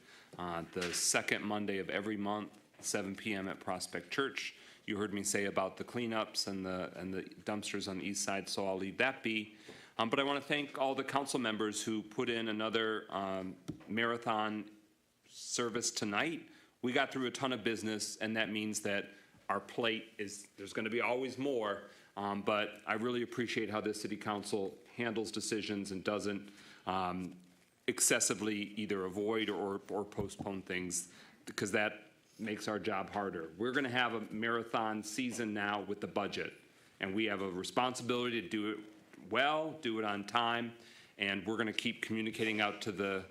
the second Monday of every month, 7 p.m. at Prospect Church. You heard me say about the cleanups and the dumpsters on the East Side, so I'll leave that be. But I want to thank all the council members who put in another marathon service tonight. We got through a ton of business, and that means that our plate is, there's going to be always more, but I really appreciate how this city council handles decisions and doesn't excessively either avoid or postpone things, because that makes our job harder. We're going to have a marathon season now with the budget, and we have a responsibility to do it well, do it on time, and we're going to keep communicating out to the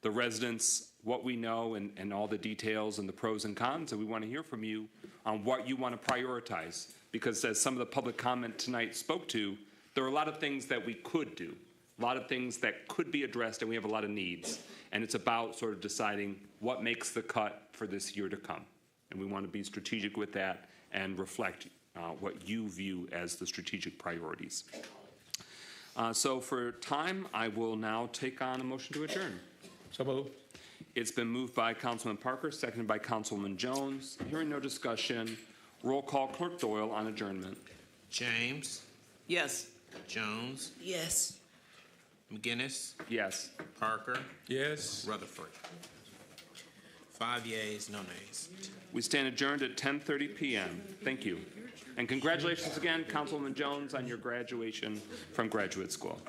residents what we know and all the details and the pros and cons, and we want to hear from you on what you want to prioritize. Because as some of the public comment tonight spoke to, there are a lot of things that we could do, a lot of things that could be addressed, and we have a lot of needs. And it's about sort of deciding what makes the cut for this year to come. And we want to be strategic with that and reflect what you view as the strategic priorities. So for time, I will now take on a motion to adjourn. So moved. It's been moved by Councilman Parker, seconded by Councilwoman Jones. Hearing no discussion, roll call Clerk Doyle on adjournment. James, Yes. Jones, Yes. McGinnis, Yes. Parker, Yes. Rutherford. 5 yeas, no nays. We stand adjourned at 10:30 p.m. Thank you. And congratulations again, Councilwoman Jones, on your graduation from graduate school.